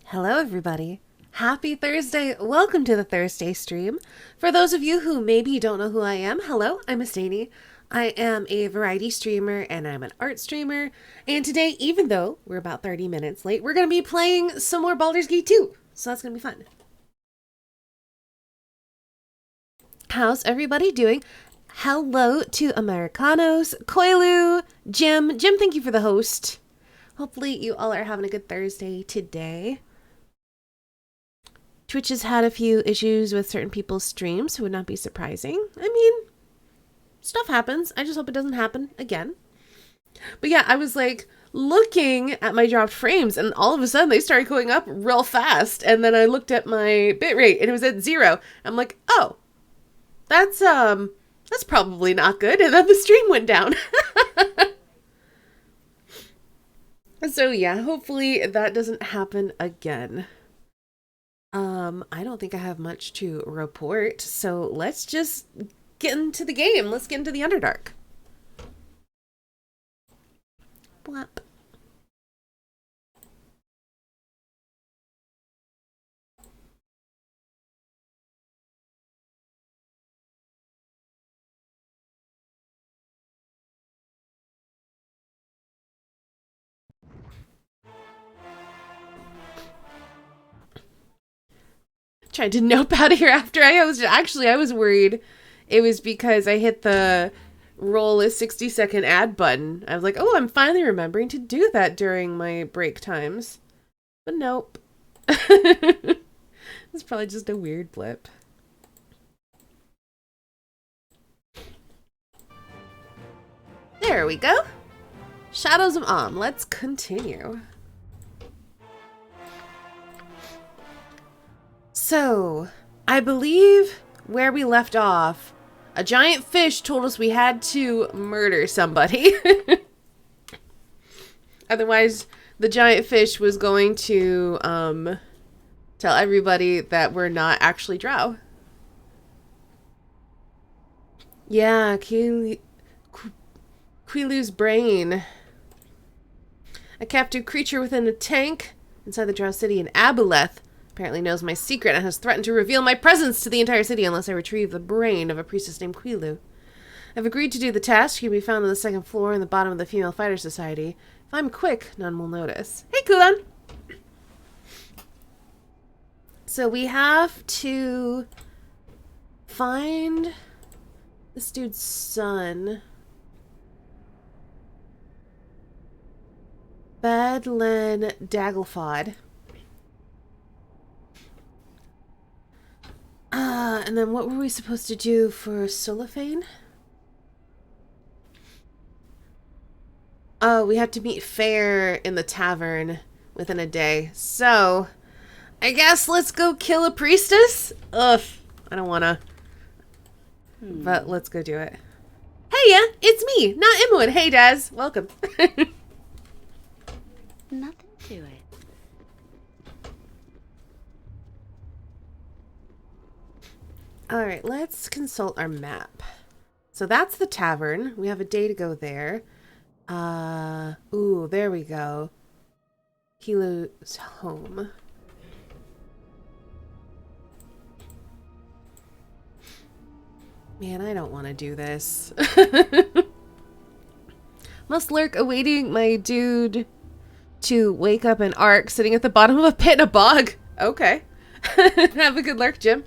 Hello, everybody. Happy Thursday. Welcome to the Thursday stream. For those of you who maybe don't know who I am, hello, I'm Estanie. I am a variety streamer and I'm an art streamer. And today, even though we're about 30 minutes late, we're going to be playing some more Baldur's Gate 2. So that's going to be fun. How's everybody doing? Hello to Americanos, Koilu, Jim. Jim, thank you for the host. Hopefully you all are having a good Thursday today. Twitch has had a few issues with certain people's streams, so it would not be surprising. I mean, stuff happens. I just hope it doesn't happen again. But yeah, I was like looking at my dropped frames and all of a sudden they started going up real fast. And then I looked at my bitrate and it was at 0. I'm like, oh, that's probably not good. And then the stream went down. So yeah, hopefully that doesn't happen again. I don't think I have much to report, so let's just get into the game. Let's get into the Underdark. Blap. Tried to nope out of here after I was worried it was because I hit the roll a 60-second ad button. I was like, oh, I'm finally remembering to do that during my break times. But nope. It's probably just a weird blip. There we go. Shadows of Om. Let's continue. So, I believe where we left off, a giant fish told us we had to murder somebody. Otherwise, the giant fish was going to tell everybody that we're not actually drow. Yeah, Quilu's brain. A captive creature within a tank inside the drow city in Aboleth apparently knows my secret and has threatened to reveal my presence to the entire city unless I retrieve the brain of a priestess named Quilu. I've agreed to do the task. She can be found on the second floor in the bottom of the Female Fighter Society. If I'm quick, none will notice. Hey, Kulan! So we have to find this dude's son. Badlen Daglefod. And then what were we supposed to do for Solifane? Oh, we have to meet Fair in the tavern within a day. So, I guess let's go kill a priestess? Ugh, I don't wanna. But let's go do it. Hey, yeah, it's me, not Imoen. Hey, Daz, welcome. Nothing to it. Alright, let's consult our map. So that's the tavern. We have a day to go there. Ooh, there we go. Quilu's home. Man, I don't want to do this. Must lurk awaiting my dude to wake up an arc sitting at the bottom of a pit in a bog. Okay. Have a good lurk, Jim.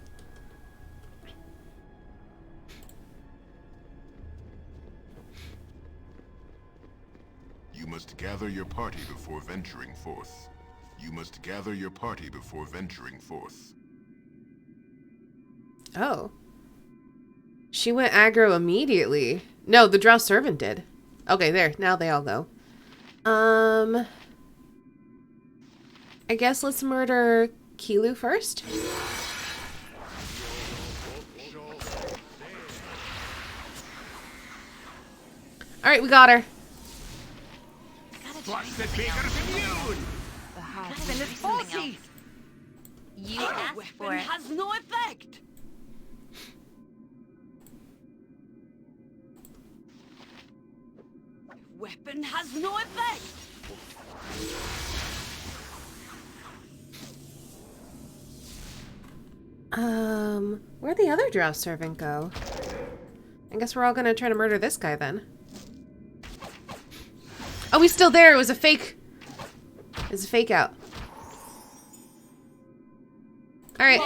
You must gather your party before venturing forth. You must gather your party before venturing forth. Oh. She went aggro immediately. No, the drow servant did. Okay, there. Now they all go. I guess let's murder Quilu first. Alright, we got her. What's the trigger's immune? The heart Weapon is faulty. You Our asked for weapon it. has no effect. Weapon has no effect. Where'd the other drow servant go? I guess we're all gonna try to murder this guy then. Oh, he's still there. It was a fake. It's a fake out. All right.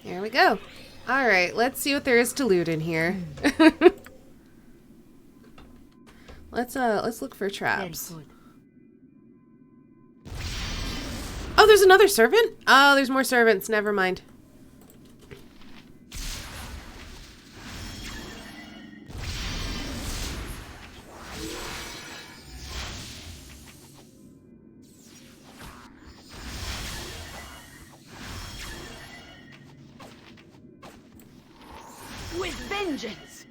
Here we go. All right, let's see what there is to loot in here. Let's look for traps. Oh, there's another servant? Oh, there's more servants. Never mind. With vengeance.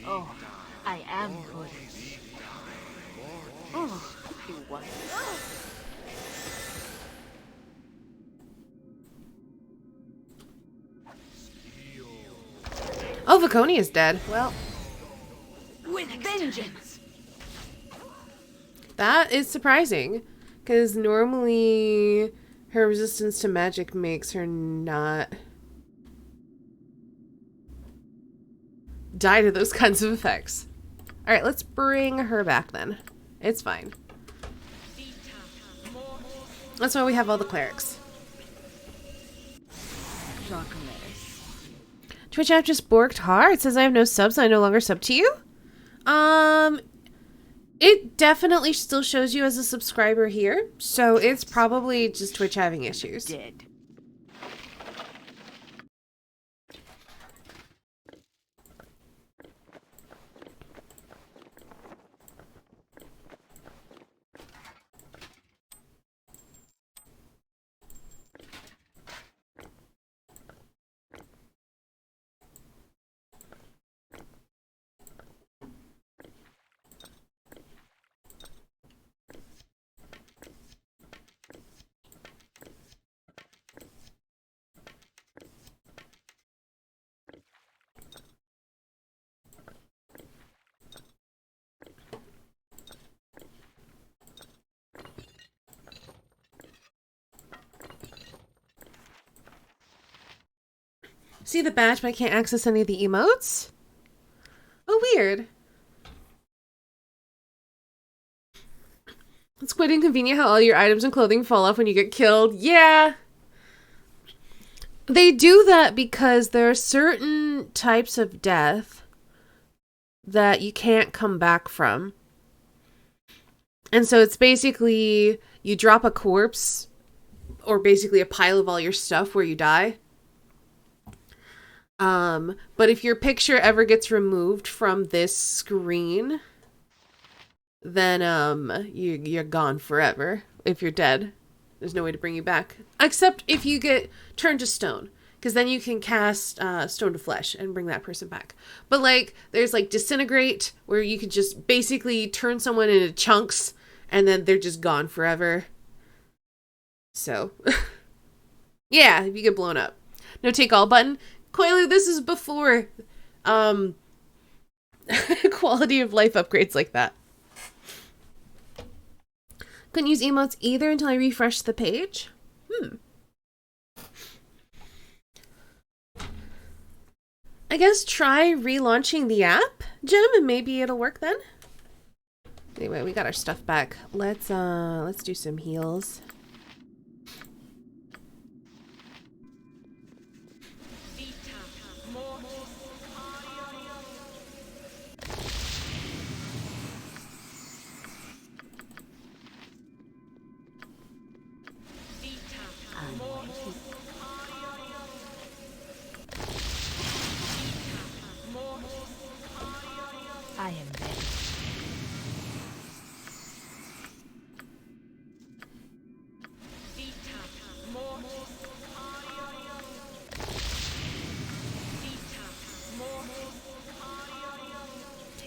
Oh, I am good. Oh, you what? Oh, Viconi is dead. Well, With vengeance. that is surprising. Because normally her resistance to magic makes her not die to those kinds of effects. Alright, let's bring her back then. It's fine. That's why we have all the clerics. Twitch app just borked hard. It says I have no subs and I no longer sub to you. It definitely still shows you as a subscriber here. So it's probably just Twitch having issues. Dead. See the badge, but I can't access any of the emotes? Oh, weird. It's quite inconvenient how all your items and clothing fall off when you get killed. Yeah. They do that because there are certain types of death that you can't come back from. And so it's basically you drop a corpse or basically a pile of all your stuff where you die. But if your picture ever gets removed from this screen, then you're gone forever. If you're dead, there's no way to bring you back, except if you get turned to stone, because then you can cast stone to flesh and bring that person back. But like, there's like disintegrate, where you could just basically turn someone into chunks, and then they're just gone forever. So, yeah, if you get blown up, no take all button. Coilu, this is before quality of life upgrades like that. Couldn't use emotes either until I refreshed the page. I guess try relaunching the app, Jim, and maybe it'll work then. Anyway, we got our stuff back. Let's do some heals. I am ready.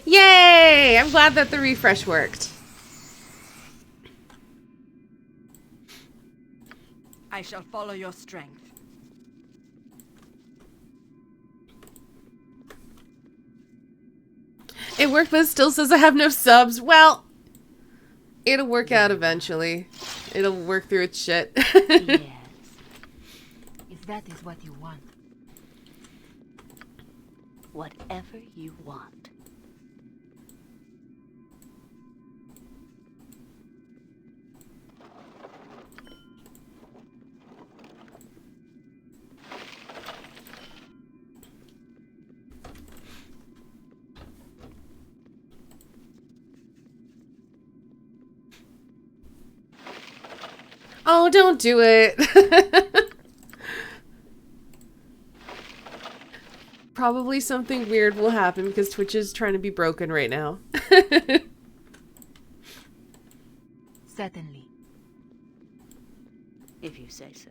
Yay! I'm glad that the refresh worked. I shall follow your strength. It worked, but it still says I have no subs. Well, it'll work out eventually. It'll work through its shit. Yes. If that is what you want. Whatever you want. Oh, don't do it. Probably something weird will happen because Twitch is trying to be broken right now. Certainly. If you say so.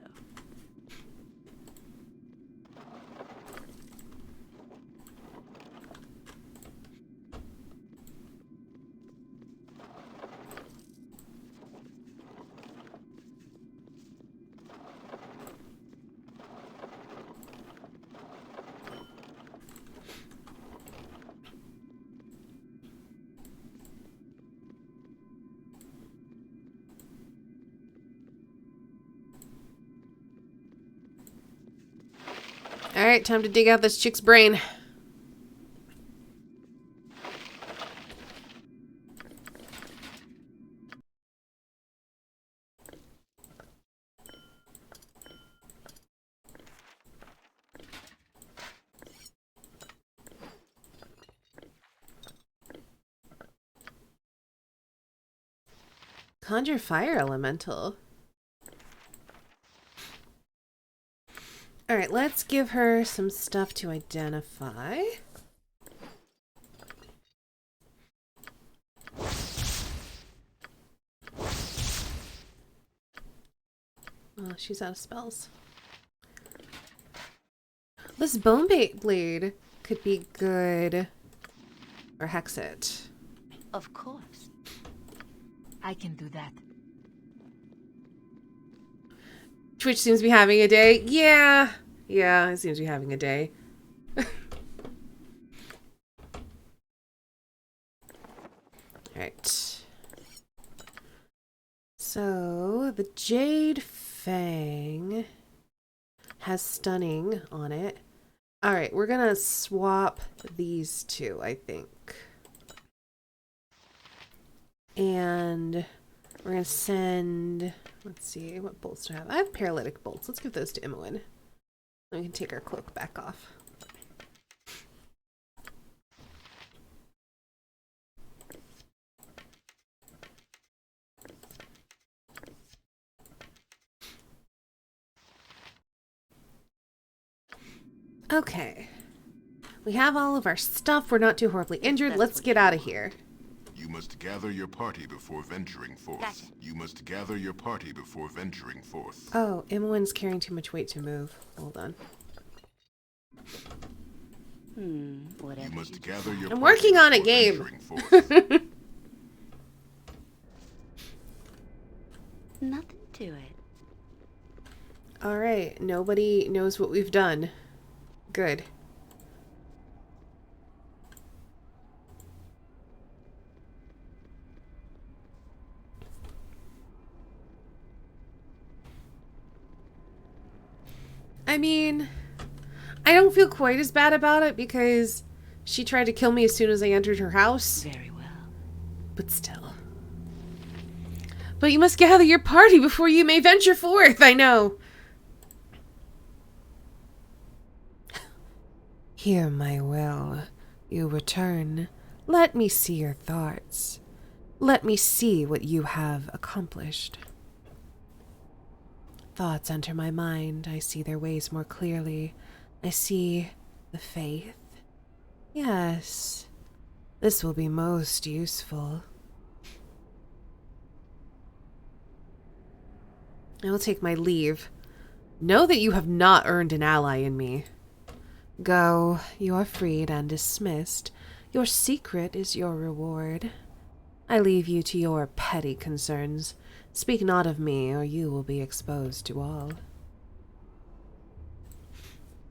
Alright, time to dig out this chick's brain. Conjure fire elemental. Alright, let's give her some stuff to identify. Oh, she's out of spells. This bone blade could be good. Or hex it. Of course. I can do that. Twitch seems to be having a day. Yeah. Yeah, it seems to be having a day. Alright. So, the Jade Fang has stunning on it. Alright, we're gonna swap these two, I think. And we're gonna send... Let's see, what bolts do I have? I have paralytic bolts. Let's give those to Imoen. Then we can take our cloak back off. Okay. We have all of our stuff. We're not too horribly injured. Let's get out of here. You must gather your party before venturing forth. Gotcha. You must gather your party before venturing forth. Oh, Imoen's carrying too much weight to move. Hold on. Whatever. You must gather your I'm party working on it, before Gabe. venturing forth. Nothing to it. Alright, nobody knows what we've done. Good. I mean, I don't feel quite as bad about it because she tried to kill me as soon as I entered her house. Very well. But still. But you must gather your party before you may venture forth, I know. Hear my will. You return. Let me see your thoughts. Let me see what you have accomplished. Thoughts enter my mind. I see their ways more clearly. I see the faith. Yes, this will be most useful. I will take my leave. Know that you have not earned an ally in me. Go, you are freed and dismissed. Your secret is your reward. I leave you to your petty concerns. Speak not of me, or you will be exposed to all.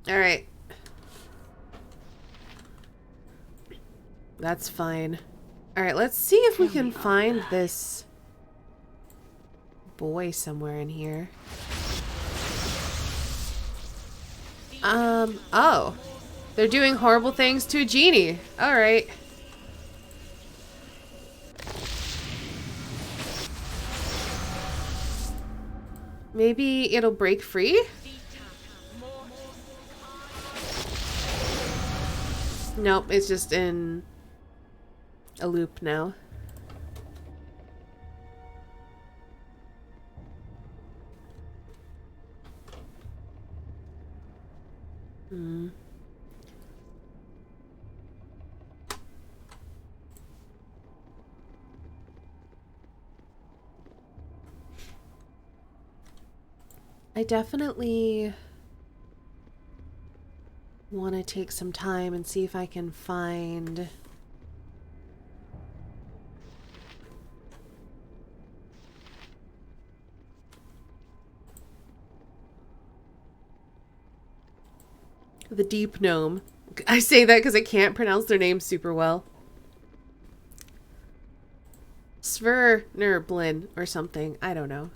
Alright. That's fine. Alright, let's see if we can find this boy somewhere in here. Oh. They're doing horrible things to a genie. Alright. Maybe it'll break free? Nope, it's just in a loop now. I definitely want to take some time and see if I can find the deep gnome. I say that because I can't pronounce their names super well. Svernerblin or something. I don't know.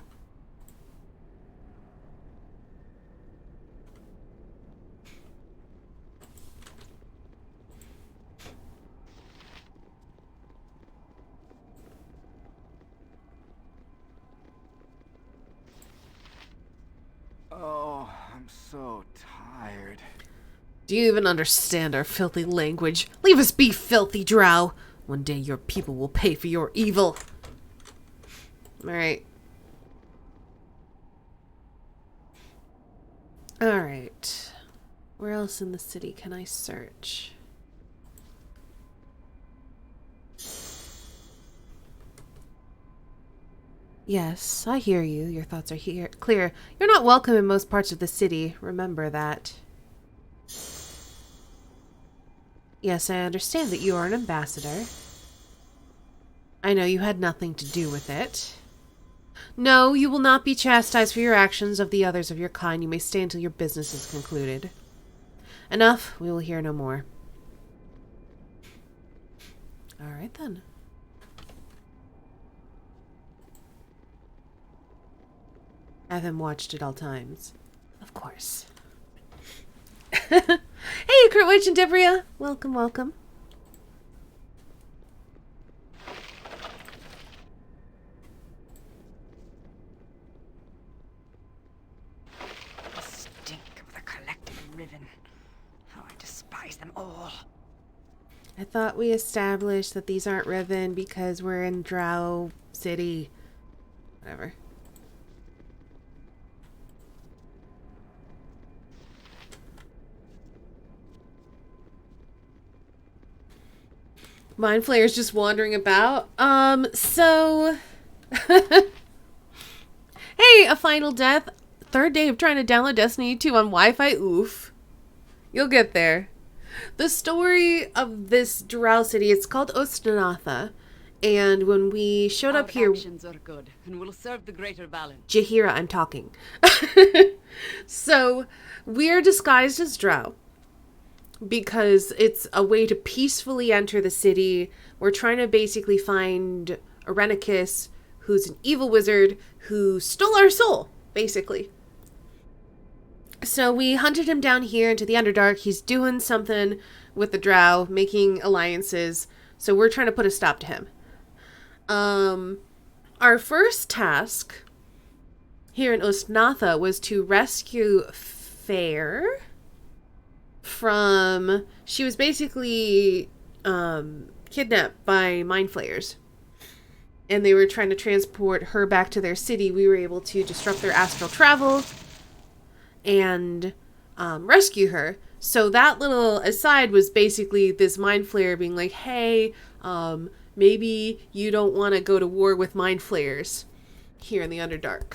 Oh, I'm so tired. Do you even understand our filthy language? Leave us be, filthy drow. One day your people will pay for your evil. Alright. Alright. Where else in the city can I search? Yes, I hear you. Your thoughts are here clear. You're not welcome in most parts of the city. Remember that. Yes, I understand that you are an ambassador. I know you had nothing to do with it. No, you will not be chastised for your actions of the others of your kind. You may stay until your business is concluded. Enough. We will hear no more. All right, then. Have him watched at all times. Of course. Hey, Kurtwitch and Debria. Welcome, welcome. The stink of the collective Riven. How I despise them all. I thought we established that these aren't Riven because we're in Drow City. Whatever. Mind Flayer's just wandering about. So... Hey, a final death. Third day of trying to download Destiny 2 on Wi-Fi. Oof. You'll get there. The story of this Drow city, it's called Ostnatha. And when we showed up here... Actions are good and will serve the greater balance. Jahira, I'm talking. So, we're disguised as Drow. Because it's a way to peacefully enter the city. We're trying to basically find Arenicus, who's an evil wizard who stole our soul, basically. So we hunted him down here into the Underdark. He's doing something with the Drow, making alliances. So we're trying to put a stop to him. Our first task here in Ostnatha was to rescue Fair from... She was basically kidnapped by Mind Flayers. And they were trying to transport her back to their city. We were able to disrupt their astral travel and rescue her. So that little aside was basically this Mind Flayer being like, hey, maybe you don't want to go to war with Mind Flayers here in the Underdark.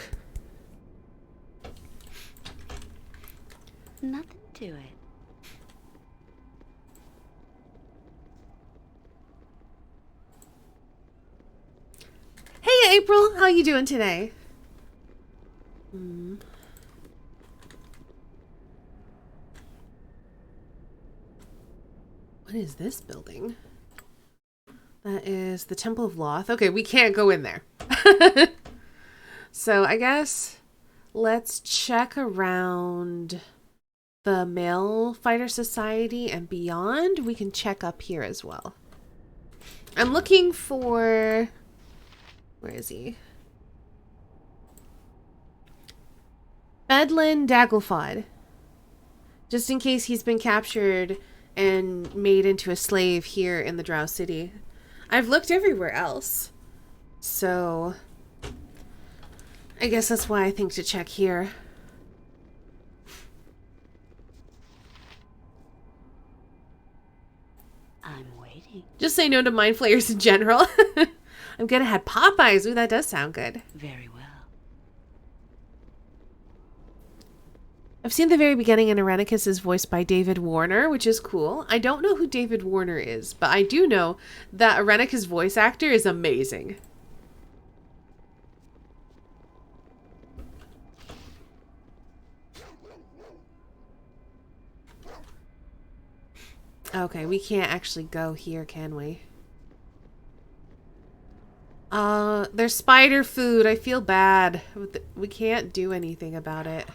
Nothing to it. Hey, April, how you doing today? What is this building? That is the Temple of Loth. Okay, we can't go in there. So I guess let's check around the Male Fighter Society and beyond. We can check up here as well. I'm looking for... Where is he? Bedlin Daglefod. Just in case he's been captured and made into a slave here in the Drow City. I've looked everywhere else. So... I guess that's why I think to check here. I'm waiting. Just say no to mind flayers in general. I'm gonna have Popeyes. Ooh, that does sound good. Very well. I've seen the very beginning, and Irenicus is voiced by David Warner, which is cool. I don't know who David Warner is, but I do know that Irenicus' voice actor is amazing. Okay, we can't actually go here, can we? There's spider food. I feel bad. We can't do anything about it.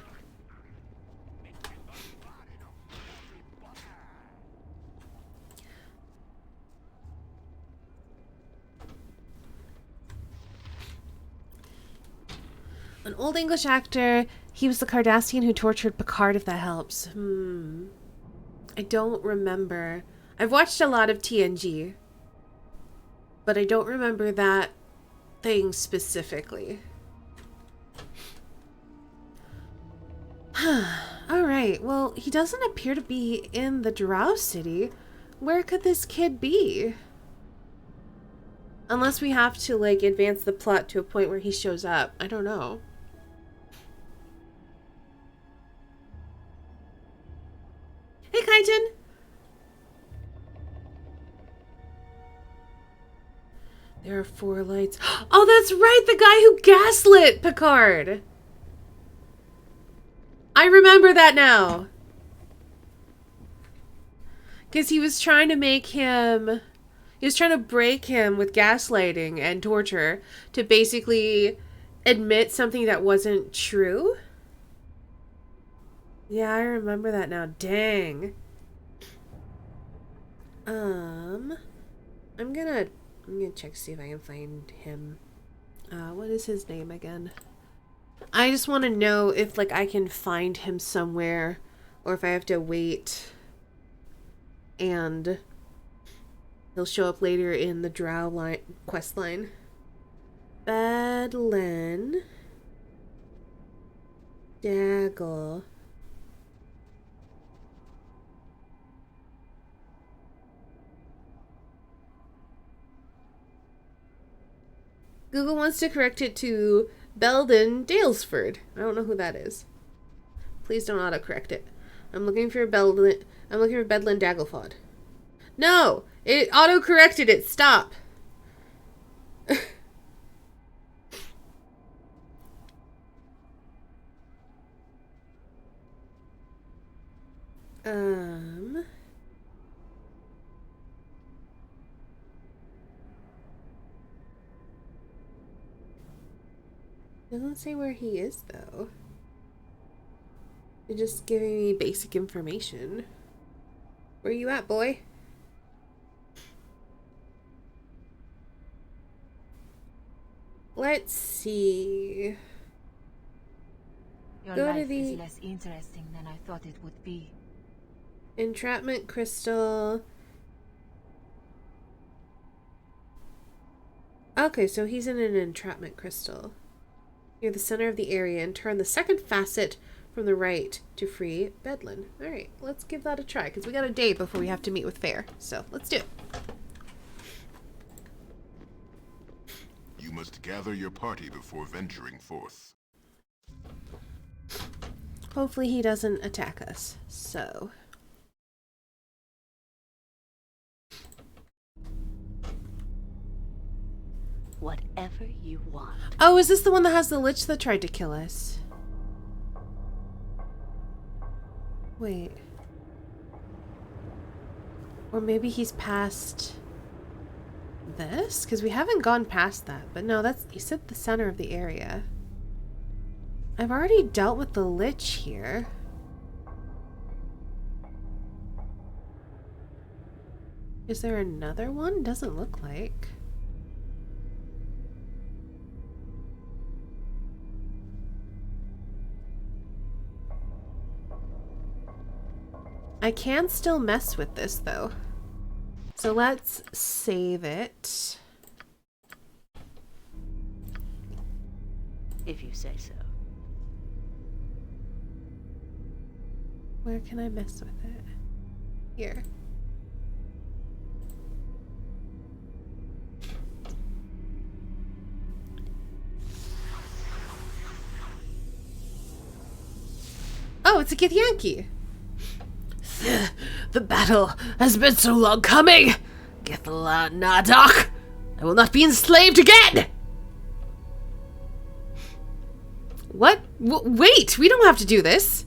An old English actor. He was the Cardassian who tortured Picard, if that helps. I don't remember. I've watched a lot of TNG, but I don't remember that thing specifically. Alright, well, he doesn't appear to be in the Drow City. Where could this kid be? Unless we have to, like, advance the plot to a point where he shows up. I don't know. Hey, Kaiten! There are 4 lights. Oh, that's right! The guy who gaslit Picard! I remember that now! Because he was trying to make him... He was trying to break him with gaslighting and torture to basically admit something that wasn't true. Yeah, I remember that now. Dang. I'm gonna check to see if I can find him. What is his name again? I just want to know if, like, I can find him somewhere or if I have to wait and he'll show up later in the Drow quest line. Bedlin Daggle. Google wants to correct it to Belden Dalesford. I don't know who that is. Please don't autocorrect it. I'm looking for Bedlin Daglefod. No! It autocorrected it. Stop. Doesn't say where he is, though. You're just giving me basic information. Where you at, boy? Let's see. Your Go to life the is less interesting than I thought it would be. entrapment crystal. Okay, so he's in an entrapment crystal. Near the center of the area, and turn the second facet from the right to free Bedlin. Alright, let's give that a try, because we got a day before we have to meet with Fair. So, let's do it. You must gather your party before venturing forth. Hopefully he doesn't attack us. So... Whatever you want. Oh, is this the one that has the lich that tried to kill us? Wait. Or maybe he's past... this? Because we haven't gone past that. But no, that's... You said the center of the area. I've already dealt with the Lich here. Is there another one? Doesn't look like. I can still mess with this though. So let's save it. If you say so. Where can I mess with it? Here. Oh, it's a Githyanki. The battle has been so long coming. Githla Nadok. I will not be enslaved again. What? Wait, we don't have to do this.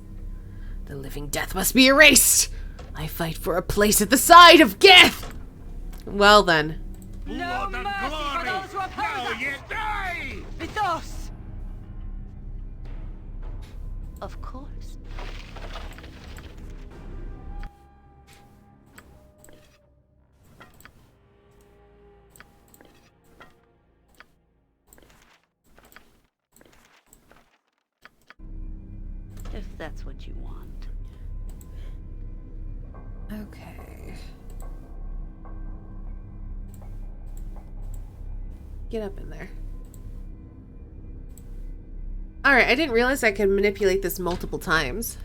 The living death must be erased. I fight for a place at the side of Gith. Well then. No mercy for those who oppose us! You die! Mythos! Of course. If that's what you want. Okay. Get up in there. Alright, I didn't realize I could manipulate this multiple times.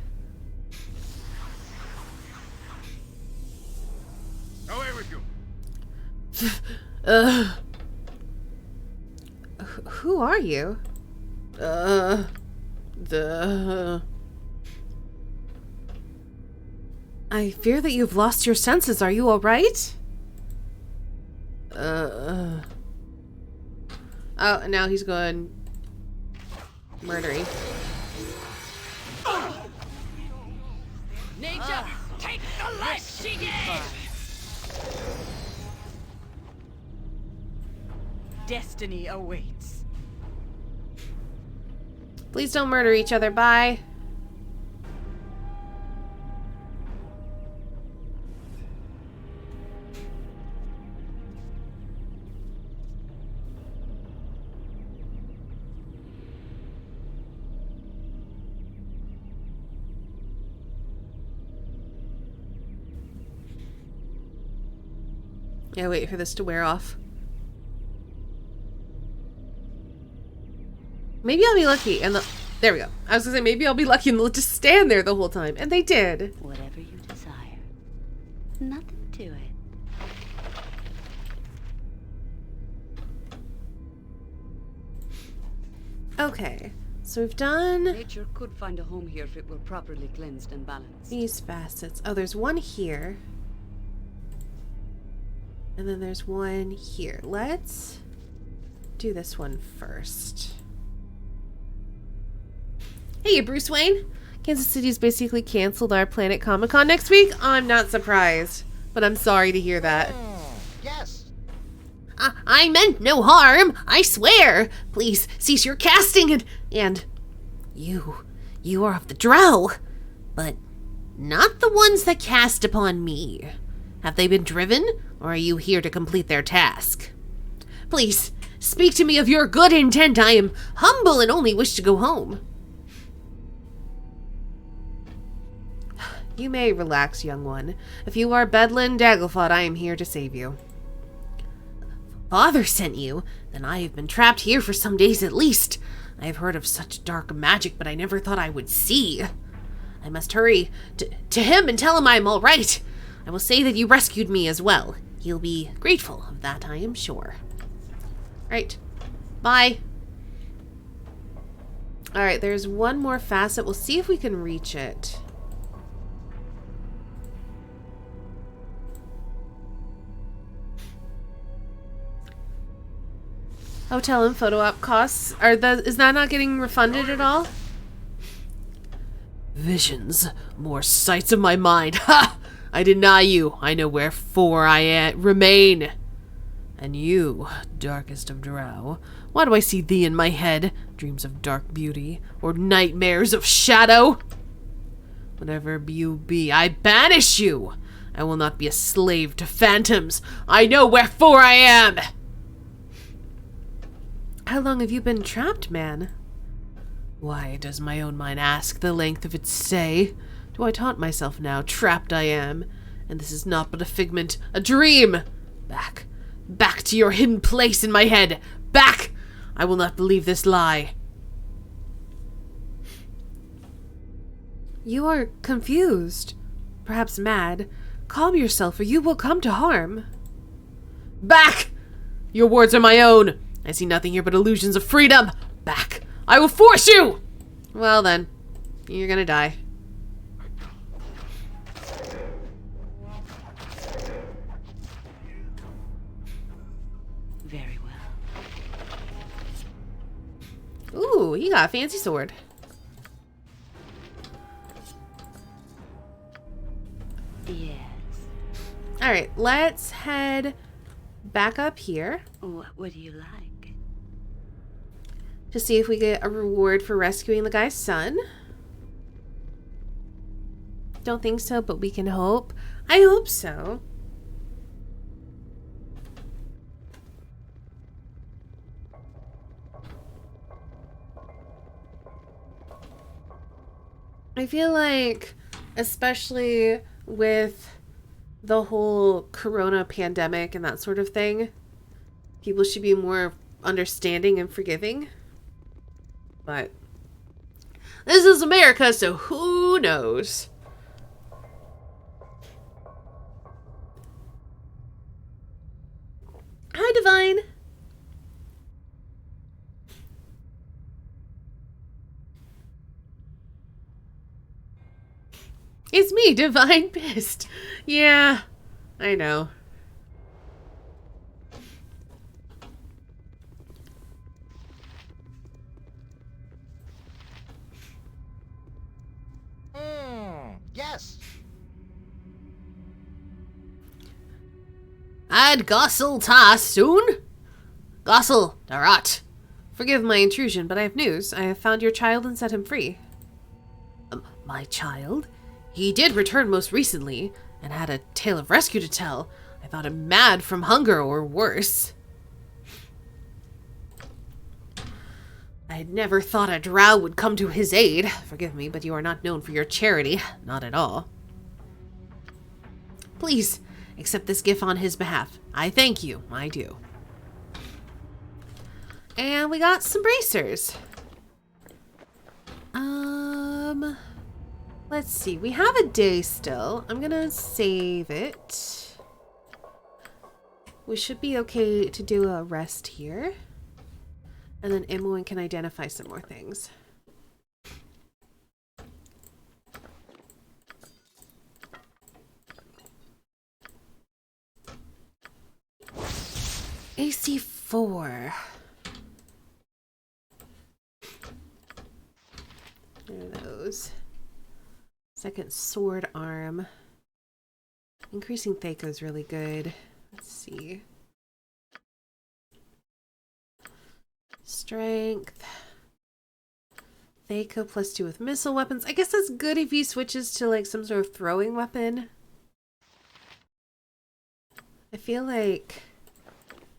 Away with you! Who are you? I fear that you've lost your senses. Are you alright? Oh, and now he's going murdering. Nature, take the life she gave! Destiny awaits. Please don't murder each other. Bye. Yeah, wait for this to wear off. Maybe I'll be lucky and there we go. I was gonna say maybe I'll be lucky and they'll just stand there the whole time. And they did. Whatever you desire. Nothing to it. Okay. So we've done Nature could find a home here if it were properly cleansed and balanced. these facets. Oh, there's one here. And then there's one here. Let's do this one first. Hey, Bruce Wayne. Kansas City's basically canceled our Planet Comic-Con next week. I'm not surprised, but I'm sorry to hear that. Yes. I meant no harm. I swear. Please cease your casting and you are of the Drow, but not the ones that cast upon me. Have they been driven, or are you here to complete their task? Please, speak to me of your good intent. I am humble and only wish to go home. You may relax, young one. If you are Bedlin Dagglefot, I am here to save you. Father sent you? Then I have been trapped here for some days at least. I have heard of such dark magic, but I never thought I would see. I must hurry to him and tell him I am all right. I will say that you rescued me as well. He'll be grateful of that, I am sure. Right. Bye. Alright, there's one more facet. We'll see if we can reach it. Hotel and photo op costs. Is that not getting refunded at all? Visions. More sights of my mind. Ha! I deny you. I know wherefore I remain. And you, darkest of drow, why do I see thee in my head? Dreams of dark beauty, or nightmares of shadow? Whatever you be, I banish you! I will not be a slave to phantoms. I know wherefore I am! How long have you been trapped, man? Why does my own mind ask the length of its stay? Do I taunt myself now, trapped I am, and this is not but a figment, a dream? Back, back to your hidden place in my head! Back! I will not believe this lie. You are confused, perhaps mad. Calm yourself, or you will come to harm. Back! Your words are my own. I see nothing here but illusions of freedom. Back! I will force you! Well then, you're gonna die. Very well. Ooh, he got a fancy sword. Yes. Alright, let's head back up here What would you like? to see if we get a reward for rescuing the guy's son. Don't think so, but we can hope. I hope so. I feel like, especially with the whole corona pandemic and that sort of thing, people should be more understanding and forgiving. But this is America, so who knows? Hi, Divine. It's me, Divine Pissed. Yeah, I know. Yes. Ad gossel ta soon? Gossel, darat. Forgive my intrusion, but I have news. I have found your child and set him free. My child? He did return most recently, and had a tale of rescue to tell. I thought him mad from hunger or worse. I had never thought a drow would come to his aid. Forgive me, but you are not known for your charity. Not at all. Please, accept this gift on his behalf. I thank you. I do. And we got some bracers. Let's see. We have a day still. I'm gonna save it. We should be okay to do a rest here. And then Imoen can identify some more things. AC4. There are those. Second sword arm. Increasing Thaco is really good. Let's see. Strength. Thaco +2 with missile weapons. I guess that's good if he switches to like some sort of throwing weapon. I feel like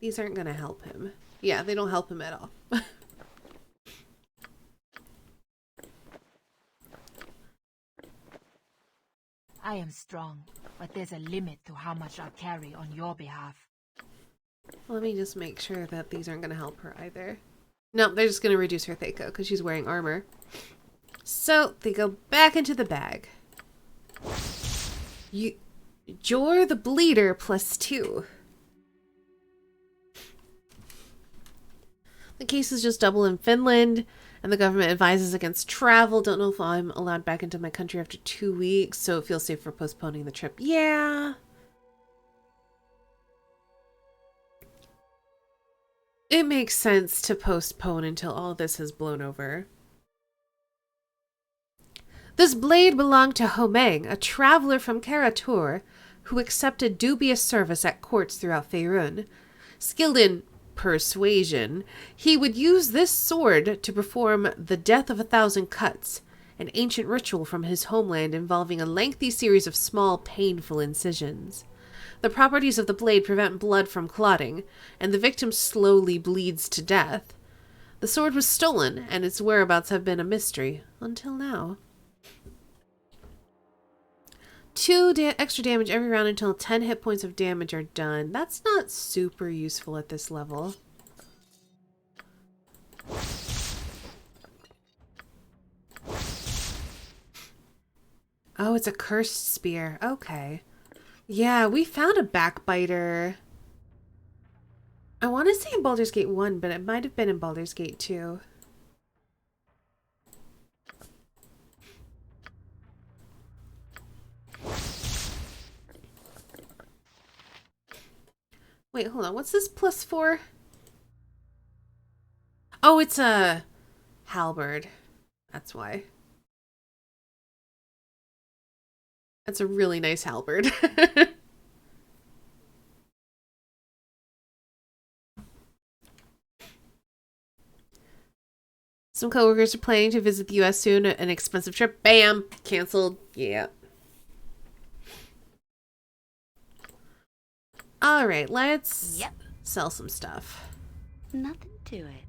these aren't going to help him. Yeah, they don't help him at all. I am strong, but there's a limit to how much I'll carry on your behalf. Let me just make sure that these aren't going to help her either. No, they're just going to reduce her Thaco because she's wearing armor. So they go back into the bag. Jor the Bleeder +2. The case is just double in Finland, and the government advises against travel. Don't know if I'm allowed back into my country after 2 weeks, so it feels safe for postponing the trip. Yeah. It makes sense to postpone until all this has blown over. This blade belonged to Homeng, a traveler from Karatur, who accepted dubious service at courts throughout Faerun. Skilled in persuasion, he would use this sword to perform the Death of 1,000 Cuts, an ancient ritual from his homeland involving a lengthy series of small, painful incisions. The properties of the blade prevent blood from clotting, and the victim slowly bleeds to death. The sword was stolen, and its whereabouts have been a mystery until now. 2 extra damage every round until 10 hit points of damage are done. That's not super useful at this level. Oh, it's a cursed spear. Okay. Yeah, we found a backbiter. I want to say in Baldur's Gate 1, but it might have been in Baldur's Gate 2. Wait, hold on. What's this +4? Oh, it's a halberd. That's why. That's a really nice halberd. Some coworkers are planning to visit the US soon. An expensive trip. Bam! Canceled. Yeah. Alright, let's sell some stuff. Nothing to it.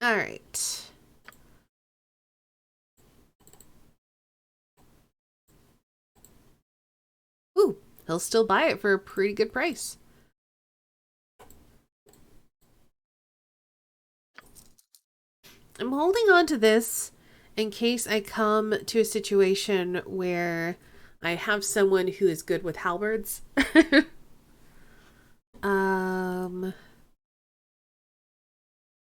Alright. Ooh, he'll still buy it for a pretty good price. I'm holding on to this in case I come to a situation where I have someone who is good with halberds. I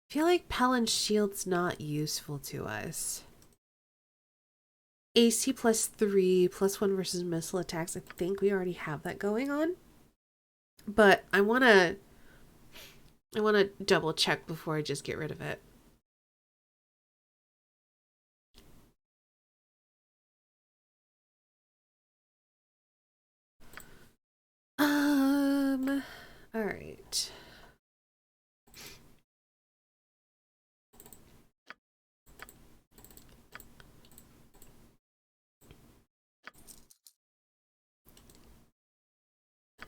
feel like Palin's shield's not useful to us. AC +3, +1 versus missile attacks. I think we already have that going on. But I wanna double check before I just get rid of it. All right.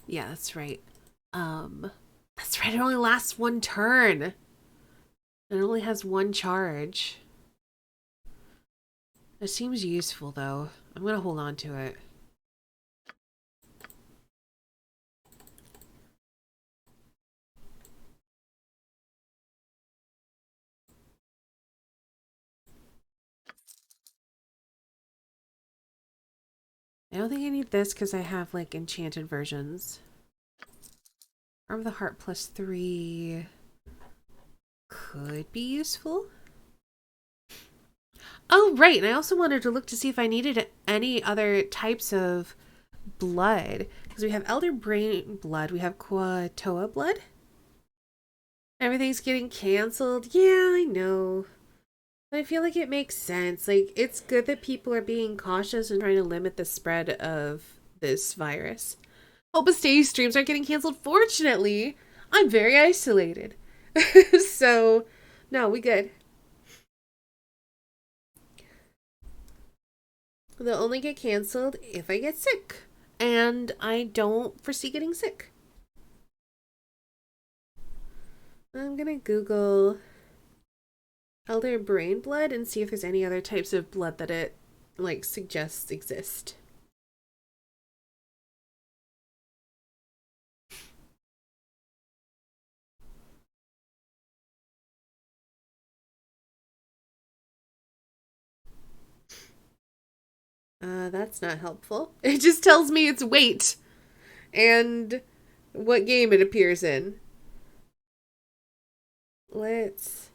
Yeah, that's right. That's right. It only lasts 1 turn. And it only has 1 charge. It seems useful, though. I'm gonna hold on to it. I don't think I need this because I have, like, enchanted versions. Arm of the Heart +3 could be useful. Oh, right. And I also wanted to look to see if I needed any other types of blood. Because we have Elder Brain blood. We have Quatoa blood. Everything's getting canceled. Yeah, I know. But I feel like it makes sense. Like, it's good that people are being cautious and trying to limit the spread of this virus. Hope Stay streams aren't getting canceled. Fortunately, I'm very isolated. So, no, we good. They'll only get canceled if I get sick. And I don't foresee getting sick. I'm gonna Google Elder Brain blood and see if there's any other types of blood that it, like, suggests exist. That's not helpful. It just tells me its weight and what game it appears in. Let's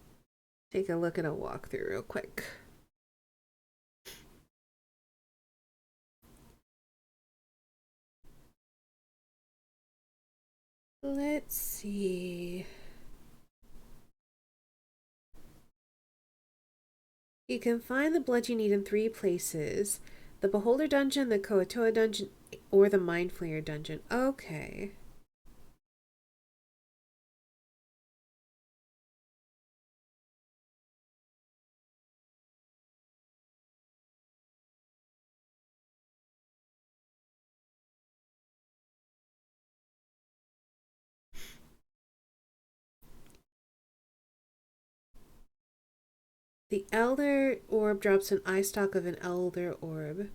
take a look at a walkthrough real quick. Let's see. You can find the blood you need in 3 places. The Beholder Dungeon, the Koatoa Dungeon, or the Mind Flayer Dungeon. Okay. The Elder Orb drops an eye stalk of an Elder Orb.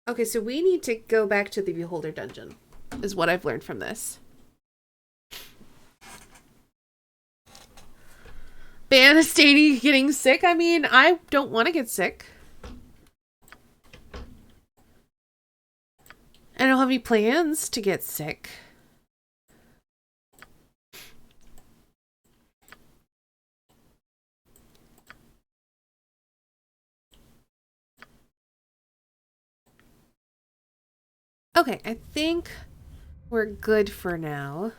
Okay, so we need to go back to the Beholder Dungeon, is what I've learned from this. Ban Stady getting sick? I mean, I don't want to get sick. I don't have any plans to get sick. Okay, I think we're good for now.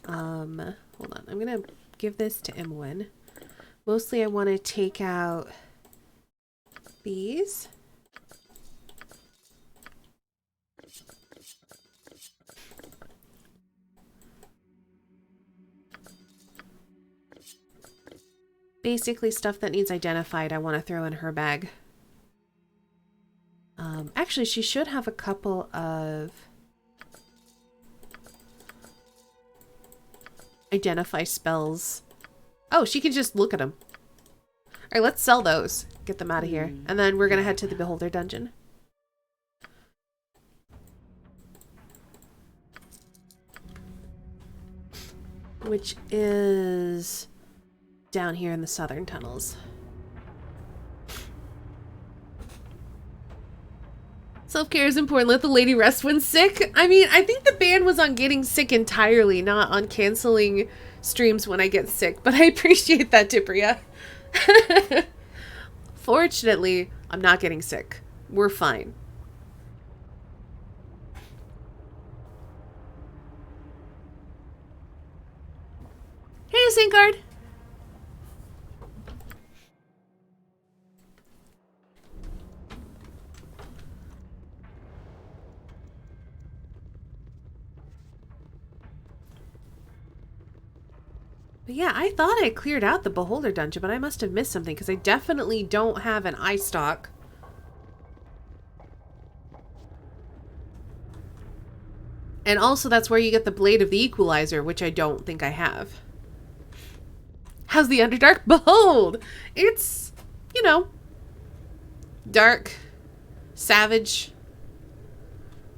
Hold on. I'm gonna give this to Imwin. Mostly I want to take out these. Basically stuff that needs identified I want to throw in her bag. Actually, she should have a couple of identify spells. Oh, she can just look at them. Alright, let's sell those. Get them out of here. And then we're going to head to the Beholder Dungeon. Which is down here in the southern tunnels. Self-care is important. Let the lady rest when sick. I mean, I think the ban was on getting sick entirely, not on canceling streams when I get sick. But I appreciate that, Dibria. Fortunately, I'm not getting sick. We're fine. Hey, Syncard. But yeah, I thought I cleared out the Beholder Dungeon, but I must have missed something because I definitely don't have an eye stalk. And also that's where you get the Blade of the Equalizer, which I don't think I have. How's the Underdark? Behold! It's, you know, dark, savage,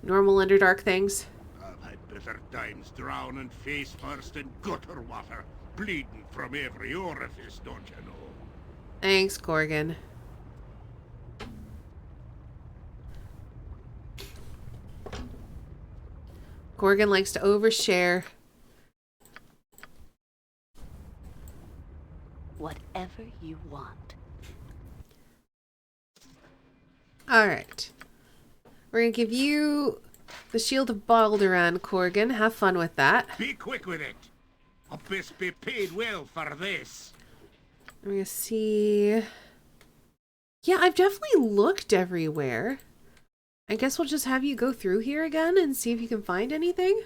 normal Underdark things. I've had better times drowning face first in gutter water, bleeding from every orifice, don't you know? Thanks, Corgan. Corgan likes to overshare. Whatever you want. Alright. We're gonna give you the Shield of Baldur, Corgan. Have fun with that. Be quick with it. I'll best be paid well for this. We're gonna see... Yeah, I've definitely looked everywhere. I guess we'll just have you go through here again and see if you can find anything.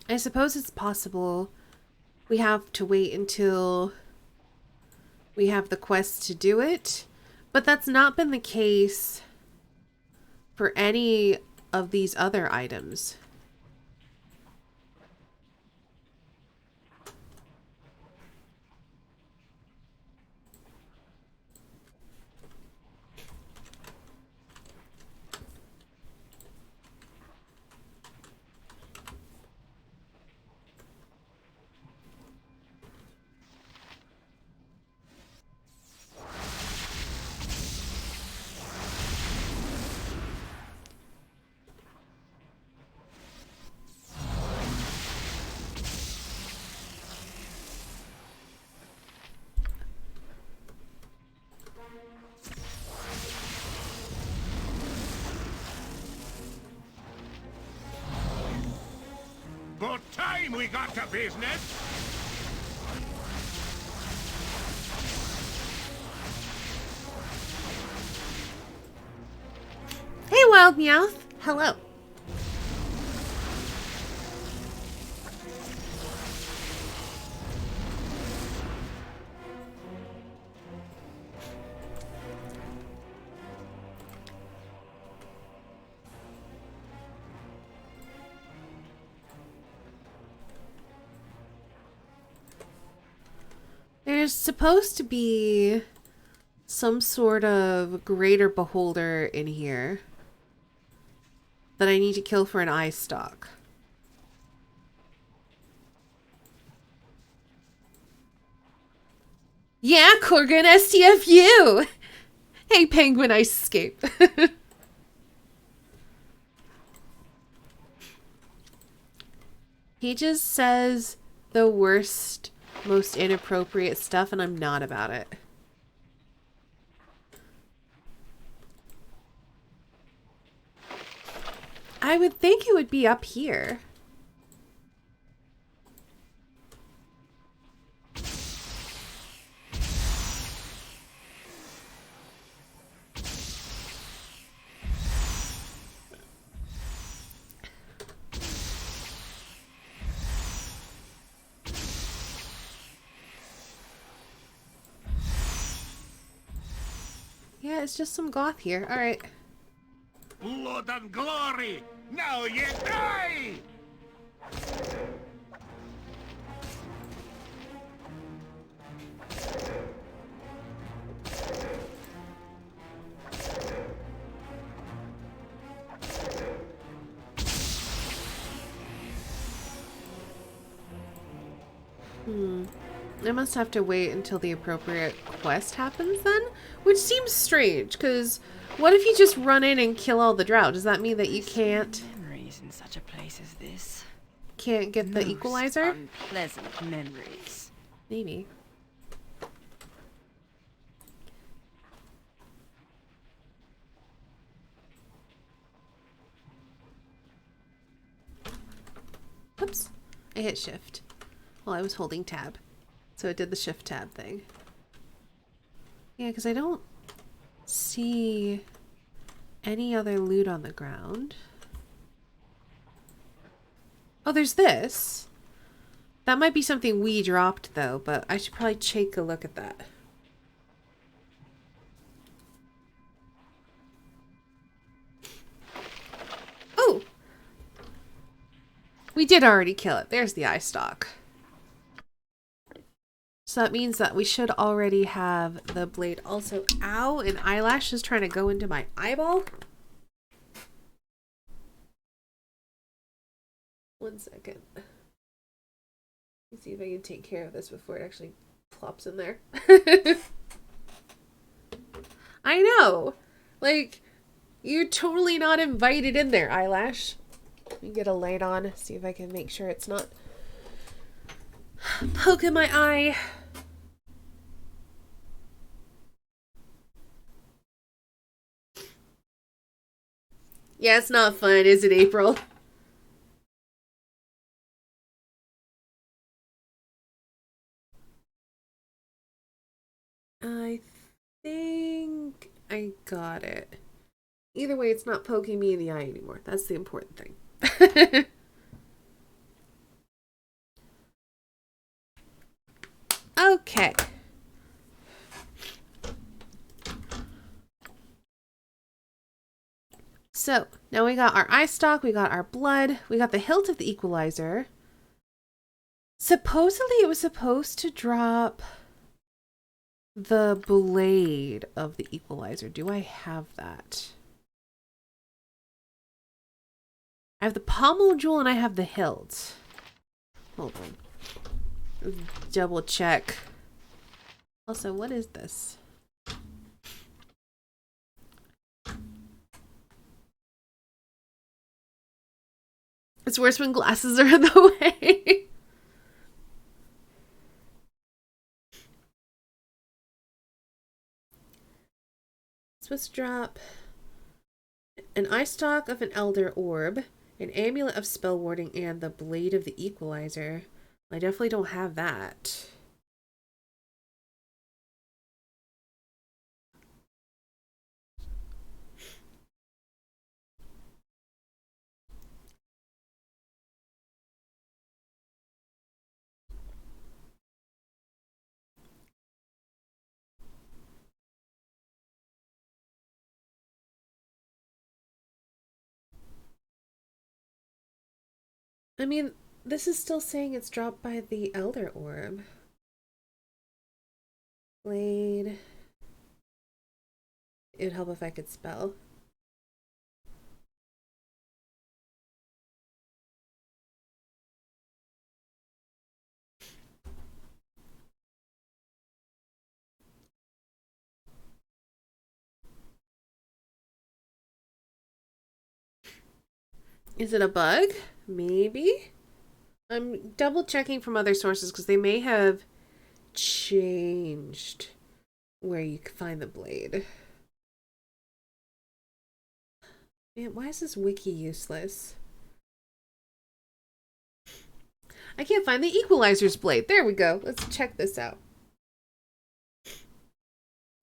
I suppose it's possible we have to wait until we have the quest to do it, but that's not been the case for any of these other items. But time we got to business. Wild Meowth. Hello. There's supposed to be some sort of greater beholder in here that I need to kill for an eye stalk. Yeah, Corgan, STFU! Hey, Penguin Ice Escape. He just says the worst, most inappropriate stuff, and I'm not about it. I would think it would be up here. Yeah, it's just some goth here. All right. Blood and glory! Now you die! I must have to wait until the appropriate quest happens then? Which seems strange, because what if you just run in and kill all the drow? Does that mean that you can't Memories in such a place as this. get the Most equalizer? Unpleasant memories. Maybe. Oops. I hit shift while I was holding tab. So it did the shift tab thing. Yeah, because I don't see any other loot on the ground. Oh, there's this. That might be something we dropped though, but I should probably take a look at that. Oh! We did already kill it. There's the eye stalk. So that means that we should already have the blade also. Ow, an eyelash is trying to go into my eyeball. 1 second. Let's see if I can take care of this before it actually plops in there. I know. Like, you're totally not invited in there, eyelash. Let me get a light on, see if I can make sure it's not poking my eye. Yeah, it's not fun, is it, April? I think I got it. Either way, it's not poking me in the eye anymore. That's the important thing. Okay. So, now we got our eye stalk, we got our blood, we got the hilt of the equalizer. Supposedly it was supposed to drop the blade of the equalizer. Do I have that? I have the pommel jewel and I have the hilt. Hold on. Double check. Also, what is this? It's worse when glasses are in the way. Supposed to drop an eye stalk of an elder orb, an amulet of spell warding, and the blade of the equalizer. I definitely don't have that. I mean, this is still saying it's dropped by the Elder Orb. Blade. It'd help if I could spell. Is it a bug? Maybe? I'm double checking from other sources because they may have changed where you can find the blade. Man, why is this wiki useless? I can't find the Equalizer's blade. There we go. Let's check this out.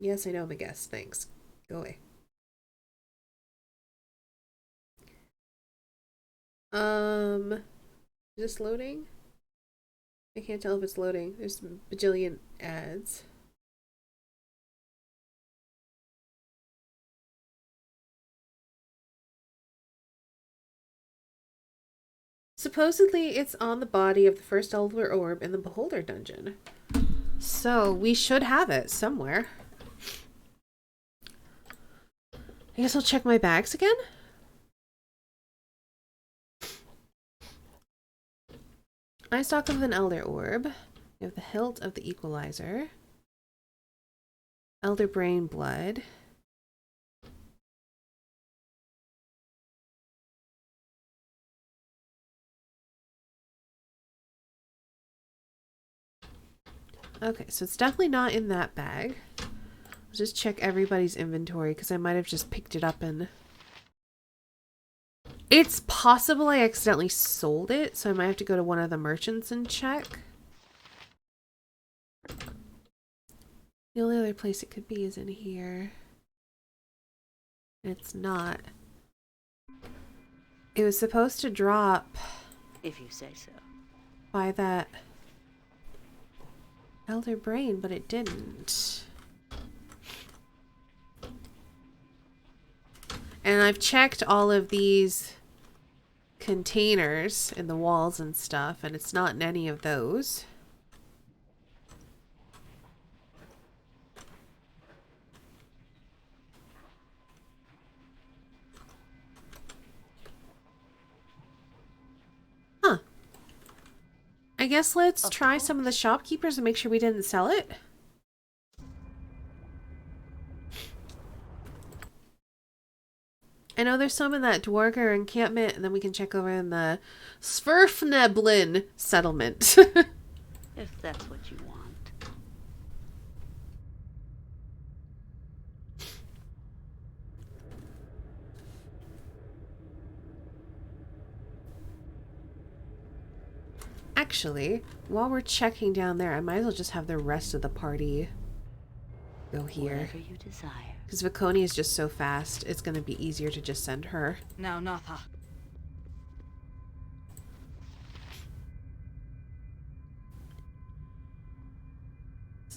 Yes, I know I'm a guest. Thanks. Go away. Is this loading? I can't tell if it's loading. There's a bajillion ads. Supposedly, it's on the body of the first Elder Orb in the Beholder dungeon. So, we should have it somewhere. I guess I'll check my bags again. Eye stalk of an Elder Orb. We have the hilt of the Equalizer. Elder Brain Blood. Okay, so it's definitely not in that bag. Let's just check everybody's inventory because I might have just picked it up and... It's possible I accidentally sold it, so I might have to go to one of the merchants and check. The only other place it could be is in here. It's not. It was supposed to drop... If you say so. By that... Elder Brain, but it didn't. And I've checked all of these containers in the walls and stuff, and it's not in any of those. Huh. I guess let's try some of the shopkeepers and make sure we didn't sell it. I know there's some in that Dwarger encampment, and then we can check over in the Sverfneblin settlement. If that's what you want. Actually, while we're checking down there, I might as well just have the rest of the party go here. Whatever you desire. Because Viconi is just so fast, it's going to be easier to just send her. Now, Natha.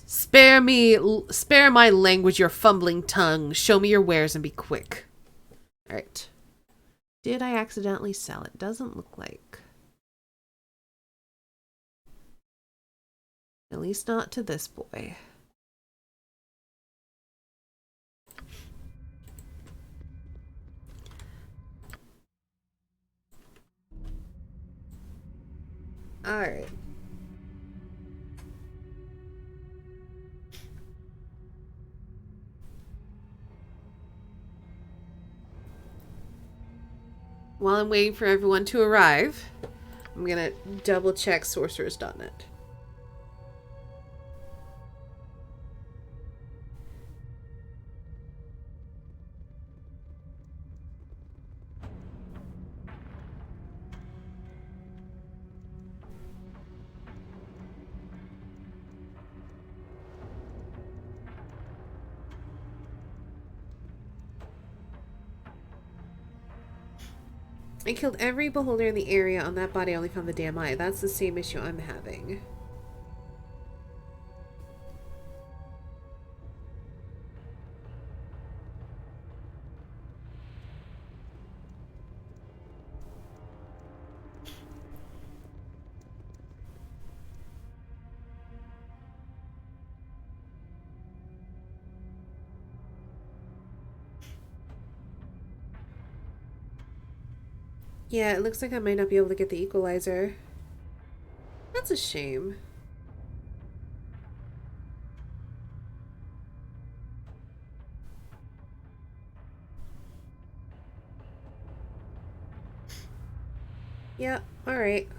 Spare my language, your fumbling tongue. Show me your wares and be quick. Alright. Did I accidentally sell it? Doesn't look like. At least not to this boy. Alright. While I'm waiting for everyone to arrive, I'm gonna double check sorcerers.net. I killed every beholder in the area. On that body, I only found the damn eye. That's the same issue I'm having. Yeah, it looks like I might not be able to get the equalizer. That's a shame. Yeah, alright.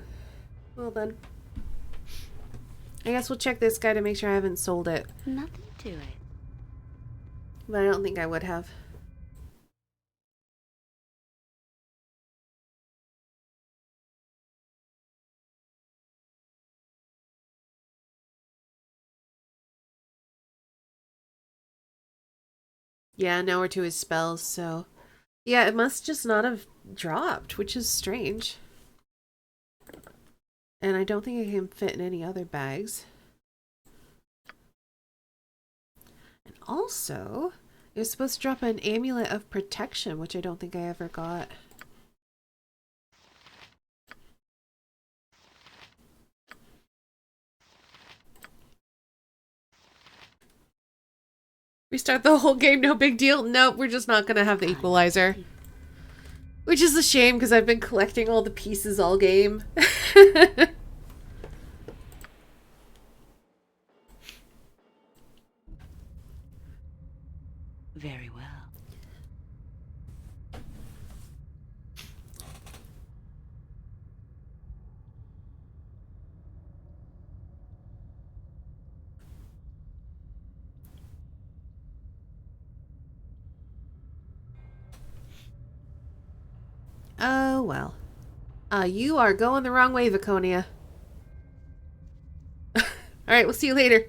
Well then. I guess we'll check this guy to make sure I haven't sold it. Nothing to it. But I don't think I would have. Yeah, now we're to his spells, so... Yeah, it must just not have dropped, which is strange. And I don't think it can fit in any other bags. And also, it was supposed to drop an amulet of protection, which I don't think I ever got. Restart the whole game, no big deal. Nope, we're just not gonna have the equalizer. Which is a shame, because I've been collecting all the pieces all game. Very well. Oh, well. You are going the wrong way, Viconia. Alright, we'll see you later.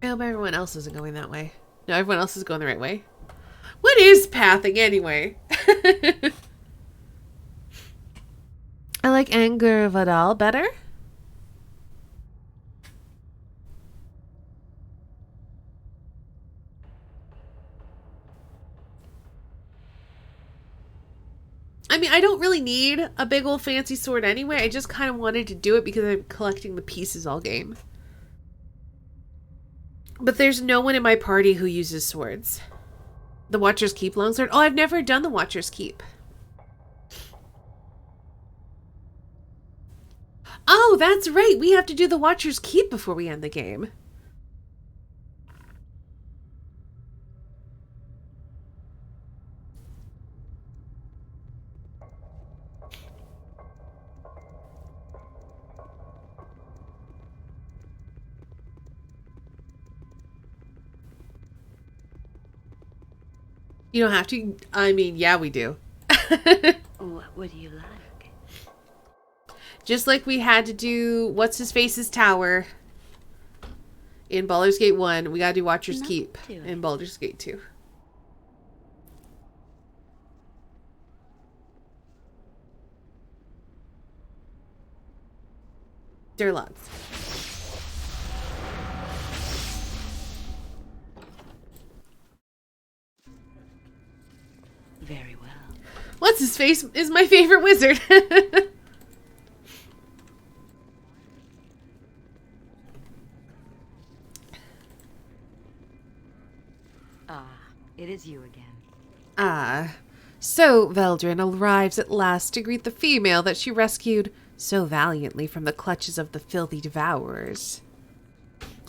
I hope everyone else isn't going that way. No, everyone else is going the right way. What is pathing anyway? I like Anger Vidal better. I mean, I don't really need a big old fancy sword anyway. I just kind of wanted to do it because I'm collecting the pieces all game. But there's no one in my party who uses swords. The Watcher's Keep longsword? Oh, I've never done the Watcher's Keep. Oh, that's right. We have to do the Watcher's Keep before we end the game. You don't have to. I mean, yeah, we do. What would you like? Just like we had to do What's-His-Face's Tower in Baldur's Gate 1, we gotta do Watcher's Keep in Baldur's Gate 2. There are lots. Very well. What's-His-Face is my favorite wizard. It is you again. Ah, so Veldrin arrives at last to greet the female that she rescued so valiantly from the clutches of the filthy devourers.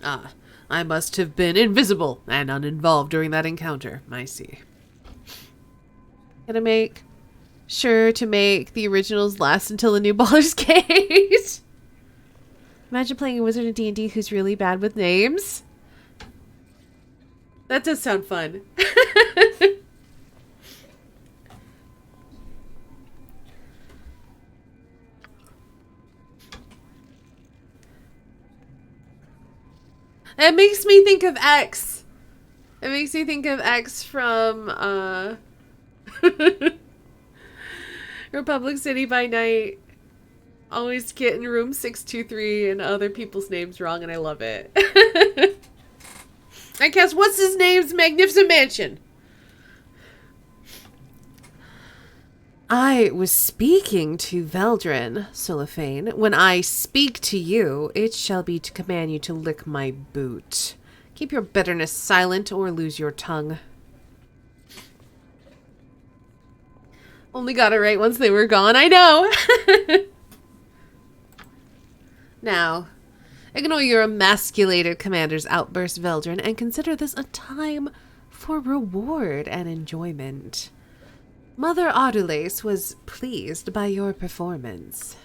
Ah, I must have been invisible and uninvolved during that encounter, I see. Gonna make sure to make the originals last until the new Baldur's Gate. Imagine playing a wizard in D&D who's really bad with names. That does sound fun. It makes me think of X. It makes me think of X from Republic City by Night. Always get in room 623 and other people's names wrong, and I love it. I guess what's his name's Magnificent Mansion. I was speaking to Veldrin, Sulliphane. When I speak to you, it shall be to command you to lick my boot. Keep your bitterness silent or lose your tongue. Only got it right once they were gone, I know! Now, ignore your emasculated commander's outburst, Veldrin, and consider this a time for reward and enjoyment. Mother Ardulace was pleased by your performance.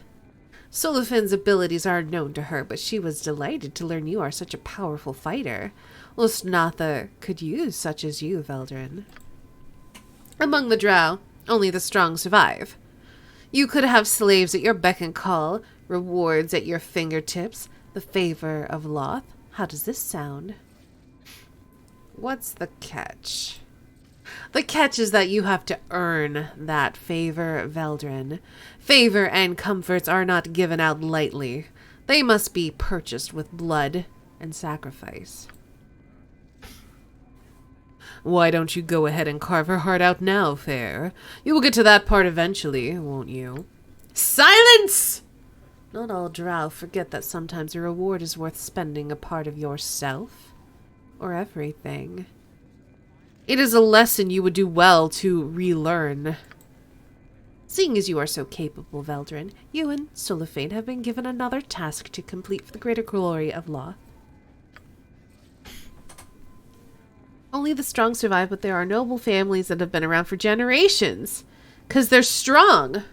Soliphane's abilities are known to her, but she was delighted to learn you are such a powerful fighter. Lustnatha could use such as you, Veldrin. Among the drow, only the strong survive. You could have slaves at your beck and call, rewards at your fingertips, the favor of Loth. How does this sound? What's the catch? The catch is that you have to earn that favor, Veldrin. Favor and comforts are not given out lightly. They must be purchased with blood and sacrifice. Why don't you go ahead and carve her heart out now, Fair? You will get to that part eventually, won't you? Silence! Not all drow forget that sometimes a reward is worth spending a part of yourself. Or everything. It is a lesson you would do well to relearn. Seeing as you are so capable, Veldrin, you and Sulliphane have been given another task to complete for the greater glory of Loth. Only the strong survive, but there are noble families that have been around for generations. 'Cause they're strong.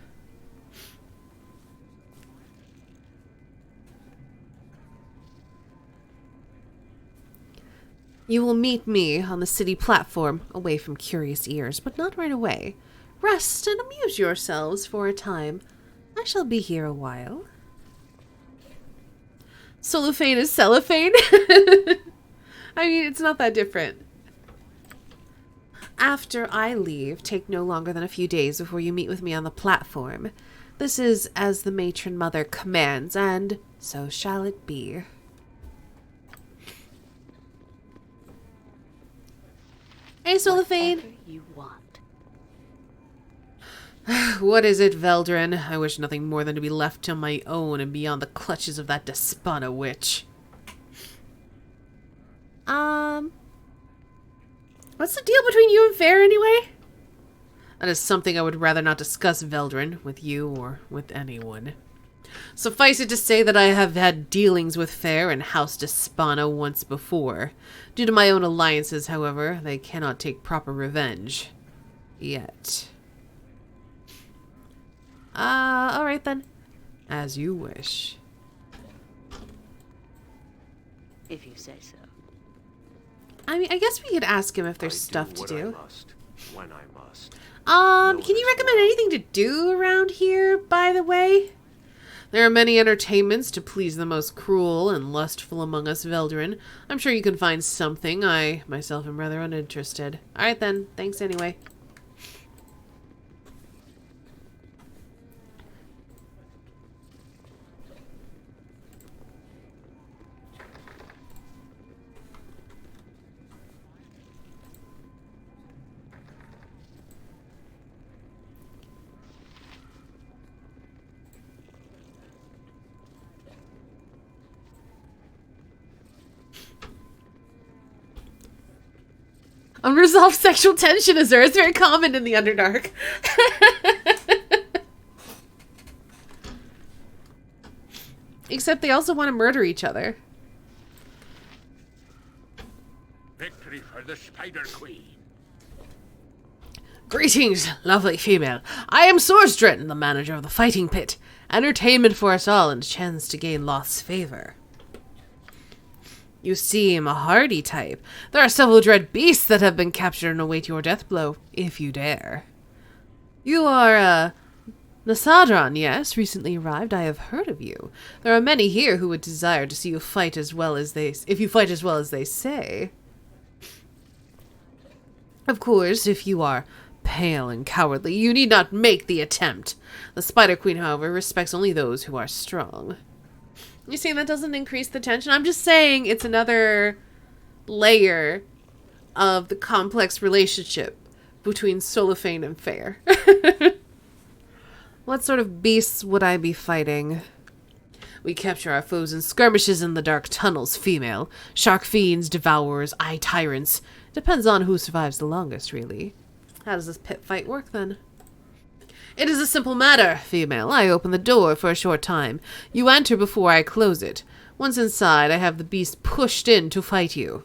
You will meet me on the city platform, away from curious ears, but not right away. Rest and amuse yourselves for a time. I shall be here a while. Sulliphane is cellophane? I mean, it's not that different. After I leave, take no longer than a few days before you meet with me on the platform. This is as the matron mother commands, and so shall it be. Hey, Sulliphane. Whatever you want. What is it, Veldrin? I wish nothing more than to be left on my own and beyond the clutches of that Despana witch. What's the deal between you and Fair, anyway? That is something I would rather not discuss, Veldrin, with you or with anyone. Suffice it to say that I have had dealings with Fair and House Despana once before. Due to my own alliances, however, they cannot take proper revenge. Yet. Alright then. As you wish. If you say so. I mean, I guess we could ask him if there's stuff to do. I must, when I must. Can you recommend anything to do around here, by the way? There are many entertainments to please the most cruel and lustful among us, Veldrin. I'm sure you can find something. I, myself, am rather uninterested. Alright then, thanks anyway. Unresolved sexual tension, Azur. It's very common in the Underdark. Except they also want to murder each other. Victory for the Spider Queen. Greetings, lovely female. I am Sorsdren, the manager of the fighting pit. Entertainment for us all and a chance to gain Loth's favor. You seem a hardy type. There are several dread beasts that have been captured and await your death blow, if you dare. You are, Nasadron, yes? Recently arrived. I have heard of you. There are many here who would desire to see you fight as well as if you fight as well as they say. Of course, if you are pale and cowardly, you need not make the attempt. The Spider Queen, however, respects only those who are strong. You see, that doesn't increase the tension. I'm just saying it's another layer of the complex relationship between Sulliphane and Fair. What sort of beasts would I be fighting? We capture our foes in skirmishes in the dark tunnels, female. Shark fiends, devourers, eye tyrants. Depends on who survives the longest, really. How does this pit fight work, then? It is a simple matter, female. I open the door for a short time. You enter before I close it. Once inside, I have the beast pushed in to fight you.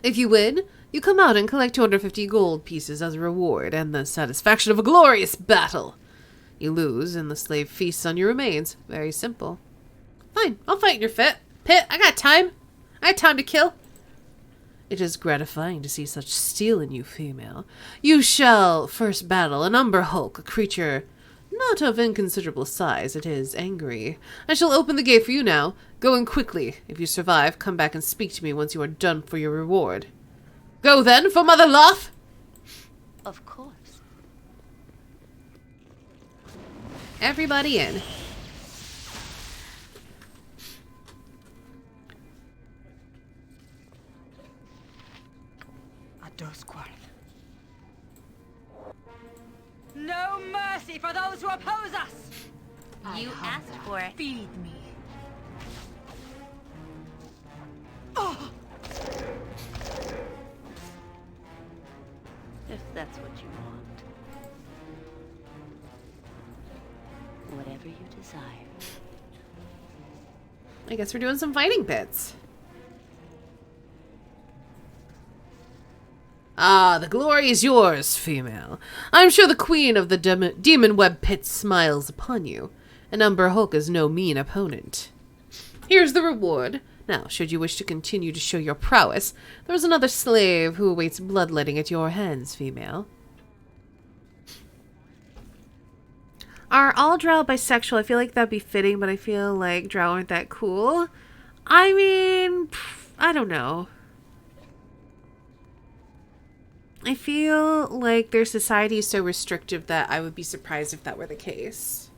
If you win, you come out and collect 250 gold pieces as a reward and the satisfaction of a glorious battle. You lose, and the slave feasts on your remains. Very simple. Fine, I'll fight in your pit. I got time. I have time to kill. It is gratifying to see such steel in you, female. You shall first battle an Umber Hulk, a creature not of inconsiderable size. It is angry. I shall open the gate for you now. Go in quickly. If you survive, come back and speak to me once you are done for your reward. Go then, for Mother Loth! Of course. Everybody in. No mercy for those who oppose us! You asked for it. Feed me. If that's what you want. Whatever you desire. I guess we're doing some fighting pits. Ah, the glory is yours, female. I'm sure the queen of the demon web pit smiles upon you. An Umber Hulk is no mean opponent. Here's the reward. Now, should you wish to continue to show your prowess, there is another slave who awaits bloodletting at your hands, female. Are all drow bisexual? I feel like that'd be fitting, but I feel like drow aren't that cool. I mean, I don't know. I feel like their society is so restrictive that I would be surprised if that were the case.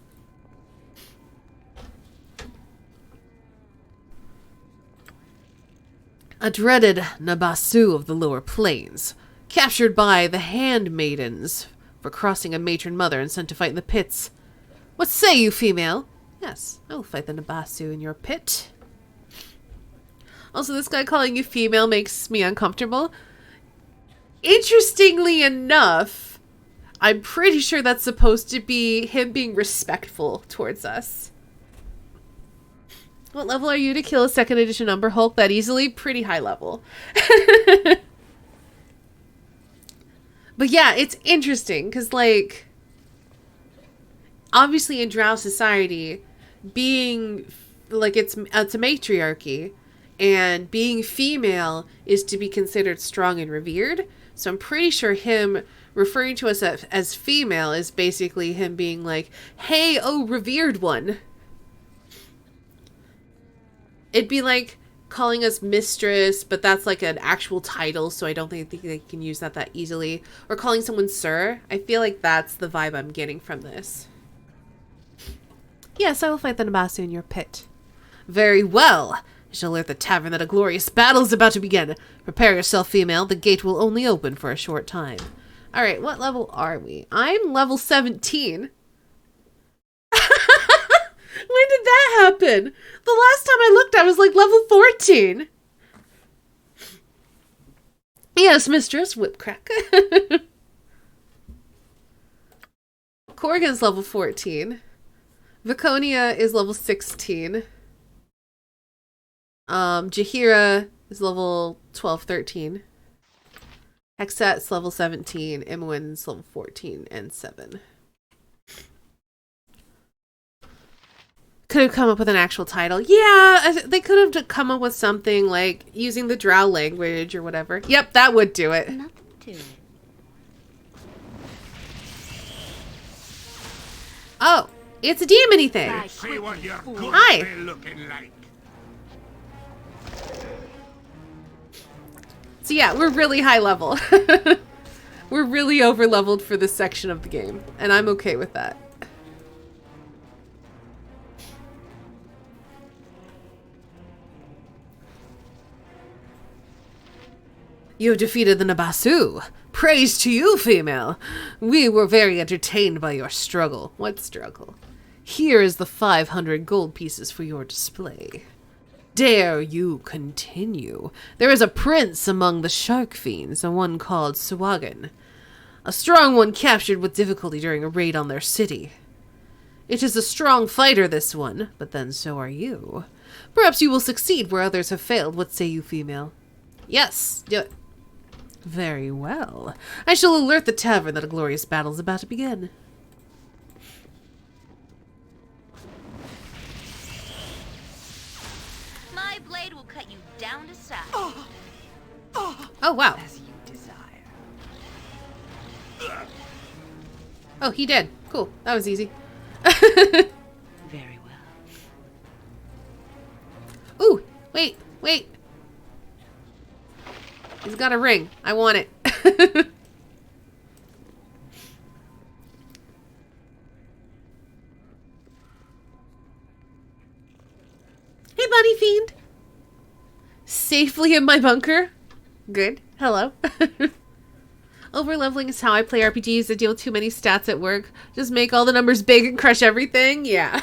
A dreaded Nabasu of the lower plains, captured by the handmaidens for crossing a matron mother and sent to fight in the pits. What say you, female? Yes, I will fight the Nabasu in your pit. Also, this guy calling you female makes me uncomfortable. Interestingly enough, I'm pretty sure that's supposed to be him being respectful towards us. What level are you to kill a 2nd edition Umber Hulk that easily? Pretty high level. But yeah, it's interesting because, like, obviously in drow society, being, like, it's a matriarchy, and being female is to be considered strong and revered. So I'm pretty sure him referring to us as female is basically him being like, hey, oh, revered one. It'd be like calling us mistress, but that's like an actual title, so I don't think they can use that easily. Or calling someone sir. I feel like that's the vibe I'm getting from this. Yes, I will fight the Nabasu in your pit. Very well. I shall alert the tavern that a glorious battle is about to begin. Prepare yourself, female. The gate will only open for a short time. Alright, what level are we? I'm level 17. When did that happen? The last time I looked, I was like level 14. Yes, mistress. Whipcrack. Corrigan's level 14. Viconia is level 16. Jahira is level 12, 13. Hexet's level 17. Imoen's level 14 and 7. Could have come up with an actual title. Yeah, they could have come up with something like using the drow language or whatever. Yep, that would do it. Nothing to it. Oh, it's a demon-y thing. See what your goods Hi. be looking like. So yeah, we're really high level. We're really over-leveled for this section of the game, and I'm okay with that. You have defeated the Nabasu. Praise to you, female. We were very entertained by your struggle. What struggle? Here is the 500 gold pieces for your display. Dare you continue? There is a prince among the shark fiends, and one called Suwagan. A strong one captured with difficulty during a raid on their city. It is a strong fighter, this one, but then so are you. Perhaps you will succeed where others have failed. What say you, female? Yes, do it. Very well. I shall alert the tavern that a glorious battle is about to begin. My blade will cut you down to size. Oh, wow. As you desire. Oh, he did. Cool. That was easy. Very well. Ooh, wait. He's got a ring. I want it. Hey, Bunny Fiend. Safely in my bunker. Good. Hello. Overleveling is how I play RPGs. I deal with too many stats at work. Just make all the numbers big and crush everything. Yeah.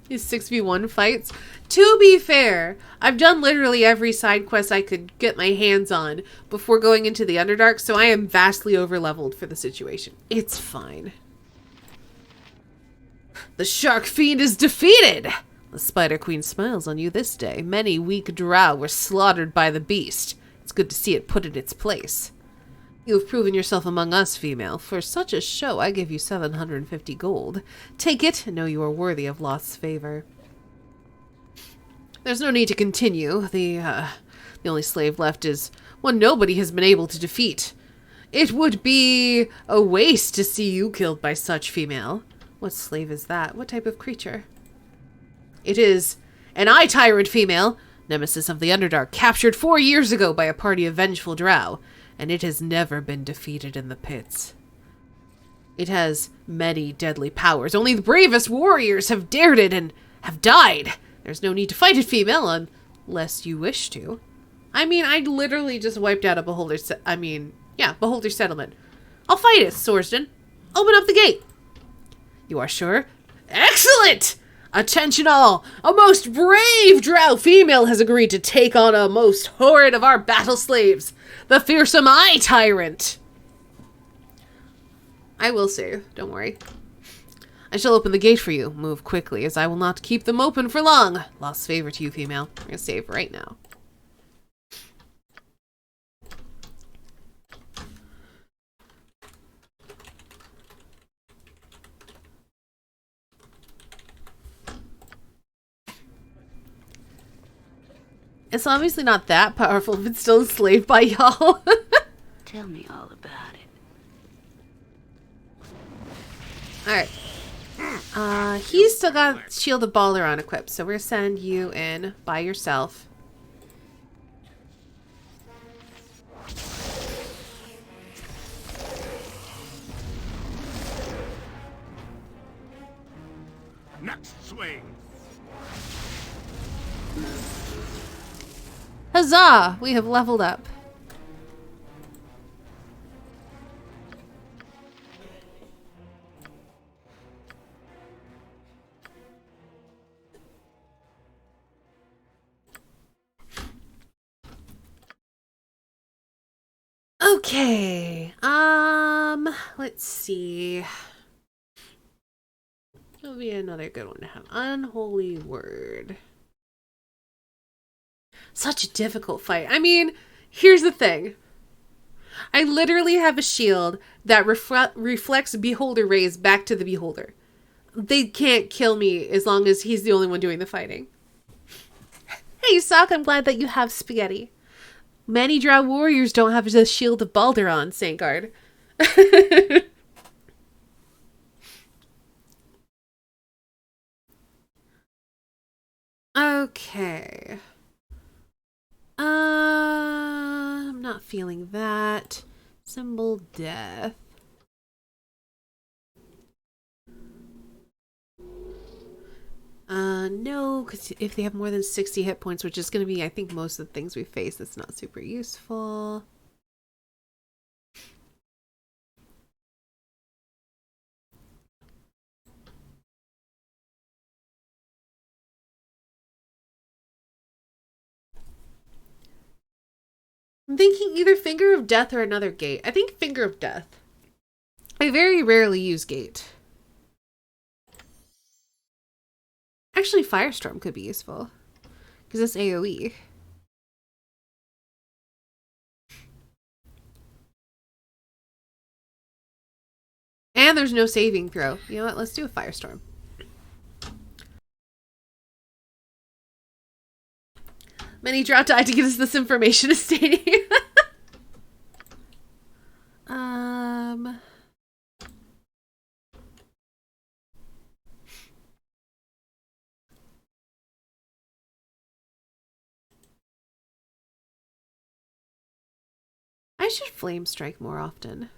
These 6v1 fights. To be fair, I've done literally every side quest I could get my hands on before going into the Underdark, so I am vastly overleveled for the situation. It's fine. The Shark Fiend is defeated! The Spider Queen smiles on you this day. Many weak drow were slaughtered by the beast. It's good to see it put in its place. You have proven yourself among us, female. For such a show, I give you 750 gold. Take it and know you are worthy of Loth's favor. There's no need to continue. The only slave left is one nobody has been able to defeat. It would be a waste to see you killed by such, female. What slave is that? What type of creature? It is an eye tyrant, female. Nemesis of the Underdark, captured 4 years ago by a party of vengeful drow, and it has never been defeated in the pits. It has many deadly powers. Only the bravest warriors have dared it and have died. There's no need to fight it, female, unless you wish to. I mean, I literally just wiped out a Beholder Beholder settlement. I'll fight it, Swordsden. Open up the gate. You are sure? Excellent! Attention all! A most brave drow female has agreed to take on a most horrid of our battle slaves, the fearsome eye tyrant. I will save, don't worry. I shall open the gate for you. Move quickly, as I will not keep them open for long. Lost favor to you, female. I'm gonna save right now. It's obviously not that powerful, but still enslaved by y'all. Tell me all about it. Alright. He's still got Shield of Baldur on equipped, so we're gonna send you in by yourself. Next swing. Huzzah! We have leveled up. Okay. Let's see. That'll be another good one to have. Unholy Word. Such a difficult fight. I mean, here's the thing. I literally have a shield that reflects Beholder rays back to the Beholder. They can't kill me as long as he's the only one doing the fighting. Hey, Sock, I'm glad that you have spaghetti. Many drow warriors don't have the Shield of Baldur on, Saintguard. Okay. I'm not feeling that. Symbol death. No, because if they have more than 60 hit points, which is going to be, I think, most of the things we face, that's not super useful. I'm thinking either Finger of Death or another gate. I think Finger of Death. I very rarely use gate. Actually, Firestorm could be useful. Because it's AoE. And there's no saving throw. You know what? Let's do a Firestorm. Many Drow died to give us this information, is stating. I should flame strike more often.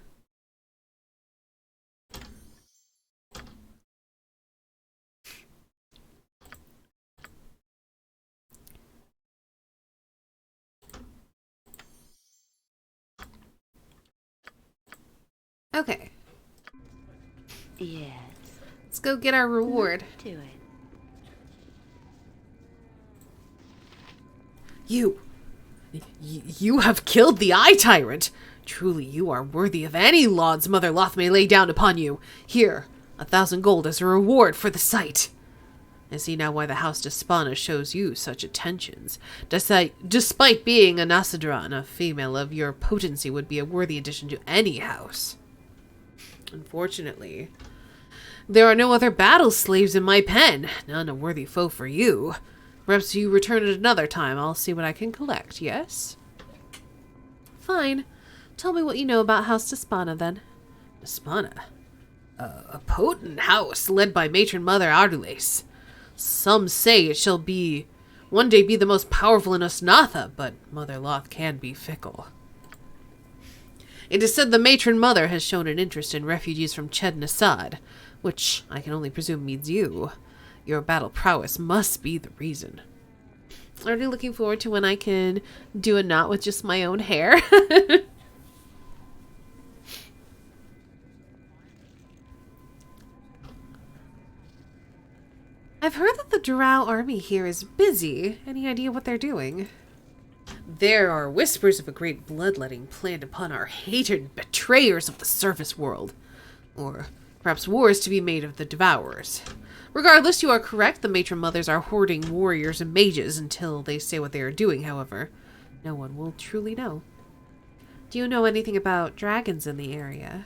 Okay. Yes. Let's go get our reward. Do it. You have killed the Eye Tyrant. Truly, you are worthy of any laud's Mother Loth may lay down upon you. Here, 1,000 gold as a reward for the sight. I see now why the House Despana shows you such attentions. Despite being a Nasadran, a female of your potency would be a worthy addition to any house. Unfortunately, there are no other battle slaves in my pen. None a worthy foe for you. Perhaps you return at another time. I'll see what I can collect, yes? Fine. Tell me what you know about House Despana, then. Despana? A potent house led by Matron Mother Ardules. Some say it shall one day be the most powerful in Osnatha, but Mother Loth can be fickle. It is said the Matron Mother has shown an interest in refugees from Ched Nasad, which I can only presume means you. Your battle prowess must be the reason. Already looking forward to when I can do a knot with just my own hair. I've heard that the Drow army here is busy. Any idea what they're doing? There are whispers of a great bloodletting planned upon our hated betrayers of the surface world. Or perhaps war is to be made of the devourers. Regardless, you are correct. The Matron Mothers are hoarding warriors and mages until they say what they are doing, however. No one will truly know. Do you know anything about dragons in the area?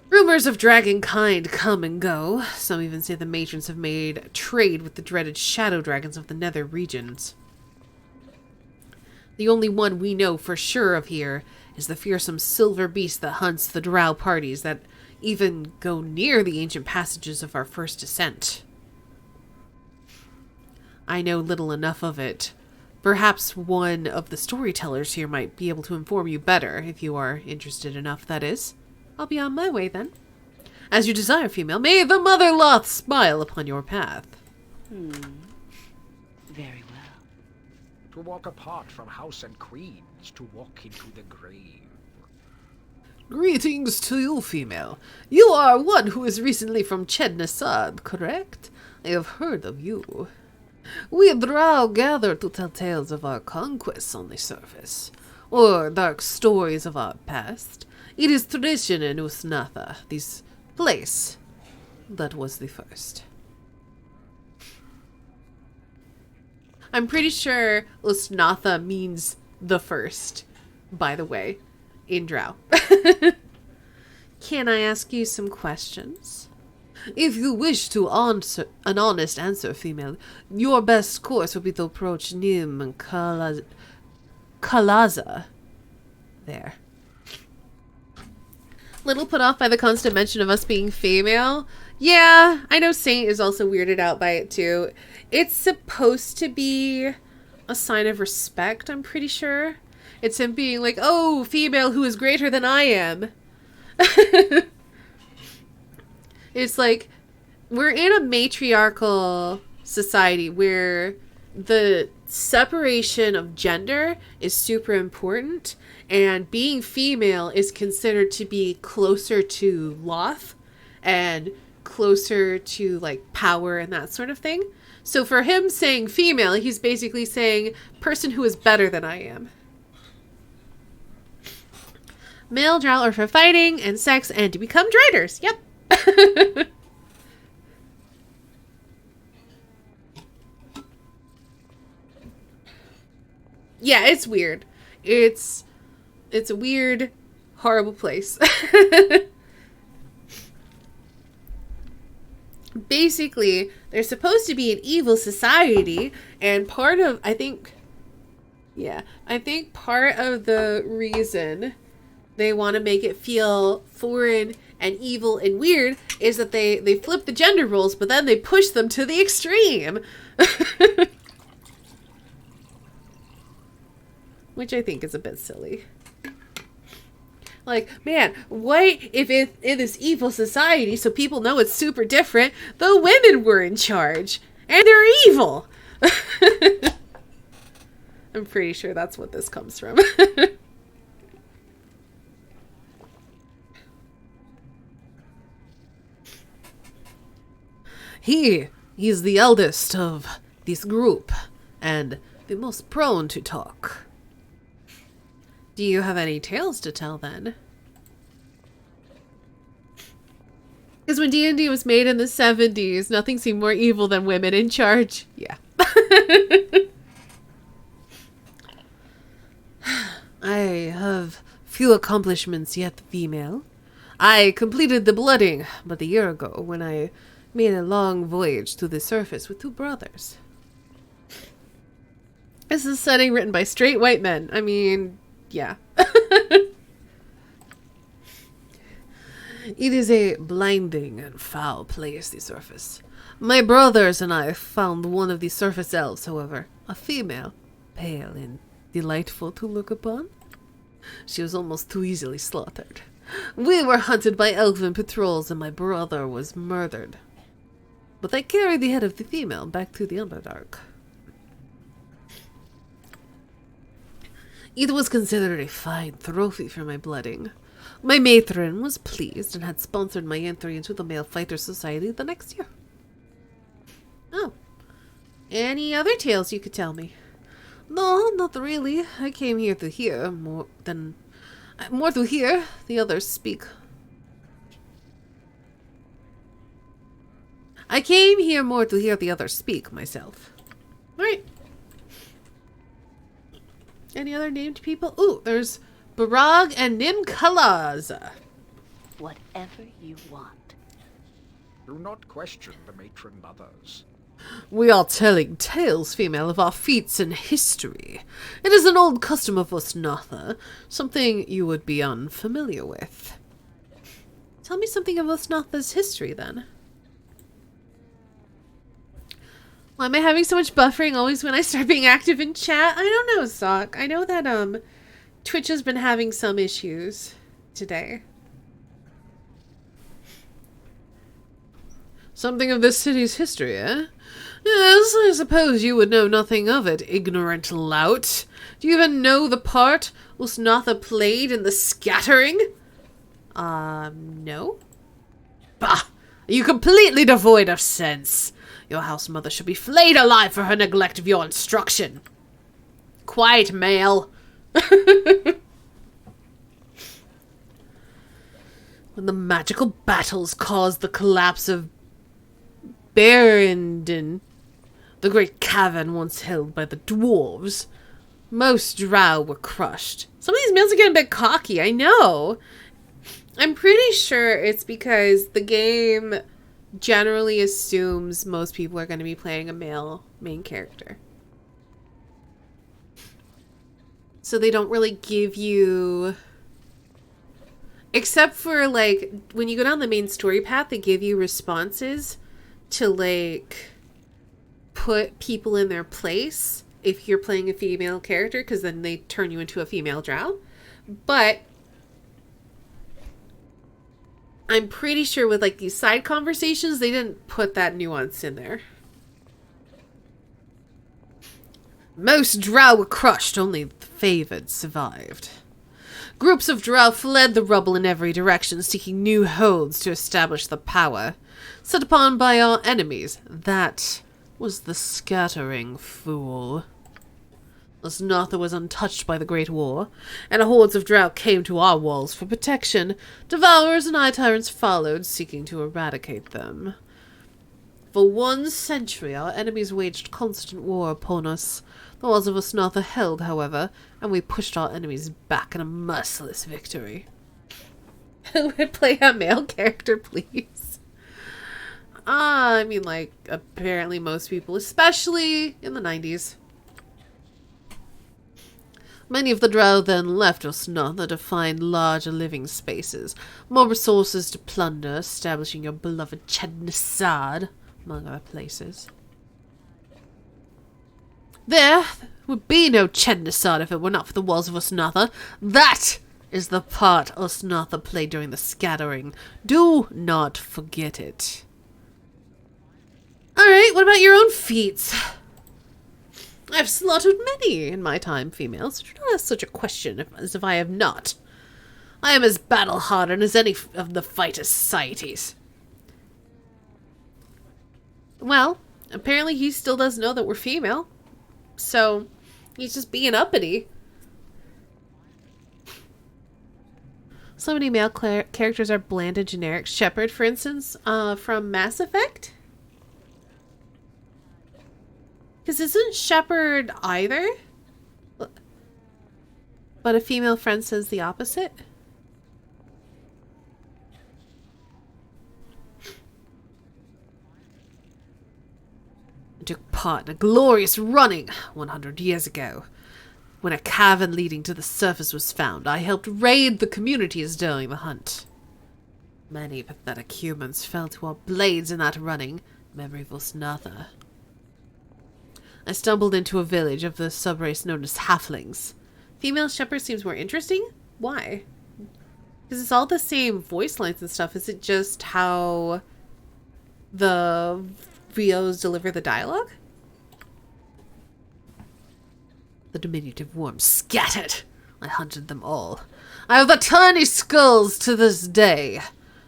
Rumors of dragon kind come and go. Some even say the matrons have made trade with the dreaded shadow dragons of the nether regions. The only one we know for sure of here is the fearsome silver beast that hunts the drow parties that even go near the ancient passages of our first descent. I know little enough of it. Perhaps one of the storytellers here might be able to inform you better, if you are interested enough, that is. I'll be on my way, then. As you desire, female. May the Mother Loth smile upon your path. Very well. To walk apart from house and queens, to walk into the grave. Greetings to you, female. You are one who is recently from Ched Nasad, correct? I have heard of you. We Drow gather to tell tales of our conquests on the surface, or dark stories of our past. It is tradition in Usnatha, this place, that was the first. I'm pretty sure Usnatha means the first, by the way, in Drow. Can I ask you some questions? If you wish to answer an honest answer, female, your best course would be to approach Nim and Kalaza. There. Little put off by the constant mention of us being female. Yeah, I know Saint is also weirded out by it too. It's supposed to be a sign of respect, I'm pretty sure. It's him being like, oh, female who is greater than I am. It's like, we're in a matriarchal society where the separation of gender is super important, and being female is considered to be closer to Loth and closer to like power and that sort of thing. So for him saying female, he's basically saying person who is better than I am. Male drow are for fighting and sex and to become traders. Yep. Yeah, it's weird. It's a weird, horrible place. Basically, there's supposed to be an evil society, and part of, I think part of the reason they want to make it feel foreign and evil and weird is that they flip the gender roles, but then they push them to the extreme. Which I think is a bit silly. Like, man, what if in this evil society, so people know it's super different, the women were in charge, and they're evil? I'm pretty sure that's what this comes from. He's the eldest of this group, and the most prone to talk. Do you have any tales to tell, then? Because when D&D was made in the 70s, nothing seemed more evil than women in charge. Yeah. I have few accomplishments yet, female. I completed the blooding but a year ago when I made a long voyage to the surface with 2 brothers. This is a setting written by straight white men. I mean... yeah. It is a blinding and foul place, the surface. My brothers and I found one of the surface elves, however, a female, pale and delightful to look upon. She was almost too easily slaughtered. We were hunted by elven patrols and my brother was murdered. But I carried the head of the female back to the Underdark. It was considered a fine trophy for my blooding. My matron was pleased and had sponsored my entry into the Male Fighter Society the next year. Oh. Any other tales you could tell me? No, not really. I came here to hear more to hear the others speak. I came here more to hear the others speak myself. Right. Any other named people? Ooh, there's Barag and Nimkalaz. Whatever you want. Do not question the matron mothers. We are telling tales, female, of our feats in history. It is an old custom of Usnatha, something you would be unfamiliar with. Tell me something of Usnatha's history, then. Why am I having so much buffering always when I start being active in chat? I don't know, Sock. I know that, Twitch has been having some issues today. Something of this city's history, eh? Yes, I suppose you would know nothing of it, ignorant lout. Do you even know the part Usnatha played in the scattering? No. Bah! Are you completely devoid of sense? Your house mother should be flayed alive for her neglect of your instruction. Quiet, male. When the magical battles caused the collapse of Berendon, the great cavern once held by the dwarves, most drow were crushed. Some of these males are getting a bit cocky, I know. I'm pretty sure it's because the game generally assumes most people are going to be playing a male main character. So they don't really give you... Except for, like, when you go down the main story path, they give you responses to, like, put people in their place if you're playing a female character, because then they turn you into a female drow. But I'm pretty sure with, like, these side conversations, they didn't put that nuance in there. Most drow were crushed, only the favored survived. Groups of drow fled the rubble in every direction, seeking new holds to establish the power set upon by our enemies. That was the scattering, fool. Osnatha was untouched by the Great War, and hordes of drow came to our walls for protection. Devourers and eye tyrants followed, seeking to eradicate them. For 1 century, our enemies waged constant war upon us. The walls of Osnatha held, however, and we pushed our enemies back in a merciless victory. Who would play a male character, please? I mean, like, apparently most people, especially in the 90s. Many of the drow then left Osnatha to find larger living spaces, more resources to plunder, establishing your beloved Chednisad, among other places. There would be no Chednisad if it were not for the walls of Osnatha. That is the part Osnatha played during the scattering. Do not forget it. Alright, what about your own feats? I've slaughtered many in my time, females. Do not ask such a question as if I have not. I am as battle-hardened as any of the fighter societies. Well, apparently he still does know that we're female. So, he's just being uppity. So many male characters are bland and generic. Shepard, for instance, from Mass Effect? Because isn't Shepard either? But a female friend says the opposite? I took part in a glorious running 100 years ago. When a cavern leading to the surface was found, I helped raid the communities during the hunt. Many pathetic humans fell to our blades in that running. Memory of Osnatha. I stumbled into a village of the subrace known as Halflings. Female Shepherd seems more interesting? Why? Because it's all the same voice lines and stuff. Is it just how the VOs deliver the dialogue? The diminutive worms scattered. I hunted them all. I have the tiny skulls to this day.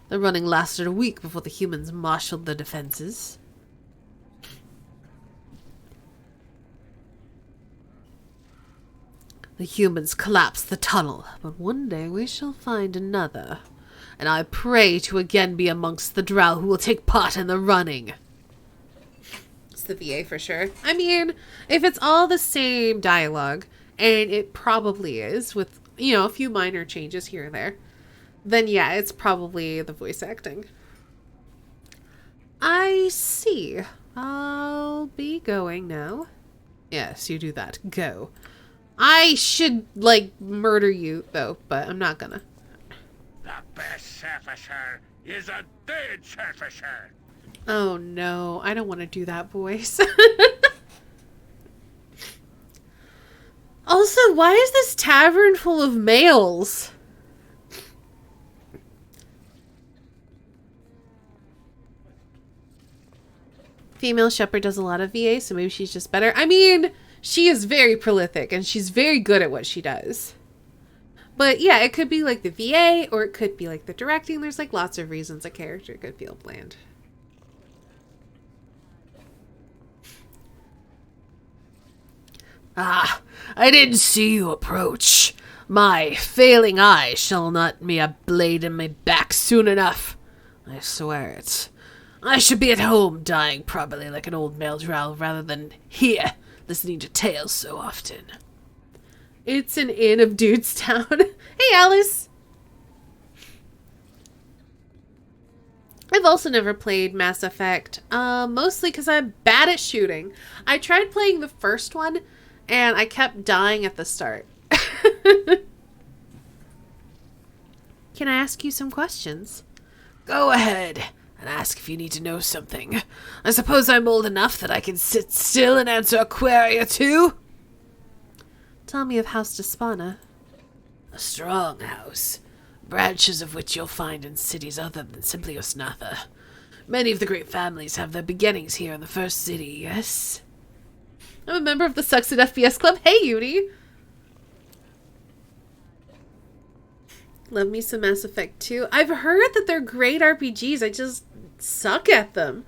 The running lasted a week before the humans marshaled their defenses. The humans collapsed the tunnel, but one day we shall find another. And I pray to again be amongst the drow who will take part in the running. It's the VA for sure. I mean, if it's all the same dialogue, and it probably is, with, you know, a few minor changes here and there, then yeah, it's probably the voice acting. I see. I'll be going now. Yes, you do that. Go. I should, like, murder you, though, but I'm not gonna. The best surfacer is a dead surfacer. Oh, no. I don't want to do that voice. Also, why is this tavern full of males? Female Shepherd does a lot of VA, so maybe she's just better. I mean, she is very prolific, and she's very good at what she does. But yeah, it could be like the VA, or it could be like the directing. There's like lots of reasons a character could feel bland. Ah, I didn't see you approach. My failing eye shall not me a blade in my back soon enough. I swear it. I should be at home dying probably like an old male drow rather than here listening to tales so often. It's an inn of Dudestown. Hey, Alice! I've also never played Mass Effect, mostly because I'm bad at shooting. I tried playing the first one, and I kept dying at the start. Can I ask you some questions? Go ahead and ask if you need to know something. I suppose I'm old enough that I can sit still and answer a query or two. Tell me of House Despana. A strong house, branches of which you'll find in cities other than simply Osnatha. Many of the great families have their beginnings here in the first city, yes? I'm a member of the Sucks at FPS Club. Hey, Yudi! Love me some Mass Effect 2. I've heard that they're great RPGs. I just suck at them.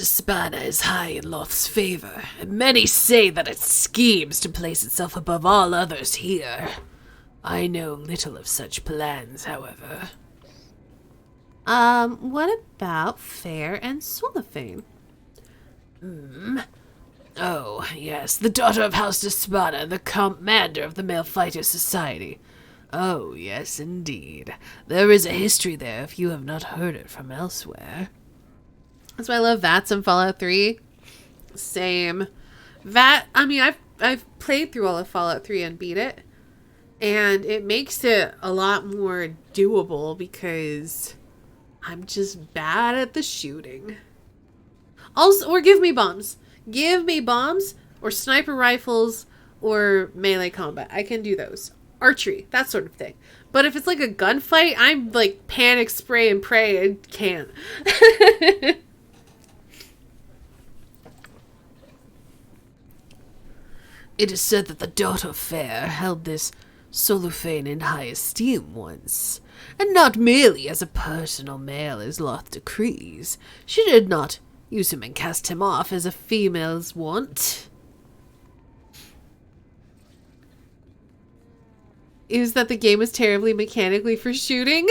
Despada is high in Loth's favor, and many say that it schemes to place itself above all others here. I know little of such plans, however. What about Fair and Solifane? Oh, yes, the daughter of House Despada, the commander of the Male Fighter Society. Oh, yes, indeed. There is a history there if you have not heard it from elsewhere. That's why I love VATS in Fallout 3. Same. I've played through all of Fallout 3 and beat it. And it makes it a lot more doable because I'm just bad at the shooting. Also, or give me bombs. Give me bombs or sniper rifles or melee combat. I can do those. Archery, that sort of thing. But if it's like a gunfight, I'm like panic, spray, and pray. I can't. It is said that the daughter of Fair held this Solufane in high esteem once, and not merely as a personal male as Loth decrees. She did not use him and cast him off as a female's wont. Is that the game is terribly mechanically for shooting?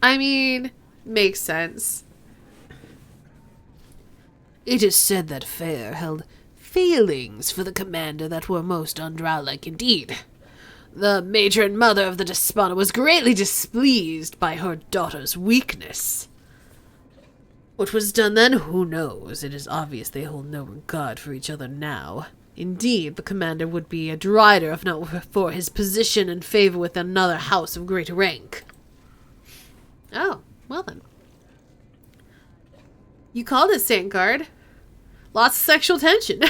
I mean, makes sense. It is said that Fair held feelings for the commander that were most undrow-like indeed. The matron mother of the Despada was greatly displeased by her daughter's weakness. What was done then, who knows? It is obvious they hold no regard for each other now. Indeed, the commander would be a derider if not for his position and favor with another house of great rank. Oh, well then. You called it, Sandguard. Lots of sexual tension.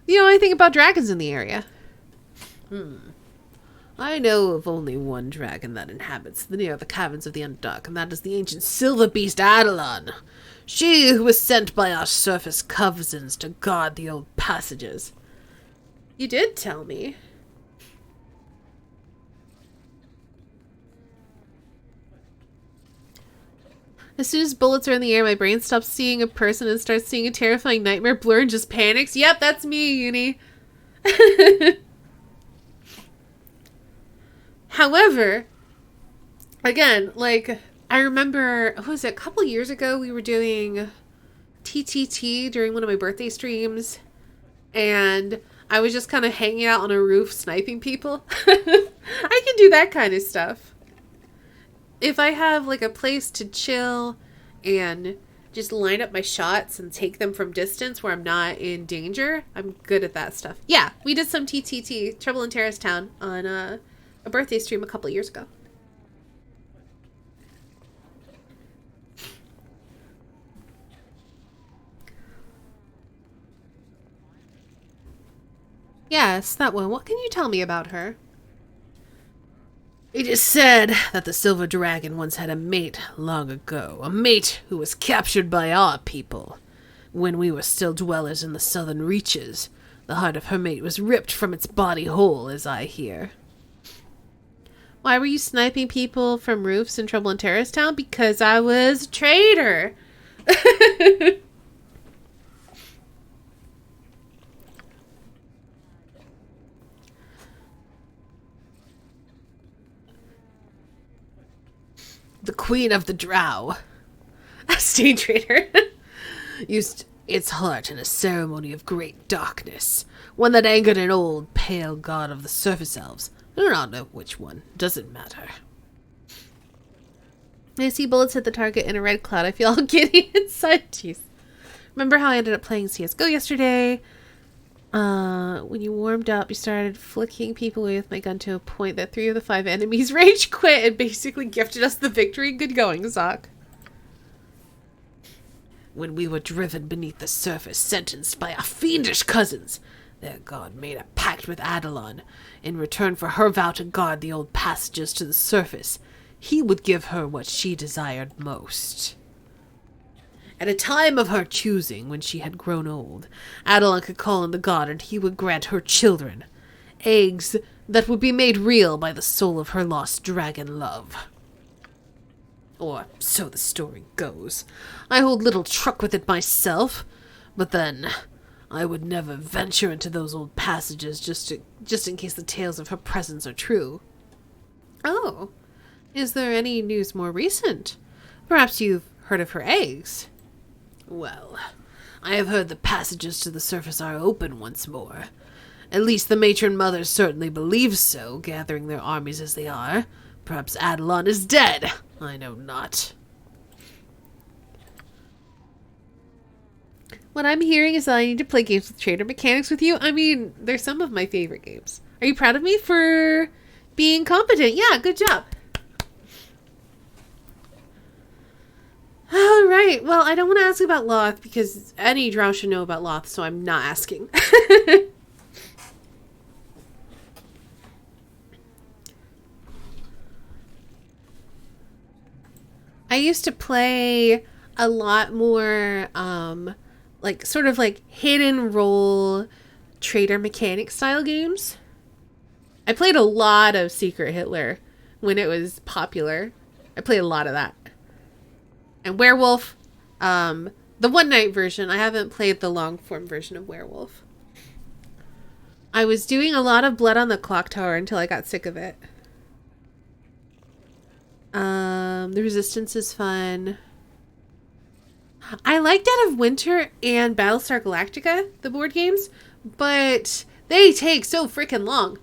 You know anything about dragons in the area? I know of only one dragon that inhabits near the caverns of the Underdark, and that is the ancient silver beast Adelon. She who was sent by our surface cousins to guard the old passages. You did tell me. As soon as bullets are in the air, my brain stops seeing a person and starts seeing a terrifying nightmare blur and just panics. Yep, that's me, Uni. However, again, like, I remember, what was it, a couple years ago, we were doing TTT during one of my birthday streams, and I was just kind of hanging out on a roof sniping people. I can do that kind of stuff. If I have, like, a place to chill and just line up my shots and take them from distance where I'm not in danger, I'm good at that stuff. Yeah, we did some TTT, Trouble in Terrace Town, on a birthday stream a couple years ago. Yes, that one. What can you tell me about her? It is said that the Silver Dragon once had a mate long ago, a mate who was captured by our people. When we were still dwellers in the southern reaches, the heart of her mate was ripped from its body whole, as I hear. Why were you sniping people from roofs in Trouble in Terrace Town? Because I was a traitor. The Queen of the Drow A stain traitor. used its heart in a ceremony of great darkness, one that angered an old, pale god of the surface elves. I do not know which one. Doesn't matter. I see bullets hit the target in a red cloud. I feel all giddy inside. Jeez. Remember how I ended up playing CSGO yesterday? When you warmed up, you started flicking people away with my gun to a point that 3 of the 5 enemies rage quit and basically gifted us the victory. Good going, Zoc. When we were driven beneath the surface, sentenced by our fiendish cousins, their god made a pact with Adelon. In return for her vow to guard the old passages to the surface, he would give her what she desired most. At a time of her choosing, when she had grown old, Adelon could call on the god and he would grant her children, eggs that would be made real by the soul of her lost dragon love. Or so the story goes. I hold little truck with it myself, but then I would never venture into those old passages just in case the tales of her presence are true. Oh, is there any news more recent? Perhaps you've heard of her eggs? Well, I have heard the passages to the surface are open once more. At least the matron mother certainly believes so, gathering their armies as they are. Perhaps Adelon is dead. I know not. What I'm hearing is that I need to play games with trader mechanics with you. I mean, they're some of my favorite games. Are you proud of me for being competent? Yeah, good job. All right. Well, I don't want to ask about Loth because any drow should know about Loth, so I'm not asking. I used to play a lot more, like, sort of like hidden role trader mechanic style games. I played a lot of Secret Hitler when it was popular. I played a lot of that. And Werewolf, the one night version. I haven't played the long form version of Werewolf. I was doing a lot of Blood on the Clock Tower until I got sick of it. The Resistance is fun. I like Dead of Winter and Battlestar Galactica, the board games, but they take so freaking long.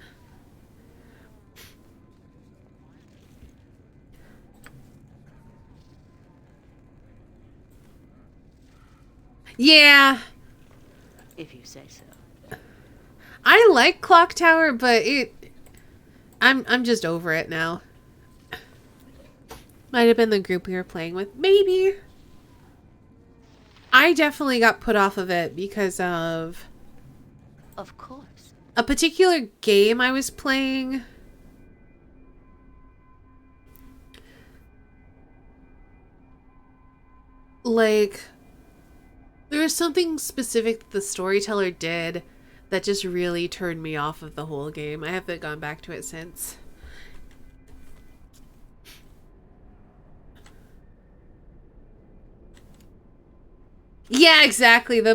Yeah. If you say so. I like Clock Tower, but I'm just over it now. Might have been the group we were playing with. Maybe. I definitely got put off of it because of course. a particular game I was playing. Like, there was something specific that the storyteller did that just really turned me off of the whole game. I haven't gone back to it since. Yeah, exactly. The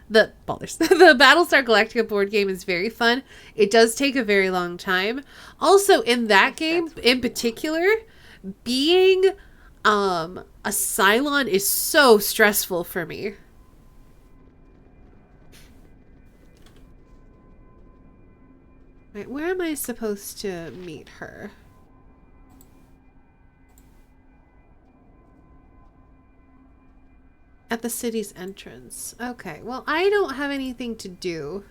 the Battlestar Galactica board game is very fun. It does take a very long time. Also, in that game in particular, being a Cylon is so stressful for me. Right, where am I supposed to meet her? At the city's entrance. Okay, well, I don't have anything to do.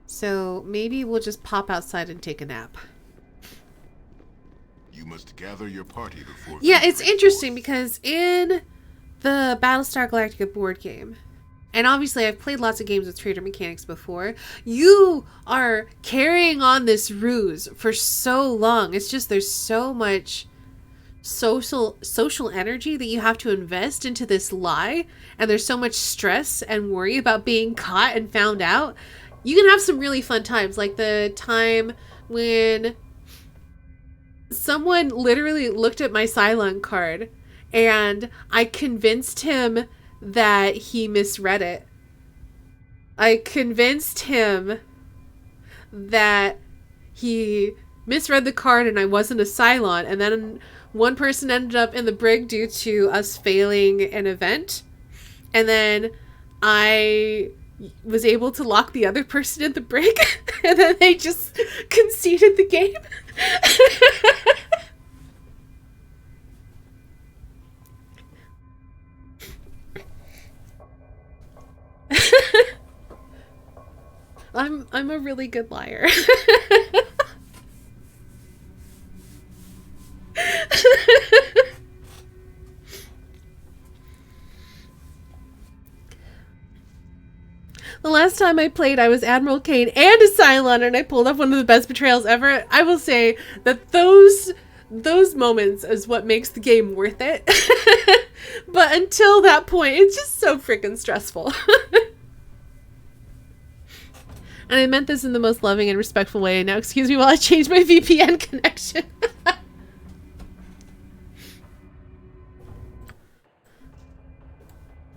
So maybe we'll just pop outside and take a nap. You must gather your party before... Yeah, it's interesting because in the Battlestar Galactica board game, and obviously I've played lots of games with trader mechanics before, you are carrying on this ruse for so long. It's just there's so much social energy that you have to invest into this lie, and there's so much stress and worry about being caught and found out. You can have some really fun times, like the time when someone literally looked at my Cylon card and I convinced him that he misread it. I convinced him that he misread the card and I wasn't a Cylon, and then one person ended up in the brig due to us failing an event. And then I was able to lock the other person in the brig. And then they just conceded the game. I'm a really good liar. The last time I played, I was Admiral Kane and a Cylon, and I pulled off one of the best betrayals ever. I will say that those moments is what makes the game worth it. But until that point, it's just so freaking stressful. And I meant this in the most loving and respectful way. Now excuse me while I change my VPN connection.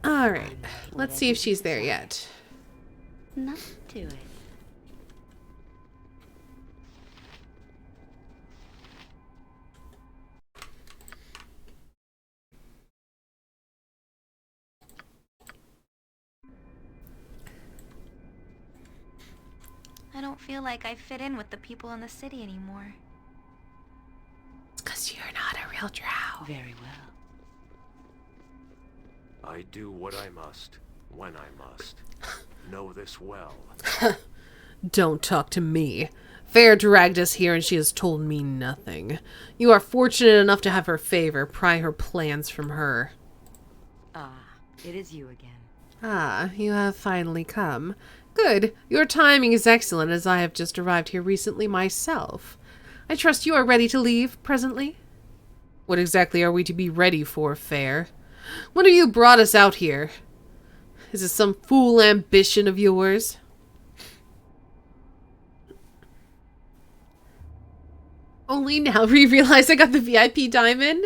Alright, let's see if she's there yet. Nothing to it. I don't feel like I fit in with the people in the city anymore. It's because you're not a real drow. Very well. I do what I must, when I must. Know this well. Don't talk to me. Fair dragged us here and she has told me nothing. You are fortunate enough to have her favor, pry her plans from her. Ah, it is you again. Ah, you have finally come. Good. Your timing is excellent, as I have just arrived here recently myself. I trust you are ready to leave presently? What exactly are we to be ready for, Fair? What have you brought us out here? Is this some fool ambition of yours? Only now we realize I got the VIP diamond.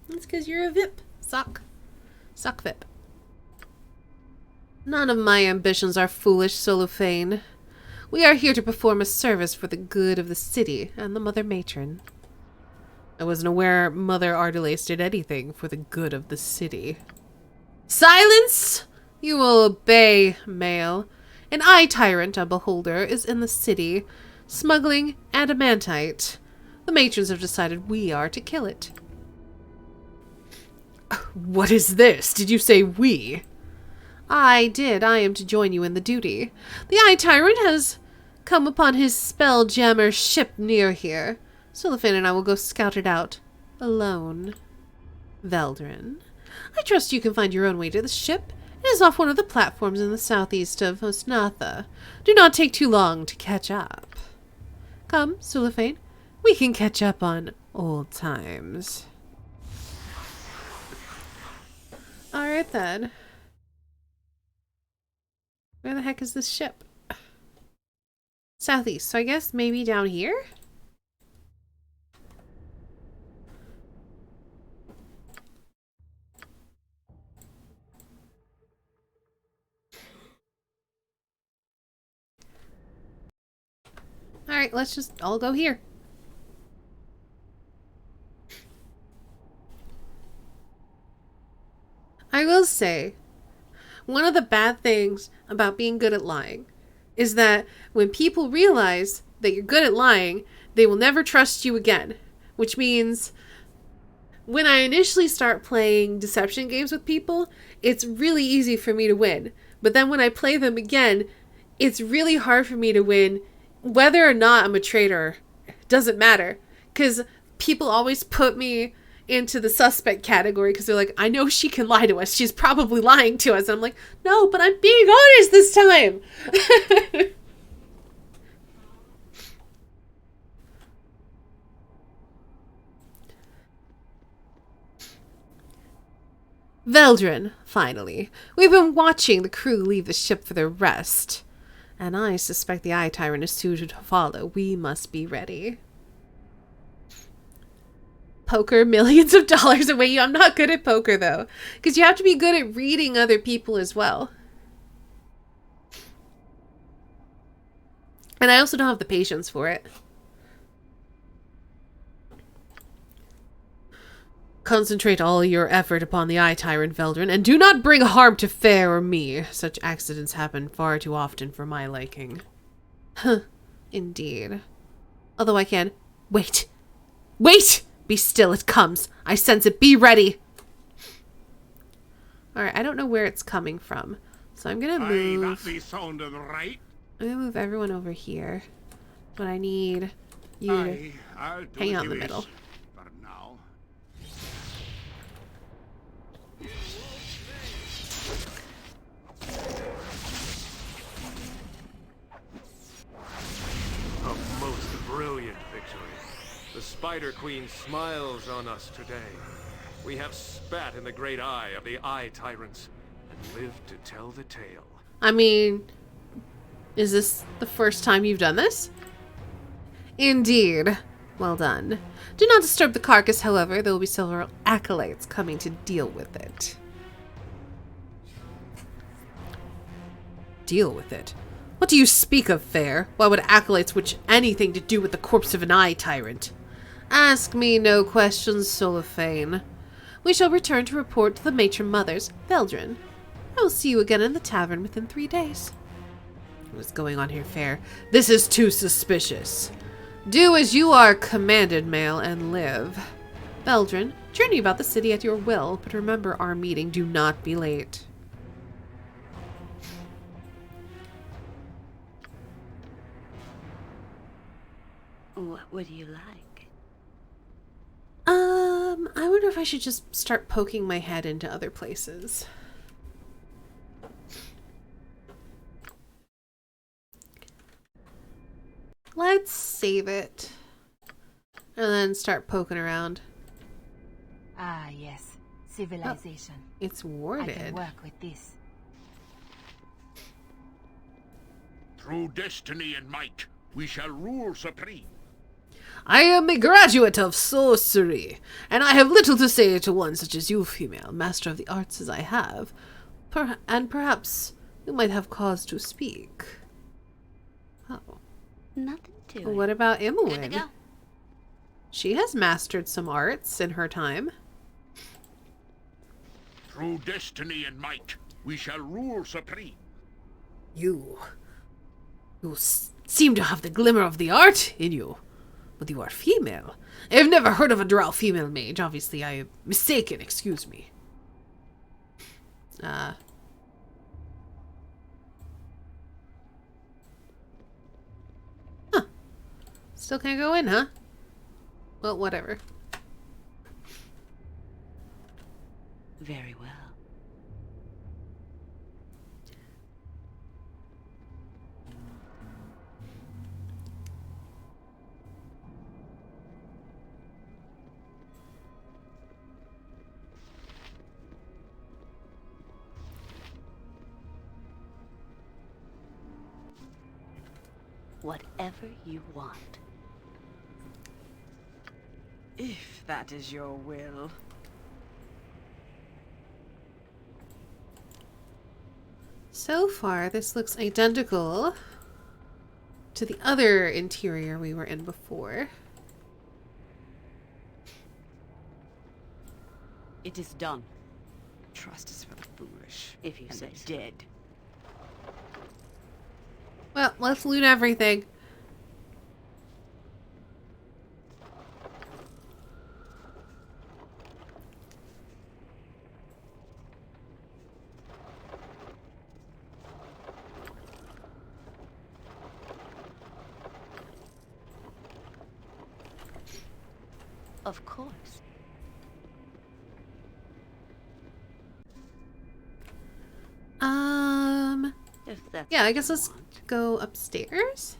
That's because you're a VIP. Sock VIP. None of my ambitions are foolish, Solofane. We are here to perform a service for the good of the city and the Mother Matron. I wasn't aware Mother Ardelais did anything for the good of the city. Silence! You will obey, male. An eye tyrant, a beholder, is in the city, smuggling adamantite. The matrons have decided we are to kill it. What is this? Did you say we? I did. I am to join you in the duty. The Eye Tyrant has come upon his spelljammer ship near here. Solofane and I will go scout it out. Alone. Veldrin, I trust you can find your own way to the ship. It is off one of the platforms in the southeast of Osnatha. Do not take too long to catch up. Come, Solofane. We can catch up on old times. Alright then. Where the heck is this ship? Southeast, so I guess maybe down here? Alright, let's just all go here. I will say, one of the bad things about being good at lying is that when people realize that you're good at lying, they will never trust you again. Which means when I initially start playing deception games with people, it's really easy for me to win. But then when I play them again, it's really hard for me to win. Whether or not I'm a traitor doesn't matter. Because people always put me into the suspect category because they're like, I know she can lie to us. She's probably lying to us. And I'm like, no, but I'm being honest this time. Veldrin, finally. We've been watching the crew leave the ship for their rest. And I suspect the Eye Tyrant is soon to follow. We must be ready. Poker millions of dollars away. I'm not good at poker though, because you have to be good at reading other people as well. And I also don't have the patience for it. Concentrate all your effort upon the Eye Tyrant, Veldrin, and do not bring harm to Fair or me. Such accidents happen far too often for my liking. Huh, indeed. Although I can... Wait! Wait! Be still, it comes. I sense it. Be ready. Alright, I don't know where it's coming from. So I'm gonna move... Aye, that be sounding right. I'm gonna move everyone over here. But I need you to hang out in the middle. For now. A most brilliant victory. The Spider Queen smiles on us today. We have spat in the great eye of the Eye Tyrants and lived to tell the tale. I mean, is this the first time you've done this? Indeed. Well done. Do not disturb the carcass, however. There will be several acolytes coming to deal with it. deal with it. What do you speak of, fair? Why would acolytes wish anything to do with the corpse of an eye tyrant? Ask me no questions, Solifane. We shall return to report to the matron mothers, Veldrin. I will see you again in the tavern within 3 days. What's going on here, fair? This is too suspicious. Do as you are commanded, male, and live. Veldrin, journey about the city at your will, but remember our meeting. Do not be late. What would you like? I wonder if I should just start poking my head into other places. Let's save it. And then start poking around. Ah, yes. Civilization. Oh, it's I warded. can work with this. Through destiny and might, we shall rule supreme. I am a graduate of sorcery, and I have little to say to one such as you, female, master of the arts as I have. And perhaps you might have cause to speak. Oh. Nothing to it. What about Good to Imowen? go. She has mastered some arts in her time. Through destiny and might, we shall rule supreme. You seem to have the glimmer of the art in you. But you are female. I have never heard of a drow female mage. Obviously, I am mistaken. Excuse me. Huh. Still can't go in, huh? Well, whatever. Very well. Whatever you want. If that is your will. So far, this looks identical to the other interior we were in before. It is done. Trust is for the foolish. If you say so. Dead. Well, let's loot everything. Of course. If that's Yeah, I guess let's go upstairs.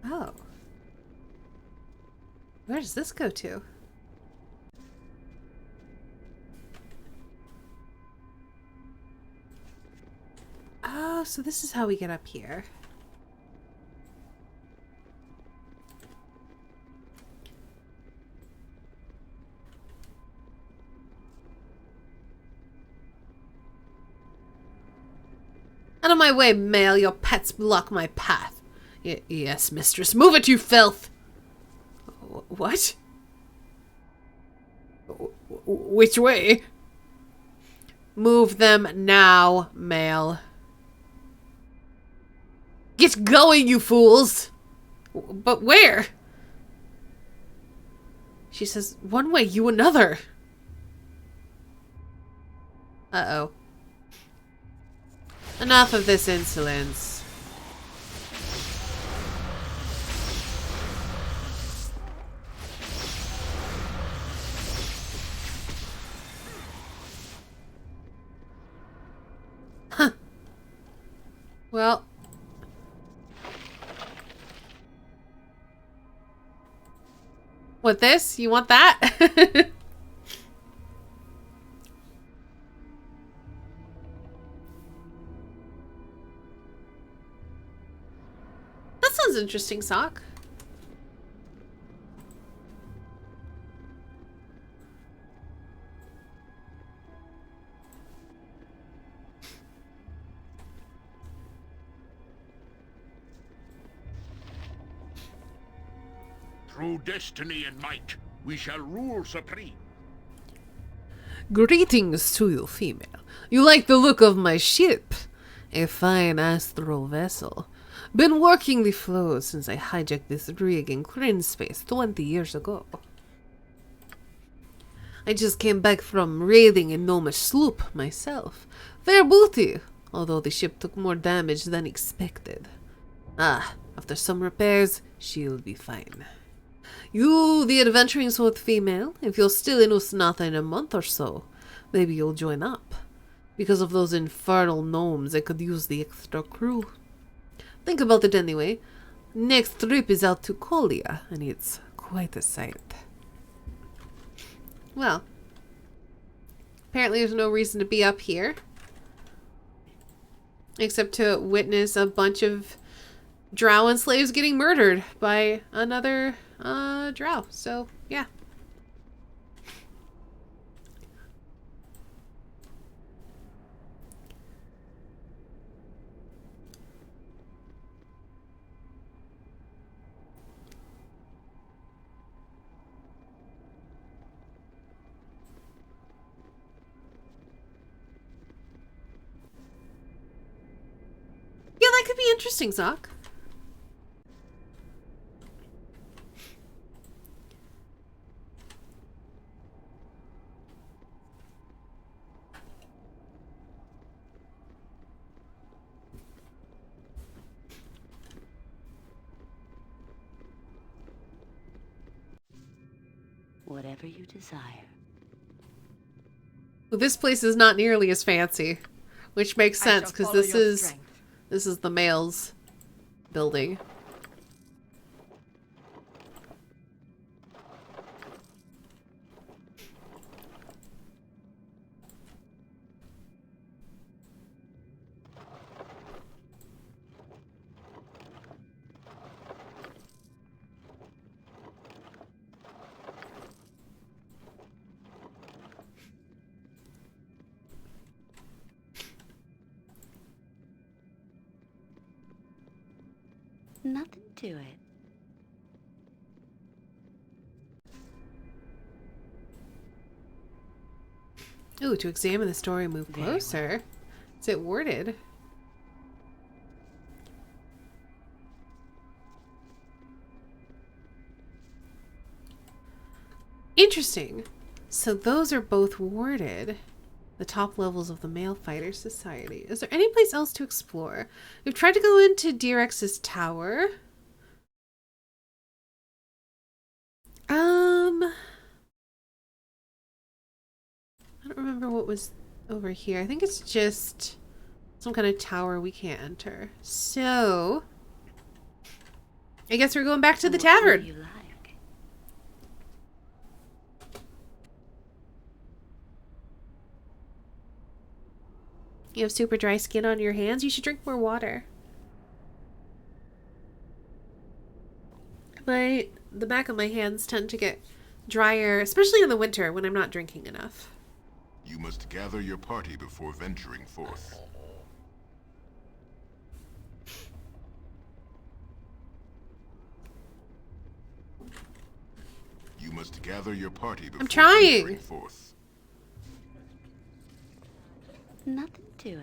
Oh. Where does this go to? Oh, so this is how we get up here. Out of my way, male. Your pets block my path. Yes, mistress. Move it, you filth! What? Which way? Move them now, male. Get going, you fools! But where? She says, one way, you another. Uh-oh. Enough of this insolence. Huh. Well. What, this? You want that? Sounds interesting, Sock. Through destiny and might, we shall rule supreme. Greetings to you, female. You like the look of my ship? A fine astral vessel. Been working the flows since I hijacked this rig in Kryn space 20 years ago. I just came back from raiding a gnomish sloop myself. Fair booty, although the ship took more damage than expected. After some repairs, she'll be fine. You, the adventuring sort female, if you're still in Usnatha in a month or so, maybe you'll join up. Because of those infernal gnomes, I could use the extra crew. Think about it anyway. Next trip is out to Kolia, and it's quite a sight. Well, apparently there's no reason to be up here. Except to witness a bunch of drow and slaves getting murdered by another drow. So, yeah. Yeah, that could be interesting, Zoc. Whatever you desire. Well, this place is not nearly as fancy, which makes sense because this is the male's building. Nothing to it. Ooh, to examine the story, move closer. Is it worded? Interesting. So those are both warded. The top levels of the Male Fighter Society. Is there any place else to explore? We've tried to go into Drex's tower. I don't remember what was over here. I think it's just some kind of tower we can't enter. So, I guess we're going back to the tavern. You like? You have super dry skin on your hands. You should drink more water. The back of my hands tend to get drier, especially in the winter when I'm not drinking enough. You must gather your party before venturing forth. You must gather your party before venturing forth. Nothing to it.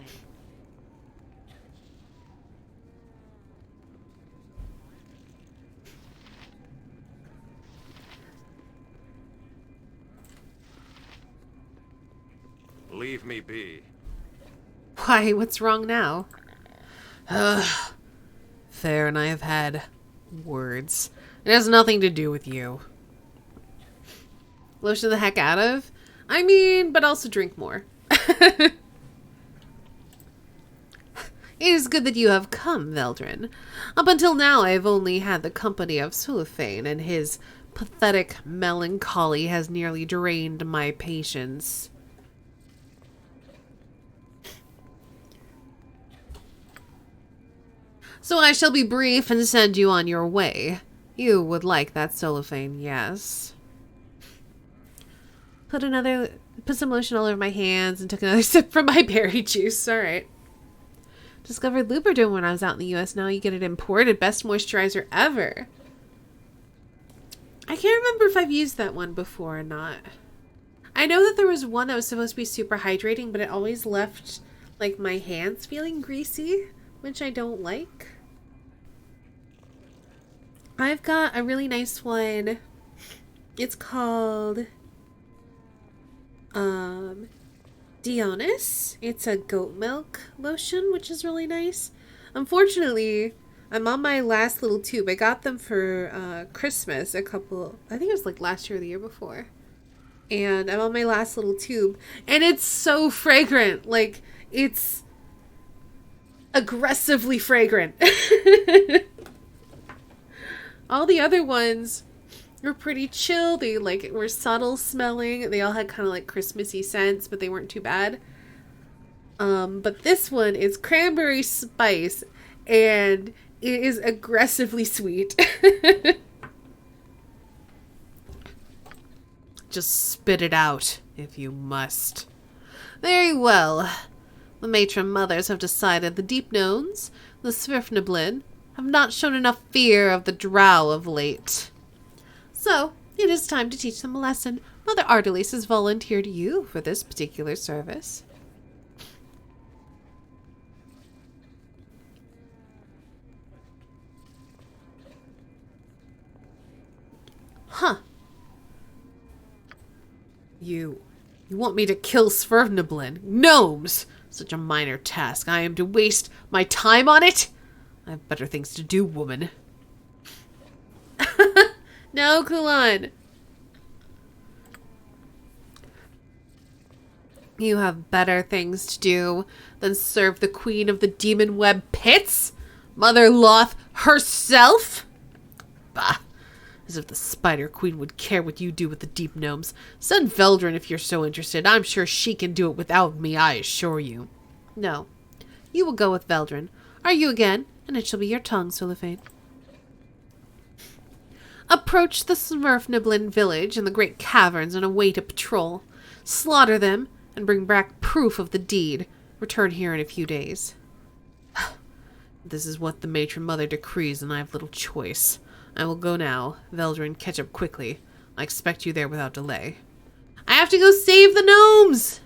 Leave me be. Why, what's wrong now? Fair and I have had words. It has nothing to do with you. Lotion the heck out of? I mean, but also drink more. It is good that you have come, Veldrin. Up until now, I have only had the company of Sulfane, and his pathetic melancholy has nearly drained my patience. So I shall be brief and send you on your way. You would like that cellophane, yes? Put some lotion all over my hands and took another sip from my berry juice. Alright. Discovered Lubriderm when I was out in the US. Now you get it imported. Best moisturizer ever. I can't remember if I've used that one before or not. I know that there was one that was supposed to be super hydrating, but it always left like my hands feeling greasy, which I don't like. I've got a really nice one. It's called Dionys. It's a goat milk lotion, which is really nice. Unfortunately, I'm on my last little tube. I got them for Christmas I think it was like last year or the year before. And I'm on my last little tube. And it's so fragrant. Like, it's aggressively fragrant. All the other ones were pretty chill. They like were subtle smelling. They all had kind of like Christmassy scents, but they weren't too bad. But this one is cranberry spice, and it is aggressively sweet. Just spit it out, if you must. Very well. The matron mothers have decided the deep gnomes, the Svirfneblin, have not shown enough fear of the drow of late. So, it is time to teach them a lesson. Mother Artelis has volunteered you for this particular service. Huh. You want me to kill Svirfneblin? Gnomes! Such a minor task. I am to waste my time on it? I have better things to do, woman. No, Kulan. You have better things to do than serve the queen of the demon web pits? Mother Loth herself? Bah. As if the Spider Queen would care what you do with the deep gnomes. Send Veldrin if you're so interested. I'm sure she can do it without me, I assure you. No. You will go with Veldrin. Are you again? And it shall be your tongue, Sulafane. Approach the Svirfneblin village and the great caverns and await a patrol. Slaughter them and bring back proof of the deed. Return here in a few days. This is what the matron mother decrees, and I have little choice. I will go now. Veldrin, catch up quickly. I expect you there without delay. I have to go save the gnomes!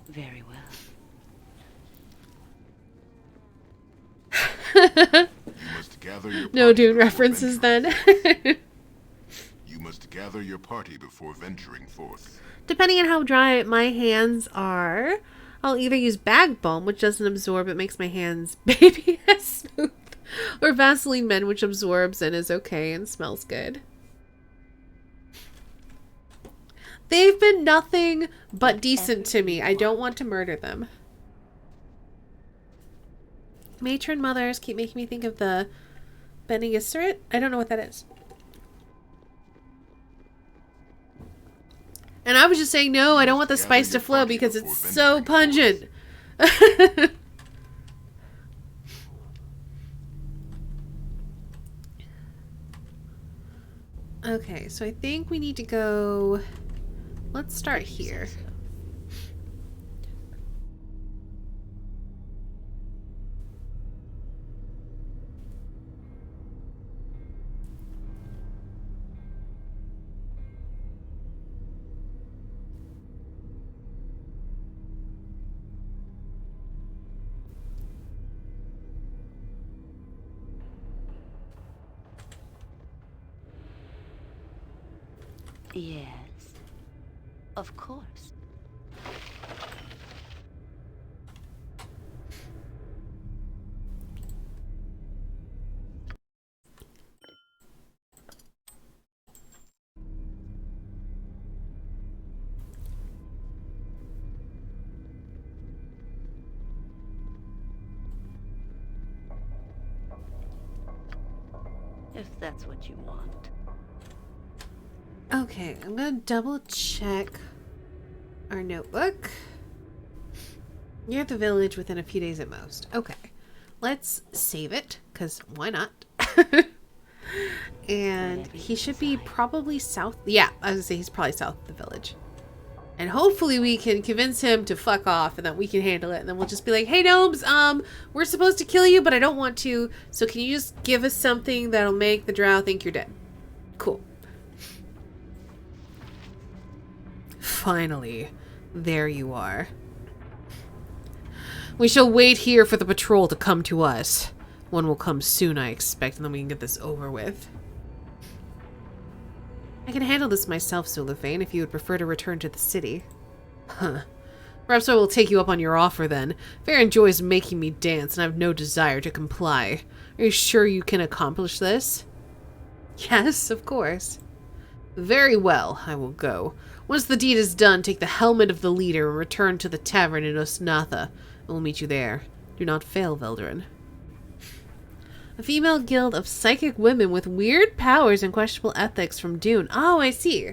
Very well. You must gather your No party Dune before references venturing then. forth. You must gather your party before venturing forth. Depending on how dry my hands are, I'll either use bag balm, which doesn't absorb, it makes my hands baby smooth, or Vaseline Men, which absorbs and is okay and smells good. They've been nothing but decent to me. I don't want to murder them. Matron mothers keep making me think of the Bene Gesserit. I don't know what that is. And I was just saying, no, I don't want the spice to flow because it's so pungent. Okay, so I think we need to go... Let's start here. Yes. Of course. If that's what you want. Okay, I'm gonna double check our notebook. You're at the village within a few days at most. Okay, let's save it, because why not? And he should be probably south. Yeah, I was gonna say he's probably south of the village. And hopefully we can convince him to fuck off and that we can handle it. And then we'll just be like, hey, gnomes, we're supposed to kill you, but I don't want to. So can you just give us something that'll make the drow think you're dead? Cool. Finally, there you are. We shall wait here for the patrol to come to us. One will come soon, I expect, and then we can get this over with. I can handle this myself, Sullivan, if you would prefer to return to the city. Huh. Perhaps I will take you up on your offer then. Fair enjoys making me dance, and I have no desire to comply. Are you sure you can accomplish this? Yes, of course. Very well, I will go. Once the deed is done, take the helmet of the leader and return to the tavern in Osnatha. I will meet you there. Do not fail, Veldurin. A female guild of psychic women with weird powers and questionable ethics from Dune. Oh, I see.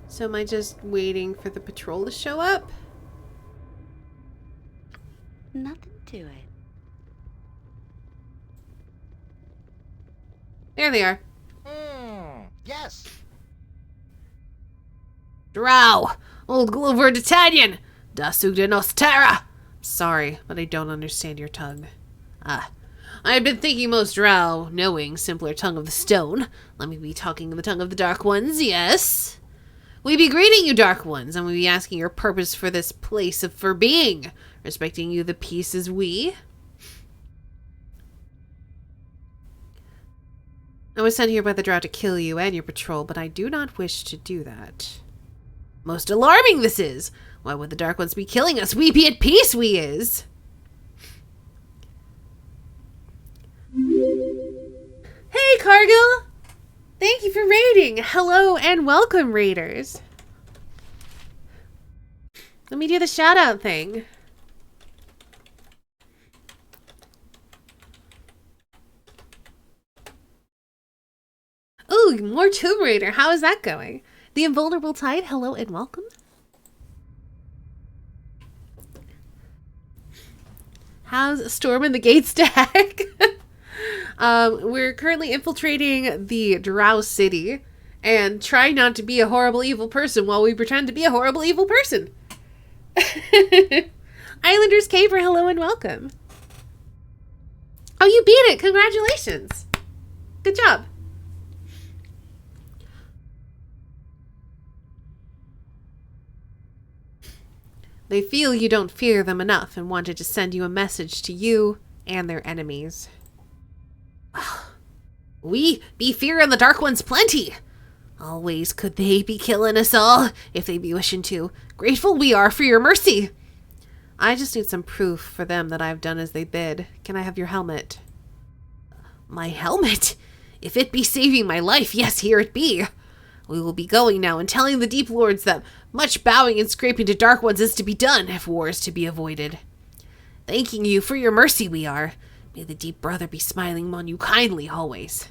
So am I just waiting for the patrol to show up? Nothing to it. There they are. Yes. Drow! Old Glover d'Italian! Dasugda Nostera! Sorry, but I don't understand your tongue. I had been thinking most Drow, knowing simpler tongue of the stone. Let me be talking the tongue of the Dark Ones, yes? We be greeting you, Dark Ones, and we be asking your purpose for this place for being. Respecting you the peace as we. I was sent here by the Drow to kill you and your patrol, but I do not wish to do that. Most alarming this is! Why would the Dark Ones be killing us? We be at peace, we is! Hey, Cargill! Thank you for raiding! Hello and welcome, raiders! Let me do the shout-out thing. Ooh, more Tomb Raider. How is that going? The Invulnerable Tide, hello and welcome. How's Storming the Gate stack? We're currently infiltrating the Drow City and trying not to be a horrible evil person while we pretend to be a horrible evil person. Islanders Caper, hello and welcome. Oh, you beat it. Congratulations. Good job. They feel you don't fear them enough and wanted to send you a message to you and their enemies. We be fearing the Dark Ones plenty. Always could they be killing us all, if they be wishing to. Grateful we are for your mercy. I just need some proof for them that I've done as they bid. Can I have your helmet? My helmet? If it be saving my life, yes, here it be. We will be going now and telling the Deep Lords that much bowing and scraping to Dark Ones is to be done if war is to be avoided. Thanking you for your mercy we are. May the Deep Brother be smiling on you kindly always.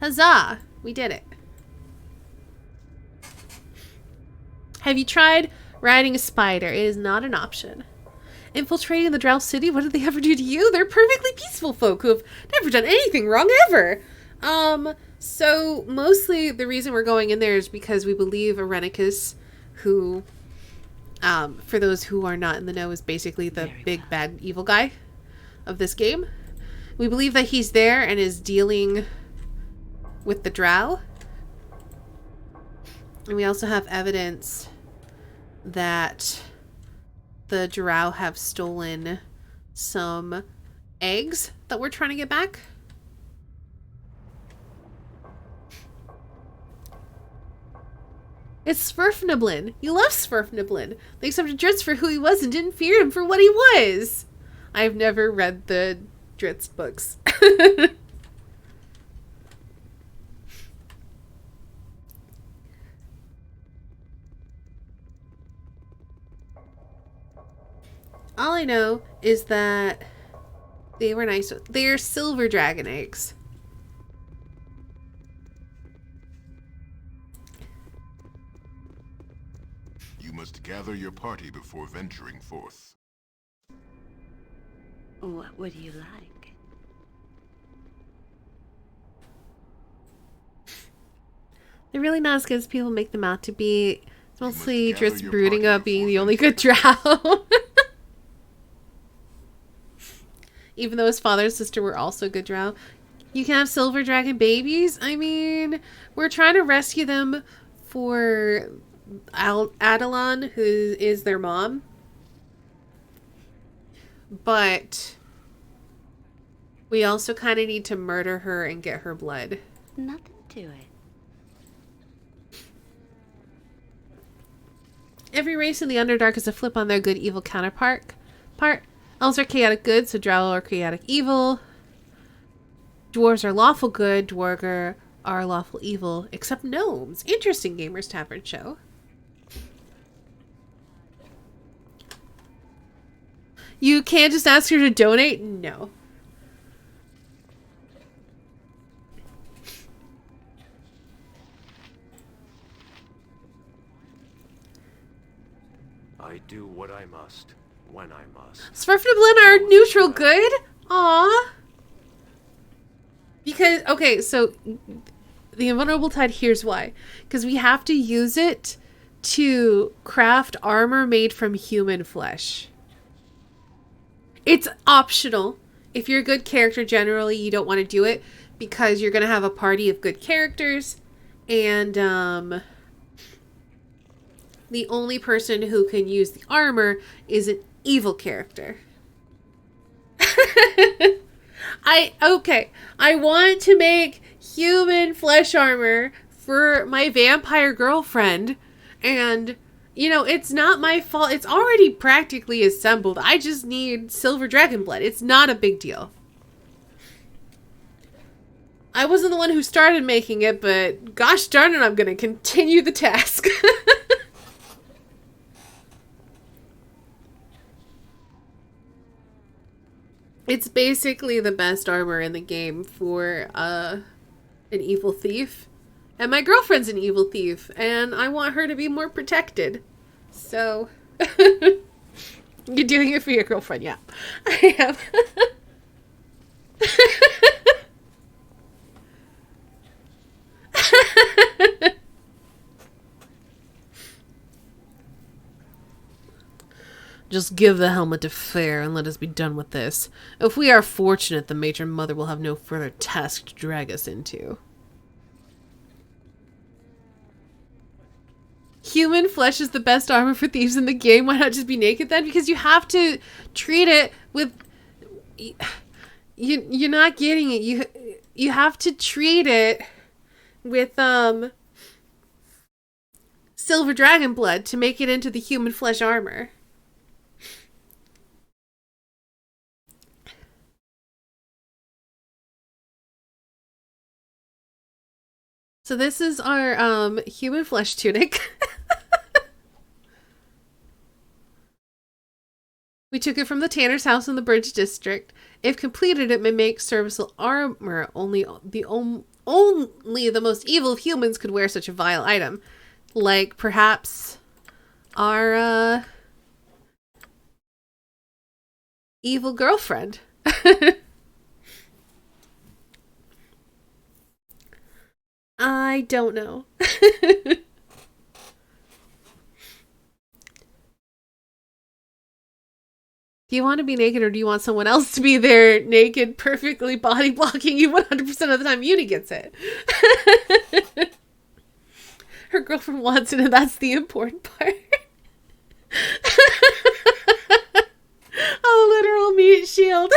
Huzzah! We did it. Have you tried riding a spider? It is not an option. Infiltrating the Drow City? What did they ever do to you? They're perfectly peaceful folk who have never done anything wrong ever. So mostly the reason we're going in there is because we believe Irenicus, who, for those who are not in the know, is basically the big bad evil guy of this game. We believe that he's there and is dealing with the Drow. And we also have evidence that the Drow have stolen some eggs that we're trying to get back. It's Svirfneblin. You love Svirfneblin. They accepted Dritz for who he was and didn't fear him for what he was. I've never read the Dritz books. All I know is that they were nice. They're silver dragon eggs. You must gather your party before venturing forth. What would you like? They're really not as good as people make them out to be. Mostly gather just your brooding party about being before the only good drow. Even though his father and sister were also good drow. You can have silver dragon babies? I mean, we're trying to rescue them for Adelon, who is their mom. But we also kind of need to murder her and get her blood. Nothing to it. Every race in the Underdark is a flip on their good-evil counterpart. Elves are chaotic good, so drow are chaotic evil. Dwarves are lawful good, dwarger are lawful evil, except gnomes. Interesting Gamers Tavern show. You can't just ask her to donate? No. I do what I must, when I must. Sverfnablin are neutral good? Aw. Because, okay, so the Invulnerable Tide, here's why. Because we have to use it to craft armor made from human flesh. It's optional. If you're a good character, generally, you don't want to do it because you're going to have a party of good characters. And, the only person who can use the armor is an evil character. I want to make human flesh armor for my vampire girlfriend, and you know, it's not my fault. It's already practically assembled. I just need silver dragon blood. It's not a big deal. I wasn't the one who started making it, but gosh darn it, I'm going to continue the task. It's basically the best armor in the game for an evil thief. And my girlfriend's an evil thief, and I want her to be more protected. So, you're doing it for your girlfriend, yeah. I am. Just give the helmet to Fair and let us be done with this. If we are fortunate, the matron mother will have no further task to drag us into. Human flesh is the best armor for thieves in the game. Why not just be naked then? Because you have to treat it with... You're not getting it. You have to treat it with silver dragon blood to make it into the human flesh armor. So this is our human flesh tunic. We took it from the tanner's house in the Bridge District. If completed, it may make serviceable armor. Only the most evil of humans could wear such a vile item. Like, perhaps, our, evil girlfriend. I don't know. Do you want to be naked, or do you want someone else to be there naked, perfectly body blocking you 100% of the time? Uni gets it. Her girlfriend wants it, and that's the important part. A literal meat shield.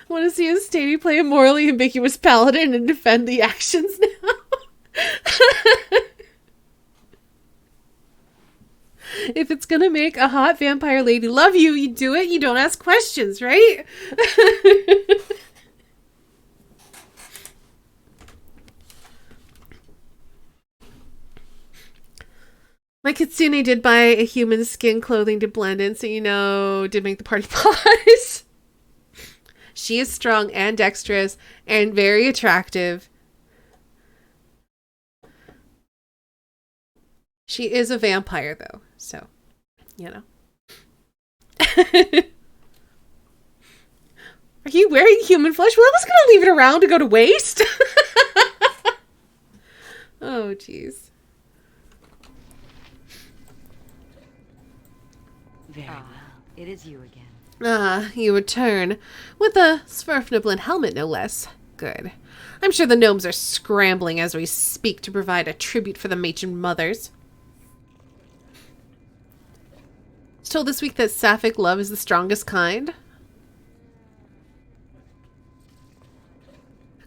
I want to see a Stady play a morally ambiguous paladin and defend the actions now. If it's gonna make a hot vampire lady love you, you do it. You don't ask questions, right? My kitsune did buy a human skin clothing to blend in, so you know, did make the party pause. She is strong and dexterous and very attractive. She is a vampire, though, so, you know. Are you wearing human flesh? Well, I was going to leave it around to go to waste. Oh, jeez. Very well. It is you again. Ah, you return. With a Sverfniblin helmet, no less. Good. I'm sure the gnomes are scrambling as we speak to provide a tribute for the matron mothers. It's told this week that sapphic love is the strongest kind.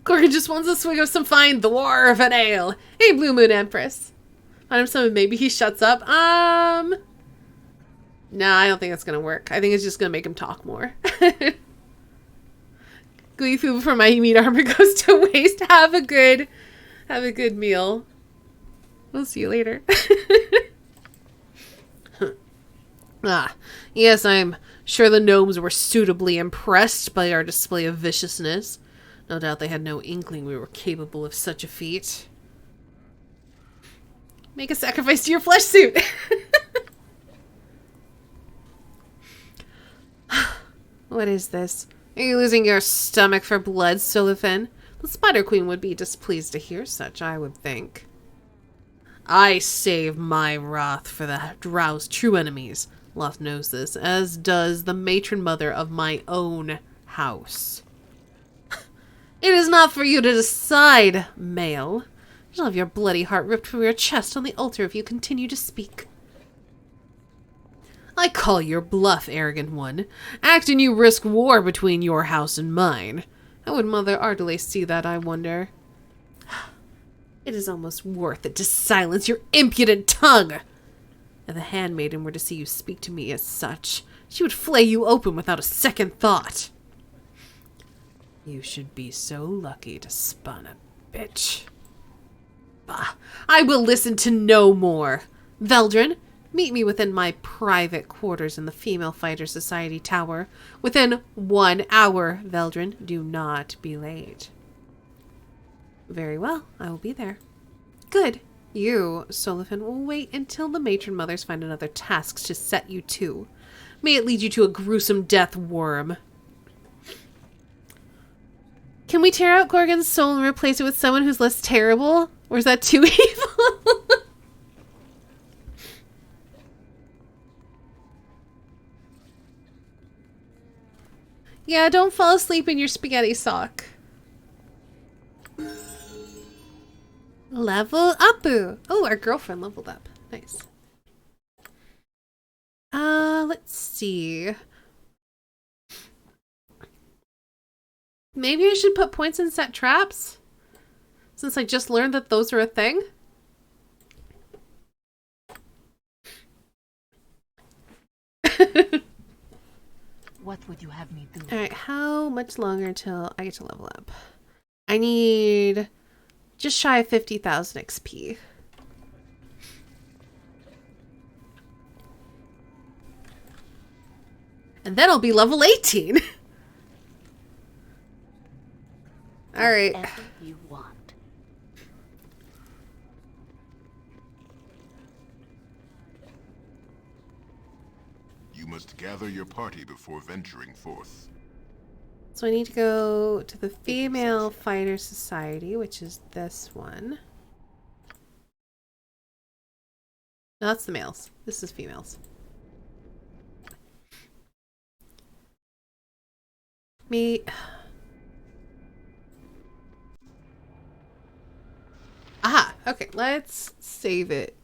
Corgan just wants a swig of some fine dwarven ale. Hey, Blue Moon Empress. Find him some, maybe he shuts up. Nah, I don't think that's gonna work. I think it's just gonna make him talk more. Gooey food for my meat armor goes to waste. Have a good meal. We'll see you later. Ah, yes, I'm sure the gnomes were suitably impressed by our display of viciousness. No doubt they had no inkling we were capable of such a feat. Make a sacrifice to your flesh suit! What is this? Are you losing your stomach for blood, Solifin? The Spider Queen would be displeased to hear such, I would think. I save my wrath for the Drow's true enemies. Loth knows this, as does the matron mother of my own house. It is not for you to decide, male. You'll have your bloody heart ripped from your chest on the altar if you continue to speak. I call your bluff, arrogant one. Act and you risk war between your house and mine. How would Mother Ardele see that, I wonder? It is almost worth it to silence your impudent tongue. If the handmaiden were to see you speak to me as such, she would flay you open without a second thought. You should be so lucky to spawn a bitch. Bah, I will listen to no more. Veldrin, meet me within my private quarters in the Female Fighter Society Tower. Within 1 hour, Veldrin. Do not be late. Very well, I will be there. Good. You, Solifin, will wait until the matron mothers find another task to set you to. May it lead you to a gruesome death, worm. Can we tear out Gorgon's soul and replace it with someone who's less terrible? Or is that too evil? Yeah, don't fall asleep in your spaghetti sock. Level up. Oh, our girlfriend leveled up. Nice. Let's see. Maybe I should put points in set traps? Since I just learned that those are a thing? What would you have me do? Alright, how much longer until I get to level up? I need just shy of 50,000 XP. And then I'll be level 18. Alright. Whatever you want. You must gather your party before venturing forth. So I need to go to the Female Fighter Society, which is this one. No, that's the males. This is females. Me. Aha! Okay, let's save it.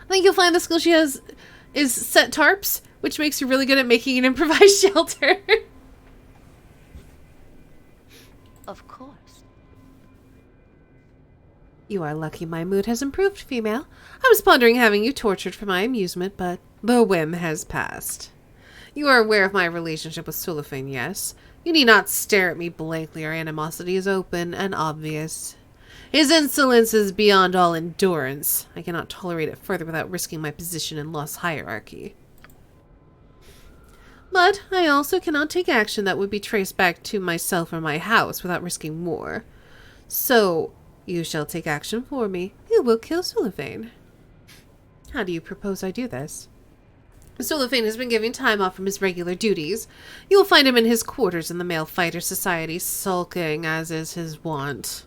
I think you'll find the skill she has is set tarps, which makes you really good at making an improvised shelter. Of course. You are lucky my mood has improved, female. I was pondering having you tortured for my amusement, but the whim has passed. You are aware of my relationship with Sullivan, yes? You need not stare at me blankly. Our animosity is open and obvious. His insolence is beyond all endurance. I cannot tolerate it further without risking my position in Lost Hierarchy. But I also cannot take action that would be traced back to myself or my house without risking more. So, you shall take action for me. You will kill Sullivan. How do you propose I do this? Solifane has been giving time off from his regular duties. You'll find him in his quarters in the Male Fighter Society, sulking as is his wont.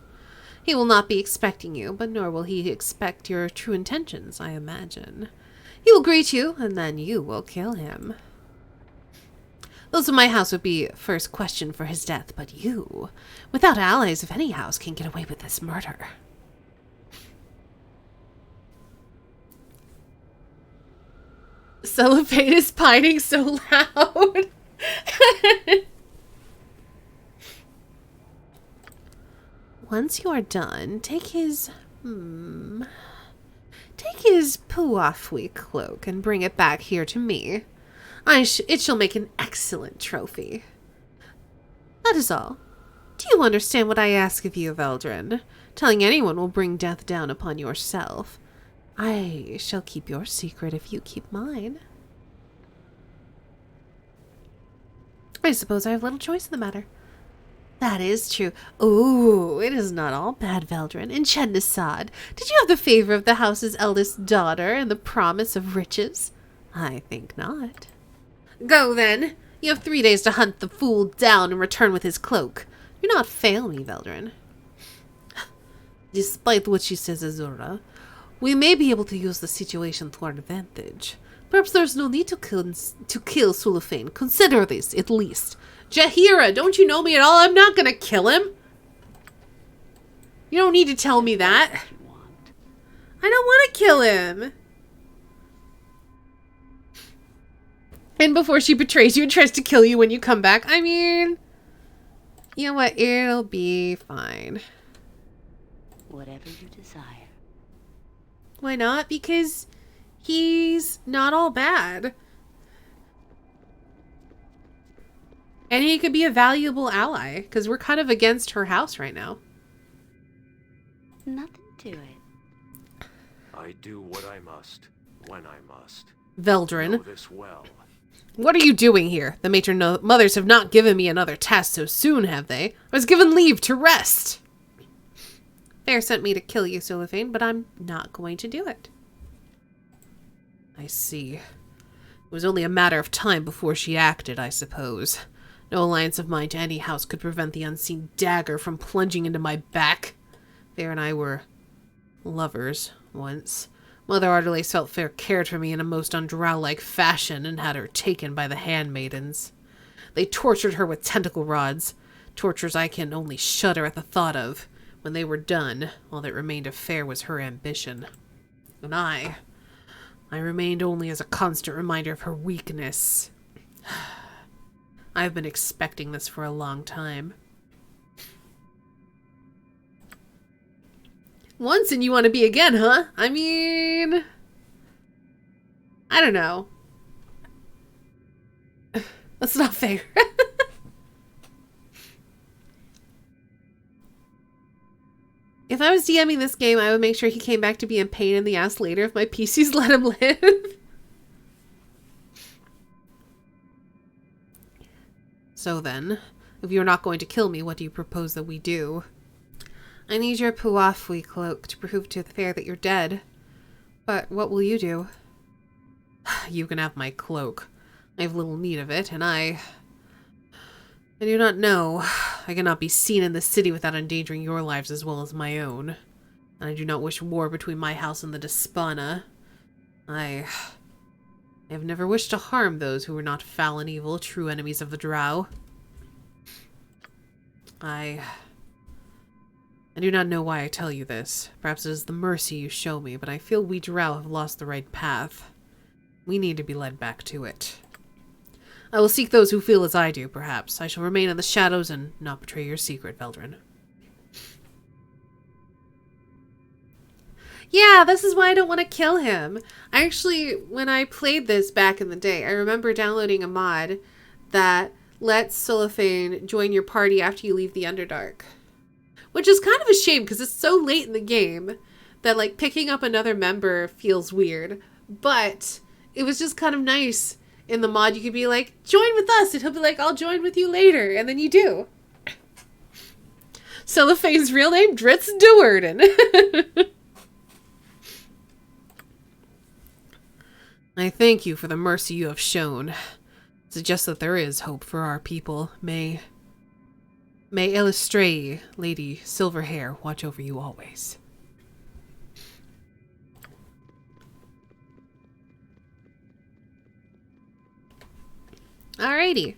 He will not be expecting you, but nor will he expect your true intentions, I imagine. He will greet you, and then you will kill him. Those of my house would be first question for his death, but you, without allies of any house, can get away with this murder. Cellophane is pining so loud. Once you are done, take his Puafui cloak and bring it back here to me. It shall make an excellent trophy. That is all. Do you understand what I ask of you, Veldrin? Telling anyone will bring death down upon yourself. I shall keep your secret if you keep mine. I suppose I have little choice in the matter. That is true. Oh, it is not all bad, Veldrin. In Chennisad, did you have the favor of the house's eldest daughter and the promise of riches? I think not. Go, then. You have 3 days to hunt the fool down and return with his cloak. Do not fail me, Veldrin. Despite what she says, Azura, we may be able to use the situation to our advantage. Perhaps there's no need to kill Sulafane. Consider this, at least. Jaheira, don't you know me at all? I'm not gonna kill him. You don't need to tell me that. I don't want to kill him. And before she betrays you and tries to kill you when you come back, I mean, you know what? It'll be fine. Whatever you desire. Why not? Because he's not all bad. And he could be a valuable ally, because we're kind of against her house right now. Nothing to it. I do what I must, when I must. Veldrin. Know this well. What are you doing here? The matron mothers have not given me another task so soon, have they? I was given leave to rest. Fair sent me to kill you, Sulafane, but I'm not going to do it. I see. It was only a matter of time before she acted, I suppose. No alliance of mine to any house could prevent the unseen dagger from plunging into my back. Fair and I were lovers once. Mother Ardelais felt Fair cared for me in a most undrow-like fashion and had her taken by the handmaidens. They tortured her with tentacle rods, tortures I can only shudder at the thought of. When they were done, all that remained of Fair was her ambition. And I remained only as a constant reminder of her weakness. I've been expecting this for a long time. Once and you want to be again, huh? I mean, I don't know. That's not fair. If I was DMing this game, I would make sure he came back to be in pain in the ass later if my PCs let him live. So then, if you're not going to kill me, what do you propose that we do? I need your Puafui cloak to prove to the Fair that you're dead. But what will you do? You can have my cloak. I have little need of it, and I do not know. I cannot be seen in the city without endangering your lives as well as my own. And I do not wish war between my house and the Despana. I have never wished to harm those who were not foul and evil, true enemies of the Drow. I do not know why I tell you this. Perhaps it is the mercy you show me, but I feel we Drow have lost the right path. We need to be led back to it. I will seek those who feel as I do, perhaps. I shall remain in the shadows and not betray your secret, Veldrin. Yeah, this is why I don't want to kill him. I actually, when I played this back in the day, I remember downloading a mod that lets Sulafane join your party after you leave the Underdark. Which is kind of a shame because it's so late in the game that like picking up another member feels weird. But it was just kind of nice. In the mod, you could be like, join with us. And he'll be like, I'll join with you later. And then you do. Celofane's real name, Dritz Duerden. I thank you for the mercy you have shown. Suggests that there is hope for our people. May Illustrae, Lady Silverhair, watch over you always. Alrighty.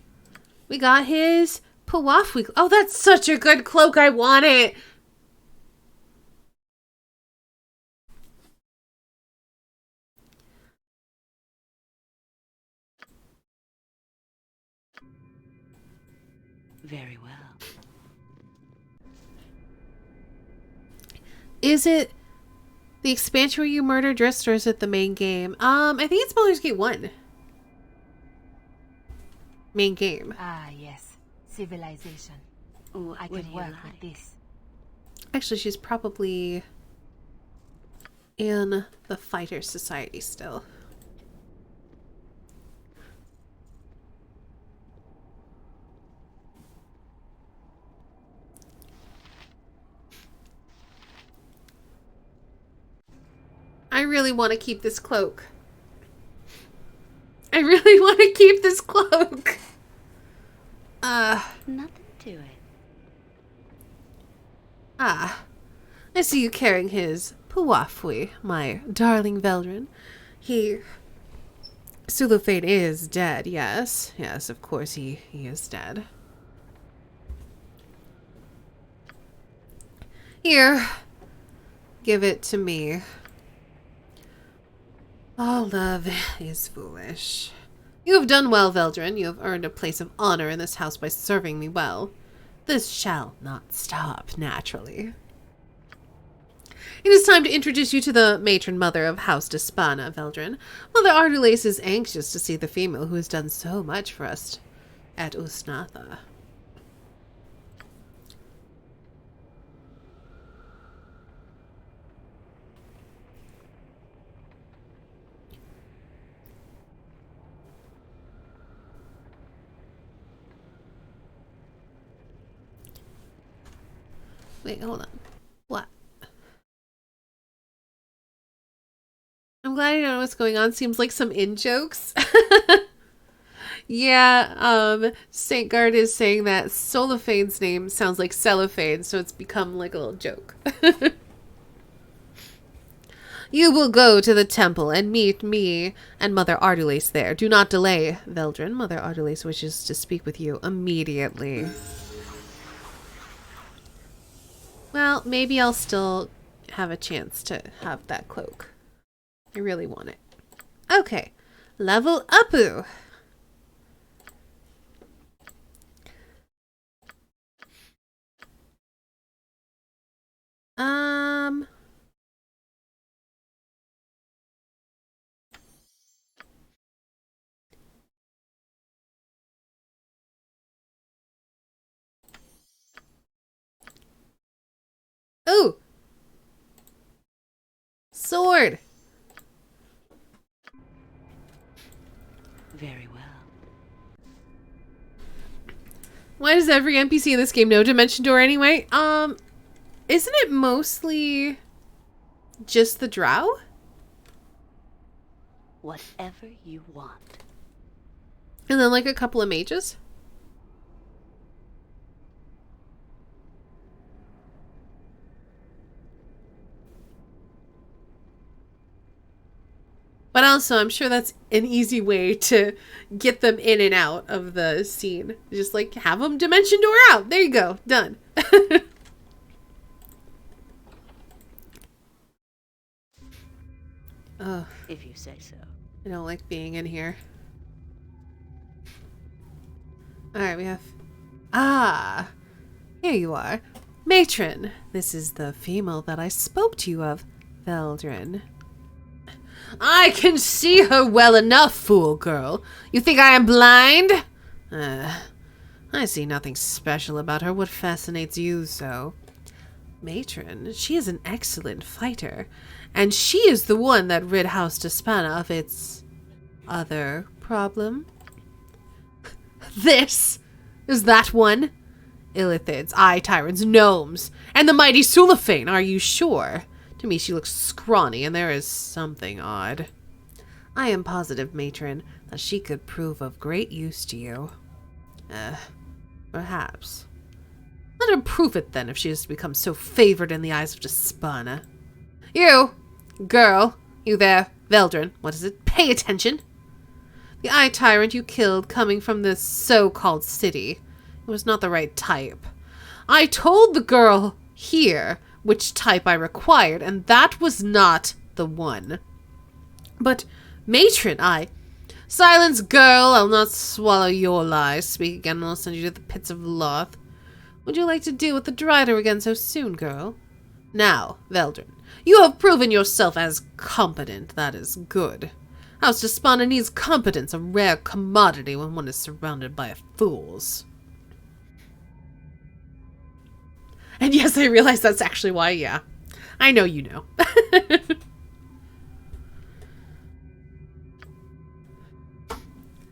We got his Pawafwi. Oh, that's such a good cloak. I want it. Very well. Is it the expansion where you murder Drist, or is it the main game? I think it's Baldur's Gate 1. Main game. Ah, yes. Civilization. I What can do you work like? with this. Actually, she's probably in the Fighter Society still. I really want to keep this cloak. I really want to keep this cloak. Nothing to it. I see you carrying his Puwafwi, my darling Veldrin. Sulufane is dead, yes. Yes, of course he is dead. Here. Give it to me. All love is foolish. You have done well, Veldrin. You have earned a place of honor in this house by serving me well. This shall not stop, naturally. It is time to introduce you to the matron mother of House Despana, Veldrin. Mother Ardulace is anxious to see the female who has done so much for us at Usnatha. Wait, hold on. What? I'm glad I don't know what's going on. Seems like some in-jokes. Yeah, St. Guard is saying that Solophane's name sounds like cellophane, so it's become like a little joke. You will go to the temple and meet me and Mother Ardulace there. Do not delay, Veldrin. Mother Ardulace wishes to speak with you immediately. Well, maybe I'll still have a chance to have that cloak. I really want it. Okay. Level up-oo. Ooh! Sword! Very well. Why does every NPC in this game know Dimension Door anyway? Isn't it mostly just the drow? Whatever you want. And then like a couple of mages? But also, I'm sure that's an easy way to get them in and out of the scene. Just like have them Dimension Door out. There you go. Done. Oh, If you say so. I don't like being in here. Alright, we have... Ah! Here you are. Matron. This is the female that I spoke to you of, Veldrin. I can see her well enough, fool girl. You think I am blind? I see nothing special about her. What fascinates you so? Matron, she is an excellent fighter, and she is the one that rid House Despana of its other problem. This is that one? Illithids, eye tyrants, gnomes, and the mighty Sulafane, are you sure? To me, she looks scrawny, and there is something odd. I am positive, matron, that she could prove of great use to you. Perhaps. Let her prove it then, if she has to become so favored in the eyes of Despana. You, girl, you there, Veldrin, what is it? Pay attention! The Eye Tyrant you killed coming from this so-called city. It was not the right type. I told the girl here which type I required, and that was not the one. But, matron, Silence, girl, I'll not swallow your lies. Speak again, and I'll send you to the pits of Loth. Would you like to deal with the Drider again so soon, girl? Now, Veldrin, you have proven yourself as competent. That is good. House Despana needs competence, a rare commodity when one is surrounded by fools. And yes, I realize that's actually why, yeah. I know you know.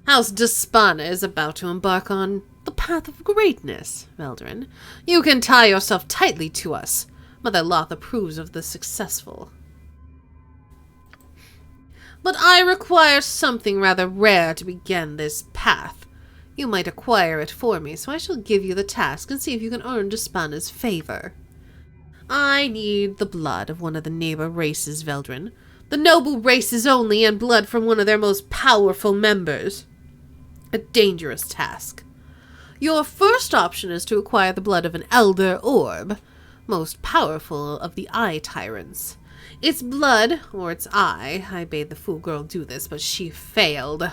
House Despana is about to embark on the path of greatness, Veldrin. You can tie yourself tightly to us. Mother Loth approves of the successful. But I require something rather rare to begin this path. You might acquire it for me, so I shall give you the task and see if you can earn Despana's favor. I need the blood of one of the neighbor races, Veldrin. The noble races only, and blood from one of their most powerful members. A dangerous task. Your first option is to acquire the blood of an elder orb, most powerful of the Eye Tyrants. Its blood, or its eye, I bade the fool girl do this, but she failed.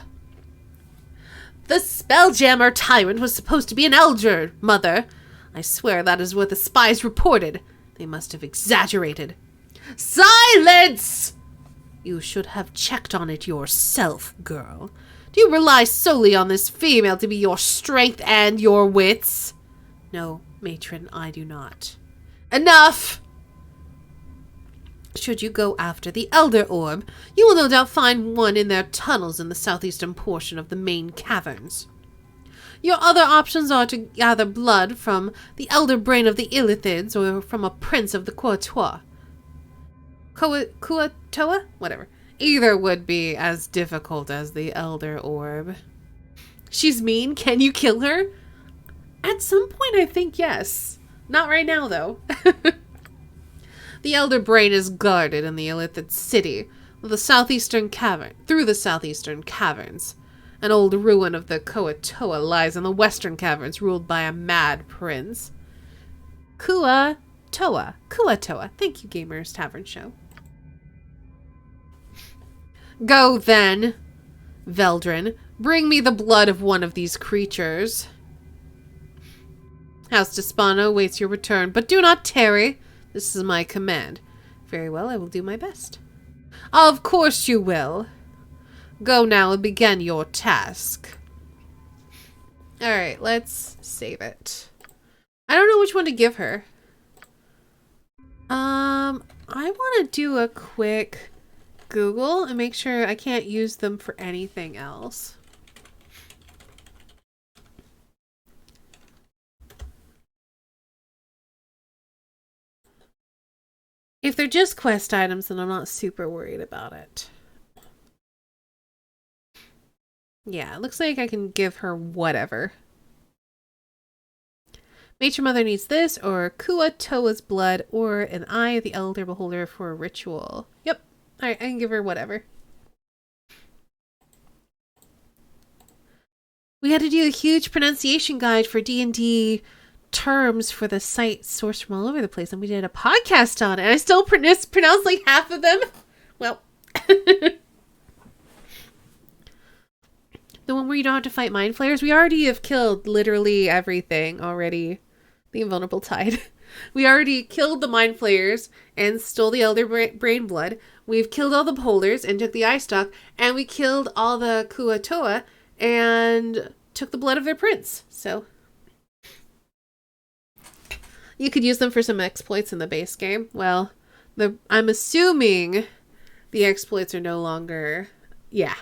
The Spelljammer Tyrant was supposed to be an elder, Mother. I swear that is what the spies reported. They must have exaggerated. Silence! You should have checked on it yourself, girl. Do you rely solely on this female to be your strength and your wits? No, matron, I do not. Enough! Should you go after the Elder Orb, you will no doubt find one in their tunnels in the southeastern portion of the main caverns. Your other options are to gather blood from the Elder Brain of the Illithids or from a prince of the Kuatoa. Kuatoa? Whatever. Either would be as difficult as the Elder Orb. She's mean. Can you kill her? At some point, I think yes. Not right now, though. The Elder Brain is guarded in the Illithid city, through the southeastern caverns. An old ruin of the Kuatoa lies in the western caverns, ruled by a mad prince. Kuatoa. Thank you, Gamers Tavern Show. Go, then, Veldrin. Bring me the blood of one of these creatures. House Despana awaits your return, but do not tarry. This is my command. Very well, I will do my best. Of course you will. Go now and begin your task. Alright, let's save it. I don't know which one to give her. I want to do a quick Google and make sure I can't use them for anything else. If they're just quest items, then I'm not super worried about it. Yeah, it looks like I can give her whatever. Matron Mother needs this, or Kuatoa's blood, or an Eye of the Elder Beholder for a ritual. Yep. Alright, I can give her whatever. We had to do a huge pronunciation guide for D&D terms for the site sourced from all over the place, and we did a podcast on it, and I still pronounced like half of them. Well, the one where you don't have to fight mind flayers, we already have killed literally everything already. The Invulnerable Tide. We already killed the mind flayers and stole the Elder Brain blood. We've killed all the beholders and took the eye stock, and we killed all the Kuatoa and took the blood of their prince. So you could use them for some exploits in the base game. Well, I'm assuming the exploits are no longer... Yeah.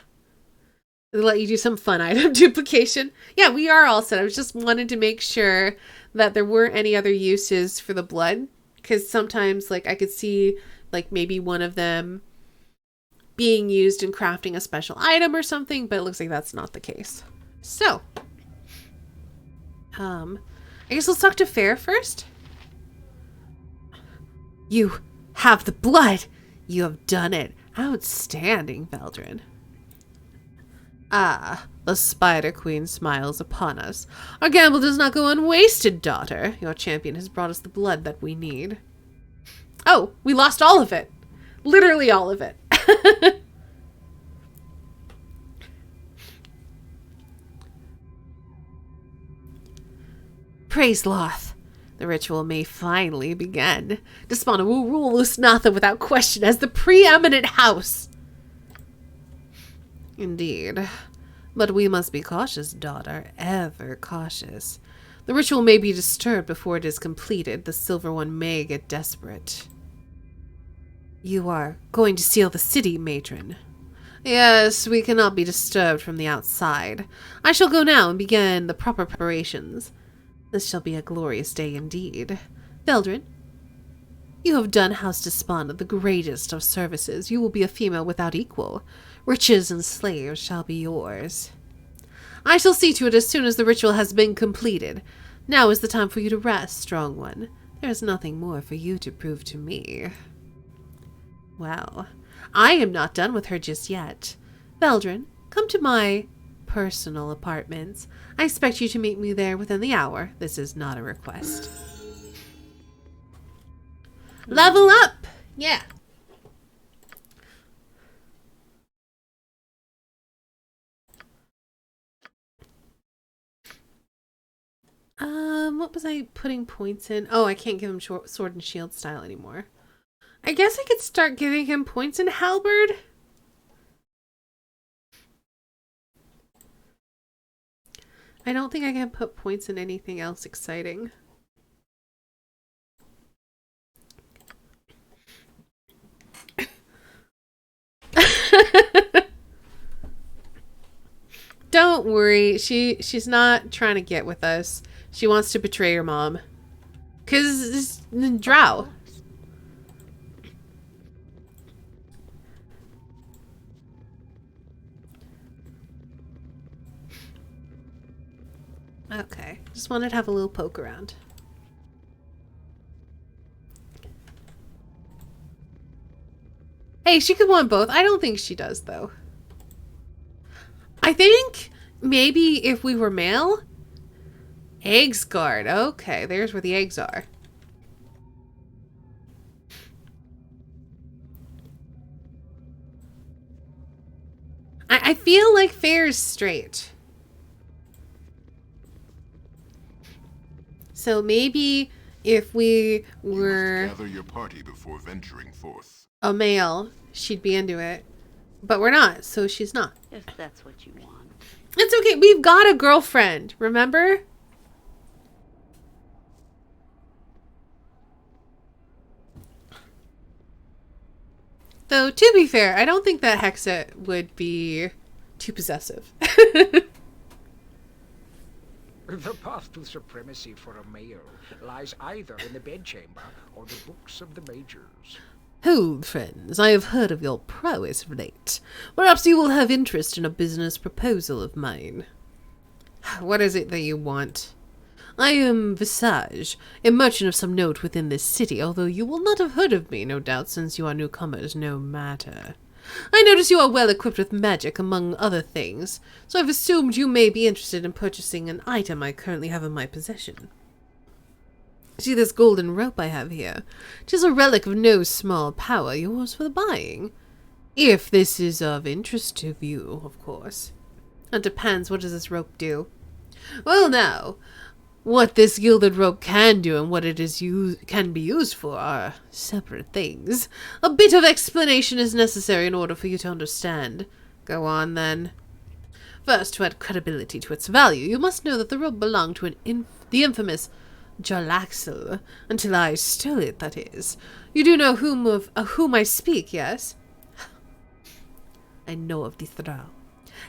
They let you do some fun item duplication. Yeah, we are all set. I was just wanted to make sure that there weren't any other uses for the blood. Because sometimes, like, I could see, like, maybe one of them being used in crafting a special item or something, but it looks like that's not the case. So, I guess let's talk to Fair first. You have the blood. You have done it. Outstanding, Veldrin. Ah, the Spider Queen smiles upon us. Our gamble does not go unwasted, daughter. Your champion has brought us the blood that we need. Oh, we lost all of it. Literally all of it. Praise Loth. The ritual may finally begin. Despana will rule Usnatha without question as the preeminent house. Indeed. But we must be cautious, daughter. Ever cautious. The ritual may be disturbed before it is completed. The Silver One may get desperate. You are going to seal the city, matron. Yes, we cannot be disturbed from the outside. I shall go now and begin the proper preparations. This shall be a glorious day indeed. Veldrin, you have done House Despana the greatest of services. You will be a female without equal. Riches and slaves shall be yours. I shall see to it as soon as the ritual has been completed. Now is the time for you to rest, strong one. There is nothing more for you to prove to me. Well, I am not done with her just yet. Veldrin, come to my personal apartments. I expect you to meet me there within the hour. This is not a request. Level up! Yeah. What was I putting points in? Oh, I can't give him sword and shield style anymore. I guess I could start giving him points in halberd. I don't think I can put points in anything else exciting. Don't worry, she's not trying to get with us. She wants to betray her mom. 'Cause it's drow. Okay, just wanted to have a little poke around. Hey, she could want both. I don't think she does, though. I think maybe if we were male... Eggs guard. Okay, there's where the eggs are. I feel like Fair is straight. So maybe if we were... gather your party before venturing forth. A male, she'd be into it. But we're not, so she's not. If that's what you want. It's okay, we've got a girlfriend, remember? Though, to be fair, I don't think that Hexa would be too possessive. The path to supremacy for a male lies either in the bedchamber or the books of the majors. Hold, friends, I have heard of your prowess of late. Perhaps you will have interest in a business proposal of mine. What is it that you want? I am Visage, a merchant of some note within this city, although you will not have heard of me, no doubt, since you are newcomers, no matter. I notice you are well equipped with magic, among other things, so I've assumed you may be interested in purchasing an item I currently have in my possession. See this golden rope I have here? 'Tis a relic of no small power, yours for the buying. If this is of interest to you, of course. It depends. What does this rope do? Well, now, what this gilded rope can do and what it is can be used for are separate things. A bit of explanation is necessary in order for you to understand. Go on, then. First, to add credibility to its value, you must know that the rope belonged to the infamous Jarlaxle, until I stole it, that is. You do know of whom I speak, yes? I know of the Thrall,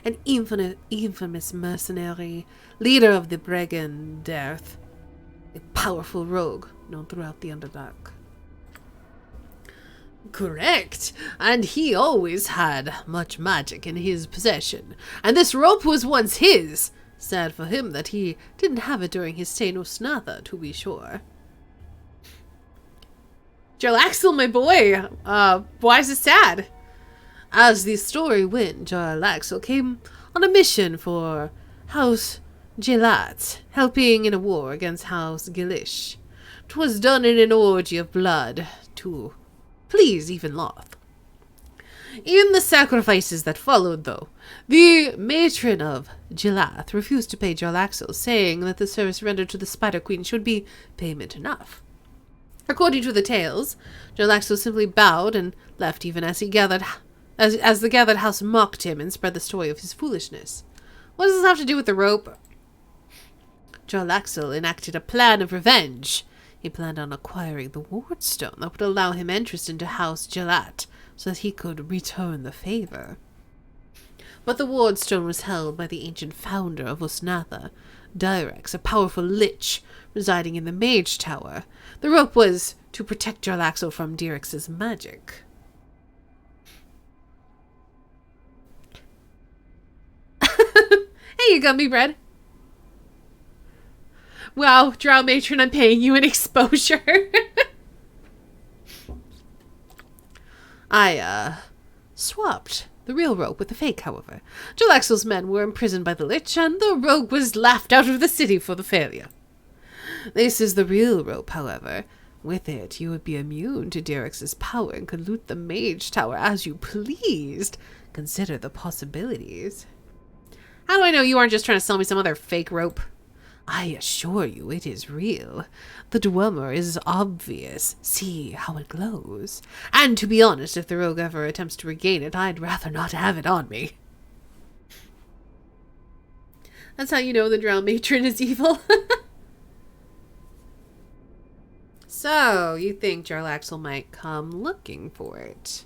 an infamous mercenary, leader of the Brigand Death, a powerful rogue known throughout the Underdark. Correct. And he always had much magic in his possession. And this rope was once his. Sad for him that he didn't have it during his stay in Usnatha, to be sure. Jarlaxle, my boy. Why is it sad? As the story went, Jarlaxle came on a mission for House Gelat, helping in a war against House Gilish. 'Twas done in an orgy of blood to please even Loth. In the sacrifices that followed, though, the matron of Gelath refused to pay Jarlaxle, saying that the service rendered to the Spider Queen should be payment enough. According to the tales, Jarlaxle simply bowed and left even as the gathered house mocked him and spread the story of his foolishness. What does this have to do with the rope? Jarlaxle enacted a plan of revenge. He planned on acquiring the wardstone that would allow him entrance into House Gelat, so that he could return the favor. But the wardstone was held by the ancient founder of Usnatha, Dyrex, a powerful lich residing in the Mage Tower. The rope was to protect Jarlaxle from Dyrex's magic. Hey, you gummy bread. Wow, Drow Matron, I'm paying you an exposure. I, swapped the real rope with the fake, however. Jarlaxle's men were imprisoned by the Lich, and the rogue was laughed out of the city for the failure. This is the real rope, however. With it, you would be immune to Dyrex's power and could loot the Mage Tower as you pleased. Consider the possibilities. How do I know you aren't just trying to sell me some other fake rope? I assure you it is real. The Dwemer is obvious. See how it glows. And to be honest, if the rogue ever attempts to regain it, I'd rather not have it on me. That's how you know the Drow Matron is evil. So, you think Jarlaxle might come looking for it?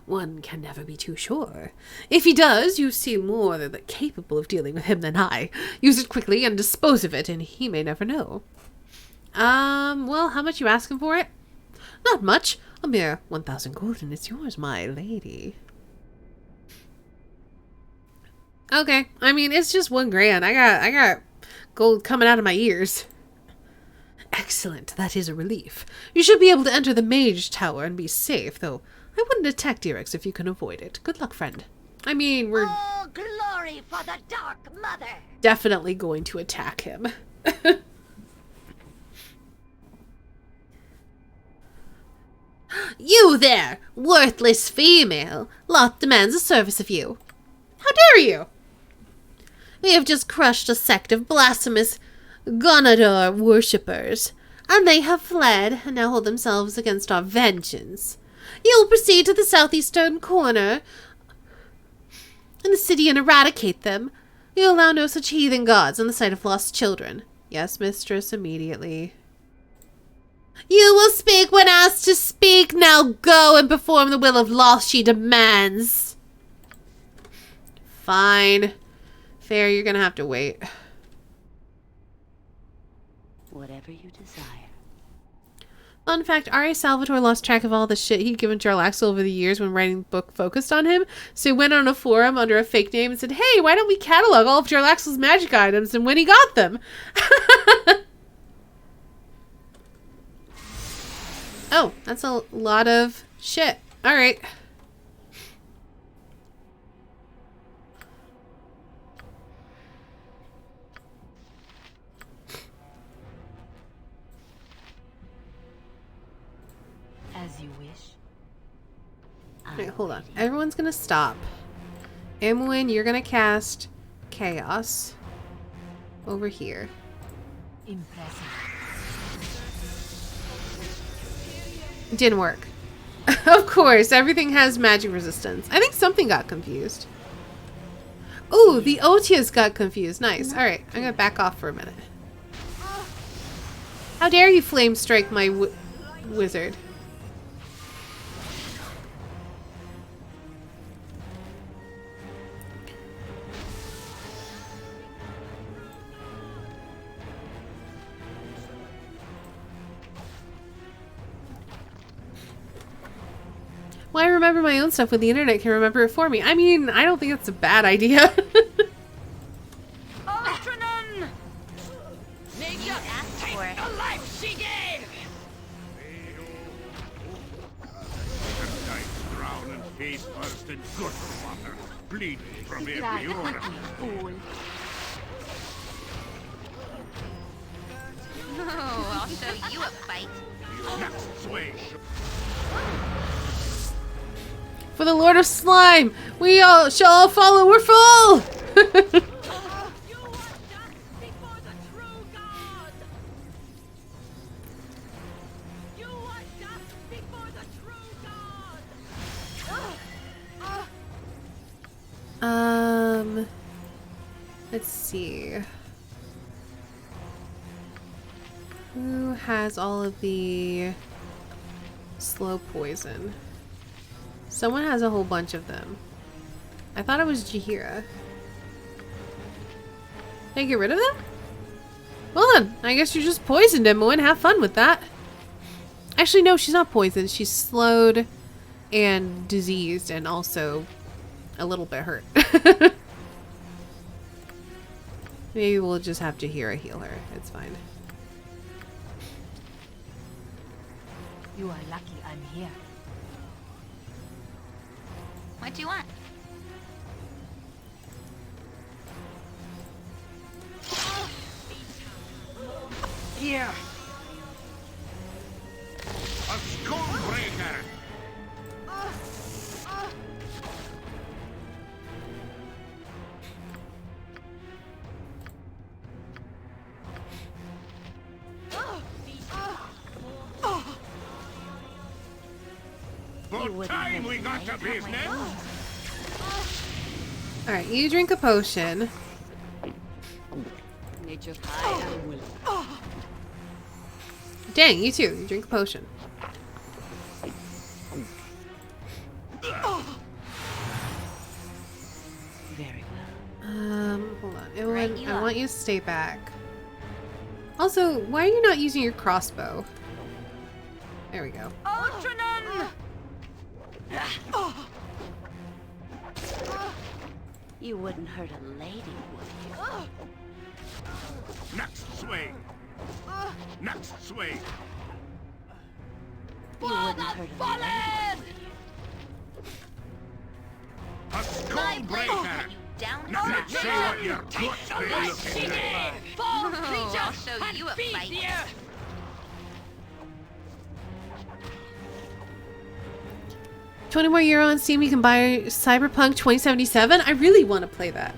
One can never be too sure. If he does, you seem more than capable of dealing with him than I. Use it quickly and dispose of it, and he may never know. Well, how much you asking for it? Not much. A mere 1,000 gold, and it's yours, my lady. Okay. I mean, it's just 1 grand. I got gold coming out of my ears. Excellent. That is a relief. You should be able to enter the Mage Tower and be safe, though I wouldn't attack Dyrex if you can avoid it. Good luck, friend. I mean, we're Oh, glory for the Dark Mother! definitely going to attack him. You there, worthless female! Lot demands a service of you. How dare you? We have just crushed a sect of blasphemous Gonador worshippers, and they have fled and now hold themselves against our vengeance. You will proceed to the southeastern corner in the city and eradicate them. You allow no such heathen gods in the sight of lost children. Yes, mistress, immediately. You will speak when asked to speak. Now go and perform the will of Loth, she demands. Fine. Fair, you're gonna have to wait. Whatever you desire. Fun fact, R.A. Salvatore lost track of all the shit he'd given Jarlaxle over the years when writing the book focused on him, so he went on a forum under a fake name and said, hey, why don't we catalog all of Jarlaxle's magic items and when he got them? Oh, that's a lot of shit. Alright. As you wish. Wait, hold on. Everyone's gonna stop. Imwin, you're gonna cast Chaos over here. Impressive. Didn't work. Of course, everything has magic resistance. I think something got confused. Ooh, the Otias got confused. Nice. Alright, I'm gonna back off for a minute. How dare you flame strike my wizard? Well, I remember my own stuff when the internet can remember it for me. I mean, I don't think it's a bad idea. Ultranon! You asked for it. The life she gave! Dice drown and face first in gutter water, bleeding from every orifice. Fool. Oh, I'll show you a fight. Next sway. For the Lord of Slime, we all shall all follow. We're full. Let's see. Who has all of the slow poison? Someone has a whole bunch of them. I thought it was Jahira. Did I get rid of them? Well then, I guess you just poisoned him and have fun with that. Actually, no, she's not poisoned. She's slowed and diseased and also a little bit hurt. Maybe we'll just have Jahira heal her. It's fine. You are lucky I'm here. What do you want? Here. A skull breaker. About time we got to business. Alright, you drink a potion. Nature's high and will. Dang, you too. You drink a potion. Very well. Hold on. Right, you I up. want you to stay back. Also, why are you not using your crossbow? There we go. Ultranon! You wouldn't hurt a lady, would you? Next swing. Next swing. You wouldn't hurt a lady, would you? A skull breaker. Down Now let's see what your guts The are life she looking like. gave! Fall Oh, creature I'll show and you a feed fight. the earth! 20 more euro on Steam. You can buy Cyberpunk 2077. I really want to play that.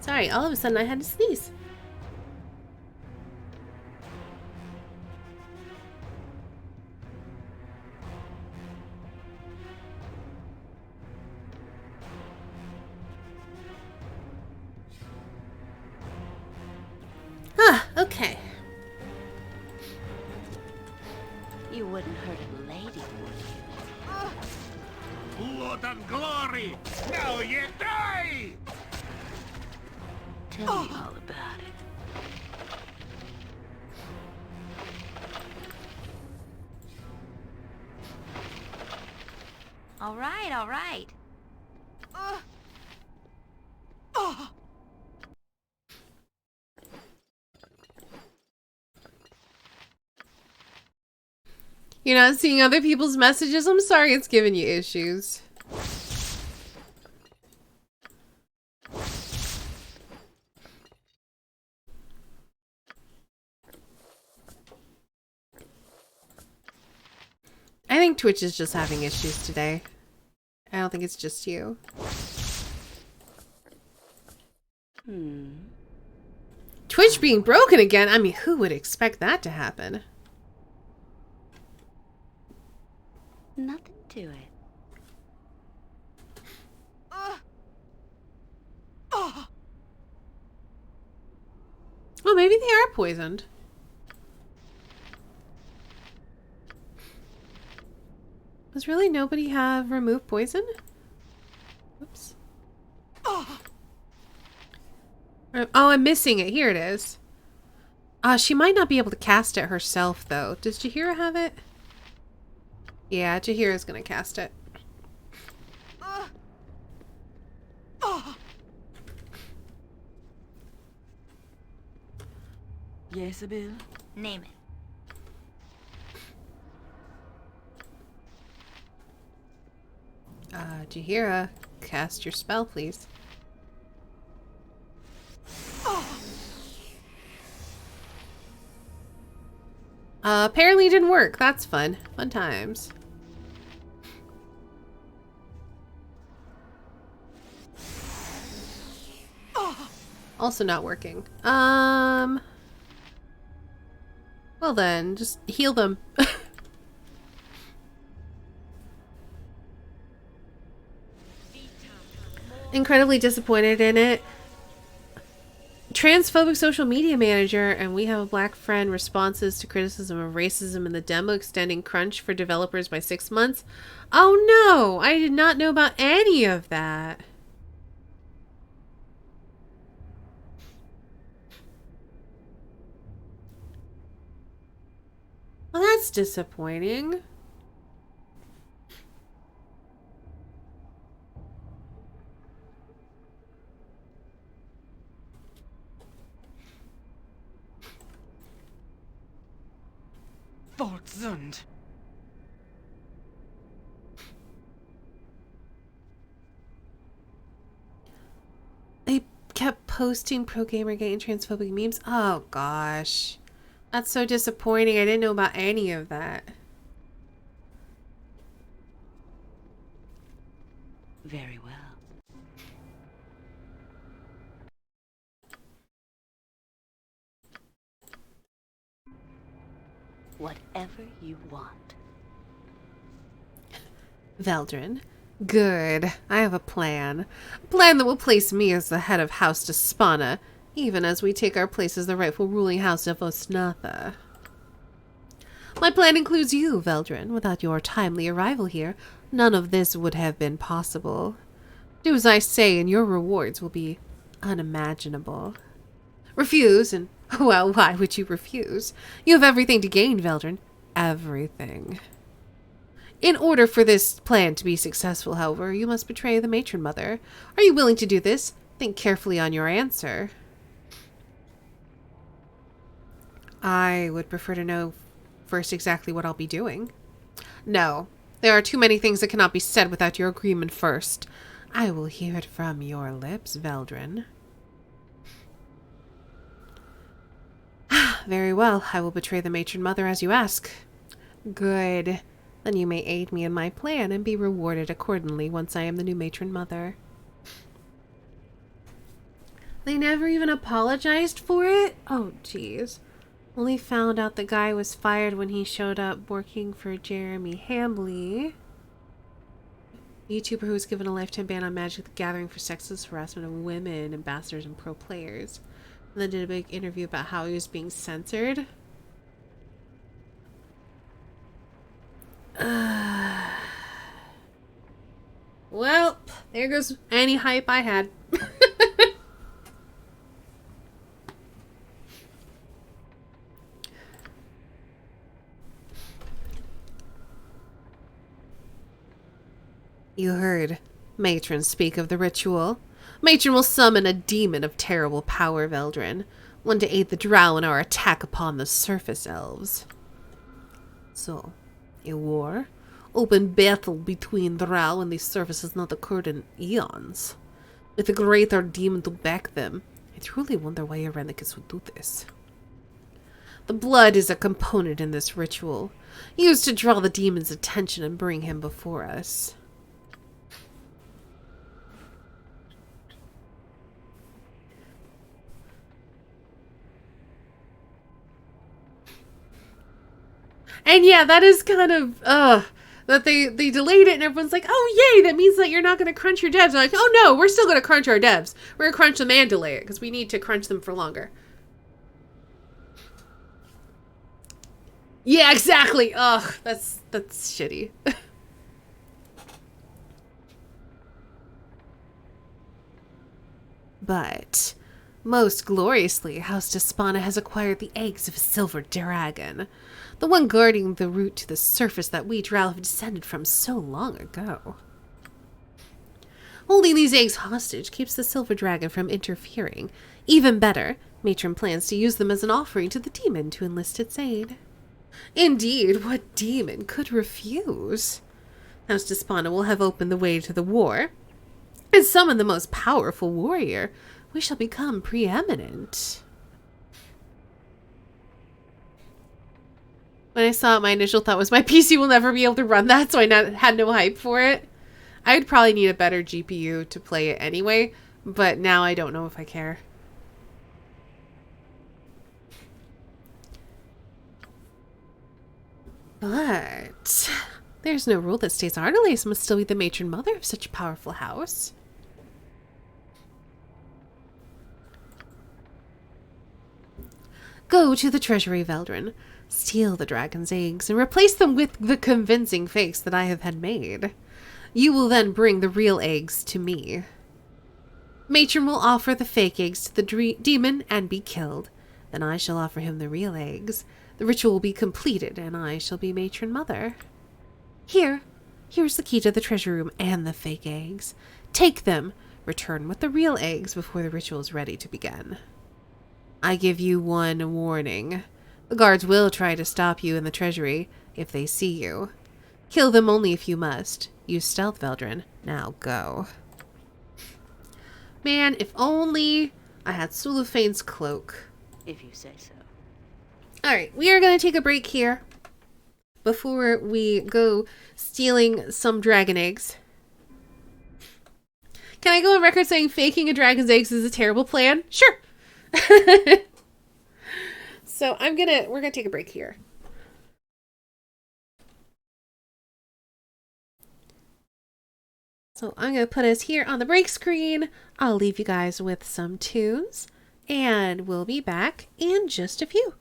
Sorry, all of a sudden I had to sneeze. Ah, okay. You wouldn't hurt a lady, would you? Blood and glory. Now you die. Tell me all about it. All right, all right. You're not seeing other people's messages? I'm sorry it's giving you issues. I think Twitch is just having issues today. I don't think it's just you. Twitch being broken again? I mean, who would expect that to happen? Nothing to it. Well, maybe they are poisoned. Does really nobody have remove poison? Oops. Oh, I'm missing it. Here it is. She might not be able to cast it herself, though. Does Jahira have it? Yeah, Jahira's gonna cast it. Yes, Bill? Name it. Jahira, cast your spell, please. Apparently it didn't work. That's fun. Fun times. Also not working. Well then, just heal them. Incredibly disappointed in it. Transphobic social media manager, and we have a black friend. Responses to criticism of racism in the demo, extending crunch for developers by 6 months. Oh no, I did not know about any of that. Well, that's disappointing. Volksund. They kept posting pro Gamergate and transphobic memes. Oh gosh. That's so disappointing. I didn't know about any of that. Very well. Whatever you want. Veldrin. Good. I have a plan. A plan that will place me as the head of House Despana, even as we take our place as the rightful ruling house of Osnatha. My plan includes you, Veldrin. Without your timely arrival here, none of this would have been possible. Do as I say, and your rewards will be unimaginable. Refuse, and, well, why would you refuse? You have everything to gain, Veldrin. Everything. In order for this plan to be successful, however, you must betray the matron mother. Are you willing to do this? Think carefully on your answer. I would prefer to know first exactly what I'll be doing. No, there are too many things that cannot be said without your agreement first. I will hear it from your lips, Veldrin. Very well, I will betray the matron mother as you ask. Good. Then you may aid me in my plan and be rewarded accordingly once I am the new matron mother. They never even apologized for it? Oh, jeez. Only found out the guy was fired when he showed up working for Jeremy Hambley. YouTuber who was given a lifetime ban on Magic the Gathering for sexist harassment of women, ambassadors, and pro players. And then did a big interview about how he was being censored. Well, there goes any hype I had. You heard Matron speak of the ritual. Matron will summon a demon of terrible power, Veldrin, one to aid the drow in our attack upon the surface elves. So, a war? Open battle between drow and the surface has not occurred in eons. With a greater demon to back them, I truly wonder why Irenicus would do this. The blood is a component in this ritual, used to draw the demon's attention and bring him before us. And yeah, that is kind of, that they delayed it and everyone's like, oh yay, that means that you're not going to crunch your devs. They're like, oh no, we're still going to crunch our devs. We're going to crunch them and delay it because we need to crunch them for longer. Yeah, exactly. Ugh, that's shitty. But Most gloriously, House Despana has acquired the eggs of a silver dragon, the one guarding the route to the surface that we Drow have descended from so long ago. Holding these eggs hostage keeps the silver dragon from interfering. Even better, Matron plans to use them as an offering to the demon to enlist its aid. Indeed, what demon could refuse? House Despana will have opened the way to the war, and summon the most powerful warrior. We shall become preeminent. When I saw it, my initial thought was my PC will never be able to run that, so I had no hype for it. I'd probably need a better GPU to play it anyway, but now I don't know if I care. But there's no rule that states Arnelace must still be the matron mother of such a powerful house. Go to the treasury, Veldrin. Steal the dragon's eggs and replace them with the convincing fakes that I have had made. You will then bring the real eggs to me. Matron will offer the fake eggs to the demon and be killed. Then I shall offer him the real eggs. The ritual will be completed and I shall be matron mother. Here's the key to the treasure room and the fake eggs. Take them. Return with the real eggs before the ritual is ready to begin. I give you one warning. The guards will try to stop you in the treasury if they see you. Kill them only if you must. Use stealth, Veldrin. Now go. Man, if only I had Sulufaine's cloak. If you say so. Alright, we are going to take a break here before we go stealing some dragon eggs. Can I go on record saying faking a dragon's eggs is a terrible plan? Sure. So we're gonna take a break here. So I'm gonna put us here on the break screen. I'll leave you guys with some tunes, and we'll be back in just a few.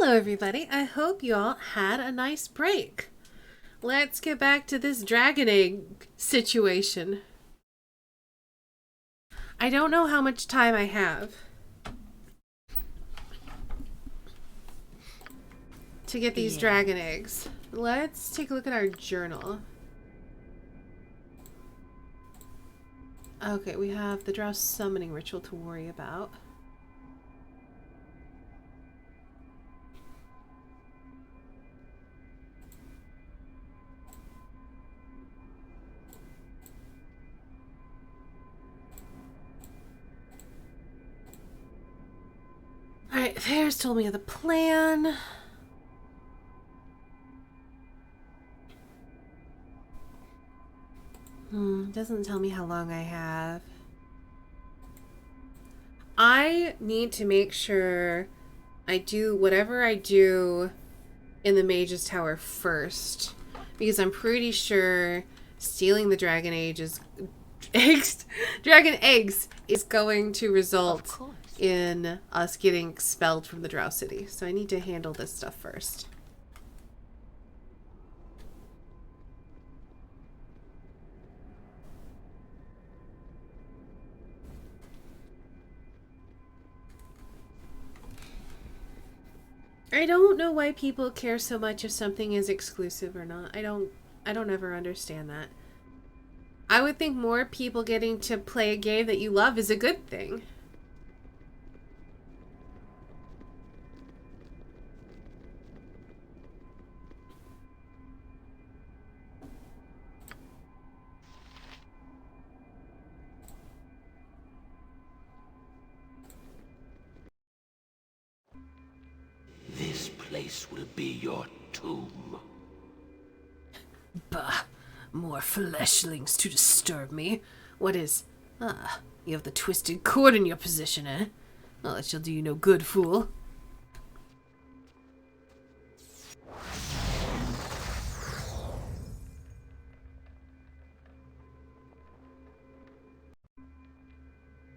Hello, everybody. I hope you all had a nice break. Let's get back to this dragon egg situation. I don't know how much time I have to get these dragon eggs. Let's take a look at our journal. Okay, we have the drow summoning ritual to worry about. Alright, There's told me of the plan. Doesn't tell me how long I have. I need to make sure I do whatever I do in the Mage's Tower first. Because I'm pretty sure stealing the dragon eggs is going to result in us getting expelled from the Drow City. So I need to handle this stuff first. I don't know why people care so much if something is exclusive or not. I don't ever understand that. I would think more people getting to play a game that you love is a good thing. This place will be your tomb. Bah, more fleshlings to disturb me. What is... Ah, you have the twisted cord in your position, eh? Well, that shall do you no good, fool.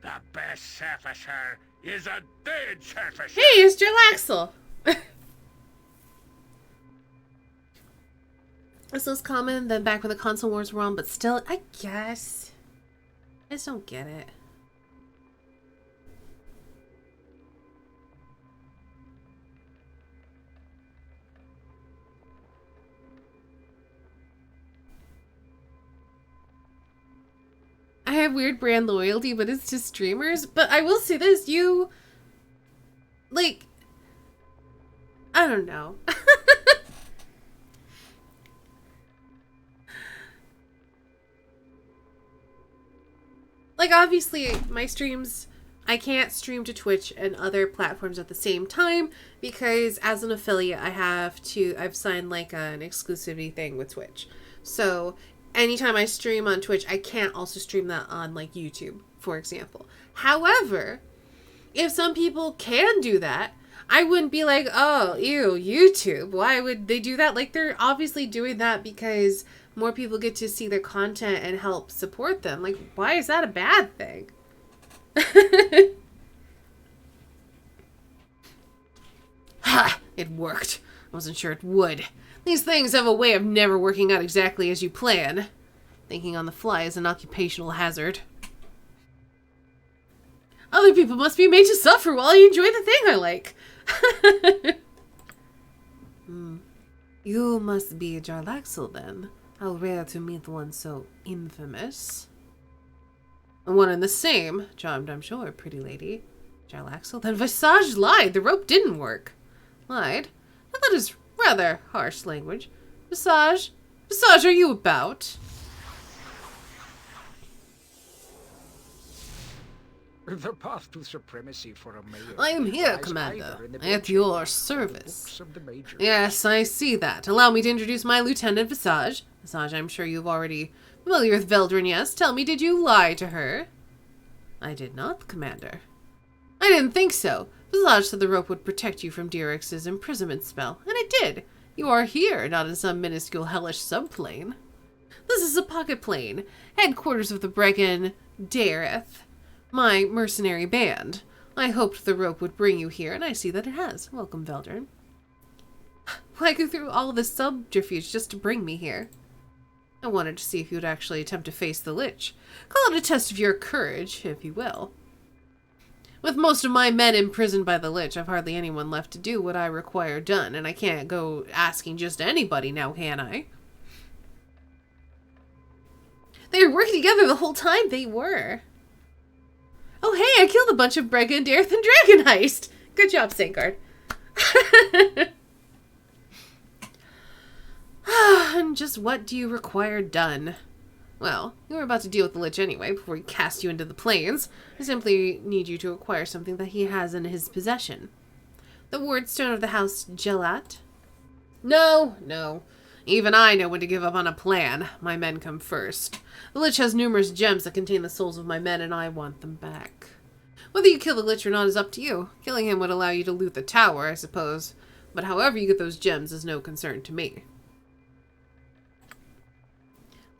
The best surfacer is a dead surfacer. Hey, it's Jarlaxle! This was common than back when the console wars were on, but still, I guess. I just don't get it. I have weird brand loyalty, but it's to streamers. But I will say this, you... Like... I don't know. Like, obviously, my streams, I can't stream to Twitch and other platforms at the same time because as an affiliate, I've signed like an exclusivity thing with Twitch. So anytime I stream on Twitch, I can't also stream that on like YouTube, for example. However, if some people can do that, I wouldn't be like, oh, ew, YouTube. Why would they do that? Like, they're obviously doing that because more people get to see their content and help support them. Like, why is that a bad thing? Ha! It worked. I wasn't sure it would. These things have a way of never working out exactly as you plan. Thinking on the fly is an occupational hazard. Other people must be made to suffer while I enjoy the thing I like. You must be Jarlaxle then. How rare to meet one so infamous. One and the same. Charmed, I'm sure, pretty lady. Jarlaxle? Then Visage lied. The rope didn't work. Lied? That is rather harsh language. Visage? Visage, are you about? The path to supremacy for a mayor. I am here, lies Commander, either in the at your bedchamber or the service. books of the majors. Yes, I see that. Allow me to introduce my Lieutenant Visage. Visage, I'm sure you've already familiar with Veldrin, yes? Tell me, did you lie to her? I did not, Commander. I didn't think so. Visage said the rope would protect you from Direx's imprisonment spell, and it did. You are here, not in some minuscule hellish subplane. This is a pocket plane, headquarters of the Bregan Dareth, my mercenary band. I hoped the rope would bring you here, and I see that it has. Welcome, Veldrin. Why go through all this subterfuge just to bring me here? I wanted to see if you would actually attempt to face the Lich. Call it a test of your courage, if you will. With most of my men imprisoned by the Lich, I've hardly anyone left to do what I require done, and I can't go asking just anybody now, can I? They were working together the whole time. They were. Oh, hey, I killed a bunch of Brega and Dareth and Dragon Heist. Good job, Saintguard. And just what do you require done? Well, you were about to deal with the Lich anyway before he cast you into the plains. I simply need you to acquire something that he has in his possession. The wardstone of the house Gelat? No. Even I know when to give up on a plan. My men come first. The Lich has numerous gems that contain the souls of my men, and I want them back. Whether you kill the Lich or not is up to you. Killing him would allow you to loot the tower, I suppose. But however you get those gems is no concern to me.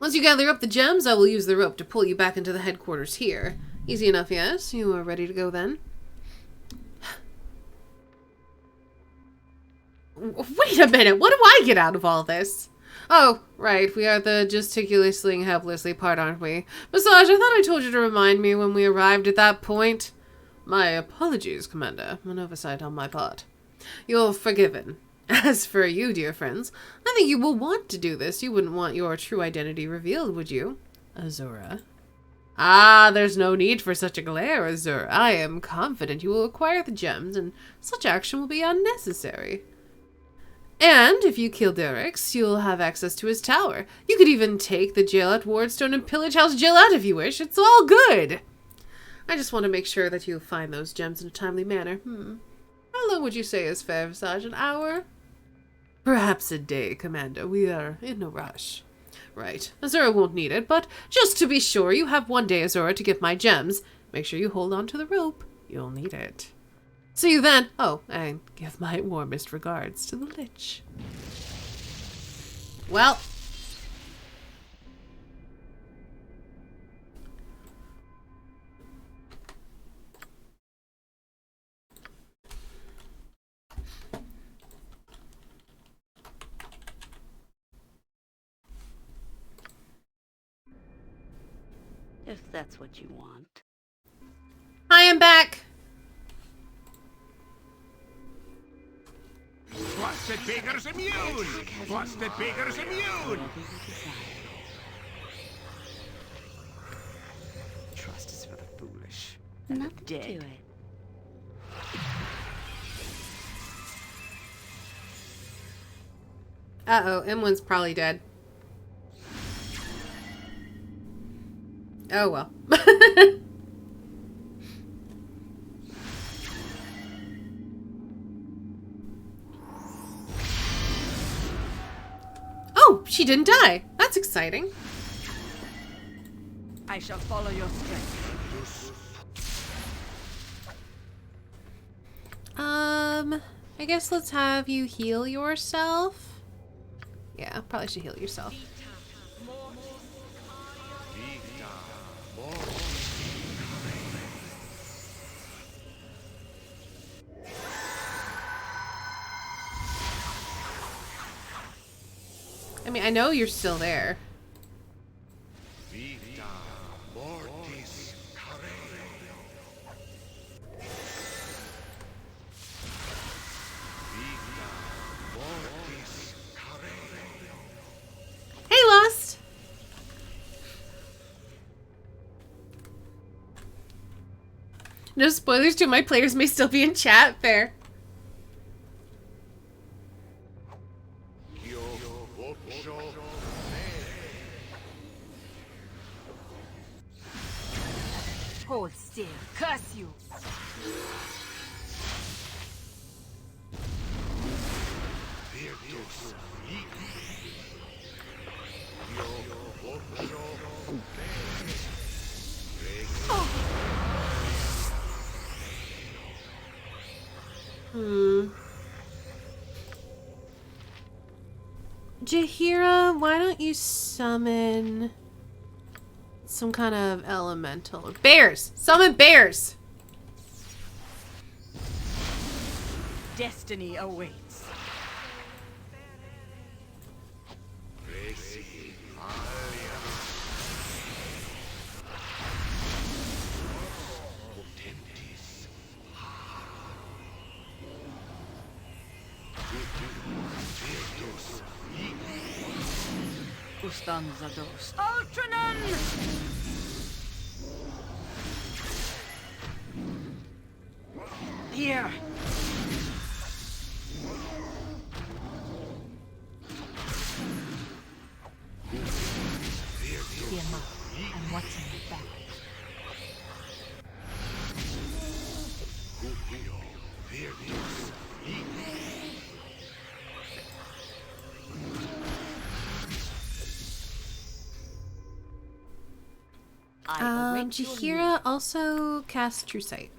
Once you gather up the gems, I will use the rope to pull you back into the headquarters here. Easy enough, yes? You are ready to go then? Wait a minute, what do I get out of all this? Oh, right, we are the gesticulating helplessly part, aren't we? Besides, I thought I told you to remind me when we arrived at that point. My apologies, Commander. An oversight on my part. You're forgiven. As for you, dear friends, I think you will want to do this. You wouldn't want your true identity revealed, would you? Azura. Ah, there's no need for such a glare, Azura. I am confident you will acquire the gems, and such action will be unnecessary. And if you kill Derrix, you'll have access to his tower. You could even take the jail at Wardstone and pillage House Gillette if you wish. It's all good. I just want to make sure that you find those gems in a timely manner. How long would you say is fair, Visage? An hour? Perhaps a day, Commander. We are in no rush. Right. Azura won't need it, but just to be sure, you have one day, Azura, to get my gems. Make sure you hold on to the rope. You'll need it. See you then. Oh, and give my warmest regards to the Lich. Well. If that's what you want. Hi, I'm back. What's the beggar's immune? What's the beggar's immune? Trust is for the foolish. Nothing Dead. to it. Uh-oh, M1's probably dead. Oh, well. Oh, she didn't die. That's exciting. I shall follow your strength. I guess let's have you heal yourself. Yeah, probably should heal yourself. I mean, I know you're still there. Hey, Lost! No spoilers to my players may still be in chat. Fair. Hold still. Curse you. Jaheira, why don't you summon some kind of elemental? Bears! Summon bears! Destiny awaits. Custanza dos. Ultranon! Here. The amount and what's in the bag. Jahira also cast True Sight.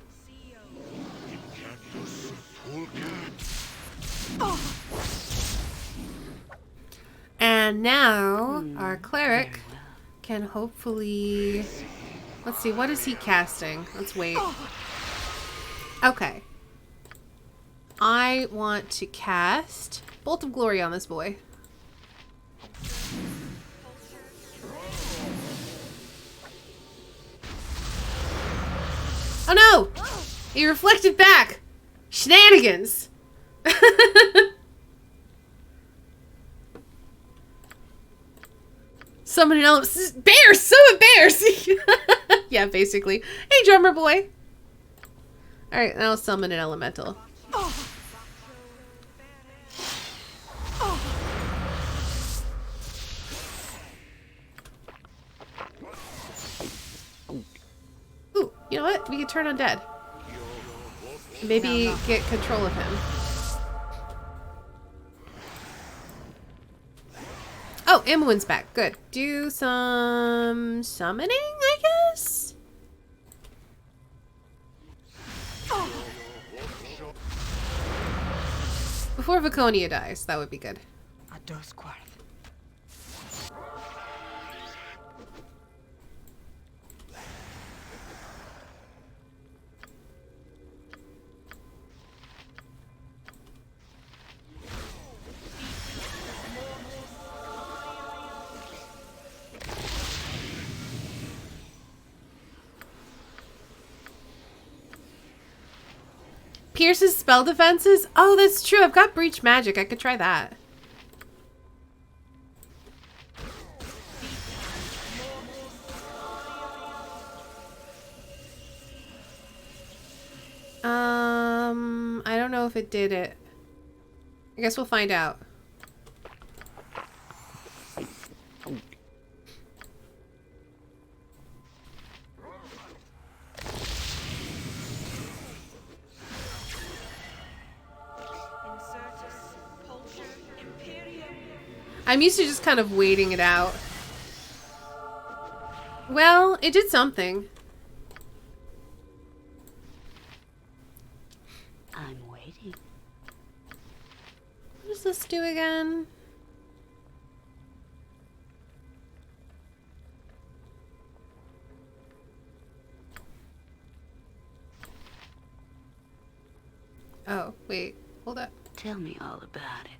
And now our cleric can hopefully... Let's see, what is he casting? Let's wait. Okay. I want to cast Bolt of Glory on this boy. Oh no! He reflected back! Shenanigans! Summon an element. Bears! Summon bears! Yeah, basically. Hey, drummer boy! Alright, now I'll summon an elemental. Ooh, you know what? We can turn undead. Maybe get control of him. Oh, Imoen's back. Good. Do some summoning, I guess? Before Viconia dies, that would be good. A dos quarth. Pierce's spell defenses? Oh, that's true. I've got Breach Magic. I could try that. I don't know if it did it. I guess we'll find out. I'm used to just kind of waiting it out. Well, it did something. I'm waiting. What does this do again? Oh, wait. Hold up. Tell me all about it.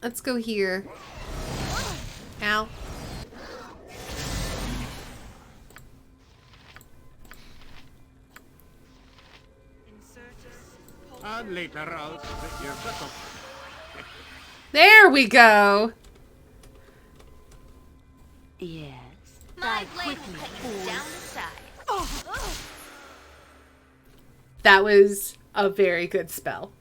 Let's go here. Ow. And later I'll split your butt up. There we go. Yes. My blade will cut you down to size. That was a very good spell.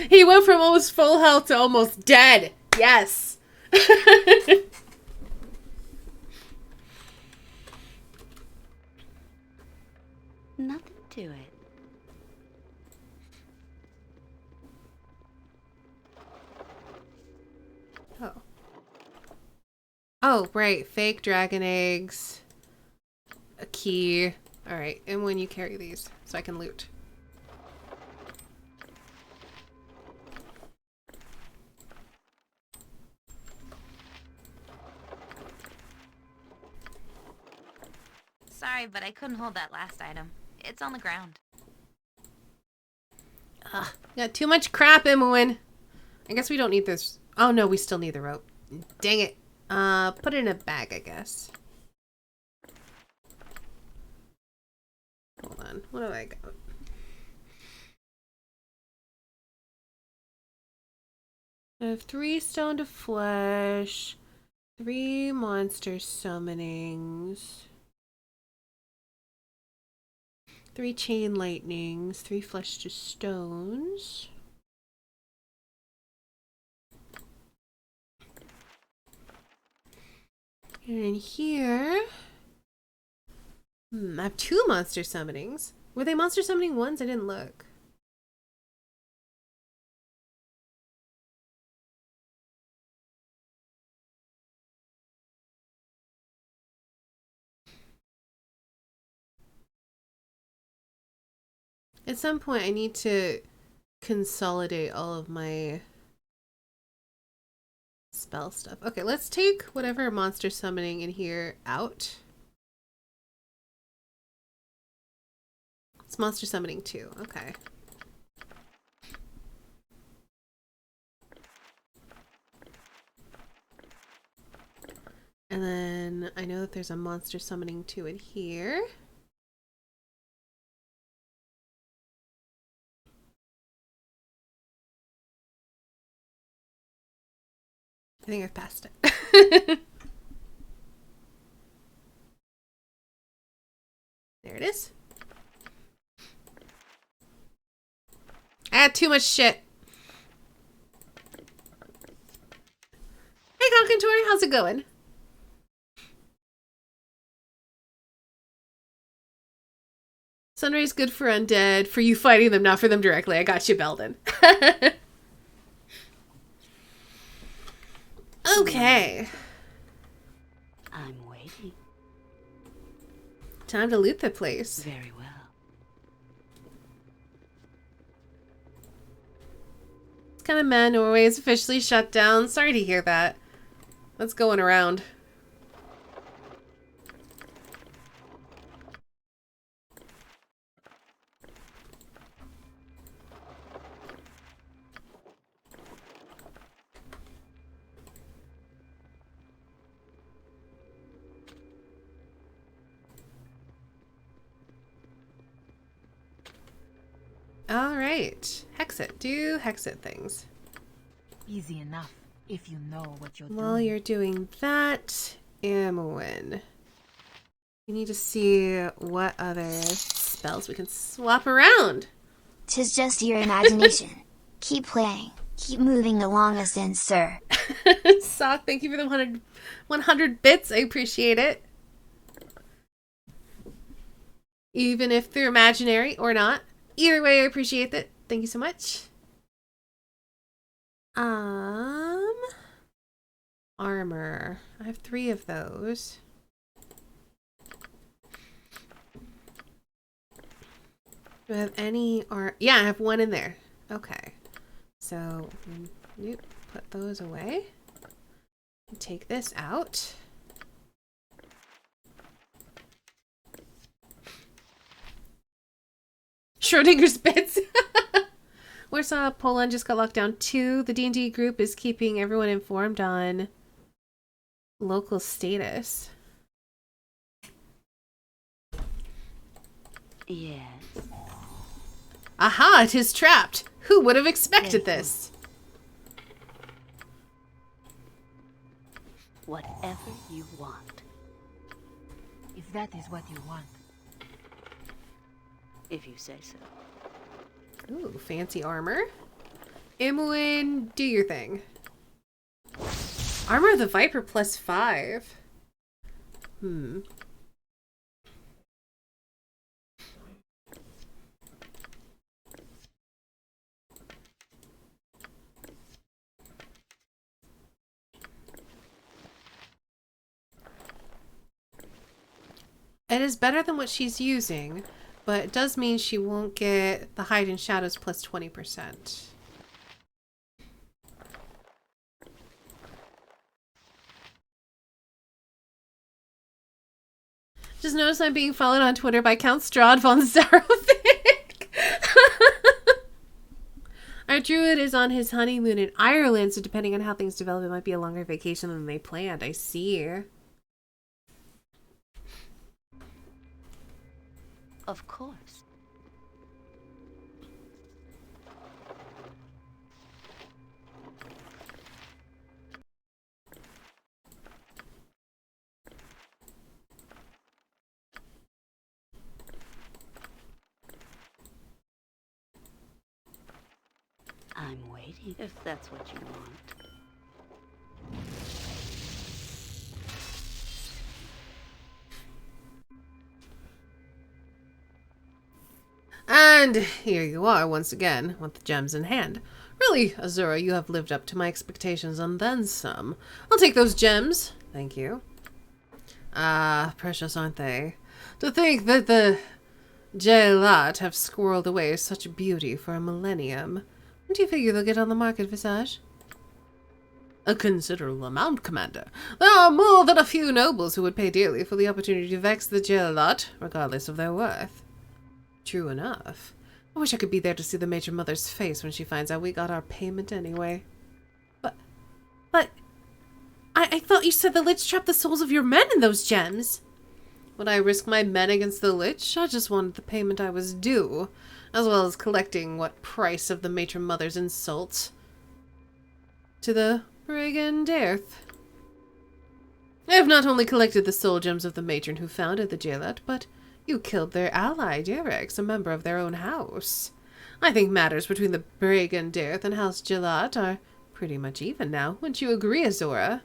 He went from almost full health to almost dead. Yes. Nothing to it. Oh. Oh, right. Fake dragon eggs. A key. Alright, and when you carry these, so I can loot. Sorry, but I couldn't hold that last item. It's on the ground. Got too much crap, Imoen. I guess we don't need this. Oh no, we still need the rope. Dang it. Put it in a bag, I guess. Hold on. What do I got? I have 3 stone to flesh, 3 monster summonings, 3 chain lightnings, 3 flesh to stones. And in here, I have 2 monster summonings. Were they monster summoning ones? I didn't look. At some point, I need to consolidate all of my spell stuff. Okay, let's take whatever monster summoning in here out. It's monster summoning 2. Okay. And then I know that there's a monster summoning 2 in here. I think I've passed it. There it is. I had too much shit. Hey, Concantor, how's it going? Sunray's good for undead, for you fighting them, not for them directly. I got you, Belden. Okay. I'm waiting. Time to loot the place. Very well. It's kind of meh. Norway is officially shut down. Sorry to hear that. That's going around. All right. Hexit. Do Hexit things. Easy enough if you know what you're While doing. you're doing that, Amwin, you need to see what other spells we can swap around. 'Tis just your imagination. Keep playing. Keep moving along us in, sir. Sock, thank you for the 100 bits. I appreciate it. Even if they're imaginary or not. Either way, I appreciate it. Thank you so much. Armor. I have 3 of those. Do I have any yeah, I have 1 in there. Okay. So, put those away. Take this out. Schrodinger's bits. Warsaw, Poland just got locked down too. The D&D group is keeping everyone informed on local status. Yes. Aha, it is trapped. Who would have expected this? Whatever you want. If that is what you want. If you say so. Ooh, fancy armor. Imoen, do your thing. Armor of the Viper +5. It is better than what she's using, but it does mean she won't get the hide and shadows +20%. Just notice I'm being followed on Twitter by Count Strahd von Zarovic. Our druid is on his honeymoon in Ireland, so depending on how things develop, it might be a longer vacation than they planned. I see. Of course. exciting, if that's what you want. And here you are once again, with the gems in hand. Really, Azura, you have lived up to my expectations and then some. I'll take those gems. Thank you. Ah, precious, aren't they? To think that the Jailat have squirreled away such beauty for a millennium. When do you figure they'll get on the market, Visage? A considerable amount, Commander. There are more than a few nobles who would pay dearly for the opportunity to vex the Jailat, regardless of their worth. True enough. I wish I could be there to see the Major Mother's face when she finds out we got our payment anyway. But... I thought you said the Lich trapped the souls of your men in those gems. Would I risk my men against the Lich? I just wanted the payment I was due, as well as collecting what price of the Matron Mother's insults to the brigand Earth. I have not only collected the soul gems of the matron who founded the Jailat, but you killed their ally, Derex, a member of their own house. I think matters between the brigand Earth and House Jailat are pretty much even now. Wouldn't you agree, Azora?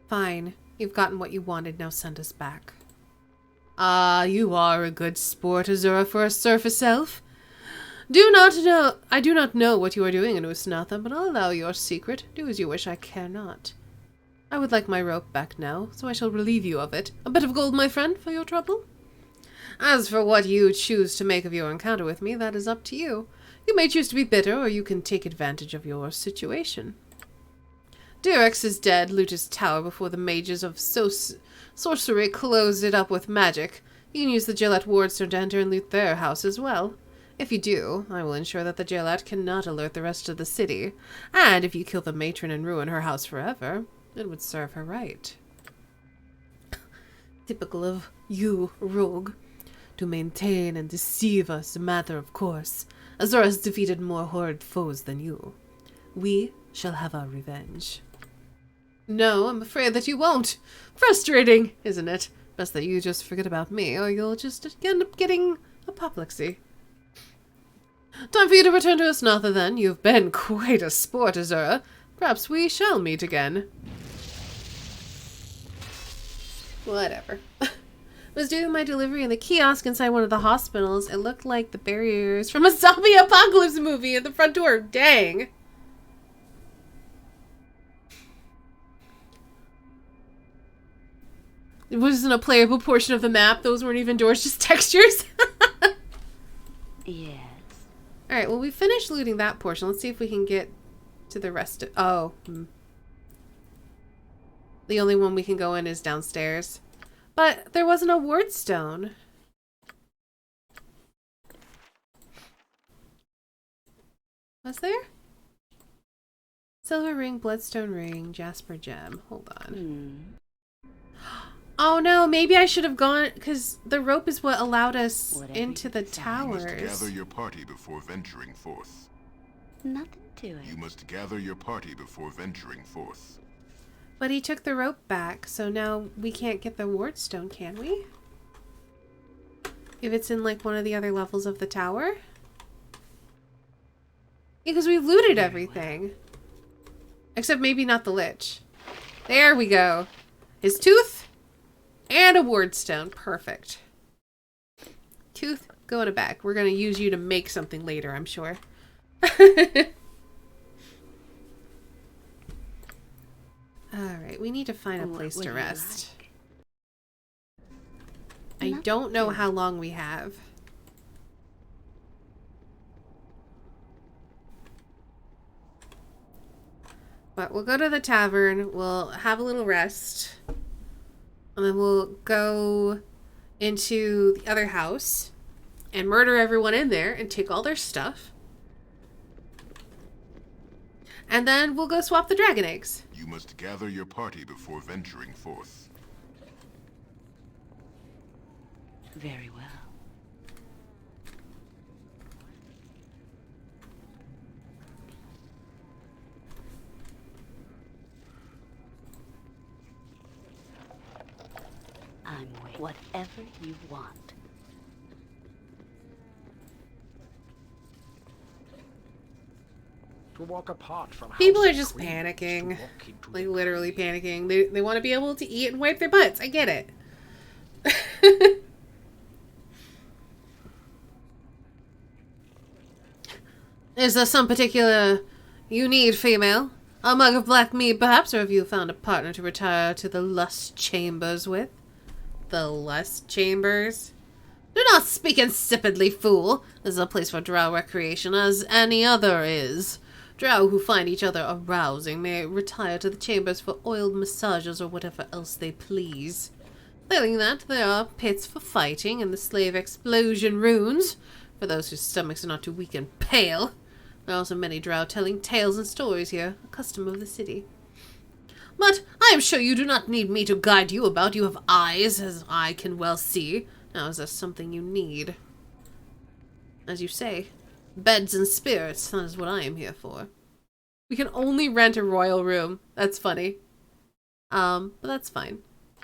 Fine. You've gotten what you wanted, now send us back. Ah, you are a good sport, Azura, for a surface elf. I do not know what you are doing in Usnatha, but I'll allow your secret. Do as you wish, I care not. I would like my rope back now, so I shall relieve you of it. A bit of gold, my friend, for your trouble? As for what you choose to make of your encounter with me, that is up to you. You may choose to be bitter, or you can take advantage of your situation. Durex is dead. Loot his tower before the mages of sorcery close it up with magic. You can use the Jailat Wardstone to enter and loot their house as well. If you do, I will ensure that the Jailat cannot alert the rest of the city. And if you kill the matron and ruin her house forever, it would serve her right. Typical of you, rogue. To maintain and deceive us, a matter of course. Azura has defeated more horrid foes than you. We shall have our revenge. No, I'm afraid that you won't. Frustrating, isn't it? Best that you just forget about me, or you'll just end up getting apoplexy. Time for you to return to Usnatha, then. You've been quite a sport, Azura. Perhaps we shall meet again. Whatever. I was doing my delivery in the kiosk inside one of the hospitals. It looked like the barriers from a zombie apocalypse movie at the front door. Dang. It wasn't a playable portion of the map. Those weren't even doors, just textures. Yes. Alright, well, we finished looting that portion. Let's see if we can get to the rest of... Oh. The only one we can go in is downstairs. But there wasn't a wardstone. Was there? Silver ring, bloodstone ring, jasper gem. Hold on. Oh no, maybe I should have gone, because the rope is what allowed us into the towers. You must gather your party before venturing forth. Nothing to it. You must gather your party before venturing forth. But he took the rope back, so now we can't get the wardstone, can we? If it's in like one of the other levels of the tower? Because we've looted everything. Except maybe not the lich. There we go. His tooth and a wardstone. Perfect. Tooth, go in a bag. We're going to use you to make something later, I'm sure. Alright, we need to find a place to rest. I don't know how long we have. But we'll go to the tavern, we'll have a little rest, and then we'll go into the other house and murder everyone in there and take all their stuff. And then we'll go swap the dragon eggs. You must gather your party before venturing forth. Very well. I'm waiting. Whatever you want. to walk apart from People House are just of Queens, panicking. to walk into Like, the literally grave. panicking. They want to be able to eat and wipe their butts. I get it. Is there some particular you need, female? A mug of black mead, perhaps, or have you found a partner to retire to the lust chambers with? The lust chambers? Do not speak insipidly, fool. This is a place for drow recreation, as any other is. Drow who find each other arousing may retire to the chambers for oiled massages or whatever else they please. Failing that, there are pits for fighting and the slave explosion runes, for those whose stomachs are not too weak and pale. There are also many drow telling tales and stories here, a custom of the city. But I am sure you do not need me to guide you about. You have eyes, as I can well see. Now, is there something you need? As you say, beds and spirits, that is what I am here for. We can only rent a royal room. That's funny. But that's fine.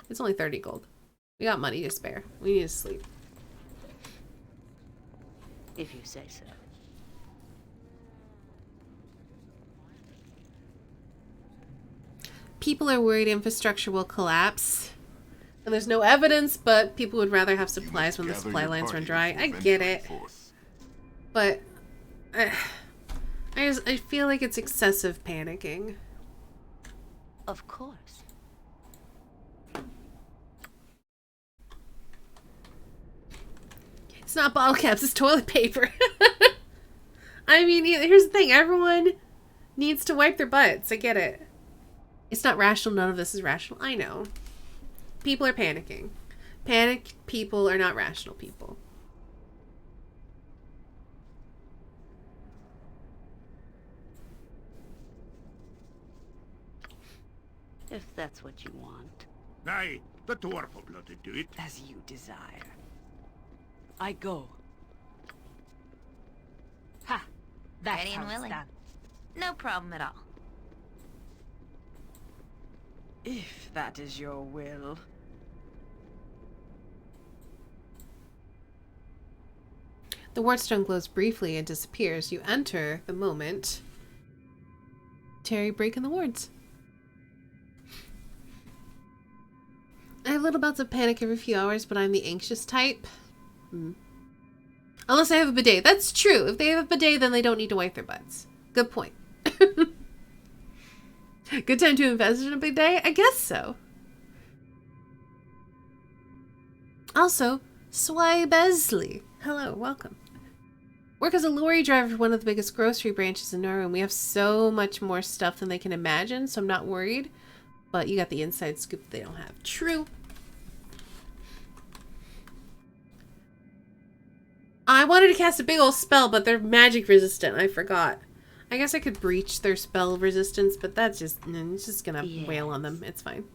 It's only 30 gold. We got money to spare. We need to sleep. If you say so. People are worried infrastructure will collapse. And there's no evidence, but people would rather have supplies when the supply lines run dry. I get it. But I feel like it's excessive panicking. Of course. It's not bottle caps, it's toilet paper. I mean, here's the thing. Everyone needs to wipe their butts. I get it. It's not rational. None of this is rational. I know. People are panicking. Panicked people are not rational people. If that's what you want. Aye, the dwarf will bloody do it. As you desire. I go. Ha! That's Ready and how it's willing. done. No problem at all. If that is your will. The wardstone glows briefly and disappears. You enter the moment. Terry break in the wards. I have little bouts of panic every few hours, but I'm the anxious type. Unless I have a bidet. That's true. If they have a bidet, then they don't need to wipe their butts. Good point. Good time to invest in a bidet? I guess so. Also, Swai Besley. Hello, welcome. Work as a lorry driver for one of the biggest grocery branches in Norway, and we have so much more stuff than they can imagine, so I'm not worried. But you got the inside scoop they don't have. True. I wanted to cast a big old spell, but they're magic resistant. I forgot. I guess I could breach their spell resistance, but that's just... it's just gonna wail on them. It's fine.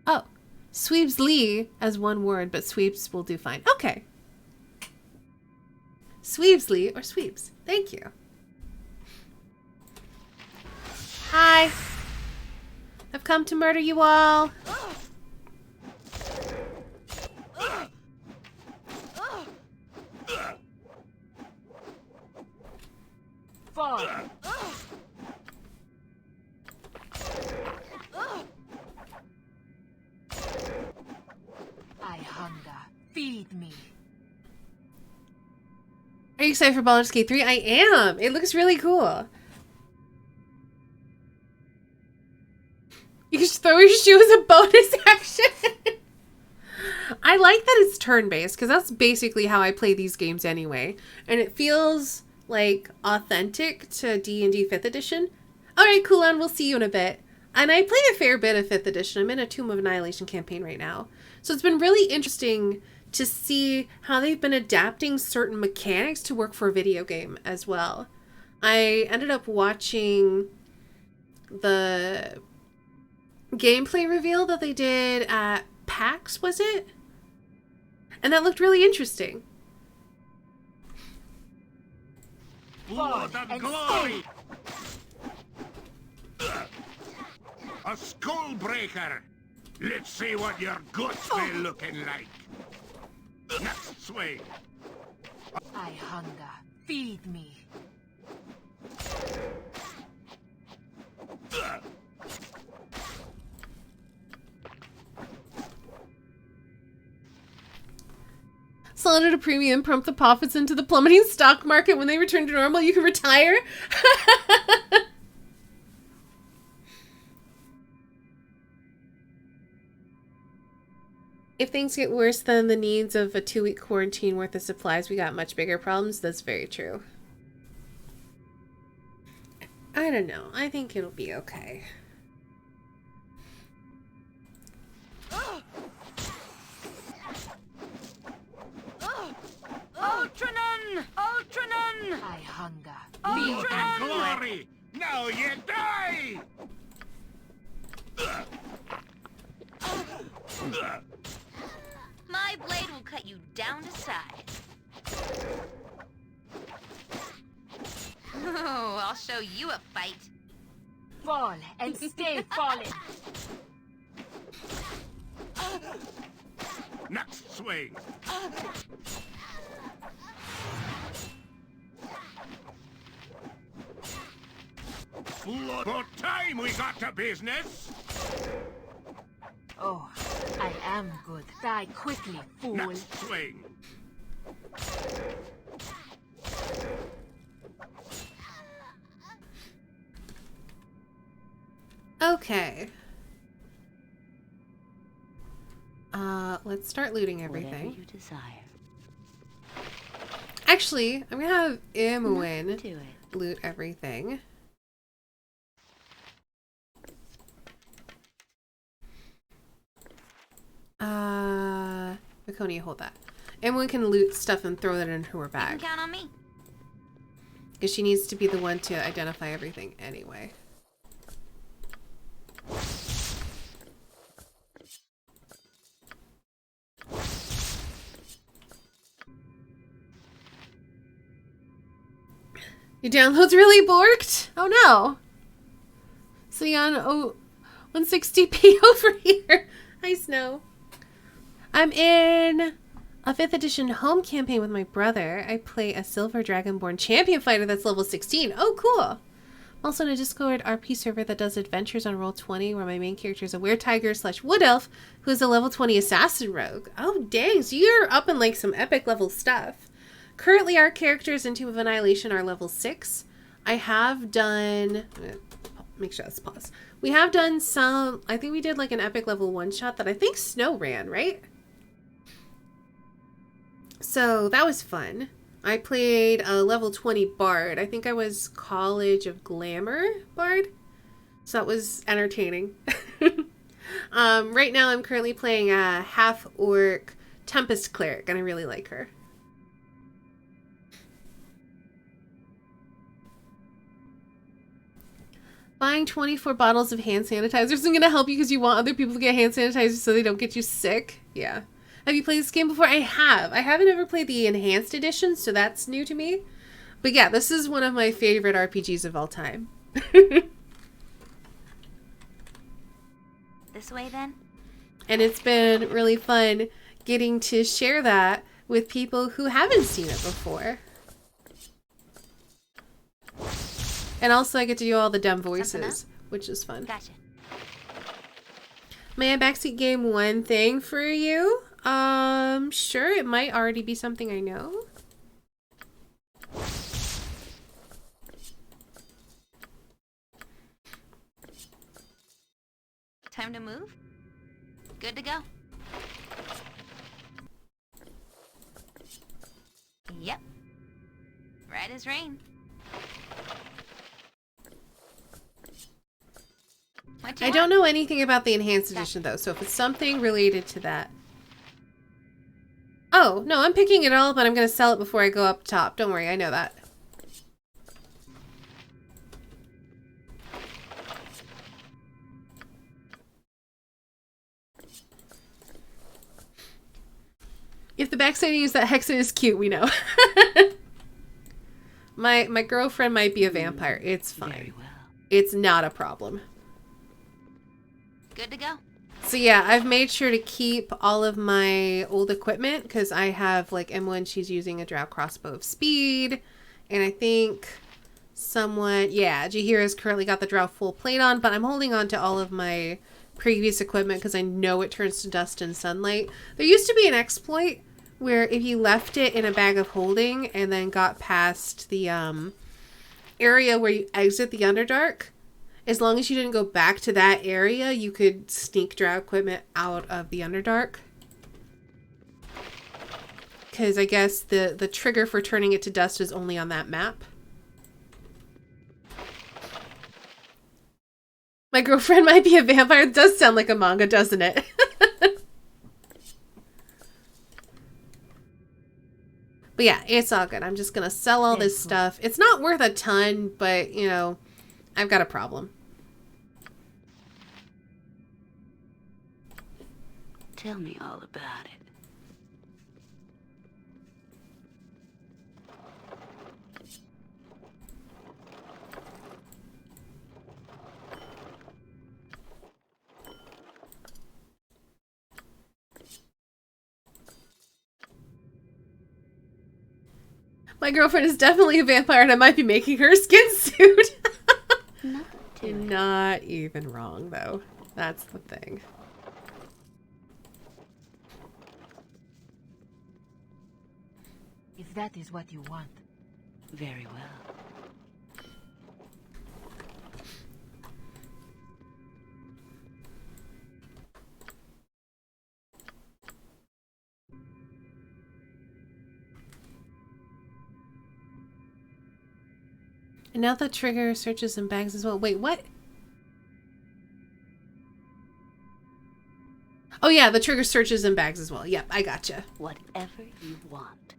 Oh. Sweeps Lee as one word, but sweeps will do fine. Okay. Sweepsley or sweeps. Thank you. Hi. I've come to murder you all. Fun. I hunger. Feed me. Are you excited for Baldur's Gate 3? I am. It looks really cool. You can just throw your shoe as a bonus action. I like that it's turn-based, because that's basically how I play these games anyway. And it feels, like, authentic to D&D 5th edition. Alright, Kulan, we'll see you in a bit. And I played a fair bit of 5th edition. I'm in a Tomb of Annihilation campaign right now. So it's been really interesting to see how they've been adapting certain mechanics to work for a video game as well. I ended up watching the gameplay reveal that they did at PAX, was it? And that looked really interesting. Blood and glory! A skull breaker! Let's see what your guts be looking like. Next swing. I hunger. Feed me. Sell it at a premium, pump the profits into the plummeting stock market. When they return to normal, you can retire. If things get worse than the needs of a 2-week quarantine worth of supplies, we got much bigger problems. That's very true. I don't know. I think it'll be okay. Ultranon! Ultranon! I hunger. Blood and glory! Now you die! My blade will cut you down to size. Oh, I'll show you a fight. Fall and stay falling. Next swing! Blood. About time we got to business! Oh, I am good. Die quickly, fool. Next swing! Okay. Let's start looting everything. Whatever you desire. Actually, I'm gonna have Imoen Do it. loot everything. Laconia, hold that. Imoen can loot stuff and throw that into her You bag. can count on me. Because she needs to be the one to identify everything anyway. Your download's really borked? Oh no. See on 160p over here. Hi Snow. I'm in a 5th edition home campaign with my brother. I play a Silver Dragonborn champion fighter that's level 16. Oh cool. I'm also in a Discord RP server that does adventures on Roll20 where my main character is a weretiger / wood elf who is a level 20 assassin rogue. Oh dang, so you're up in like some epic level stuff. Currently, our characters in Tomb of Annihilation are level 6. I have done... Make sure that's pause. We have done some... I think we did like an epic level 1-shot that I think Snow ran, right? So that was fun. I played a level 20 Bard. I think I was College of Glamour Bard. So that was entertaining. Right now, I'm currently playing a half-orc Tempest Cleric, and I really like her. Buying 24 bottles of hand sanitizer isn't going to help you because you want other people to get hand sanitizer so they don't get you sick. Yeah. Have you played this game before? I have. I haven't ever played the enhanced edition, so that's new to me. But yeah, this is one of my favorite RPGs of all time. This way then? And it's been really fun getting to share that with people who haven't seen it before. And also I get to do all the dumb voices, which is fun. Gotcha. May I backseat game one thing for you? Sure, it might already be something I know. Time to move? Good to go. Yep. Right as rain. I don't know anything about the enhanced edition though, so if it's something related to that. Oh, no, I'm picking it all up and I'm going to sell it before I go up top. Don't worry, I know that. If the backsiding is that Hexen is cute, we know. My girlfriend might be a vampire. It's fine. Very well. It's not a problem. Good to go. So yeah, I've made sure to keep all of my old equipment because I have like M1, she's using a drow crossbow of speed, and I think somewhat... Yeah, Jahira's currently got the drow full plate on, but I'm holding on to all of my previous equipment because I know it turns to dust in sunlight. There used to be an exploit where if you left it in a bag of holding and then got past the area where you exit the Underdark, as long as you didn't go back to that area, you could sneak drow equipment out of the Underdark. Because I guess the trigger for turning it to dust is only on that map. My girlfriend might be a vampire. It does sound like a manga, doesn't it? But yeah, it's all good. I'm just going to sell all this stuff. It's not worth a ton, but, you know, I've got a problem. Tell me all about it. My girlfriend is definitely a vampire and I might be making her a skin suit. You're not even wrong, though. That's the thing. If that is what you want. Very well. And now the trigger searches in bags as well. Wait, what? Oh yeah, the trigger searches in bags as well. Yep, I gotcha. Whatever you want.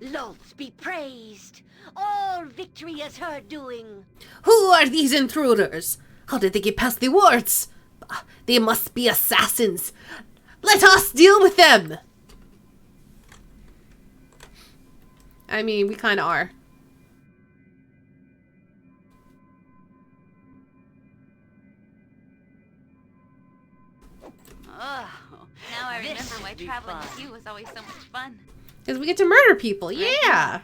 Loth be praised! All victory is her doing! Who are these intruders? How did they get past the wards? They must be assassins. Let us deal with them! I mean, we kind of are. Oh, now I remember why traveling with you was always so much fun. Because we get to murder people, yeah!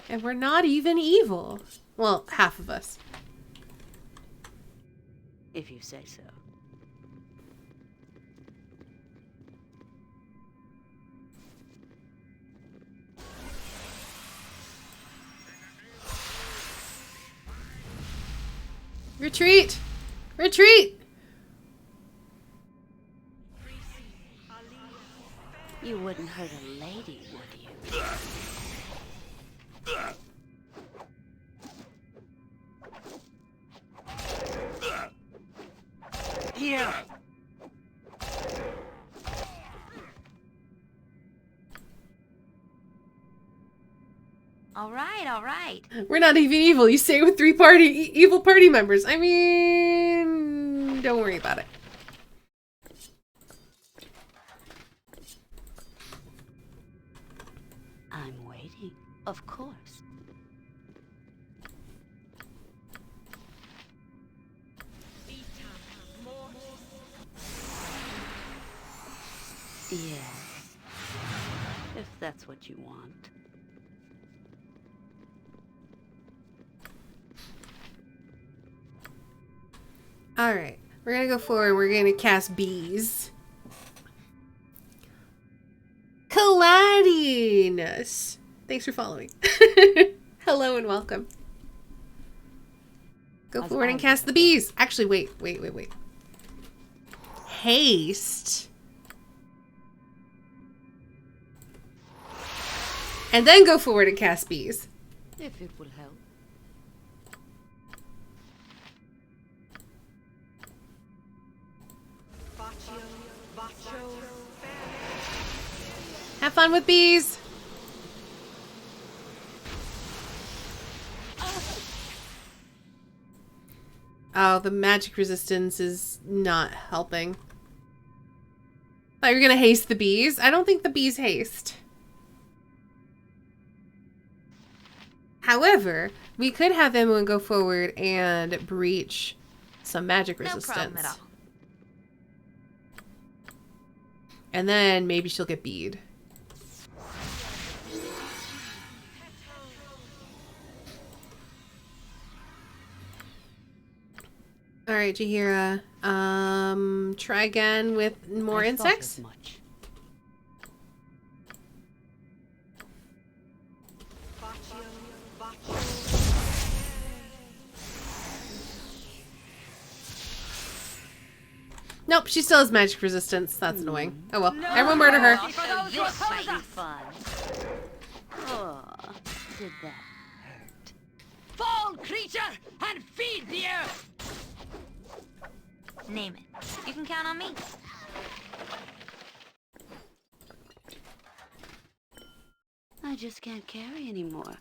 And we're not even evil. Well, half of us. If you say so. Retreat! Retreat! You wouldn't hurt a lady, would you? Here! All right. We're not even evil. You say it with three evil party members. I mean, don't worry about it. I'm waiting, of course. Yes, if that's what you want. Alright, we're gonna go forward. We're gonna cast bees. Caladius! Thanks for following. Hello and welcome. Go forward and cast the bees. Actually, wait. Haste. And then go forward and cast bees. If it will help. Have fun with bees. Oh, the magic resistance is not helping. Thought you were gonna haste the bees. I don't think the bees haste. However, we could have Emily go forward and breach some magic resistance. No problem at all. And then maybe she'll get bead. Alright, Jahira. Try again with more insects. Much. Nope, she still has magic resistance. That's annoying. Oh well. Everyone murder her. This might be fun. Oh, did that hurt? Fall, creature, and feed the earth! Name it. You can count on me. I just can't carry anymore.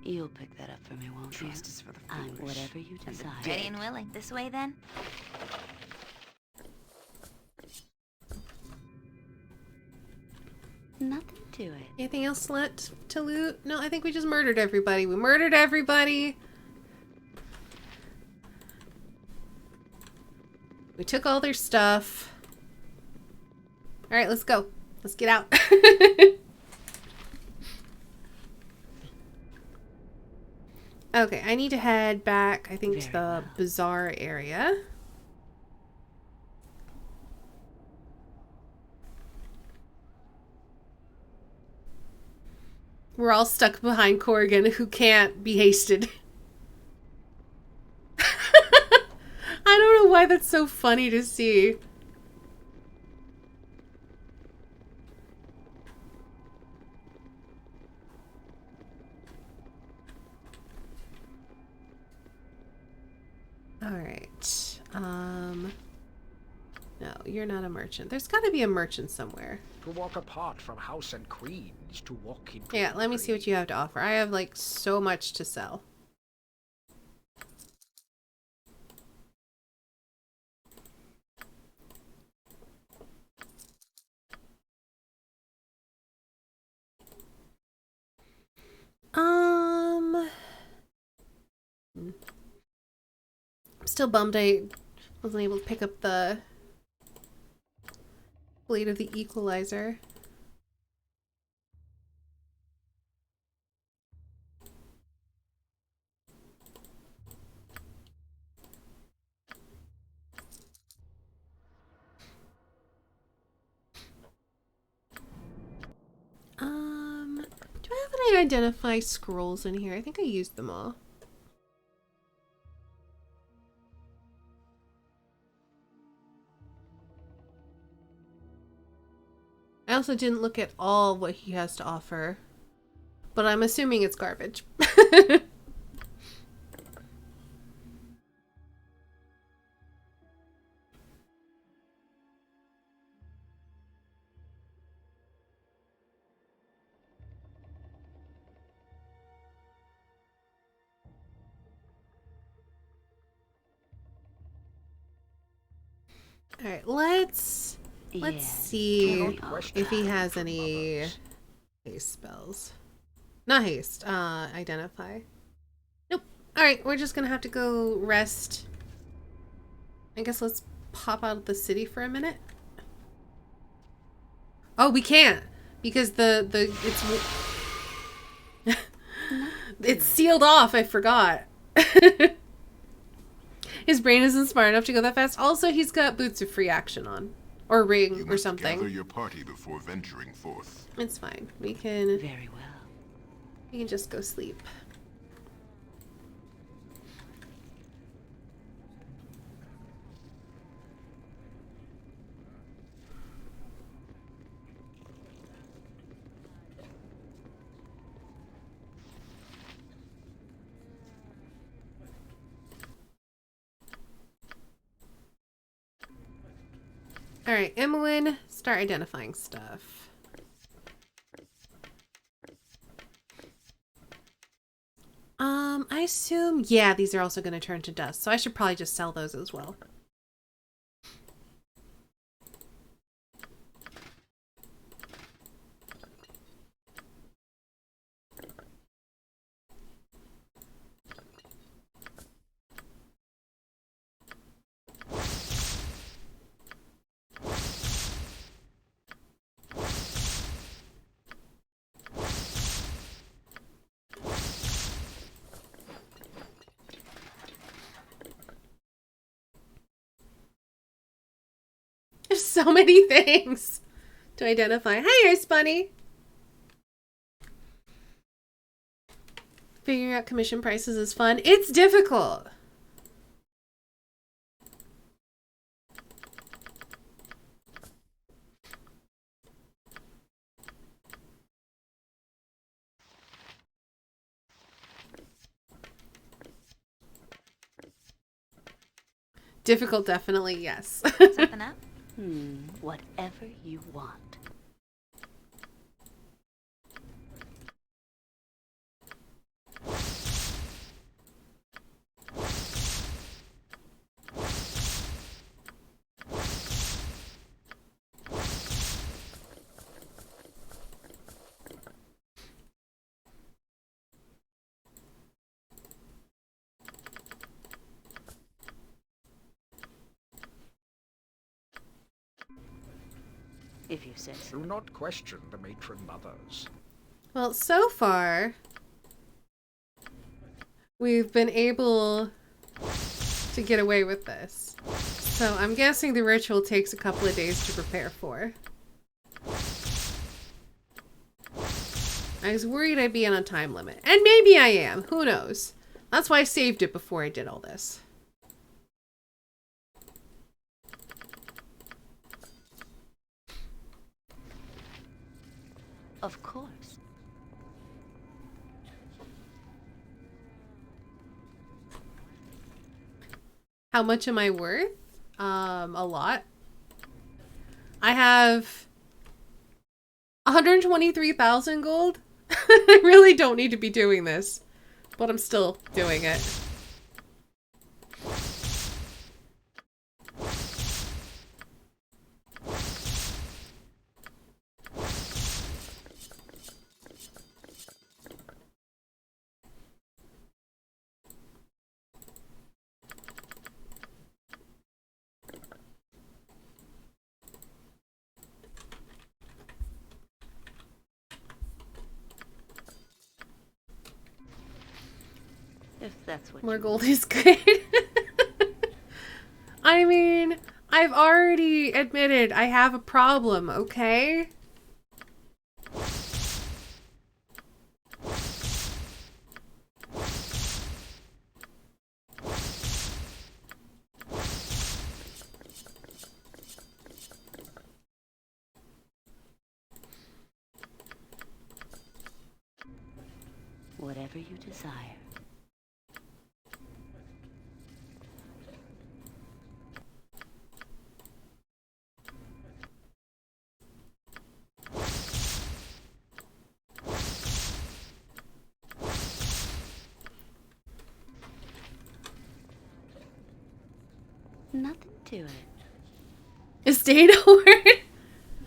You'll pick that up for me, won't you? Justice for the I'm foolish. whatever you decide. Ready and willing. This way then. Nothing to it. Anything else left to loot? No, I think we just murdered everybody. We murdered everybody. We took all their stuff. Alright, let's go. Let's get out. Okay, I need to head back, I think, to the bazaar area. We're all stuck behind Corrigan, who can't be hasted. I don't know why that's so funny to see. Alright. No, you're not a merchant. There's gotta be a merchant somewhere. To walk apart from house and queen is to walk into Yeah, let me see what you have to offer. I have, like, so much to sell. I'm still bummed I wasn't able to pick up the Blade of the Equalizer. Do I have any identify scrolls in here? I think I used them all. I also didn't look at all what he has to offer, but I'm assuming it's garbage. All right, let's see if he has any haste spells. Not haste, identify. Nope. Alright, we're just gonna have to go rest. I guess let's pop out of the city for a minute. Oh, we can't! Because it's sealed off, I forgot. His brain isn't smart enough to go that fast. Also, he's got boots of free action on. Or ring or something. Gather your party before venturing forth. It's fine. We can... Very well. We can just go sleep. Alright, Emmeline, start identifying stuff. I assume, yeah, these are also going to turn to dust, so I should probably just sell those as well. so many things to identify. Hi, Ice Bunny. Figuring out commission prices is fun. It's difficult. Difficult, definitely, yes. Something up? Whatever you want. If you say so. Do not question the matron mothers. Well, so far, we've been able to get away with this. So I'm guessing the ritual takes a couple of days to prepare for. I was worried I'd be on a time limit. And maybe I am. Who knows? That's why I saved it before I did all this. Of course. How much am I worth? A lot. I have 123,000 gold. I really don't need to be doing this, but I'm still doing it. If that's what More gold is good. I mean, I've already admitted I have a problem, okay? Whatever you desire. Nothing to it. Estate award?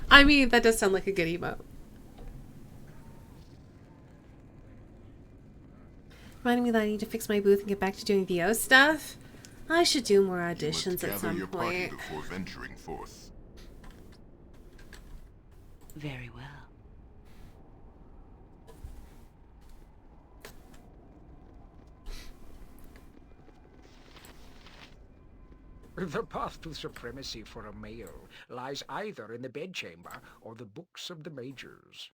I mean, that does sound like a good emote. Reminding me that I need to fix my booth and get back to doing VO stuff. I should do more auditions at some your party point. before venturing forth. Very well. The path to supremacy for a male lies either in the bedchamber or the books of the majors.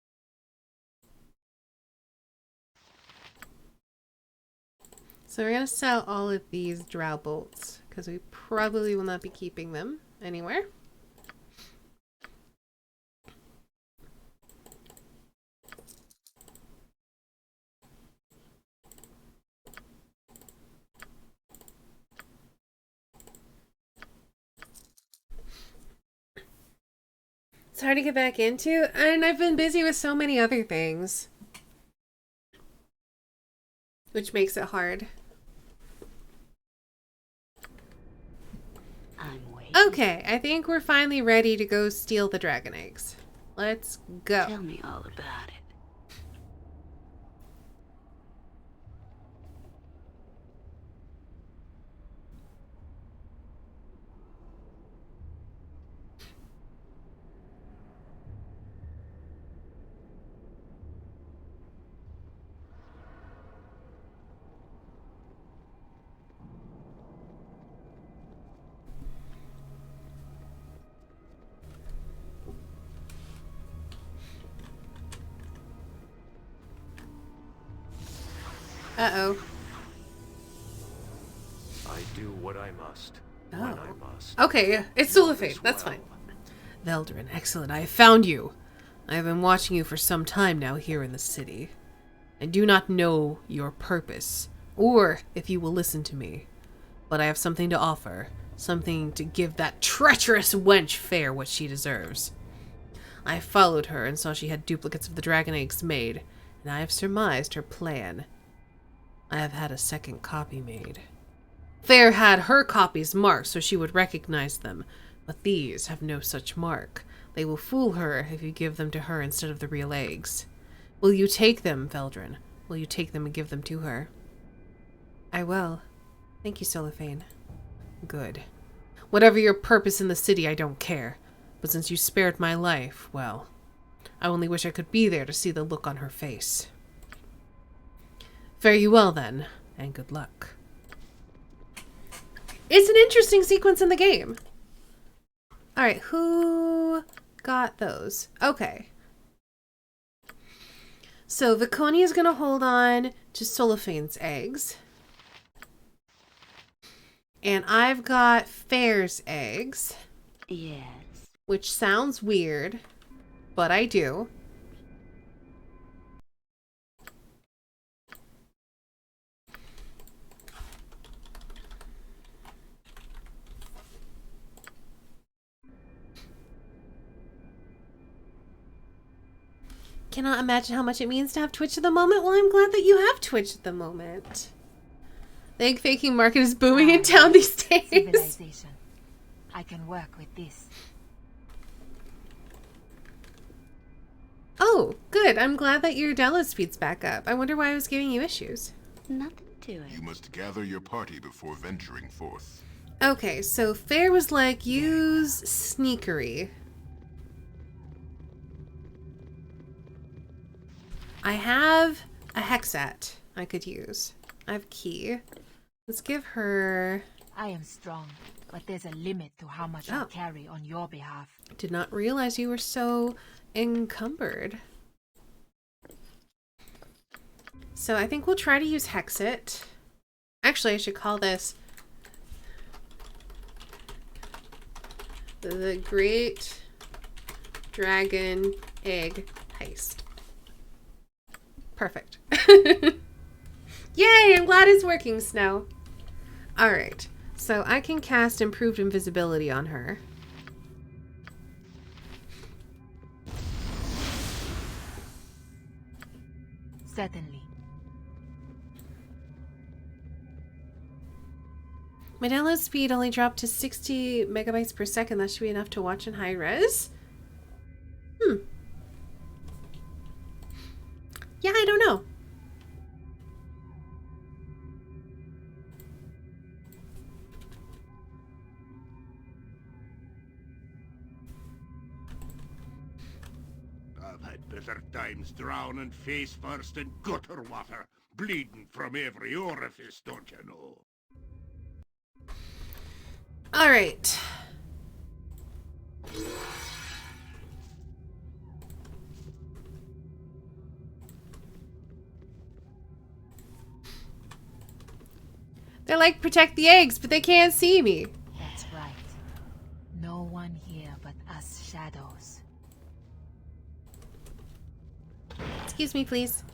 So we're going to sell all of these drow bolts because we probably will not be keeping them anywhere. It's hard to get back into, and I've been busy with so many other things, which makes it hard. I'm waiting. Okay, I think we're finally ready to go steal the dragon eggs. Let's go. Tell me all about it. Uh-oh. I do what I must, when I must. Okay, it's Sulafane. That's fine. Veldrin, excellent. I have found you. I have been watching you for some time now here in the city. I do not know your purpose, or if you will listen to me, but I have something to offer, something to give that treacherous wench Fair what she deserves. I followed her and saw she had duplicates of the dragon eggs made, and I have surmised her plan. I have had a second copy made. Fair had her copies marked so she would recognize them, but these have no such mark. They will fool her if you give them to her instead of the real eggs. Will you take them, Veldrin? Will you take them and give them to her? I will. Thank you, Sulafane. Good. Whatever your purpose in the city, I don't care. But since you spared my life, well, I only wish I could be there to see the look on her face. Fare you well, then, and good luck. It's an interesting sequence in the game. Alright, who got those? Okay. So Viconia is going to hold on to Solafane's eggs. And I've got Fair's eggs. Yes. Which sounds weird, but I do. Cannot imagine how much it means to have Twitch at the moment. Well, I'm glad that you have Twitch at the moment. The egg faking market is booming in town these days. Civilization. I can work with this. Oh, good. I'm glad that your download speed's back up. I wonder why I was giving you issues. Nothing to it. You must gather your party before venturing forth. Okay, so Fair was like, use sneakery. I have a hexat I could use. I have key. Let's give her... I am strong, but there's a limit to how much I'll carry on your behalf. Did not realize you were so encumbered. So I think we'll try to use hexat. Actually, I should call this the Great Dragon Egg Heist. Perfect. Yay! I'm glad it's working, Snow. Alright. So I can cast Improved Invisibility on her. Certainly. My download speed only dropped to 60 megabytes per second. That should be enough to watch in high res. Yeah, I don't know. I've had better times drowning face first in gutter water, bleeding from every orifice, don't you know? All right. They're like, protect the eggs, but they can't see me. That's right. No one here but us shadows. Excuse me, please.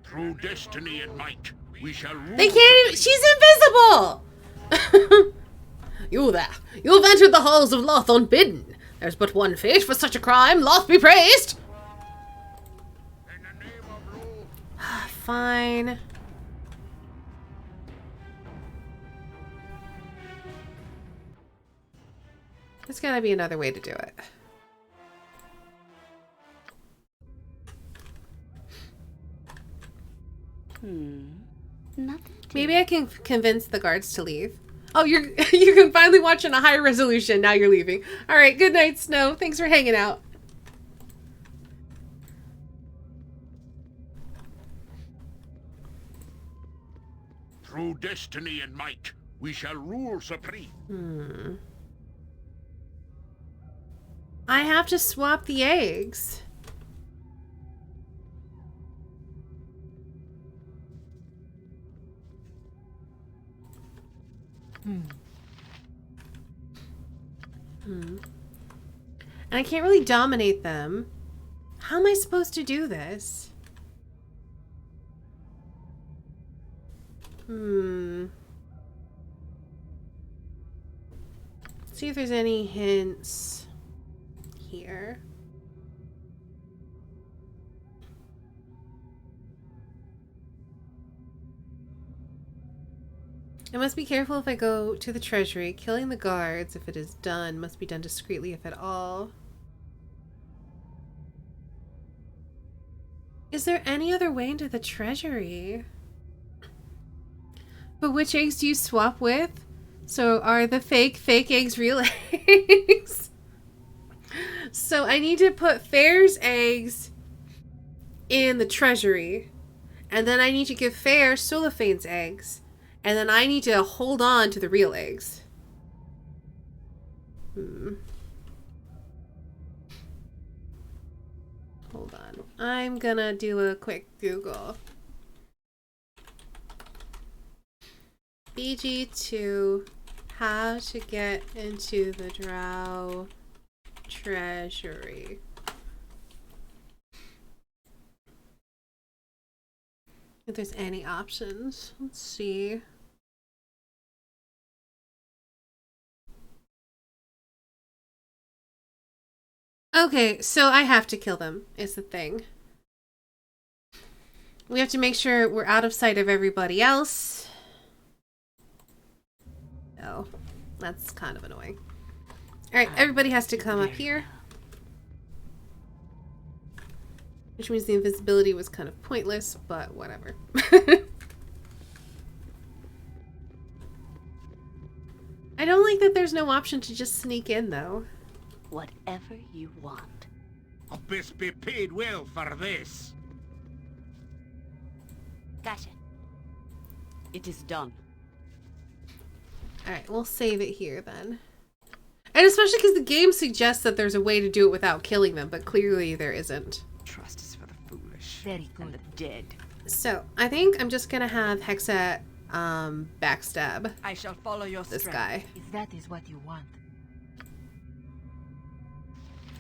Through destiny and might, we shall rule. They can't even. She's invisible! You there. You've entered the halls of Loth unbidden. There's but one fate for such a crime. Loth be praised! Fine. There's gotta be another way to do it. Nothing. Maybe I can convince the guards to leave. Oh, you can finally watch in a higher resolution. Now you're leaving. All right. Good night, Snow. Thanks for hanging out. Through destiny and might, we shall rule supreme. I have to swap the eggs. And I can't really dominate them. How am I supposed to do this? See if there's any hints here. I must be careful if I go to the treasury. Killing the guards, if it is done, must be done discreetly, if at all. Is there any other way into the treasury? But which eggs do you swap with? So are the fake eggs real eggs? So I need to put Fair's eggs in the treasury. And then I need to give Fair Solophane's eggs. And then I need to hold on to the real eggs. Hold on. I'm gonna do a quick Google. BG2, how to get into the Drow treasury. If there's any options, let's see. Okay, so I have to kill them, is the thing. We have to make sure we're out of sight of everybody else. Oh, that's kind of annoying. Alright, everybody has to come up here. Which means the invisibility was kind of pointless, but whatever. I don't like that there's no option to just sneak in, though. Whatever you want. I best be paid well for this. Gotcha. It is done. Alright, we'll save it here then. And especially because the game suggests that there's a way to do it without killing them, but clearly there isn't. Trust is for the foolish. Very good. And the dead. So, I think I'm just gonna have Hexa backstab I shall follow your this strength. guy. If that is what you want.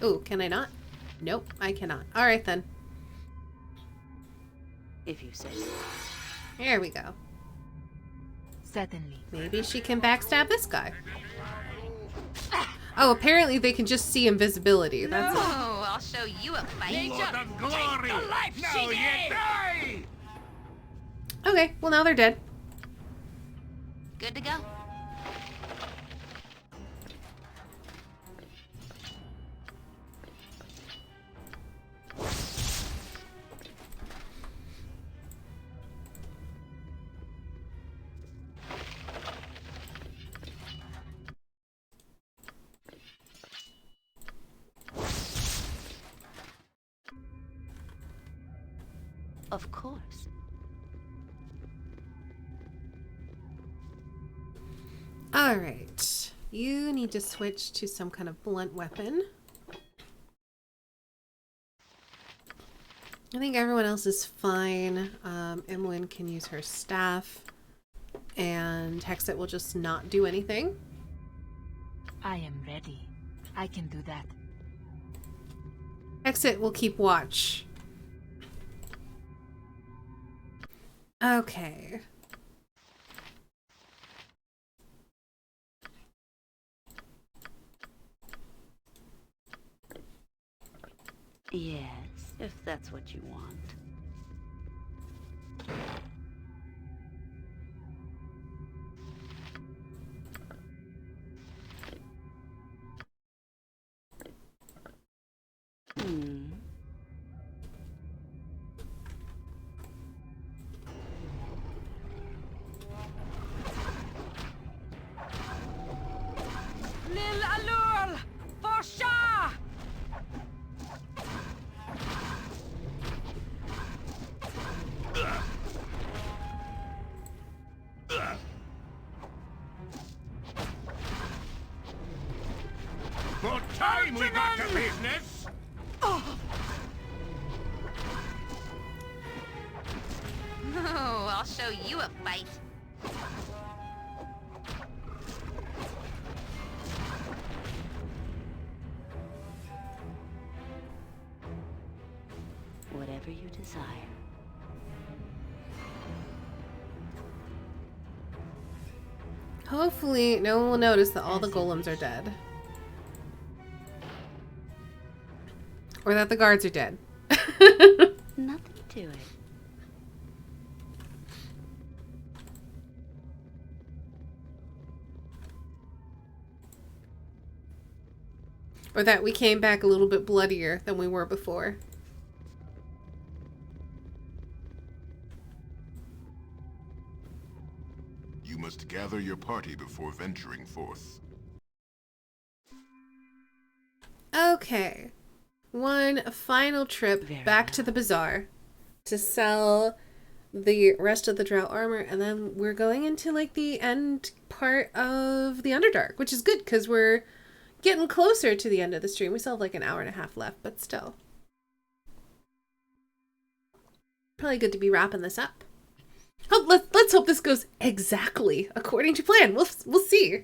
Oh, can I not? Nope, I cannot. Alright then. If you say so. There we go. Certainly. Maybe she can backstab this guy. Oh, apparently they can just see invisibility. That's it. Oh, I'll show you a fight. Blood and glory! Now you die! Okay, well now they're dead. Good to go. Of course. Alright. You need to switch to some kind of blunt weapon. I think everyone else is fine. Emlyn can use her staff. And Hexet will just not do anything. I am ready. I can do that. Hexet will keep watch. Okay. Yes, if that's what you want. Lil Alul! For Shah! We got to business. Oh, I'll show you a fight. Whatever you desire. Hopefully, no one will notice that all the golems are dead. Or that the guards are dead. Nothing to it. Or that we came back a little bit bloodier than we were before. You must gather your party before venturing forth. Okay. One final trip back to the bazaar to sell the rest of the drow armor, and then we're going into like the end part of the Underdark, which is good because we're getting closer to the end of the stream. We still have like an hour and a half left, but still. Probably good to be wrapping this up. Let's hope this goes exactly according to plan. We'll see.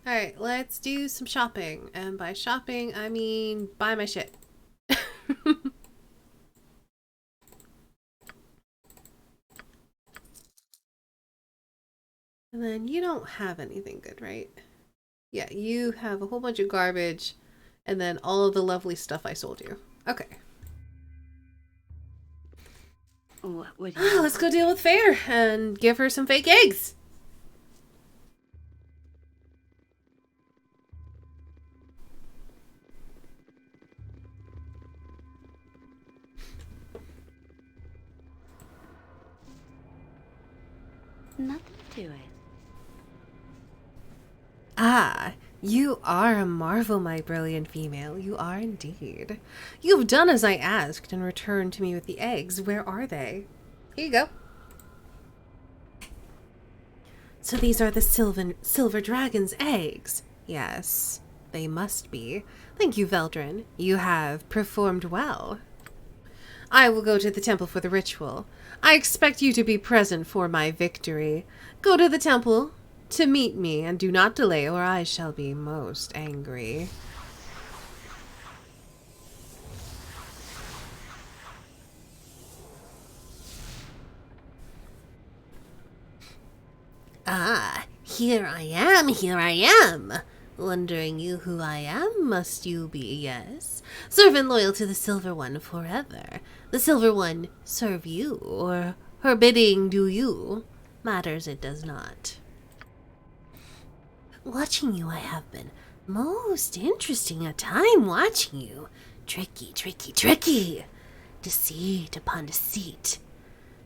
Alright, let's do some shopping. And by shopping, I mean buy my shit. And then you don't have anything good, right? Yeah, you have a whole bunch of garbage and then all of the lovely stuff I sold you. Okay. Let's go deal with Fair and give her some fake eggs. Nothing to it. Ah, you are a marvel, my brilliant female. You are indeed. You've done as I asked and returned to me with the eggs. Where are they? Here you go. So these are the silver dragon's eggs. Yes, they must be. Thank you, Veldrin. You have performed well. I will go to the temple for the ritual. I expect you to be present for my victory. Go to the temple to meet me, and do not delay, or I shall be most angry. Ah, here I am. Wondering you who I am, must you be, yes? Servant loyal to the Silver One forever. The Silver One serve you, or her bidding do you. Matters it does not. Watching you I have been. Most interesting a time watching you. Tricky, tricky, tricky. Deceit upon deceit.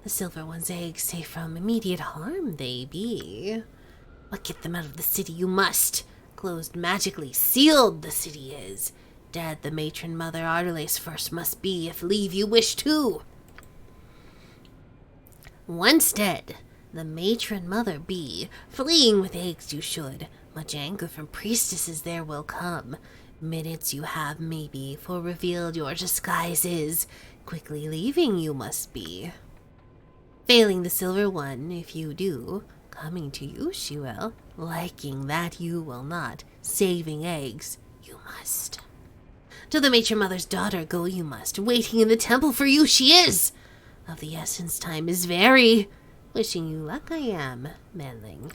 The Silver One's eggs safe from immediate harm they be. But get them out of the city you must. Closed magically, sealed the city is. Dead the matron mother Ardalace first must be, if leave you wish to. Once dead, the matron mother be. Fleeing with eggs you should. Much anger from priestesses there will come. Minutes you have maybe, for revealed your disguise is. Quickly leaving you must be. Failing the Silver One, if you do, coming to you she will. Liking that you will not. Saving eggs you must. To the matron mother's daughter go you must. Waiting in the temple for you she is. Of the essence time is very. Wishing you luck I am, manling.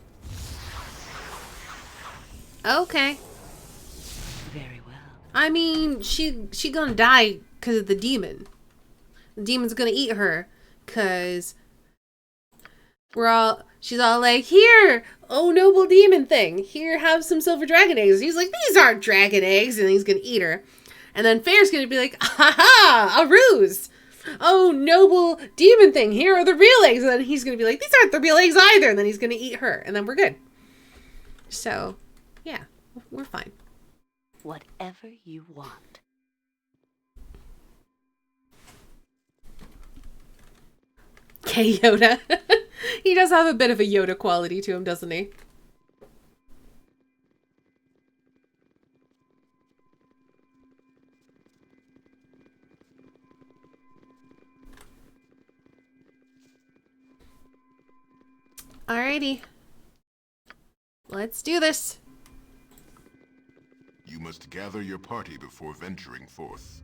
Okay. Very well. I mean, she gonna die because of the demon. The demon's gonna eat her because she's all like, here, oh noble demon thing, here, have some silver dragon eggs. And he's like, these aren't dragon eggs, and he's gonna eat her. And then Fair's gonna be like, ha, a ruse. Oh noble demon thing, here are the real eggs. And then he's gonna be like, these aren't the real eggs either. And then he's gonna eat her, and then we're good. So, yeah, we're fine. Whatever you want. Okay, Yoda. He does have a bit of a Yoda quality to him, doesn't he? Alrighty. Let's do this. You must gather your party before venturing forth.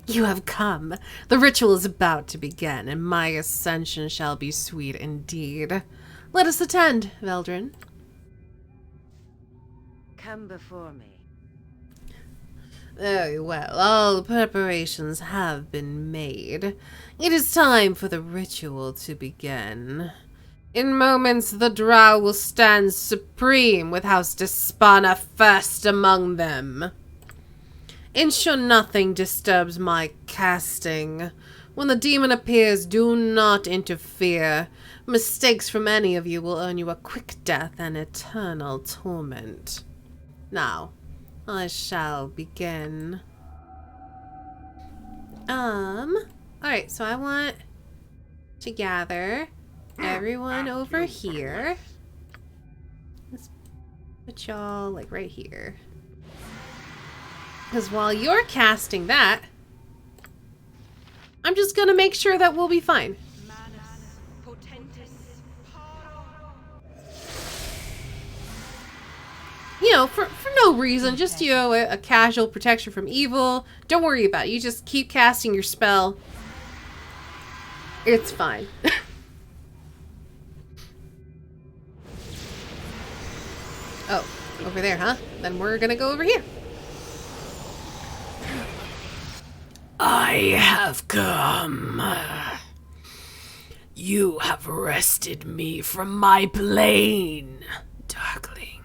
You have come. The ritual is about to begin, and my ascension shall be sweet indeed. Let us attend, Veldrin. Come before me. Very well. All preparations have been made. It is time for the ritual to begin. In moments, the Drow will stand supreme with House Despana first among them. Ensure nothing disturbs my casting. When the demon appears, do not interfere. Mistakes from any of you will earn you a quick death and eternal torment. Now, I shall begin. Alright, so I want to gather everyone over here. Let's put y'all, like, right here. Because while you're casting that, I'm just gonna make sure that we'll be fine. You know, for no reason, just, you know, a casual protection from evil. Don't worry about it. You just keep casting your spell. It's fine. Oh, over there, huh? Then we're gonna go over here. I have come. You have wrested me from my plane, Darkling.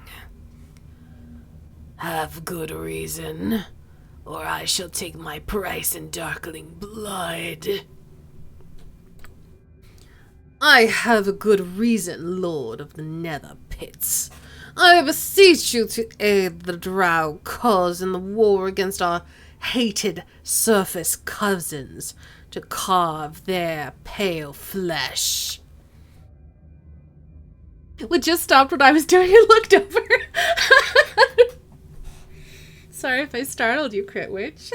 Have good reason, or I shall take my price in Darkling blood. I have a good reason, Lord of the Nether Pits. I beseech you to aid the Drow cause in the war against our hated surface cousins, to carve their pale flesh. It just stopped what I was doing and looked over. Sorry if I startled you, Crit Witch.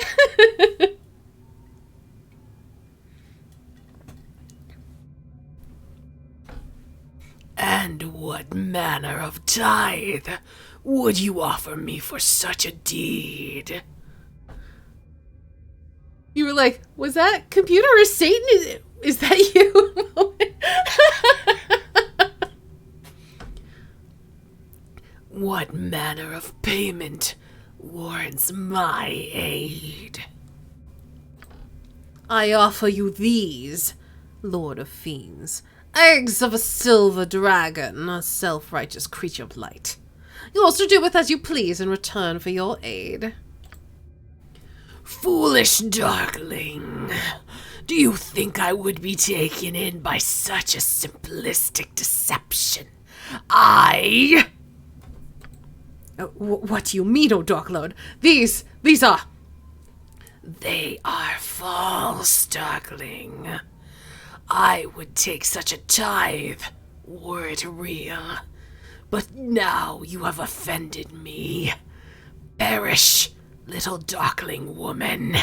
And what manner of tithe would you offer me for such a deed? You were like, was that computer or Satan? Is that you? What manner of payment warrants my aid? I offer you these, Lord of Fiends. Eggs of a silver dragon, a self-righteous creature of light. You also do with as you please in return for your aid. Foolish Darkling, do you think I would be taken in by such a simplistic deception? What do you mean, O Dark Lord? These are... They are false, Darkling. I would take such a tithe, were it real. But now you have offended me. Perish, little Darkling woman.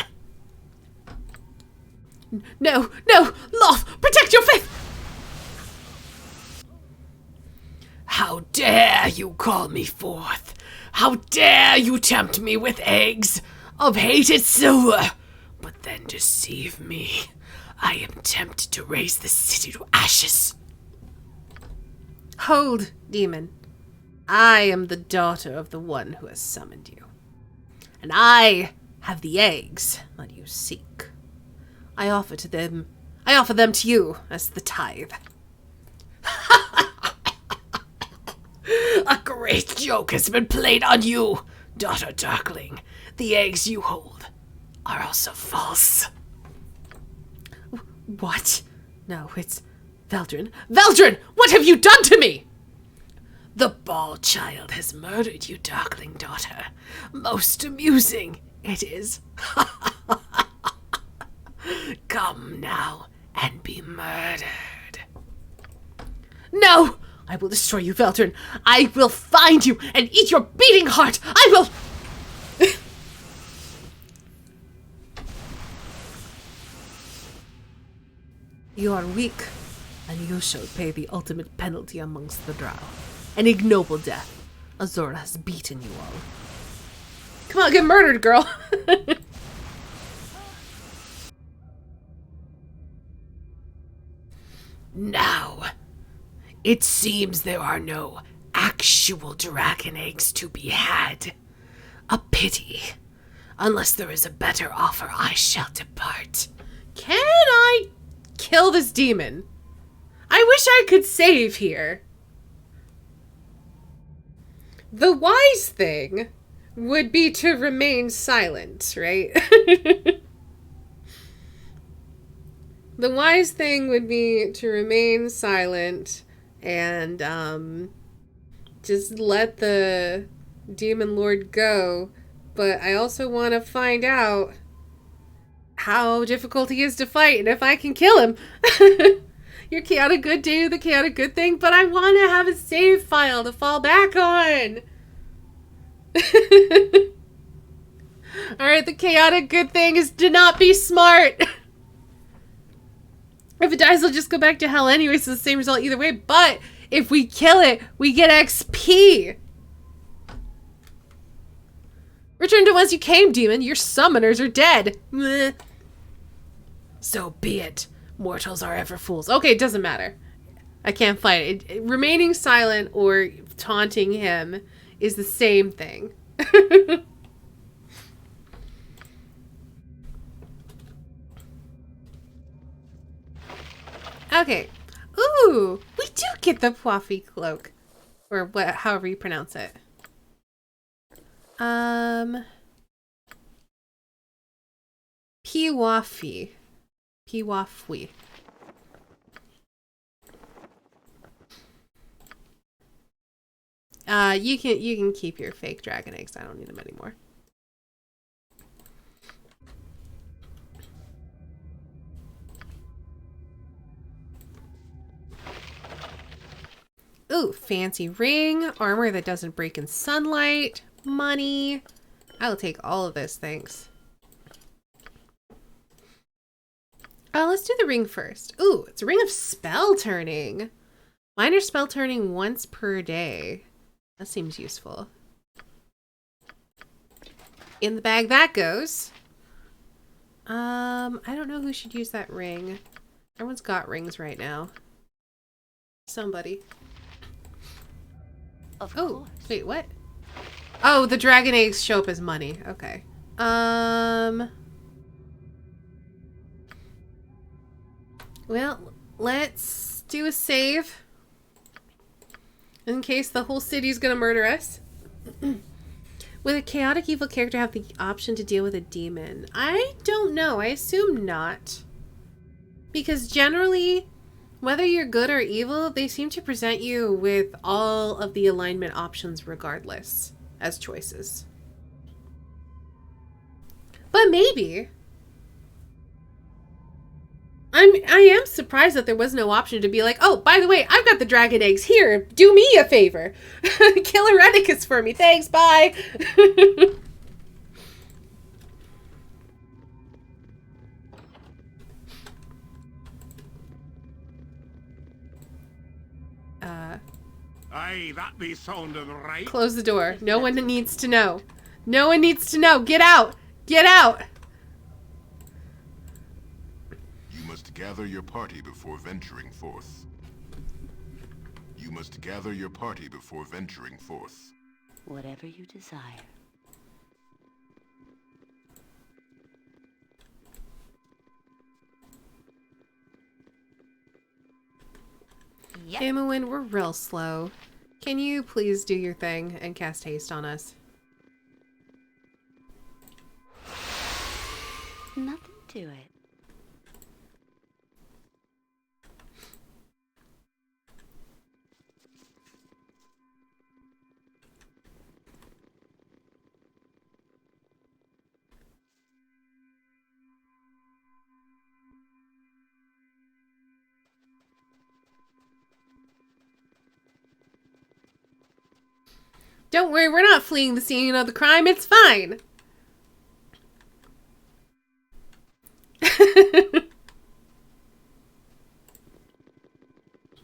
No, Loth, protect your faith! How dare you call me forth? How dare you tempt me with eggs of hated silver, but then deceive me? I am tempted to raise the city to ashes. Hold, demon. I am the daughter of the one who has summoned you. And I have the eggs that you seek. I offer them to you as the tithe. A great joke has been played on you, daughter Darkling. The eggs you hold are also false. What? No, it's... Veldrin, what have you done to me? The ball child has murdered you, darkling daughter. Most amusing it is. Come now and be murdered. No! I will destroy you, Veltern. I will find you and eat your beating heart. I will... You are weak, and you shall pay the ultimate penalty amongst the drow. An ignoble death. Azora has beaten you all. Come on, get murdered, girl. Now, it seems there are no actual dragon eggs to be had. A pity. Unless there is a better offer, I shall depart. Can I kill this demon? I wish I could save here. The wise thing would be to remain silent, right? The wise thing would be to remain silent and just let the demon lord go. But I also want to find out how difficult he is to fight and if I can kill him. Your chaotic good do the chaotic good thing, but I want to have a save file to fall back on. Alright, the chaotic good thing is to not be smart. If it dies, it'll just go back to hell anyway, so the same result either way. But if we kill it, we get XP. Return to whence you came, demon. Your summoners are dead. Bleh. So be it. Mortals are ever fools. Okay, it doesn't matter. I can't fight it. Remaining silent or taunting him is the same thing. Okay. Ooh, we do get the Puafi cloak. Or what, however you pronounce it. Piwafi. Piwafwi. You can keep your fake dragon eggs. I don't need them anymore. Ooh, fancy ring, armor that doesn't break in sunlight, money. I'll take all of this, thanks. Let's do the ring first. Ooh, it's a ring of spell turning. Minor spell turning once per day. That seems useful. In the bag that goes. I don't know who should use that ring. Everyone's got rings right now. Somebody. Of oh, course. Wait, what? Oh, the dragon eggs show up as money. Okay. Well, let's do a save. In case the whole city's gonna murder us. Would a chaotic evil character have the option to deal with a demon? I don't know. I assume not. Because generally, whether you're good or evil, they seem to present you with all of the alignment options regardless as choices. But maybe. I am surprised that there was no option to be like, oh, by the way, I've got the dragon eggs here. Do me a favor. Kill Ereticus for me. Thanks, bye. Aye, that be sounding right. Close the door. No one needs to know. No one needs to know. Get out. Get out. You must gather your party before venturing forth. You must gather your party before venturing forth. Whatever you desire. Yep. Imoen, we're real slow. Can you please do your thing and cast haste on us? Nothing to it. Don't worry, we're not fleeing the scene of the crime. It's fine.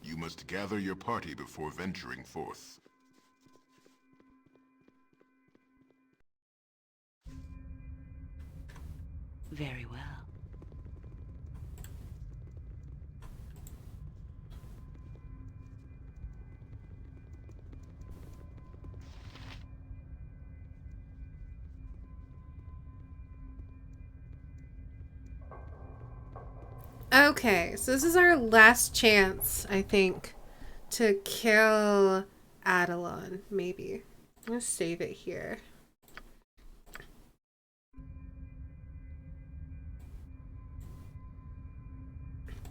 You must gather your party before venturing forth. Very well. Okay, so this is our last chance, I think, to kill Adelon, maybe. I'm gonna save it here.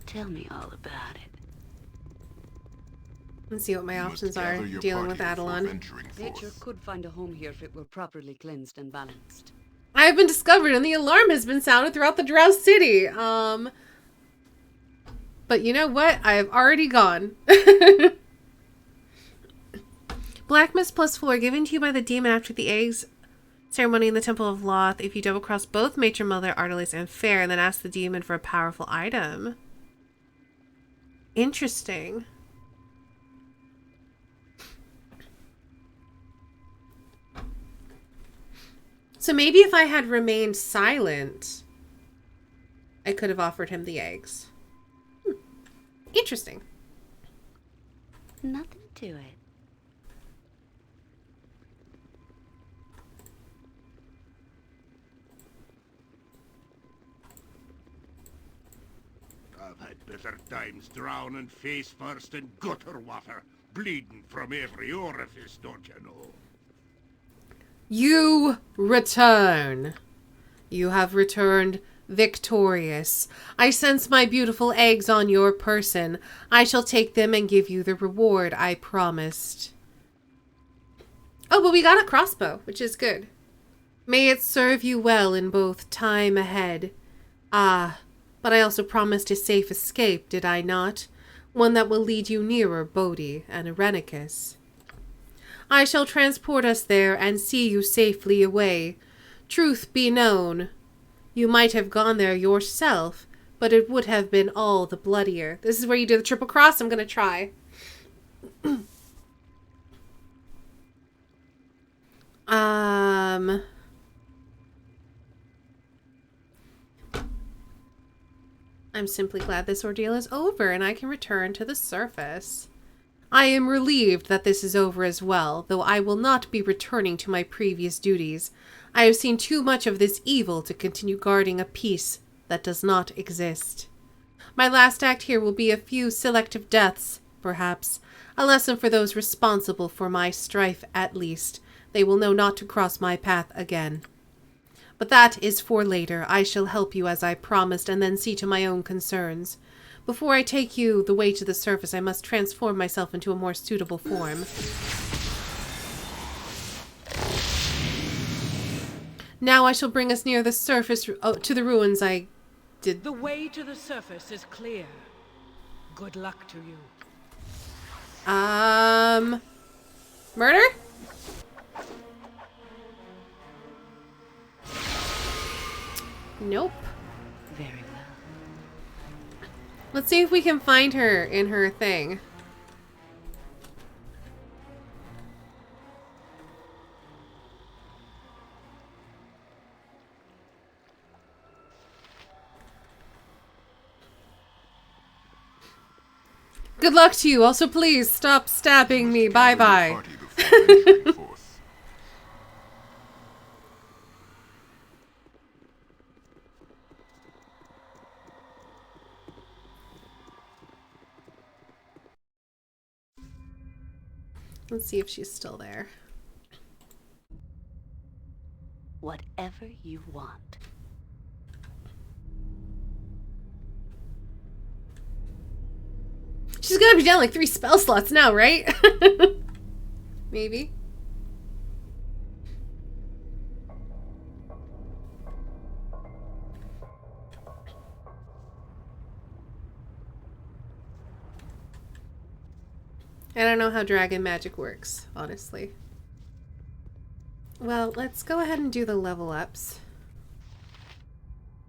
Tell me all about it. Let's see what my options are dealing with Adelon. Nature could find a home here if it were properly cleansed and balanced. I have been discovered and the alarm has been sounded throughout the Drow City. But you know what? I have already gone. Black Mist +4 given to you by the demon after the eggs ceremony in the Temple of Loth. If you double cross both Matron Mother, Artelis, and Fair, and then ask the demon for a powerful item. Interesting. So maybe if I had remained silent, I could have offered him the eggs. Interesting. Nothing to it. I've had better times drowning face first in gutter water, bleeding from every orifice, don't you know? You return. You have returned victorious. I sense my beautiful eggs on your person. I shall take them and give you the reward I promised. Oh, but we got a crossbow, which is good. May it serve you well in both time ahead. Ah, but I also promised a safe escape, did I not? One that will lead you nearer Bodhi and Irenicus. I shall transport us there and see you safely away. Truth be known, you might have gone there yourself, but it would have been all the bloodier. This is where you do the triple cross. I'm going to try. I'm simply glad this ordeal is over and I can return to the surface. I am relieved that this is over as well, though I will not be returning to my previous duties. I have seen too much of this evil to continue guarding a peace that does not exist. My last act here will be a few selective deaths, perhaps. A lesson for those responsible for my strife, at least. They will know not to cross my path again. But that is for later. I shall help you as I promised, and then see to my own concerns. Before I take you the way to the surface, I must transform myself into a more suitable form. Now I shall bring us near the surface, to the ruins I did. The way to the surface is clear. Good luck to you. Murder? Nope. Very well. Let's see if we can find her in her thing. Good luck to you. Also, please stop stabbing me. Bye-bye. Let's see if she's still there. Whatever you want. She's gonna be down like 3 spell slots now, right? Maybe. I don't know how dragon magic works, honestly. Well, let's go ahead and do the level ups.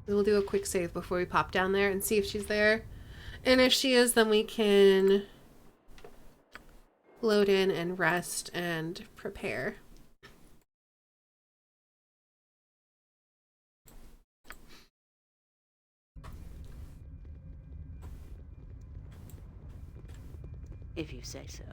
We'll do a quick save before we pop down there and see if she's there. And if she is, then we can load in and rest and prepare. If you say so.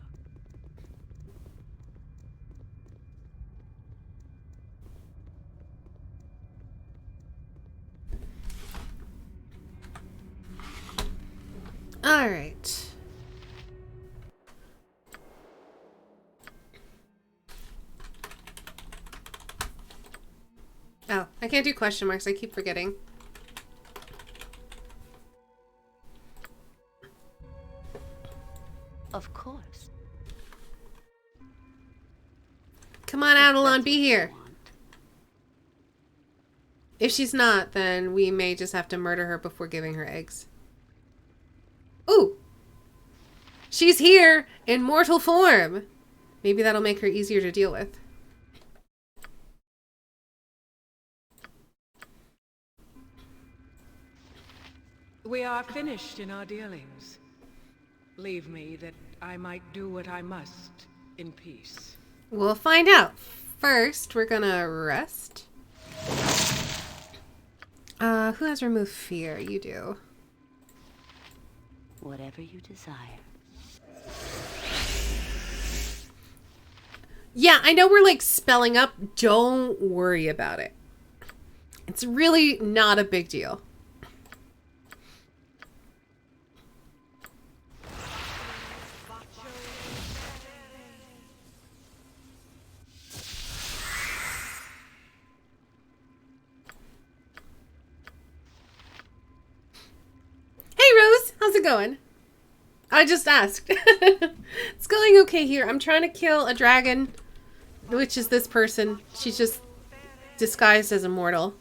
All right. Oh, I can't do question marks. I keep forgetting. Of course. Come on, Adelon, be here. If she's not, then we may just have to murder her before giving her eggs. Ooh! She's here in mortal form! Maybe that'll make her easier to deal with. We are finished in our dealings. Leave me that I might do what I must in peace. We'll find out. First, we're gonna rest. Who has removed fear? You do. Whatever you desire. Yeah, I know we're like spelling up. Don't worry about it. It's really not a big deal. Hey Rose, how's it going? I just asked. It's going okay here. I'm trying to kill a dragon, which is this person. She's just disguised as a mortal.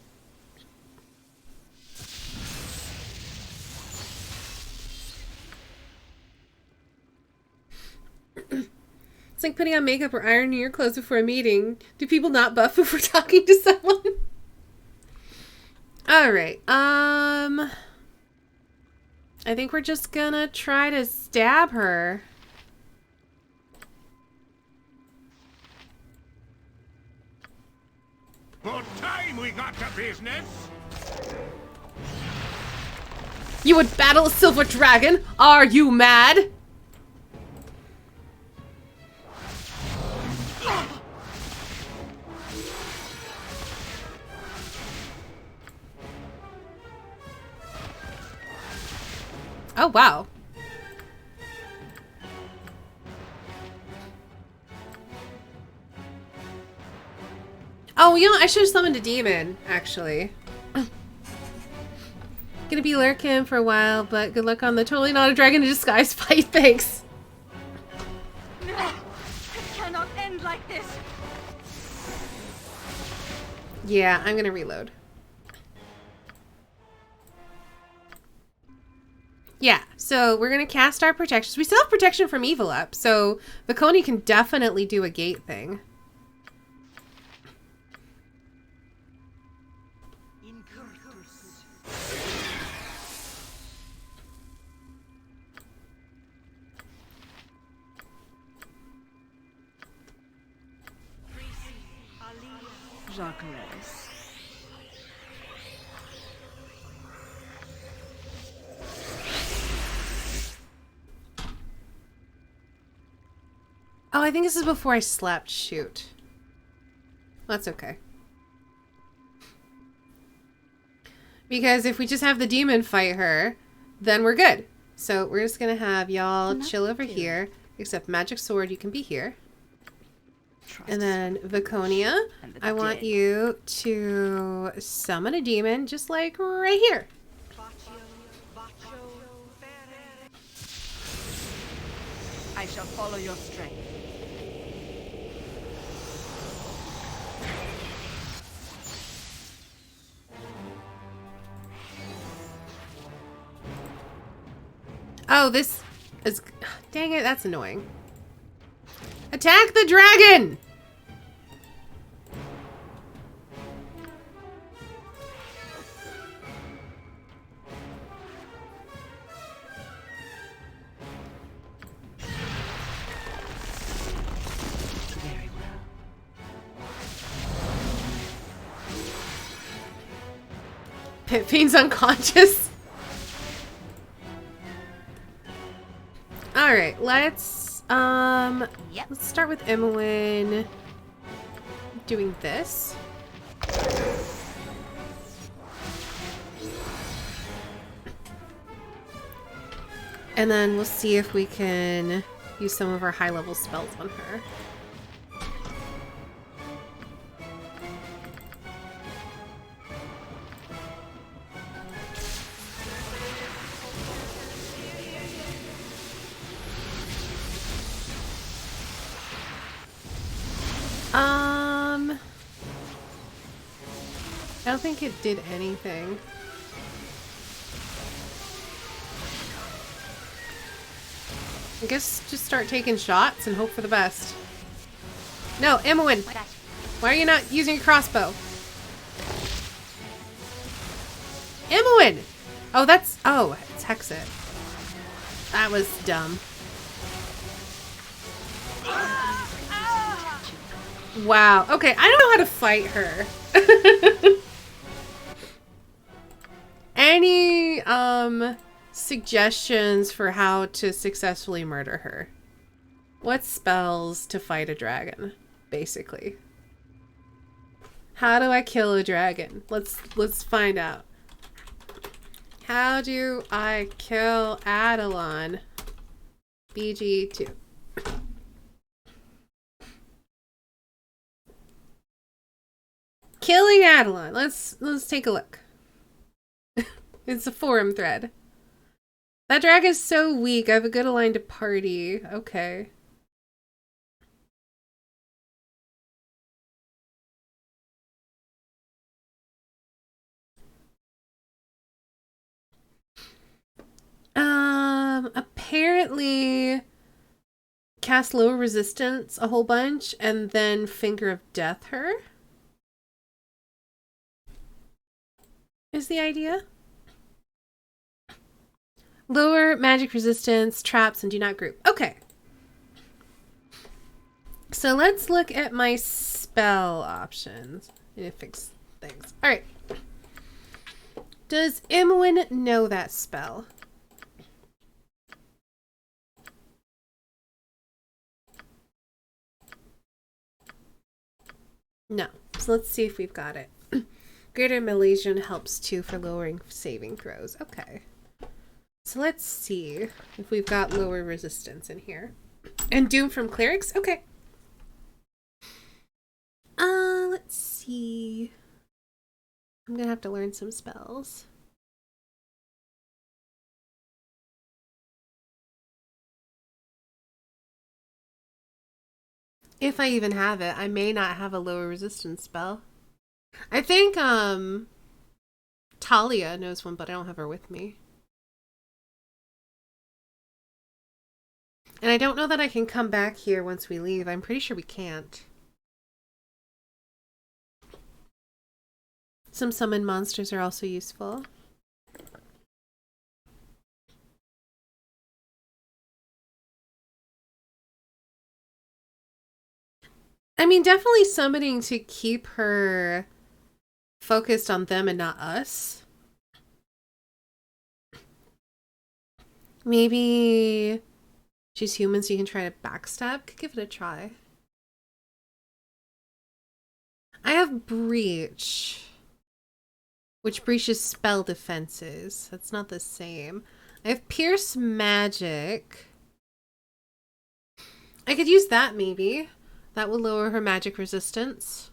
It's like putting on makeup or ironing your clothes before a meeting. Do people not buff before talking to someone? Alright, I think we're just gonna try to stab her. About time we got to business. You would battle a silver dragon? Are you mad? Oh, wow. Oh, you know, I should have summoned a demon, actually. Gonna be lurking for a while, but good luck on the totally not a dragon in disguise fight, thanks. No! It cannot end like this! Yeah, I'm gonna reload. Yeah, so we're gonna cast our protections. We still have protection from evil up, so Viconi can definitely do a gate thing. Oh, I think this is before I slept. Shoot. That's okay. Because if we just have the demon fight her, then we're good. So we're just gonna have y'all chill over here. Except Magic Sword, you can be here. And then Viconia, I want you to summon a demon just like right here. I shall follow your strength. Oh, this is... Dang it, that's annoying. Attack the dragon! Fiend's unconscious. Alright, let's start with Imoen doing this. And then we'll see if we can use some of our high-level spells on her. I don't think it did anything. I guess just start taking shots and hope for the best. No, Imoen! Why are you not using your crossbow? Imoen! Oh, that's... Oh, it's Hexit. That was dumb. Wow. Okay, I don't know how to fight her. Any, suggestions for how to successfully murder her? What spells to fight a dragon, basically? How do I kill a dragon? Let's find out. How do I kill Adelon? BG2. Killing Adelon. Let's take a look. It's a forum thread. That dragon's so weak. I have a good aligned party. Okay. Apparently cast lower resistance a whole bunch and then Finger of Death her is the idea. Lower magic resistance, traps, and do not group. Okay. So let's look at my spell options and fix things. Alright. Does Imoen know that spell? No. So let's see if we've got it. Greater Malaysian helps too for lowering saving throws. Okay. So let's see if we've got lower resistance in here. And Doom from Clerics? Okay. Let's see. I'm gonna have to learn some spells. If I even have it, I may not have a lower resistance spell. I think, Talia knows one, but I don't have her with me. And I don't know that I can come back here once we leave. I'm pretty sure we can't. Some summon monsters are also useful. I mean, definitely summoning to keep her focused on them and not us. Maybe she's human, so you can try to backstab. Could give it a try. I have Breach, which breaches spell defenses. That's not the same. I have Pierce Magic. I could use that maybe. That will lower her magic resistance.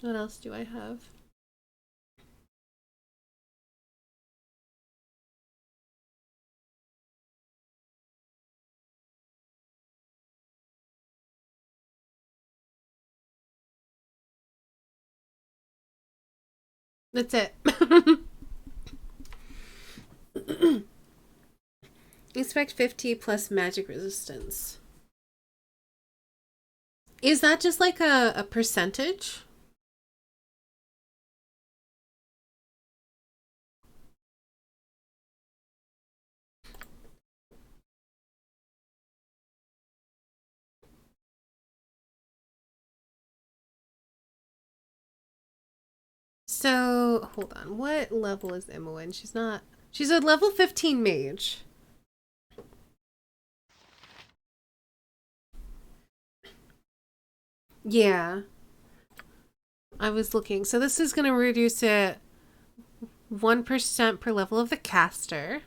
What else do I have? That's it. Expect 50 plus magic resistance. Is that just like a percentage? So, hold on. What level is Imoen? She's not... She's a level 15 mage. Yeah. I was looking. So this is going to reduce it 1% per level of the caster.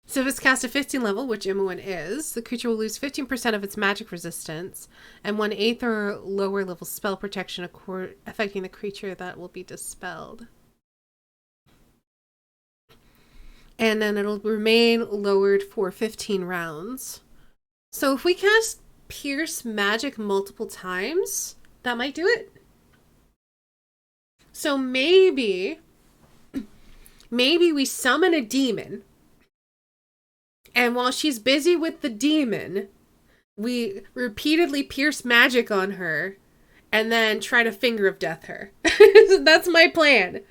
So if it's cast at 15 level, which Imoen is, the creature will lose 15% of its magic resistance and 1/8 or lower level spell protection affecting the creature that will be dispelled. And then it'll remain lowered for 15 rounds. So if we cast Pierce Magic multiple times, that might do it. So maybe we summon a demon, and while she's busy with the demon, we repeatedly pierce magic on her and then try to finger of death her. That's my plan.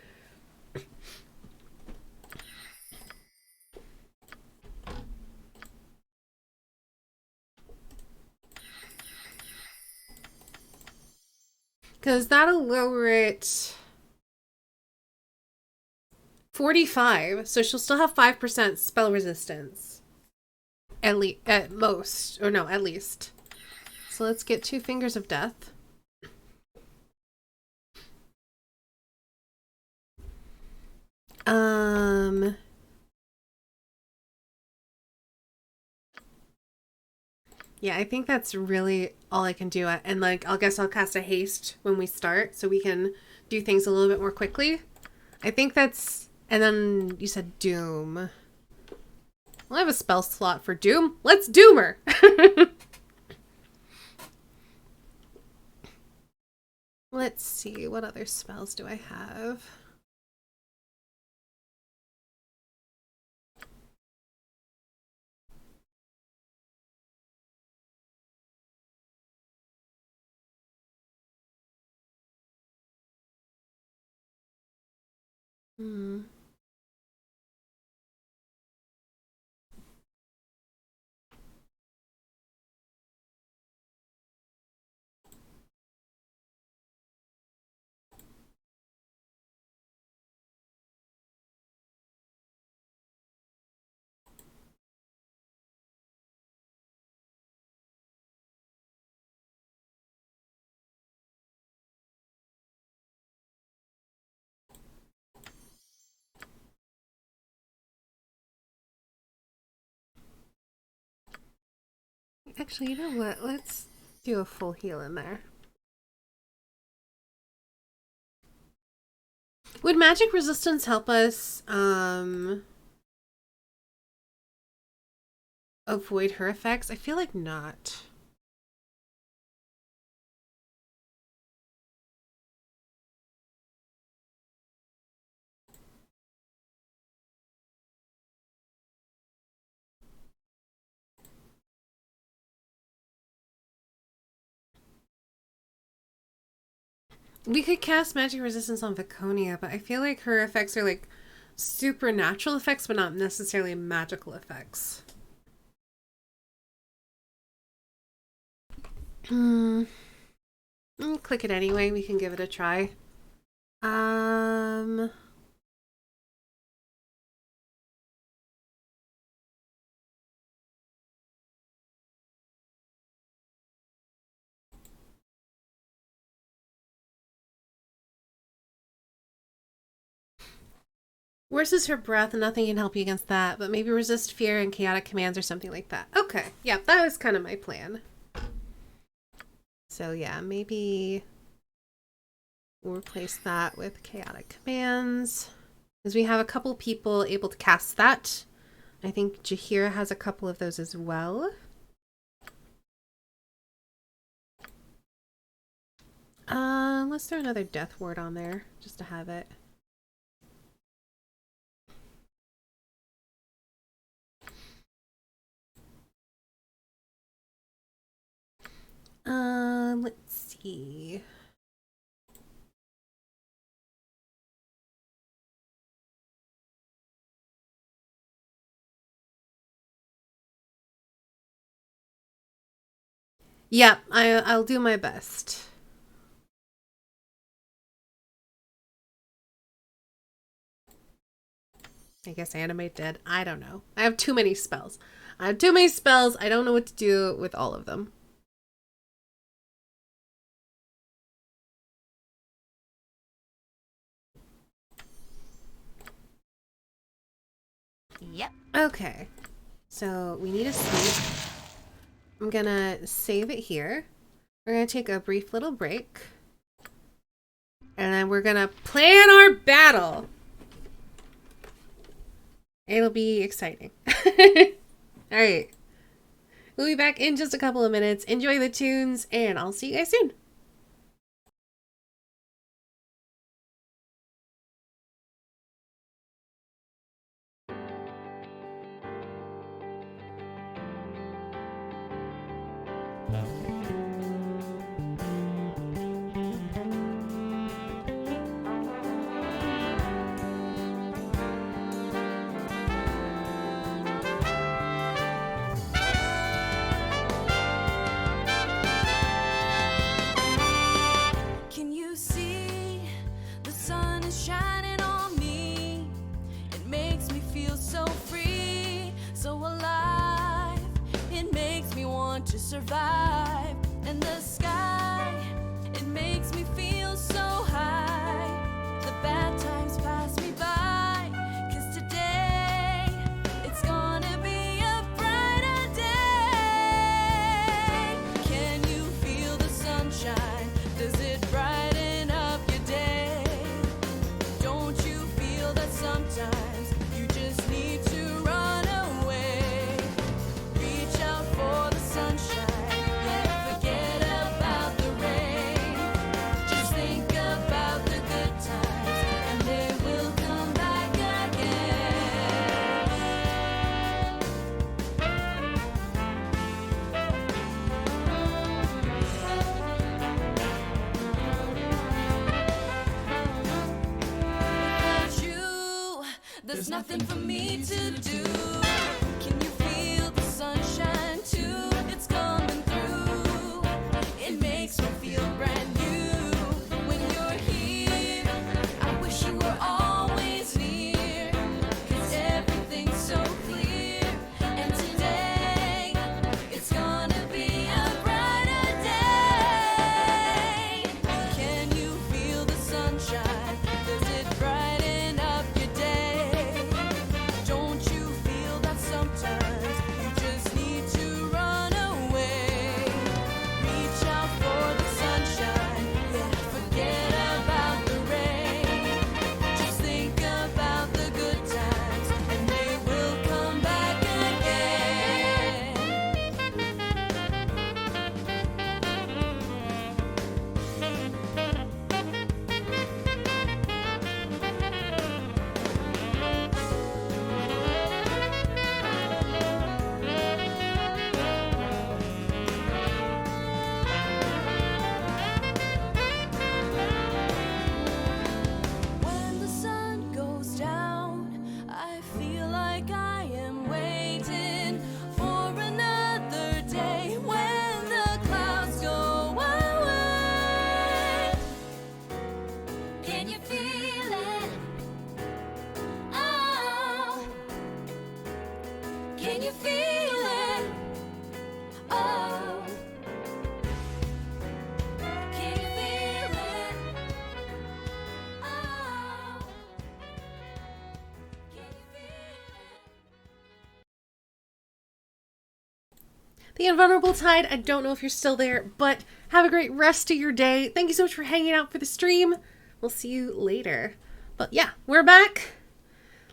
Because that'll lower it 45, so she'll still have 5% spell resistance. At most. Or no, at least. So let's get 2 fingers of death. Yeah, I think that's really all I can do. And like, I guess I'll cast a haste when we start so we can do things a little bit more quickly. I think that's... And then you said Doom. Well, I have a spell slot for Doom. Let's Doom her! Let's see, what other spells do I have? Actually, you know what? Let's do a full heal in there. Would magic resistance help us avoid her effects? I feel like not. We could cast magic resistance on Viconia, but I feel like her effects are like supernatural effects, but not necessarily magical effects. Click it anyway. We can give it a try. Worse is her breath, and nothing can help you against that, but maybe resist fear and chaotic commands or something like that. Okay, yeah, that was kind of my plan. So yeah, maybe we'll replace that with chaotic commands. Because we have a couple people able to cast that. I think Jaheira has a couple of those as well. Let's throw another death ward on there, just to have it. Let's see. Yep, I'll do my best. I guess animate dead. I don't know. I have too many spells. I have too many spells. I don't know what to do with all of them. Yep. Okay. So we need a sleep. I'm gonna save it here. We're gonna take a brief little break. And then we're gonna plan our battle. It'll be exciting. Alright. We'll be back in just a couple of minutes. Enjoy the tunes, and I'll see you guys soon. Can you see the sun is shining on me? It makes me feel so free, so alive. It makes me want to survive. And the sky, it makes me feel so high. The bad times pass me by, 'cause today it's gonna be a brighter day. Can you feel the sunshine? Does it brighten up your day? Don't you feel that sometimes you just need to run away? Reach out for the sunshine, yeah, forget about the rain. Just think about the good times, and they will come back again. Without you, there's nothing for me to do. Can you feel the sunshine too? It's coming through. It makes me feel brand new. When you're here, I wish you were always near, 'cause everything's so clear. And today, it's gonna be a brighter day. Can you feel the sunshine? Does it brighten up your day? Don't you feel that sometimes you just need to run away? Reach out for the sunshine, yeah, forget about the rain. Just think about the good times, and they will come back again. When the sun goes down, I feel like I am waiting for another day when the clouds go away. Can you feel it? Oh, can you feel it? Oh, can you feel it? Oh, can you feel it? The Invulnerable Tide, I don't know if you're still there, but have a great rest of your day. Thank you so much for hanging out for the stream. We'll see you later. But yeah, we're back.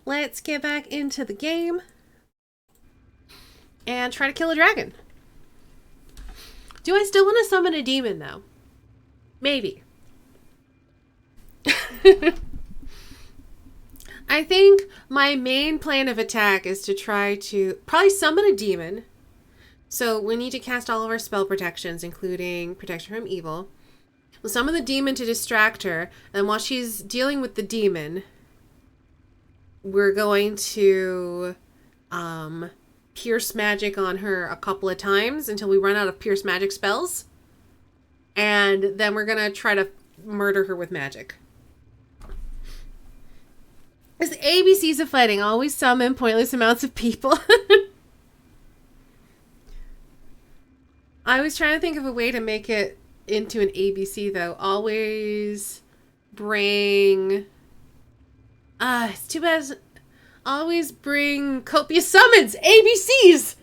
Let's get back into the game and try to kill a dragon. Do I still want to summon a demon, though? Maybe. I think my main plan of attack is to try to probably summon a demon. So we need to cast all of our spell protections, including protection from evil. We'll summon the demon to distract her, and while she's dealing with the demon, we're going to pierce magic on her a couple of times until we run out of pierce magic spells. And then we're going to try to murder her with magic. Because ABCs of fighting. Always summon pointless amounts of people. I was trying to think of a way to make it into an ABC, though. Always bring... it's too bad. Always bring copious summons. ABCs!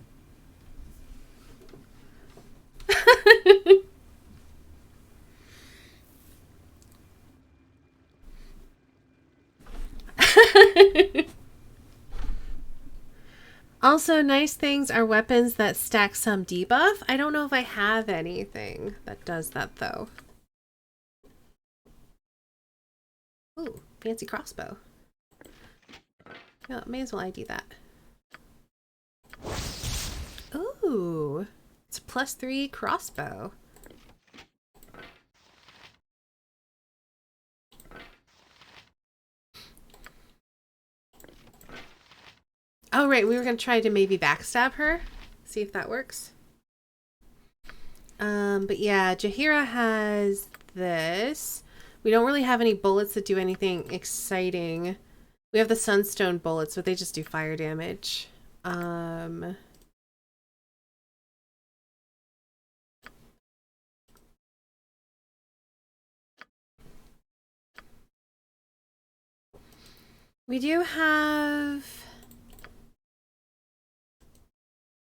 Also, nice things are weapons that stack some debuff. I don't know if I have anything that does that, though. Ooh, fancy crossbow. Yeah, may as well ID that. Ooh, it's a +3 crossbow. Oh, right. We were going to try to maybe backstab her. See if that works. But yeah, Jaheira has this. We don't really have any bullets that do anything exciting. We have the sunstone bullets, but they just do fire damage. We do have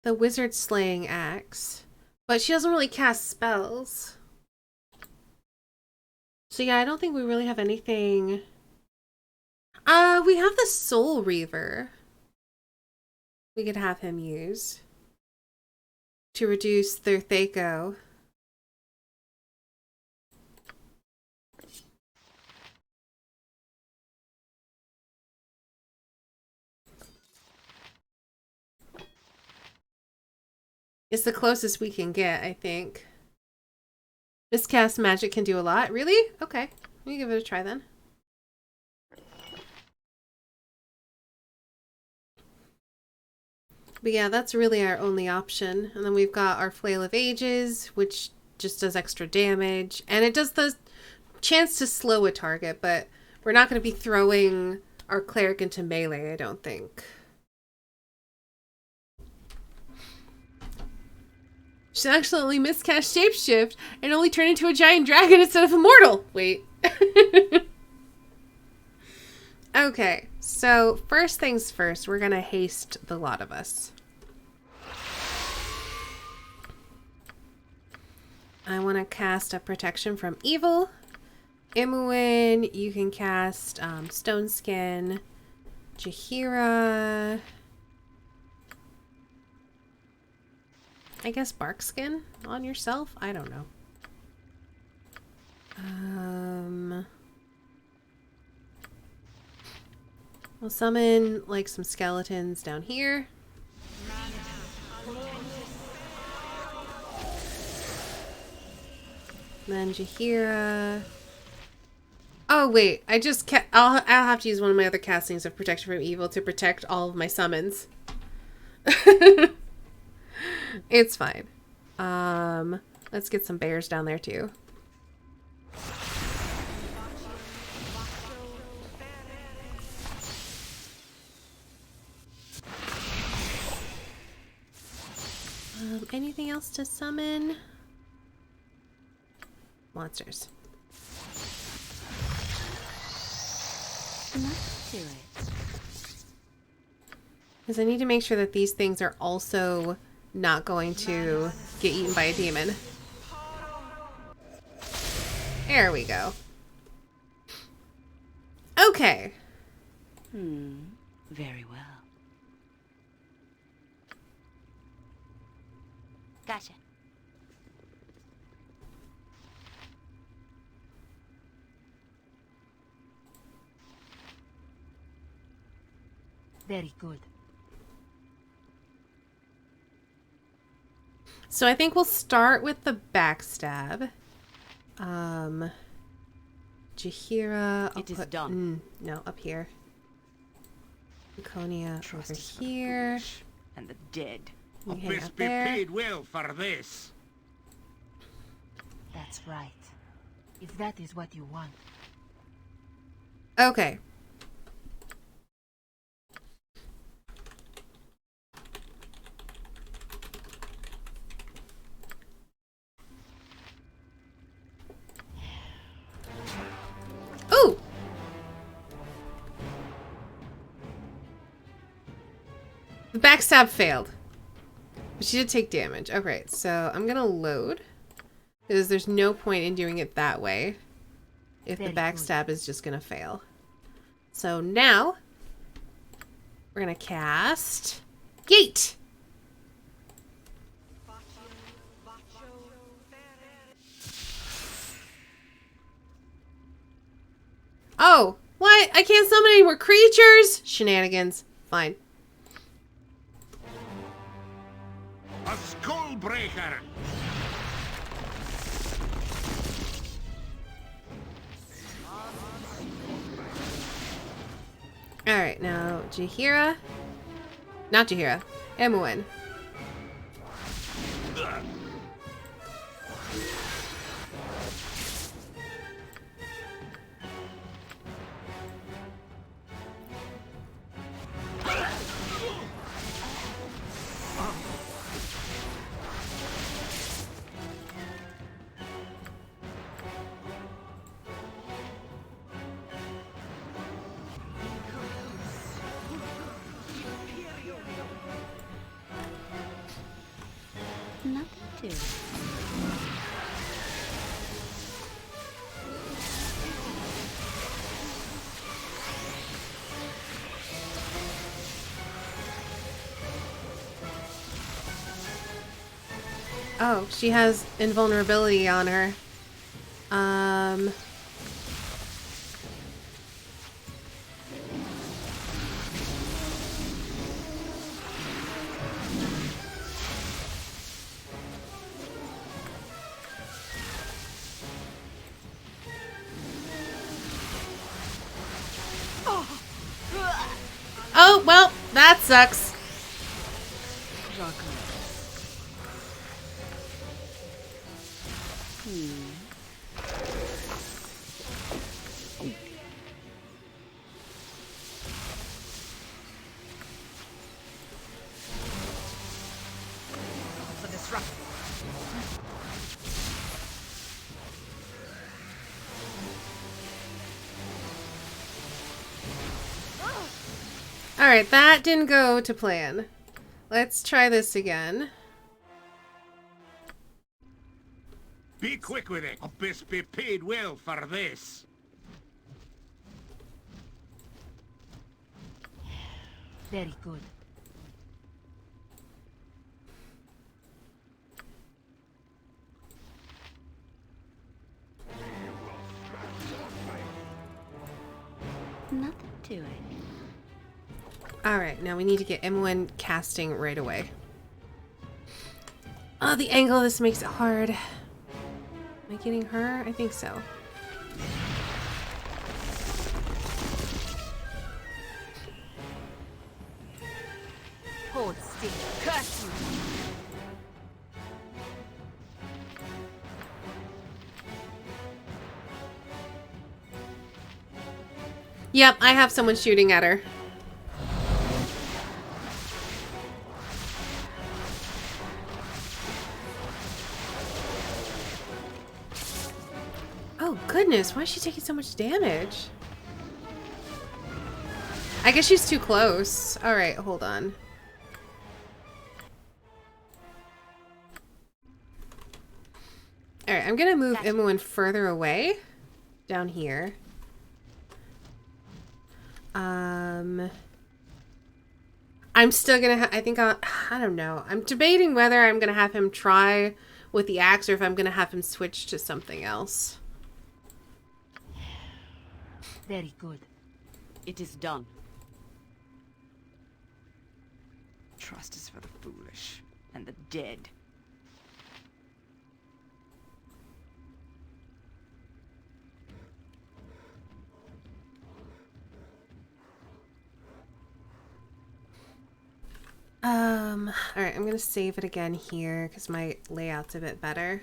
the wizard slaying axe, but she doesn't really cast spells. So yeah, I don't think we really have anything. We have the soul reaver. We could have him use to reduce their Thaco. It's the closest we can get, I think. Miscast magic can do a lot. Really? Okay. Let me give it a try then. But yeah, that's really our only option. And then we've got our Flail of Ages, which just does extra damage. And it does the chance to slow a target, but we're not going to be throwing our cleric into melee, I don't think. She accidentally miscast Shapeshift and only turned into a giant dragon instead of immortal. Wait. Okay, so first things first, we're gonna haste the lot of us. I want to cast a protection from evil. Imoen, you can cast Stone Skin. Jaheira, I guess bark skin on yourself? I don't know. We'll summon like some skeletons down here. Then Jaheira. Oh wait, I just I'll have to use one of my other castings of Protection from Evil to protect all of my summons. It's fine. Let's get some bears down there too. Anything else to summon? Monsters. Because I need to make sure that these things are also not going to get eaten by a demon. There we go. Okay. Very well. Gotcha. Very good. So I think we'll start with the backstab. Jaheira. It is done. No, up here. Laconia over here. And the dead. I best be paid well for this. That's right. If that is what you want. Okay. The backstab failed. But she did take damage. Okay, so I'm gonna load. Because there's no point in doing it that way. If the backstab is just gonna fail. So now, we're gonna cast Gate. Oh, what? I can't summon any more creatures? Shenanigans. Fine. A skull breaker. Alright, now Jaheira. Not Jaheira. Imoen. Nothing to. Oh, she has invulnerability on her. Oh, well, that sucks. For disruption. Alright, that didn't go to plan. Let's try this again. Be quick with it. I'll best be paid well for this. Very good. Nothing to it. Alright, now we need to get Imoen casting right away. Oh, the angle of this makes it hard. Am I getting her? I think so. Hold still. Curse you. Yep, I have someone shooting at her. Oh goodness, why is she taking so much damage? I guess she's too close. Alright, hold on. Alright, I'm gonna move Imoen further away. Down here. I'm still gonna I think I don't know. I'm debating whether I'm gonna have him try with the axe or if I'm gonna have him switch to something else. Very good. It is done. Trust is for the foolish and the dead. Alright, I'm gonna save it again here because my layout's a bit better.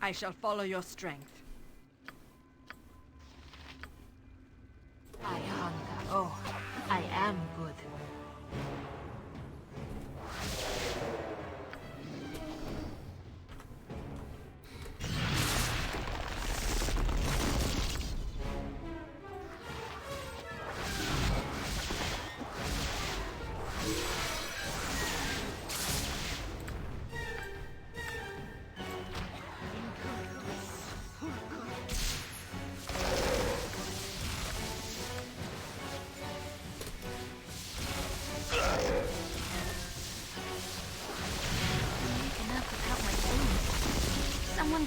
I shall follow your strength. I hunger. Oh, I am good.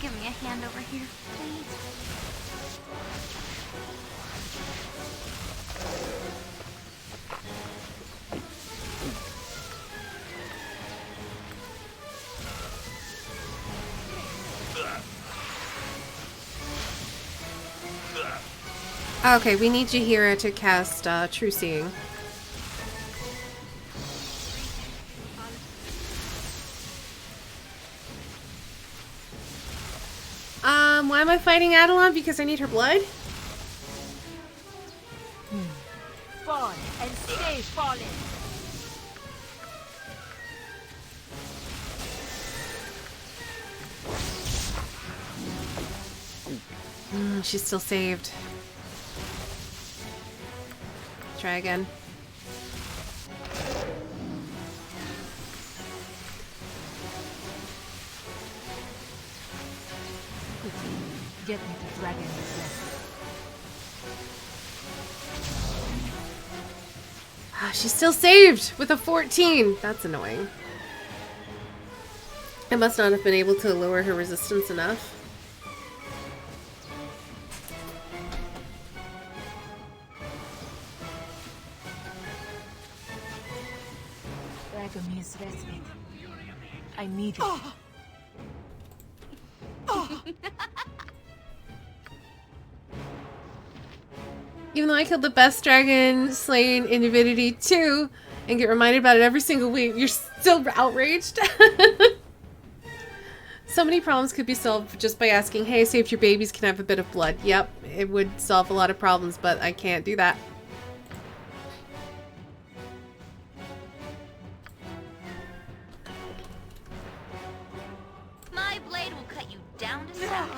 give me a hand over here, please? Okay, we need Jahira to cast True Seeing. Why am I fighting Adelon? Because I need her blood? Fall and stay falling. She's still saved. Try again. Get me to dragon this lesson. She's still saved with a 14. That's annoying. I must not have been able to lower her resistance enough. Dragomir's respite. I need it. Even though I killed the best dragon slain in Divinity 2 and get reminded about it every single week, you're still outraged? So many problems could be solved just by asking, hey, say if your babies can have a bit of blood. Yep, it would solve a lot of problems, but I can't do that. My blade will cut you down to size.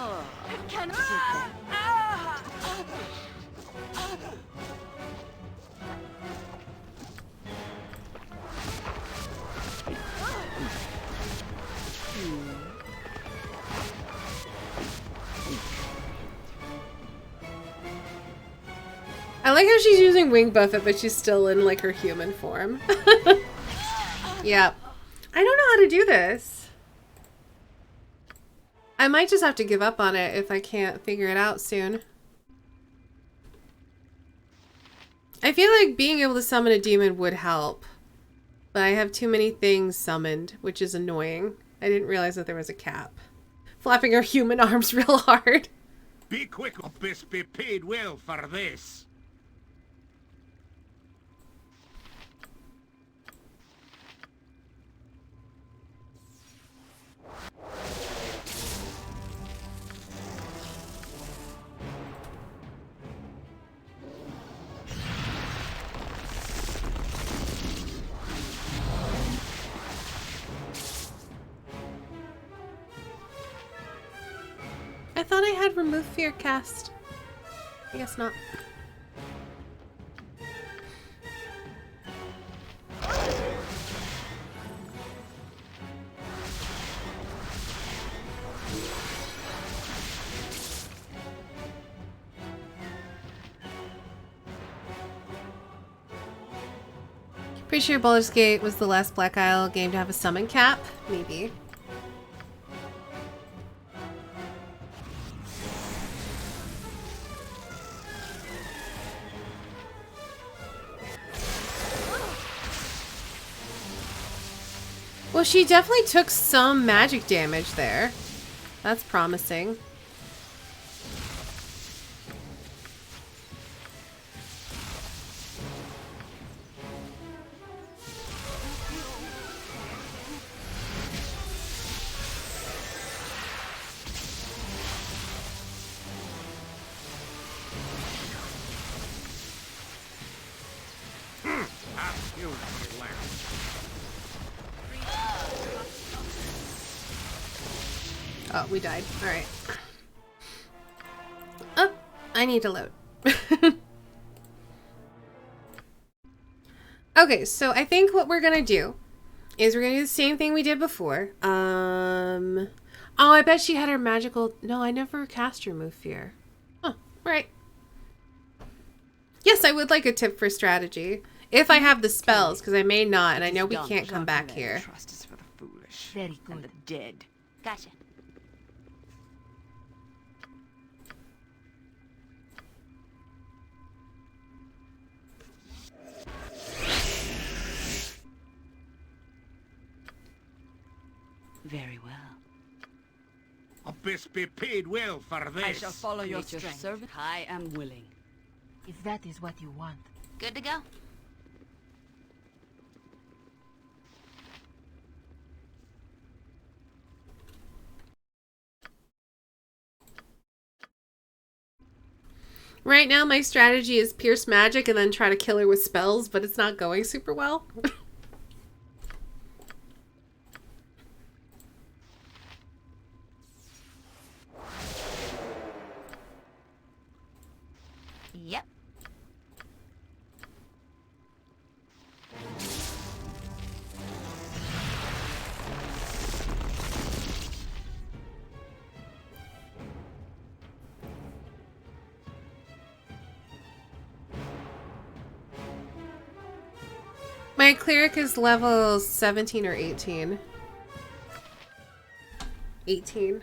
It cannot I like how she's using Wing Buffet, but she's still in, like, her human form. Yep. I don't know how to do this. I might just have to give up on it if I can't figure it out soon. I feel like being able to summon a demon would help. But I have too many things summoned, which is annoying. I didn't realize that there was a cap. Flapping her human arms real hard. Be quick or best be paid well for this. I thought I had Remove Fear cast. I guess not. Pretty sure Baldur's Gate was the last Black Isle game to have a summon cap. Maybe. Well, she definitely took some magic damage there. That's promising. Oh, we died. Alright. Oh, I need to load. Okay, so I think what we're gonna do is we're gonna do the same thing we did before. Oh, I bet she had her magical... No, I never cast Remove Fear. Oh, right. Yes, I would like a tip for strategy. If I have the spells, because I may not, and I know we can't come back here. Trust is for the foolish Very good. and the dead. Gotcha. Very well. I best be paid well for this. I shall follow your Nature's strength. servant. I am willing. If that is what you want. Good to go. Right now, my strategy is pierce magic and then try to kill her with spells, but it's not going super well. Yep. My cleric is level 17 or 18. 18.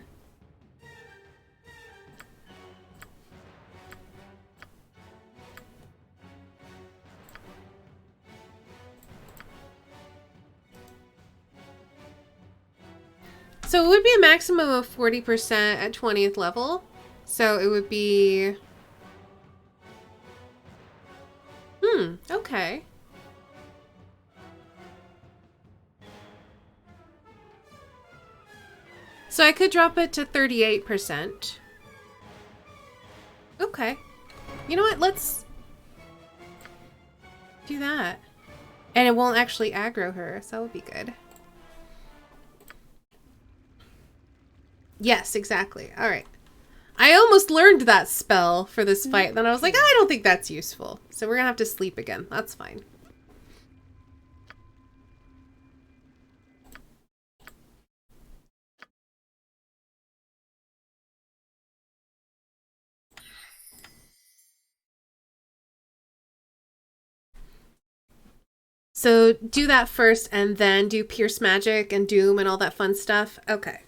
So it would be a maximum of 40% at 20th level. So it would be... okay. So I could drop it to 38%. Okay. You know what? Let's do that. And it won't actually aggro her, so that would be good. Yes, exactly. All right. I almost learned that spell for this fight. Then I was like, I don't think that's useful. So we're going to have to sleep again. That's fine. So do that first and then do Pierce Magic and Doom and all that fun stuff. Okay.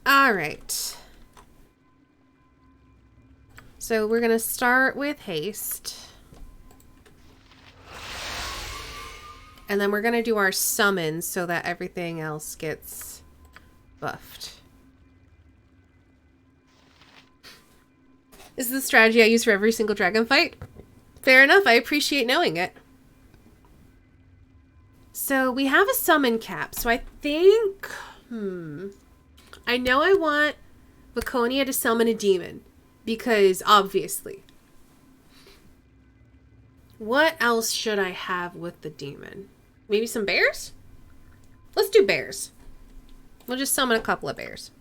All right. So we're going to start with haste. And then we're going to do our summons so that everything else gets buffed. This is the strategy I use for every single dragon fight. Fair enough, I appreciate knowing it. So we have a summon cap. So I think... I know I want Laconia to summon a demon. Because, obviously. What else should I have with the demon? Maybe some bears? Let's do bears. We'll just summon a couple of bears.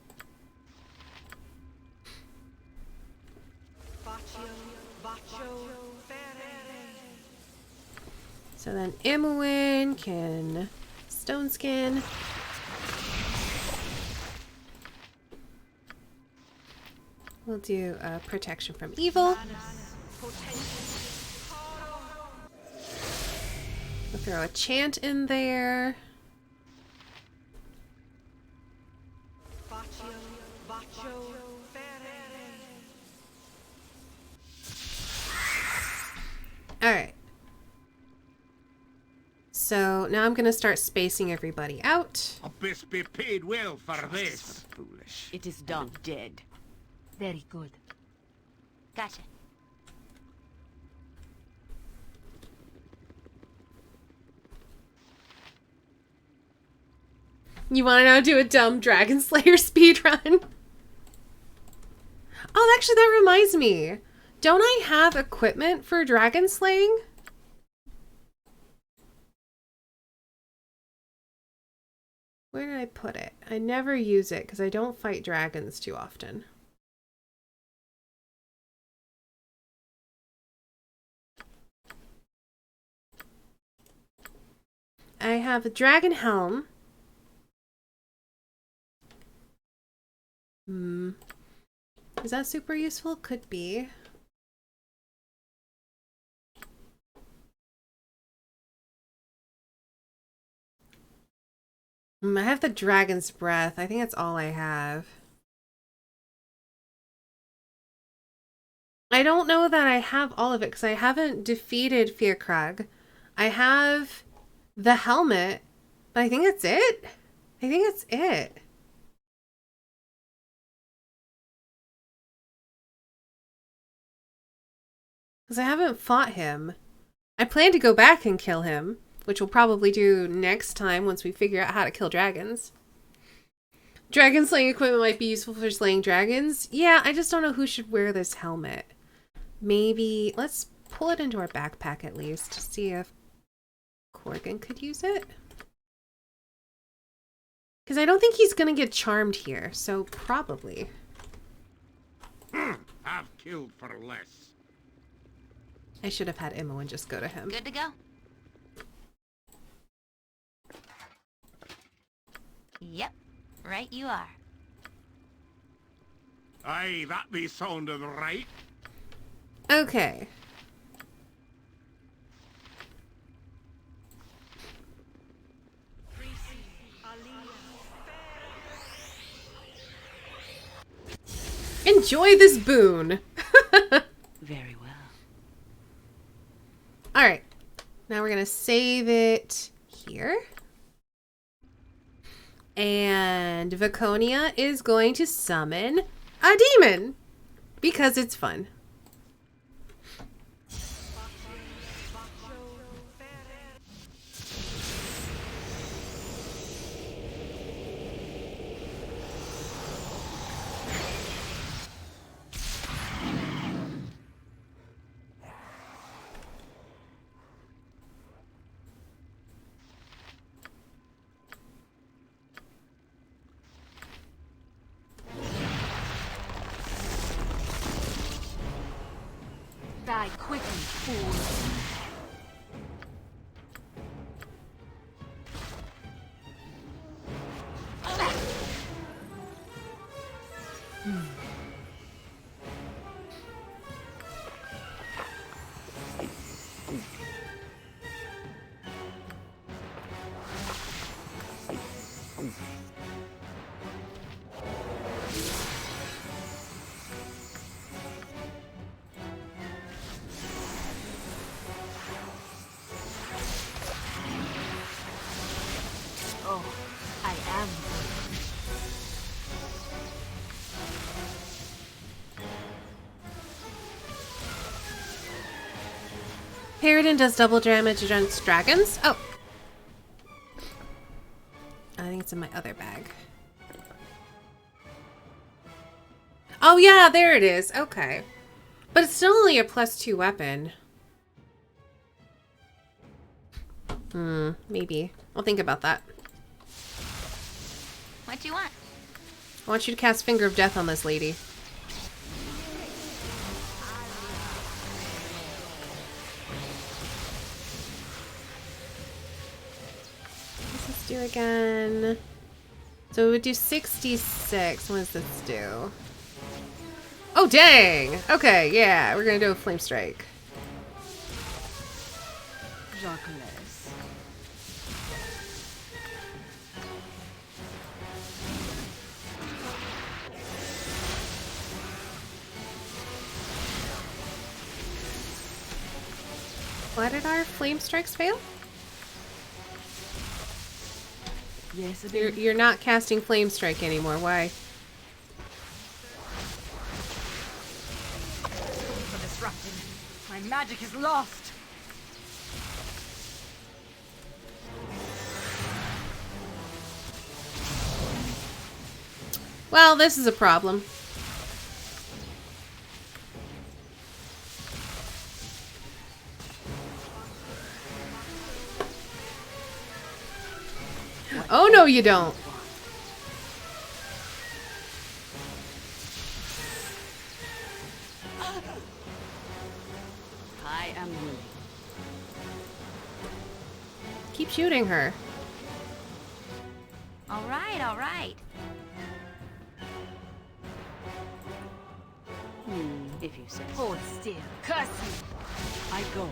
So then Imoen can Stone Skin. We'll do Protection from Evil. We'll throw a chant in there. Alright. So now I'm going to start spacing everybody out. I best be paid well for this. Foolish. It is done. Dead. Very good. Gotcha. You want to now do a dumb Dragon Slayer speedrun? Oh, actually, that reminds me. Don't I have equipment for dragon slaying? Where did I put it? I never use it because I don't fight dragons too often. I have a dragon helm. Is that super useful? Could be. I have the dragon's breath. I think that's all I have. I don't know that I have all of it because I haven't defeated Fearkrag. I have the helmet, but I think that's it. I think that's it. Because I haven't fought him. I plan to go back and kill him, which we'll probably do next time once we figure out how to kill dragons. Dragon slaying equipment might be useful for slaying dragons. Yeah, I just don't know who should wear this helmet. Maybe, let's pull it into our backpack at least to see if Corgan could use it. Because I don't think he's going to get charmed here, so probably. Have killed for less. I should have had Imoen just go to him. Good to go. Yep, right you are. Aye, that be sounding right. Okay. Enjoy this boon. Very well. All right. Now we're going to save it here. And Viconia is going to summon a demon because it's fun. Die quickly, fool. Oh, I am. Paradin does double damage against dragons. Oh. I think it's in my other bag. Oh yeah, there it is. Okay. But it's still only a +2 weapon. Maybe. I'll think about that. What do you want? I want you to cast Finger of Death on this lady. What's this do again? So we would do 66. What does this do? Oh, dang! Okay, yeah, we're gonna do a Flame Strike. Jacques. Why did our Flame Strikes fail? Yes, You're not casting Flame Strike anymore. Why? For disrupting. My magic is lost. Well, this is a problem. Oh, no, you don't. I am willing. Keep shooting her. All right, all right. If you say Hold still. Curse you. I go.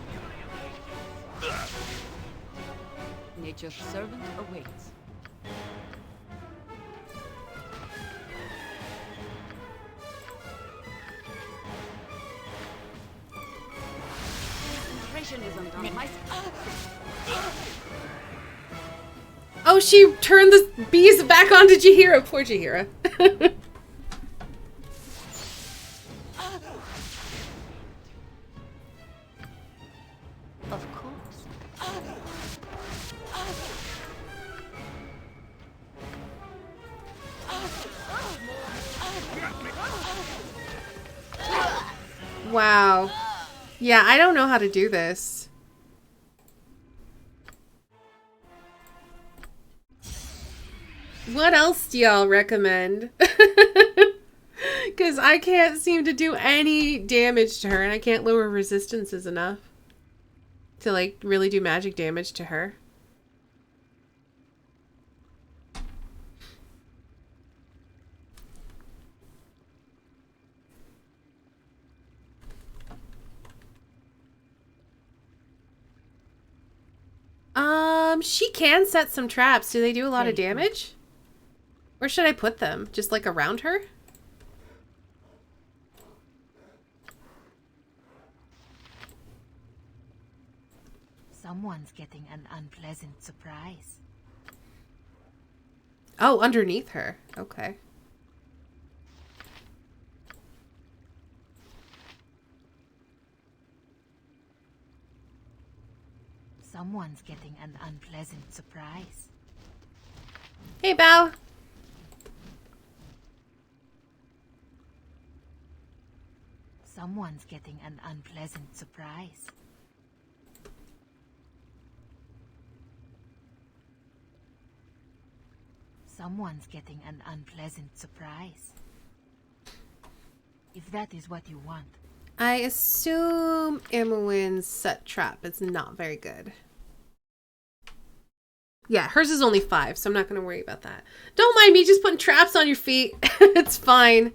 Nature's servant awaits. Oh, she turned the bees back onto Chihiro. Poor Chihiro. Of course. Wow. Yeah, I don't know how to do this. What else do y'all recommend? Because I can't seem to do any damage to her, and I can't lower resistances enough to, like, really do magic damage to her. She can set some traps. Do they do a lot of damage? Where should I put them? Just like around her? Someone's getting an unpleasant surprise. Oh, underneath her. Okay. Someone's getting an unpleasant surprise. Hey, Bao. Someone's getting an unpleasant surprise. Someone's getting an unpleasant surprise. If that is what you want. I assume Imoen's set trap is not very good. Yeah, hers is only 5, so I'm not going to worry about that. Don't mind me just putting traps on your feet. It's fine.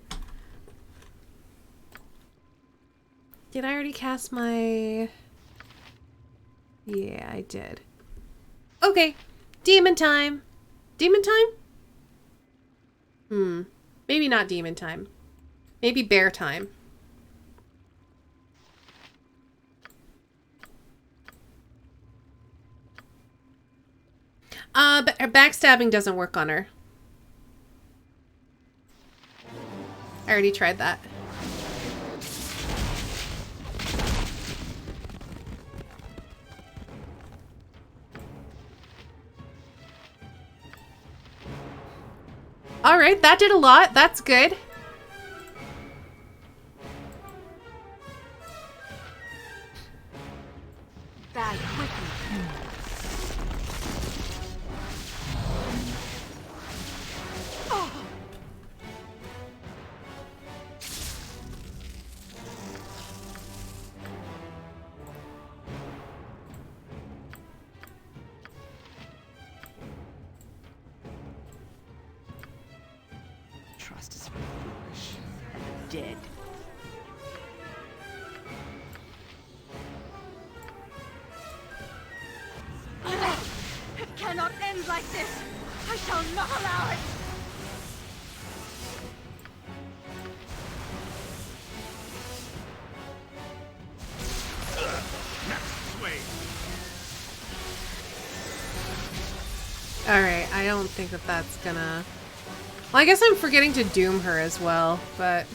Did I already cast my... Yeah, I did. Okay. Demon time. Demon time? Maybe not demon time. Maybe bear time. But backstabbing doesn't work on her. I already tried that. All right, that did a lot. That's good. Die quickly. Trust is for the foolish and the dead. It cannot end like this! I shall not allow it! Alright, I don't think that that's gonna... Well, I guess I'm forgetting to doom her as well, but...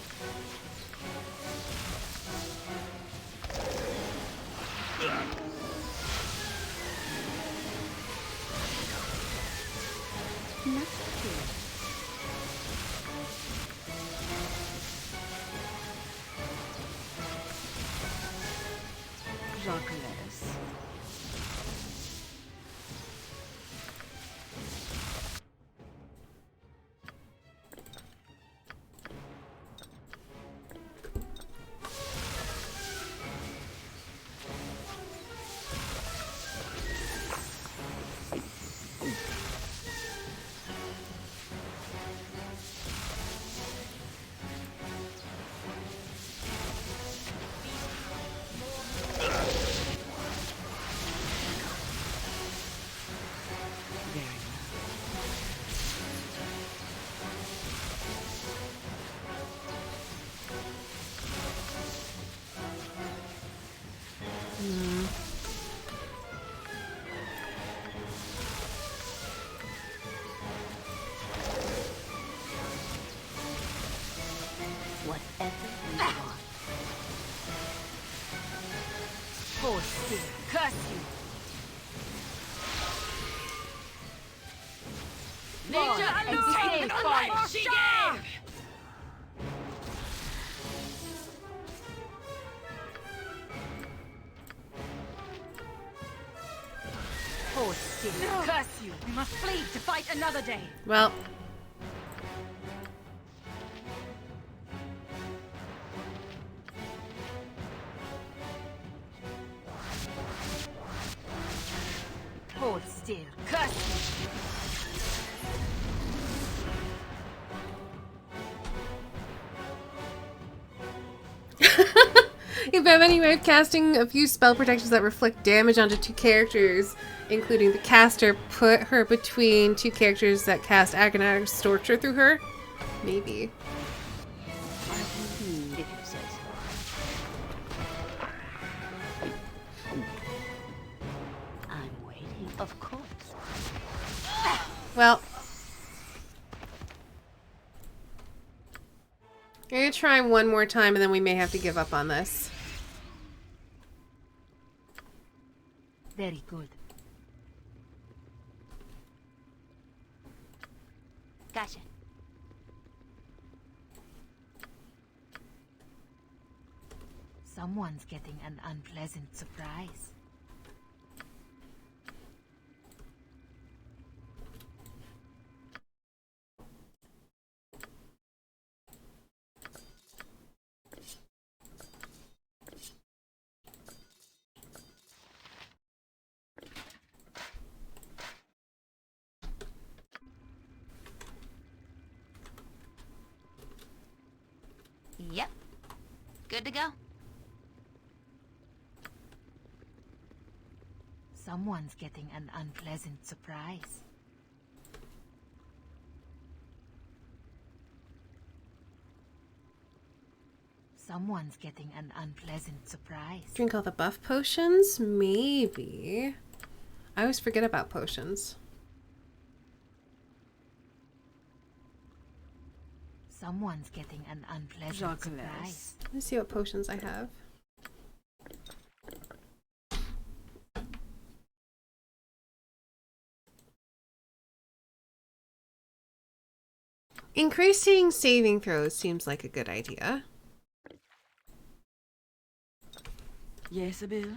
Hold still. Curse you. Nature alone! The life she gave! Hold still. No. Curse you! We must flee to fight another day. Well. Hold still. Curse you. If you have any way of casting a few spell protections that reflect damage onto two characters, including the caster, put her between two characters that cast agonizing torture through her? Maybe. If you say so. I'm waiting, of course. Well. I'm gonna try one more time and then we may have to give up on this. Very good. Gotcha. Someone's getting an unpleasant surprise. Yep. Good to go. Someone's getting an unpleasant surprise. Someone's getting an unpleasant surprise. Drink all the buff potions? Maybe. I always forget about potions. Someone's getting an unpleasant surprise. Let me see what potions I have. Increasing saving throws seems like a good idea. Yes, Abil.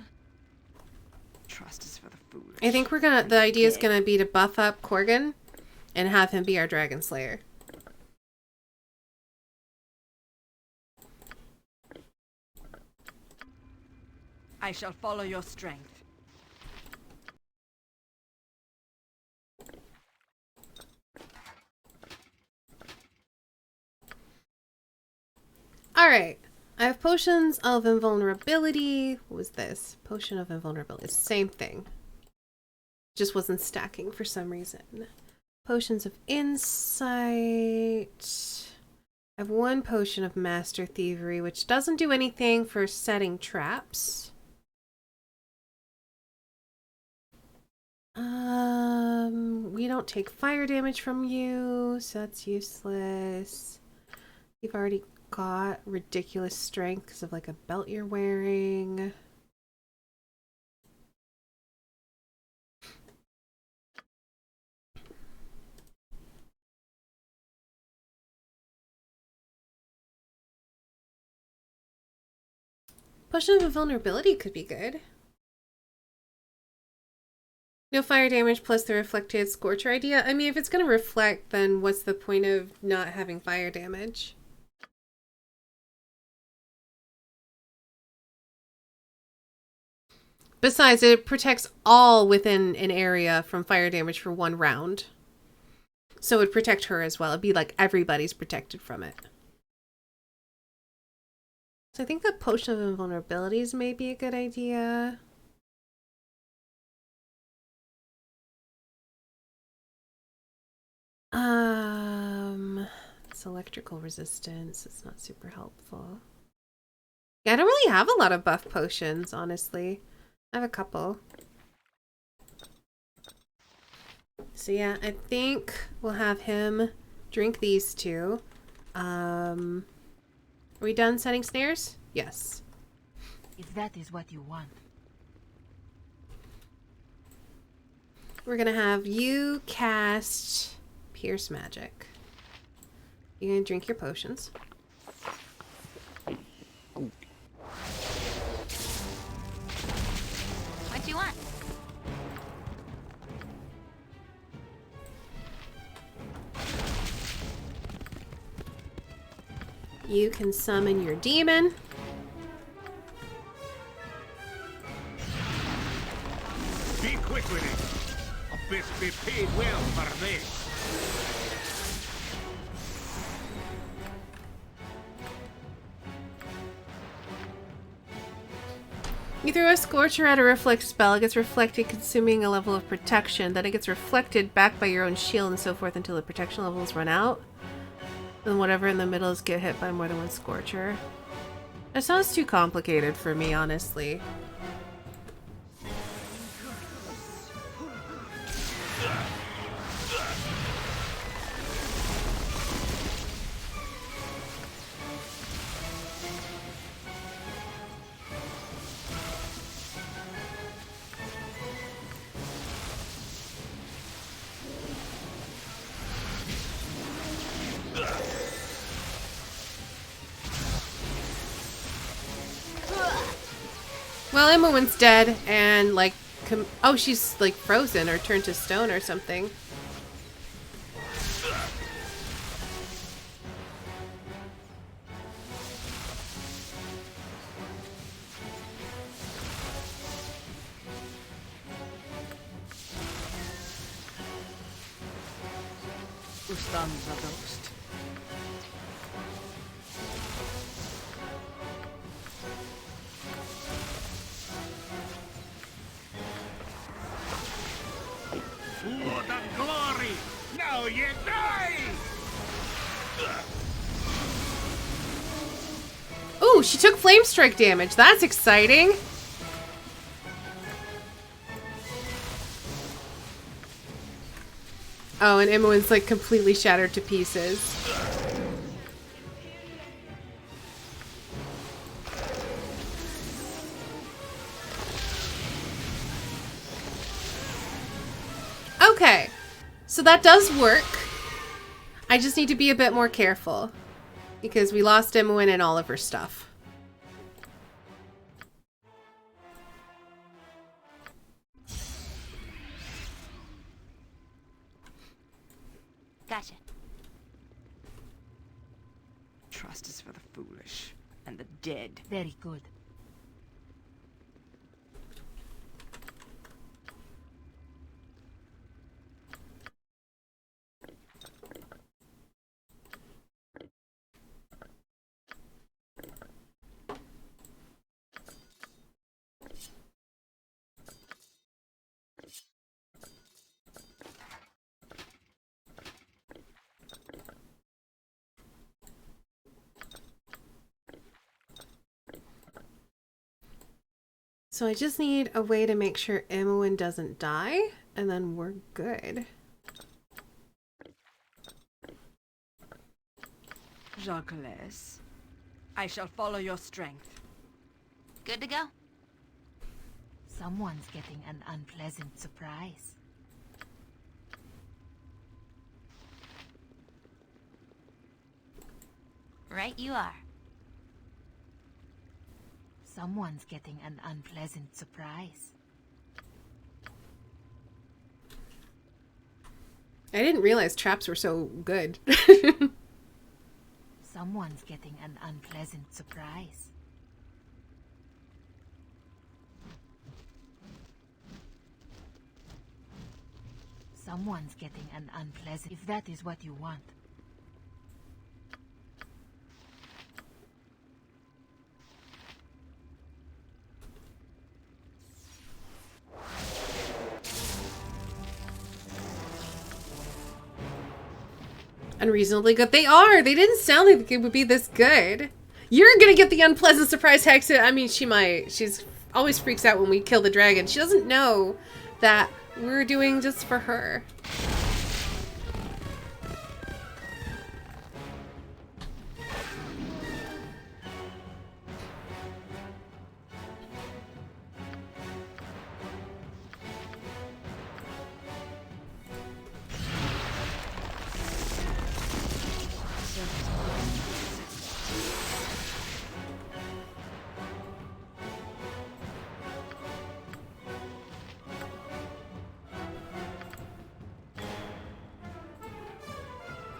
Trust is for the foolish. I think the idea is gonna be to buff up Corgan and have him be our Dragon Slayer. I shall follow your strength. Alright. I have potions of invulnerability. What was this? Potion of invulnerability. Same thing. Just wasn't stacking for some reason. Potions of insight. I have one potion of master thievery, which doesn't do anything for setting traps. We don't take fire damage from you, so that's useless. You've already got ridiculous strength because of like a belt you're wearing. Potion of invulnerability could be good. No fire damage plus the reflected scorcher idea. I mean, if it's going to reflect, then what's the point of not having fire damage? Besides, it protects all within an area from fire damage for 1 round. So it would protect her as well. It'd be like everybody's protected from it. So I think the potion of invulnerabilities may be a good idea. It's electrical resistance. It's not super helpful. Yeah, I don't really have a lot of buff potions, honestly. I have a couple. So yeah, I think we'll have him drink these two. Are we done setting snares? Yes. If that is what you want, we're gonna have you cast Pierce Magic. You're gonna drink your potions. What do you want? You can summon your demon. Be quick with it. A best be paid well for this. You throw a Scorcher at a reflect spell. It gets reflected, consuming a level of protection. Then it gets reflected back by your own shield and so forth until the protection levels run out. Then whatever in the middle is get hit by more than one Scorcher. That sounds too complicated for me, honestly. Well, Imowen's dead, and like, oh, she's like frozen or turned to stone or something. Ustan's a ghost. Blood and glory! Now you die! Ooh, she took flame strike damage. That's exciting. Oh, and Imowen's like completely shattered to pieces. Okay, so that does work. I just need to be a bit more careful because we lost Imowen and all of her stuff. Gotcha. Trust is for the foolish and the dead. Very good. So I just need a way to make sure Imowen doesn't die, and then we're good. Jacques, I shall follow your strength. Good to go. Someone's getting an unpleasant surprise. Right you are. Someone's getting an unpleasant surprise. I didn't realize traps were so good. Someone's getting an unpleasant surprise. Someone's getting an unpleasant... If that is what you want. Unreasonably good. They are. They didn't sound like it would be this good. You're gonna get the unpleasant surprise, Hexa. I mean, she might. She's always freaks out when we kill the dragon. She doesn't know that we're doing just for her.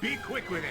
Be quick with it.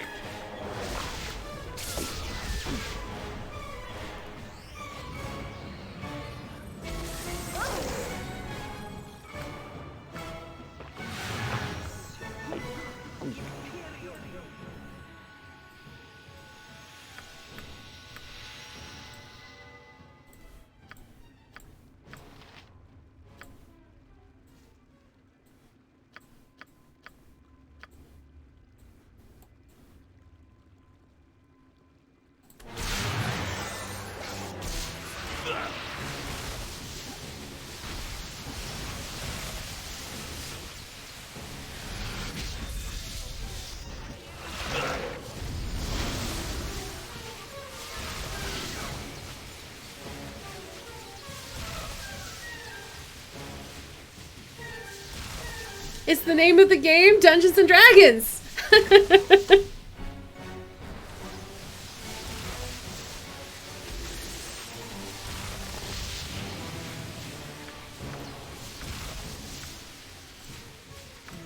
It's the name of the game, Dungeons and Dragons.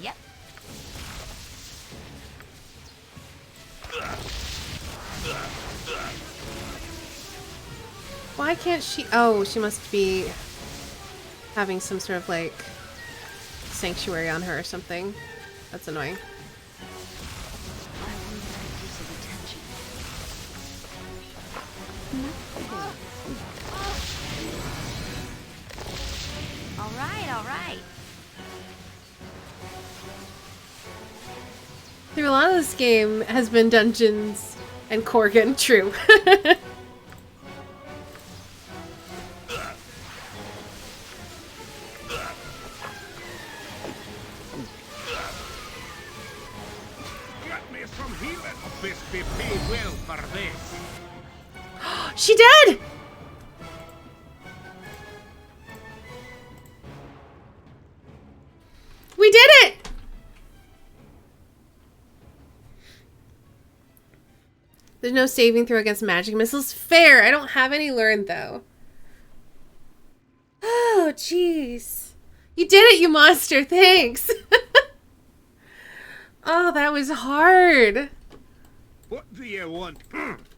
Yep. Why can't she? Oh, she must be having some sort of like sanctuary on her or something. That's annoying. All right. Through a lot of this game has been Dungeons and Corgan, true. Get me some healing. This be paid well for this. She did! We did it! There's no saving throw against magic missiles. Fair. I don't have any learned though. Oh, jeez. You did it, you monster. Thanks. Oh, that was hard. What do you want?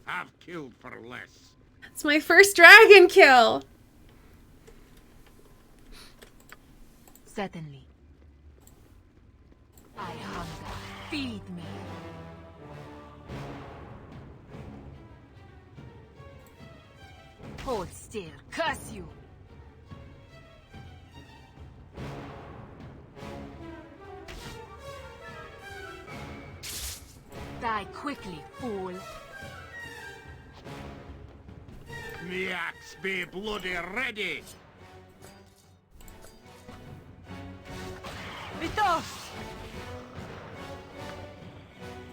I've killed for less. It's my first dragon kill. Certainly. I hunger. Feed me. Hold still. Curse you. Die quickly, fool. Me axe be bloody ready. Vitos!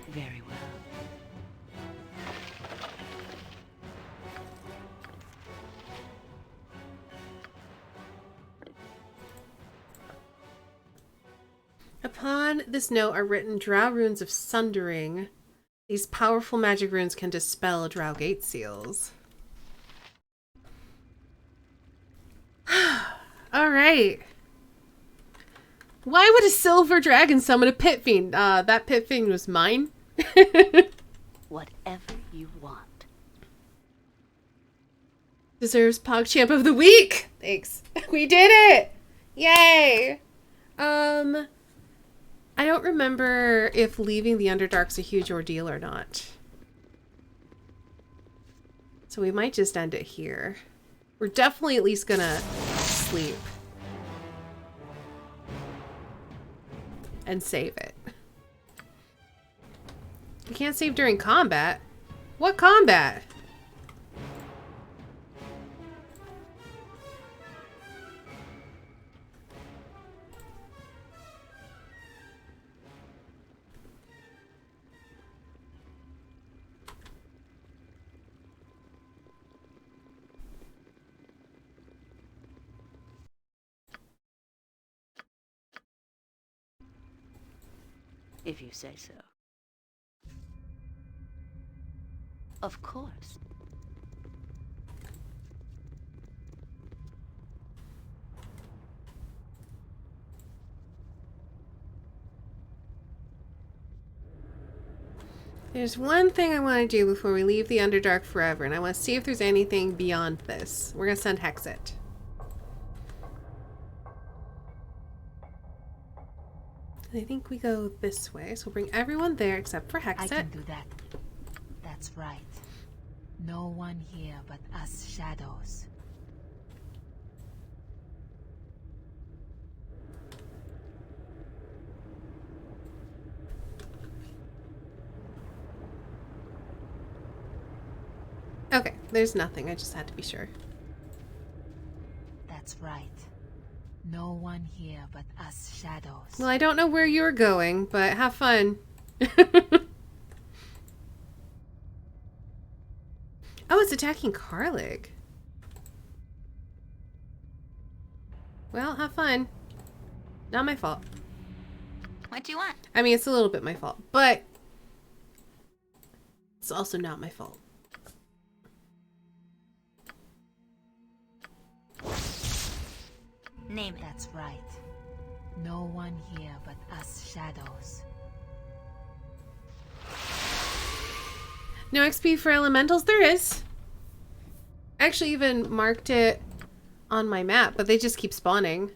Very well. Upon this note are written Drow runes of sundering. These powerful magic runes can dispel Drow gate seals. Alright. Why would a silver dragon summon a pit fiend? That pit fiend was mine. Whatever you want. Deserves PogChamp of the Week! Thanks. We did it! Yay! I don't remember if leaving the Underdark's a huge ordeal or not. So we might just end it here. We're definitely at least gonna sleep. And save it. You can't save during combat. What combat? If you say so. Of course. There's one thing I want to do before we leave the Underdark forever, and I want to see if there's anything beyond this. We're going to send Hexit. I think we go this way, so we'll bring everyone there except for Hexit. I can do that. That's right. No one here but us shadows. Okay, there's nothing. I just had to be sure. That's right. No one here but us shadows. Well, I don't know where you're going, but have fun. Oh, it's attacking Karlik. Well, have fun. Not my fault. What do you want? I mean, it's a little bit my fault, but it's also not my fault. Name it. That's right. No one here but us shadows. No XP for elementals? There is. I actually even marked it on my map, but they just keep spawning.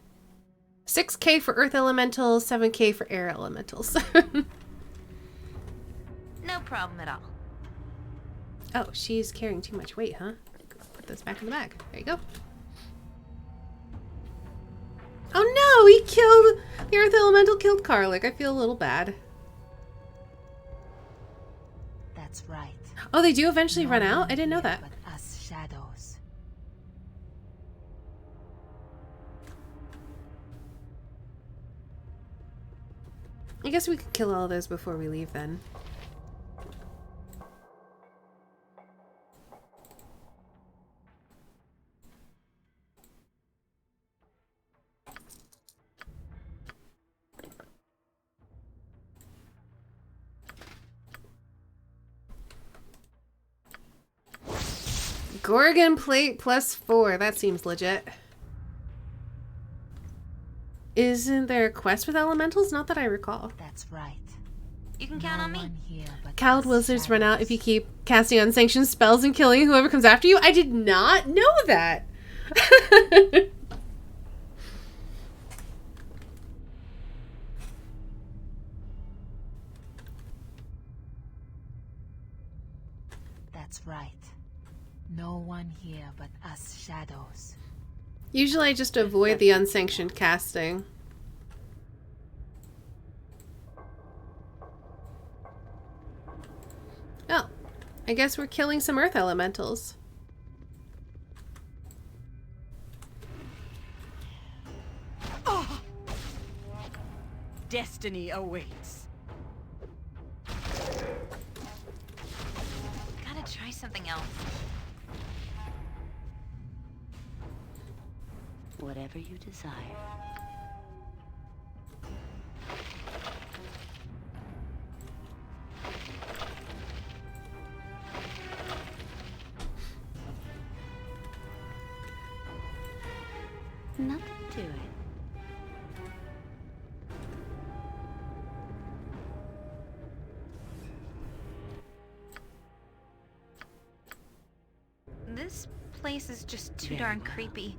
6k for earth elementals, 7k for air elementals. No problem at all. Oh, she's carrying too much weight, huh? Put this back in the bag. There you go. Oh no, he killed... The earth elemental killed Karlik. I feel a little bad. That's right. Oh, they do eventually run out? I didn't know that. But us shadows. I guess we could kill all of those before we leave then. Gorgon plate +4. That seems legit. Isn't there a quest with elementals? Not that I recall. That's right. You can count on me. Cowled Wizards run out if you keep casting unsanctioned spells and killing whoever comes after you. I did not know that. That's right. No one here but us shadows. Usually I just avoid the unsanctioned casting. Oh, I guess we're killing some earth elementals. Oh. Destiny awaits. Gotta try something else. Whatever you desire. Nothing to it. This place is just too darn creepy.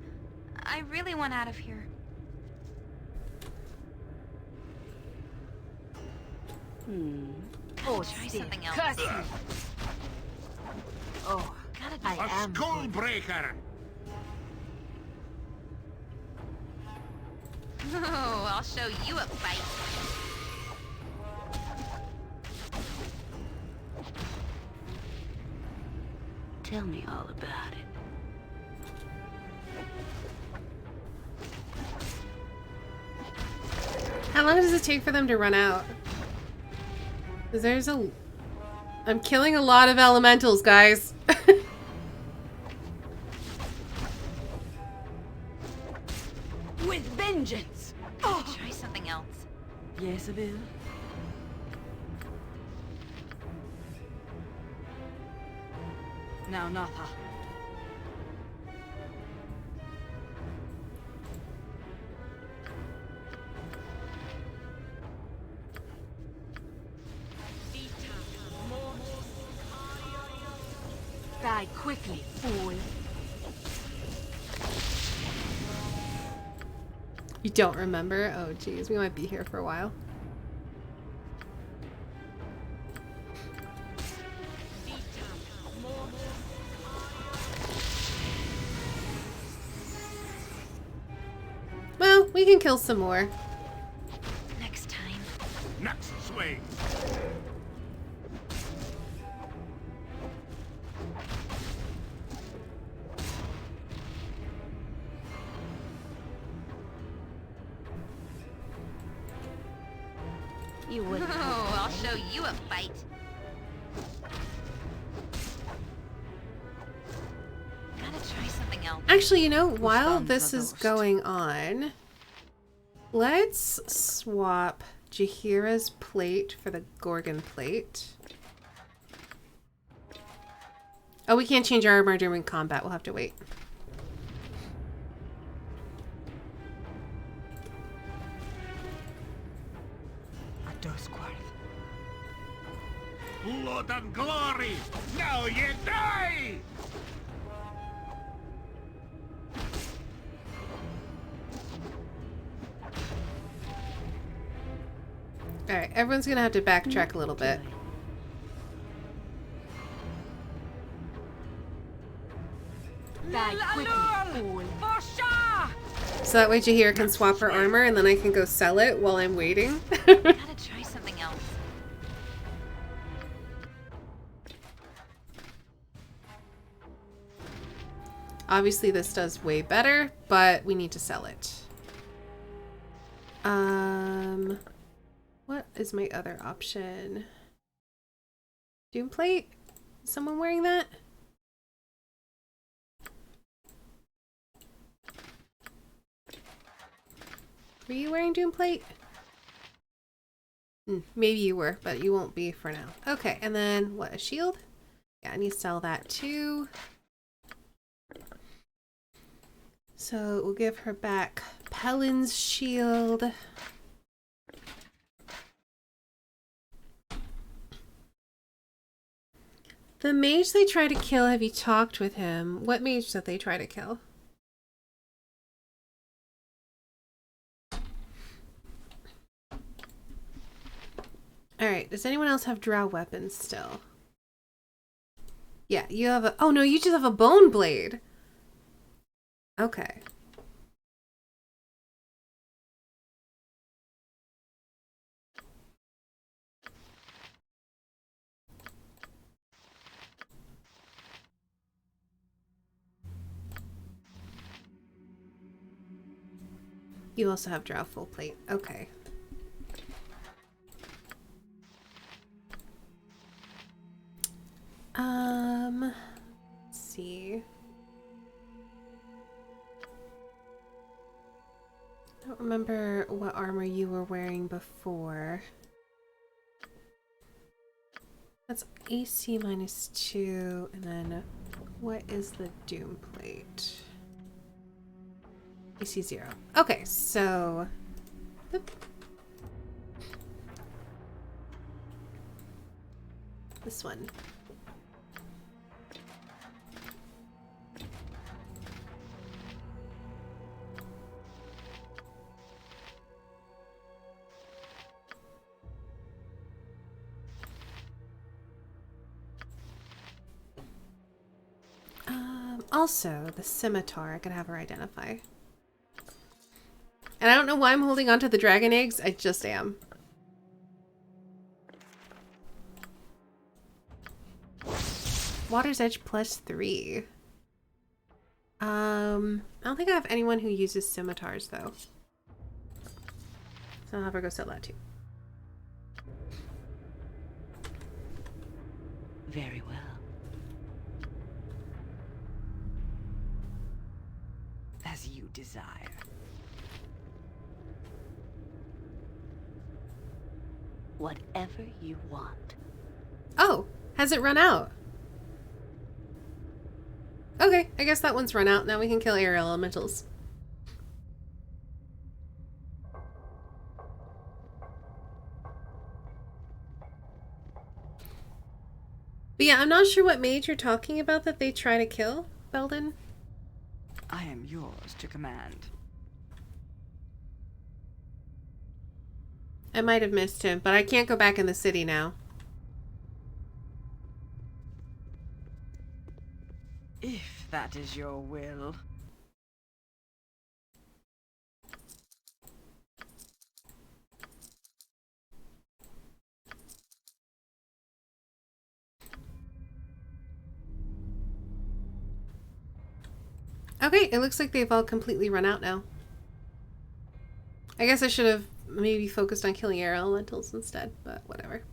I really want out of here. Oh, Try something else. curse you. Oh, I am. Skullbreaker! Oh, I'll show you a fight. Tell me all about it. How long does it take for them to run out? 'Cause there's a... I'm killing a lot of elementals, guys. With vengeance! Oh. Try something else. Yes, I will. Now, Natha. quickly, fool. You don't remember? Oh, geez. We might be here for a while. Well, we can kill some more. Next time. Next swing. You wouldn't. Oh, I'll show you a fight. Gotta try something else. Actually, you know, while this is going on, let's swap Jaheira's plate for the Gorgon plate. Oh, we can't change our armor during combat. We'll have to wait. Blood and glory! Now ye die! Alright, everyone's gonna have to backtrack a little bit. Die quickly, fool. So that way Jaheira can swap her armor and then I can go sell it while I'm waiting. Gotta try something else. Obviously this does way better, but we need to sell it. What is my other option? Doom plate? Is someone wearing that? Were you wearing Doom plate? Maybe you were, but you won't be for now. Okay, and then what, a shield? Yeah, I need to sell that too. So we'll give her back Pellin's shield. The mage they try to kill, have you talked with him? What mage did they try to kill? Alright, does anyone else have drow weapons still? Yeah, you have a... Oh no, you just have a bone blade! Okay. You also have drow full plate. Okay. Let's see. I don't remember what armor you were wearing before. That's AC -2, and then what is the Doom plate? AC 0. Okay, so... Oop. This one. Also, the scimitar, I could have her identify. And I don't know why I'm holding on to the dragon eggs, I just am. Water's Edge +3. I don't think I have anyone who uses scimitars though. So I'll have her go sell that too. Very well. As you desire. Whatever you want. Oh, has it run out? Okay, I guess that one's run out. Now we can kill air elementals. But But yeah, I'm not sure what mage you're talking about that they try to kill, Belden. I am yours to command. I might have missed him, but I can't go back in the city now. If that is your will. Okay, it looks like they've all completely run out now. I guess I should have maybe focused on killing air elementals instead, but whatever.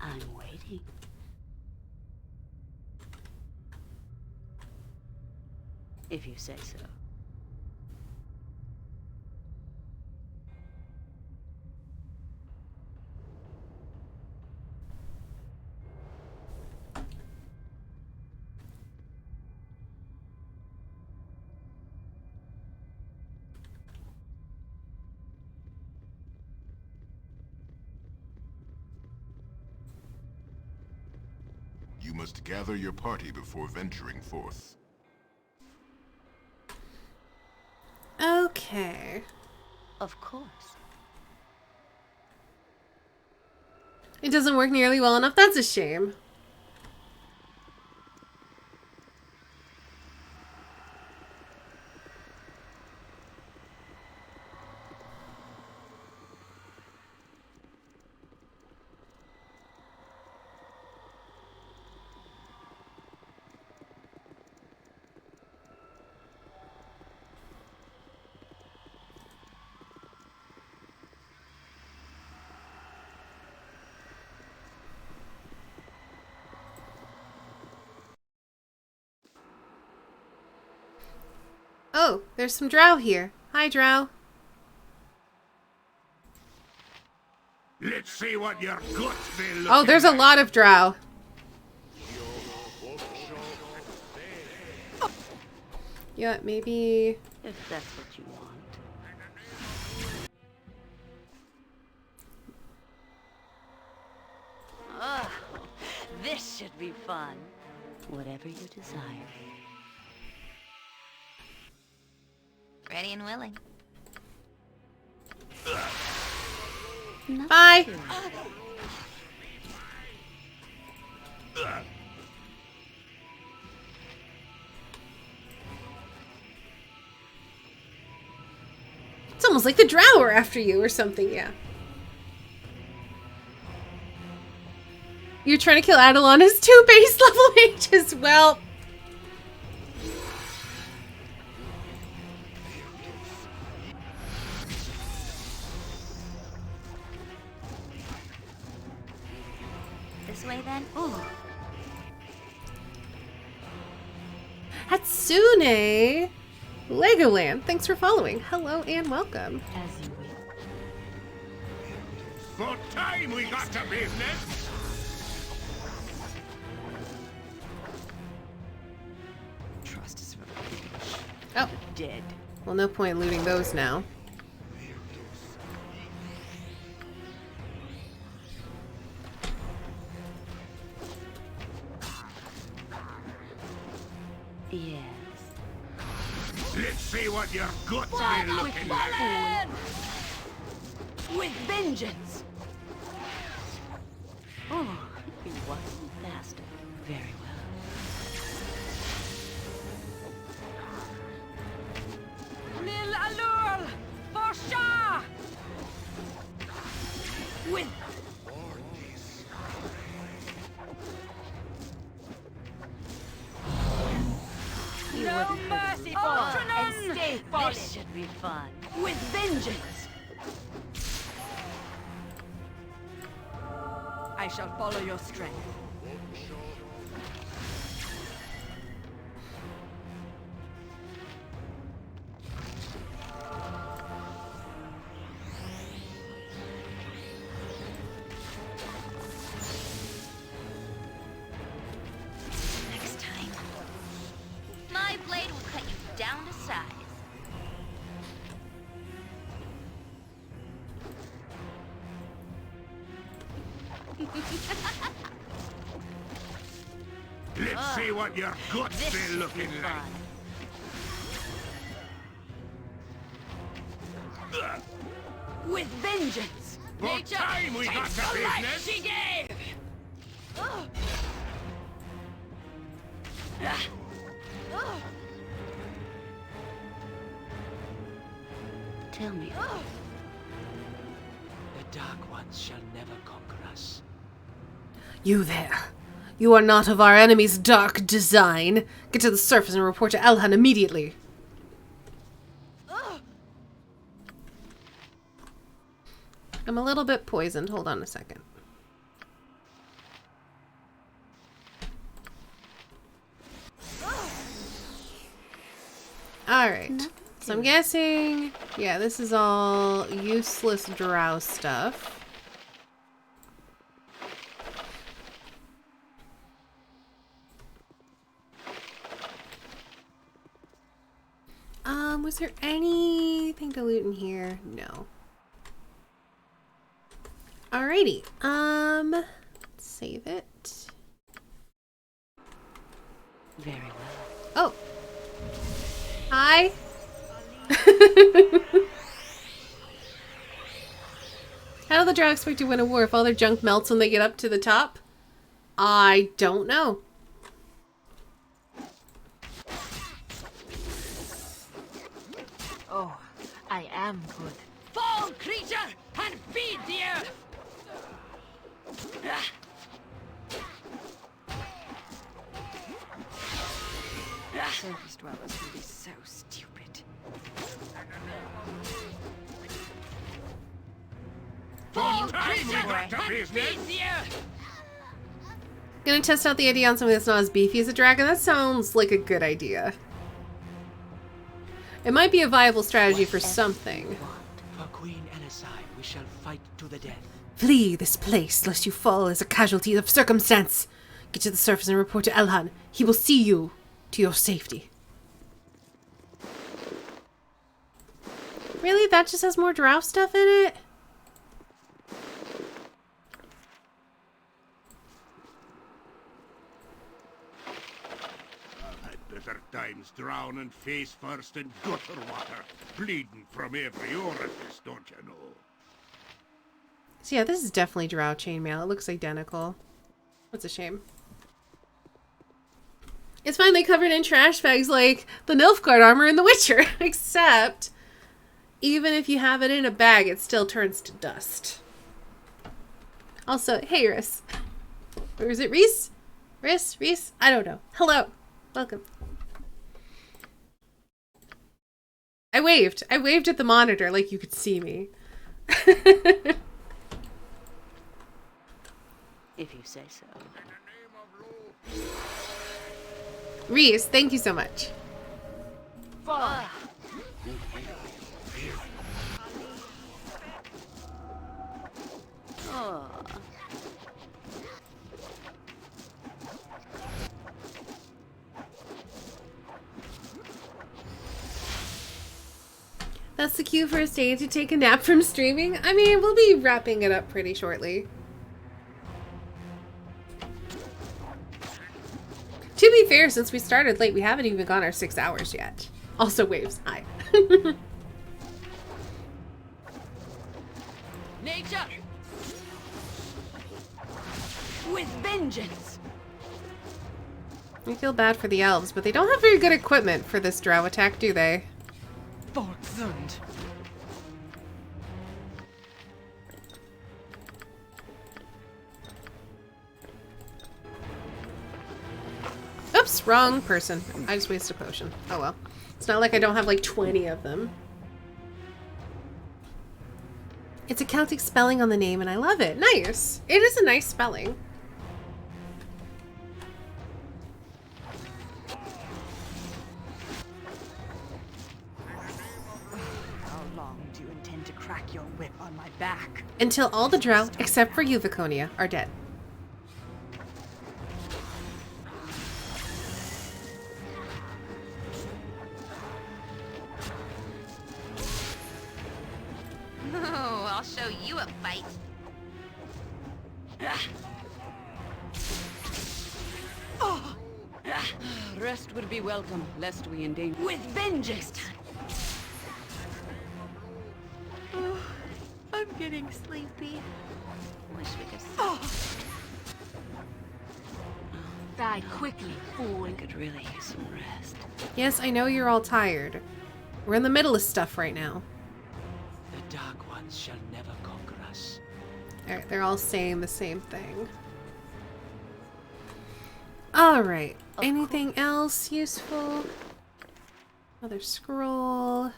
I'm waiting. If you say so. You must gather your party before venturing forth. Okay. Of course. It doesn't work nearly well enough. That's a shame. Oh, there's some drow here. Hi, drow. Let's see what your guts may look Oh, there's a lot of drow. Yeah, maybe... If that's what you want. Oh, this should be fun. Whatever you desire. Ready and willing. Bye. It's almost like the drow are after you or something, yeah. You're trying to kill Adelon as 2 base level mages. Well... This way then. Ooh. Hatsune Legoland, thanks for following. Hello and welcome. As you will. For time we got to business. Trust is Oh, dead. well, no point looting those now. Yes. Let's see what your guts may look like. With vengeance. Oh, you wasn't faster. Very well. Lil Allure! For Shah! With no mercy for and stay fallen. This should be fun. With vengeance. I shall follow your strength. Next time. My blade will cut you down to size. see what your guts be looking like. With vengeance! What time we got to business? She gave! Tell me. The Dark Ones shall never conquer us. You there. You are not of our enemy's dark design. Get to the surface and report to Elhan immediately. I'm a little bit poisoned. Hold on a second. Alright. So I'm guessing, yeah, this is all useless drow stuff. Was there anything to loot in here? No. Alrighty. Save it. Very well. Oh. Hi. How do the drow expect to win a war if all their junk melts when they get up to the top? I don't know. Oh, I am good. Fall, creature, and feed the earth! Surface dwellers can be so stupid. Fall, time we creature, got to and business. feed the earth! Gonna test out the idea on something that's not as beefy as a dragon. That sounds like a good idea. It might be a viable strategy for something. For Queen Elisai, we shall fight to the death. Flee this place, lest you fall as a casualty of circumstance. Get to the surface and report to Elhan. He will see you to your safety. Really? That just has more drow stuff in it? I've had better times drowning face first in gutter water, bleeding from every orifice, don't you know? So yeah, this is definitely drow chainmail. It looks identical. That's a shame. It's finally covered in trash bags like the Nilfgaard armor in The Witcher. Except, even if you have it in a bag, it still turns to dust. Also, hey Rhys. Or is it Rhys? Rhys? I don't know. Hello. Welcome. I waved. I waved at the monitor like you could see me. If you say so. Rhys, thank you so much. Oh. That's the cue for a day to take a nap from streaming. I mean, we'll be wrapping it up pretty shortly. To be fair, since we started late, we haven't even gone our 6 hours yet. Also, waves. Hi. Nature! With vengeance! We feel bad for the elves, but they don't have very good equipment for this drow attack, do they? Volksund! Oops, wrong person. I just wasted a potion. Oh well. It's not like I don't have like 20 of them. It's a Celtic spelling on the name and I love it. Nice. It is a nice spelling. How long do you intend to crack your whip on my back? Until all the drow, except for you, Viconia, are dead. Oh, I'll show you a fight. Oh. Rest would be welcome, lest we endanger. With vengeance! Oh, I'm getting sleepy. Wish we could see. Oh. Die quickly, fool. I could really use some rest. Yes, I know you're all tired. We're in the middle of stuff right now. The Dark Ones shall never conquer us. Alright, they're all saying the same thing. Alright, anything else useful? Another scroll.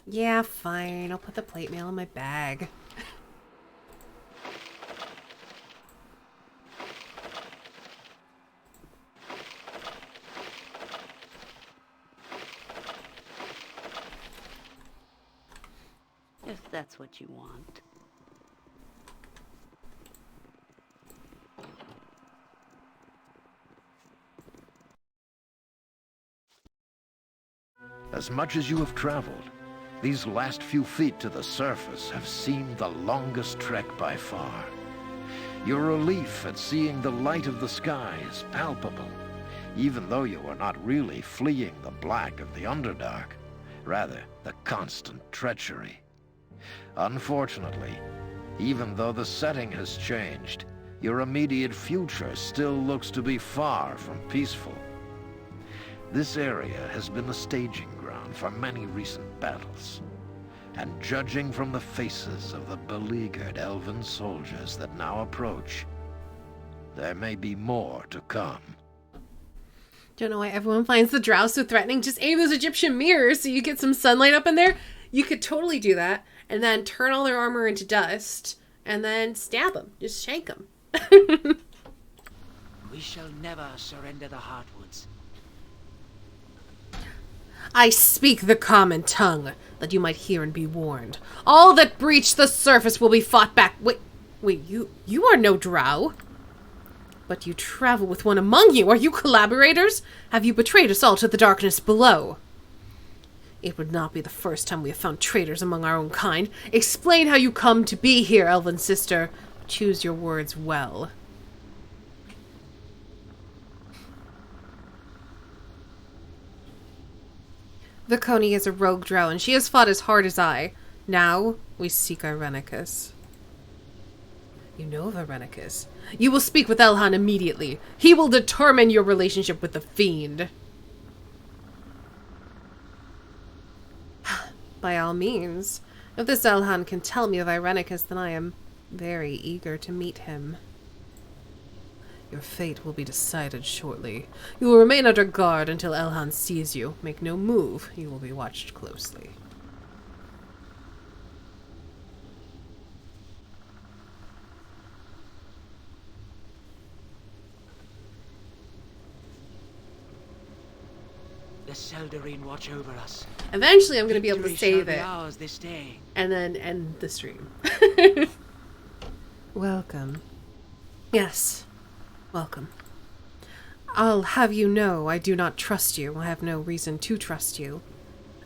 Yeah, fine. I'll put the plate mail in my bag. If that's what you want. As much as you have traveled, these last few feet to the surface have seemed the longest trek by far. Your relief at seeing the light of the sky is palpable, even though you are not really fleeing the black of the Underdark, rather the constant treachery. Unfortunately, even though the setting has changed, your immediate future still looks to be far from peaceful. This area has been the staging ground for many recent battles, and judging from the faces of the beleaguered elven soldiers that now approach, there may be more to come. Don't know why everyone finds the drow so threatening. Just aim those Egyptian mirrors so you get some sunlight up in there. You could totally do that, and then turn all their armor into dust, and then stab them. Just shank them. We shall never surrender the Heartwoods. I speak the common tongue, that you might hear and be warned. All that breach the surface will be fought back. Wait, you are no drow. But you travel with one among you. Are you collaborators? Have you betrayed us all to the darkness below? It would not be the first time we have found traitors among our own kind. Explain how you come to be here, elven sister. Choose your words well. Viconi is a rogue drow, and she has fought as hard as I. Now, we seek Irenicus. You know of Irenicus. You will speak with Elhan immediately. He will determine your relationship with the Fiend. By all means. If this Elhan can tell me of Irenicus, then I am very eager to meet him. Your fate will be decided shortly. You will remain under guard until Elhan sees you. Make no move. You will be watched closely. The Seldarine watch over us. Eventually I'm going to be able to Victory save shall be it. ours this day. And then end the stream. Welcome. Yes. Welcome. I'll have you know I do not trust you. I have no reason to trust you.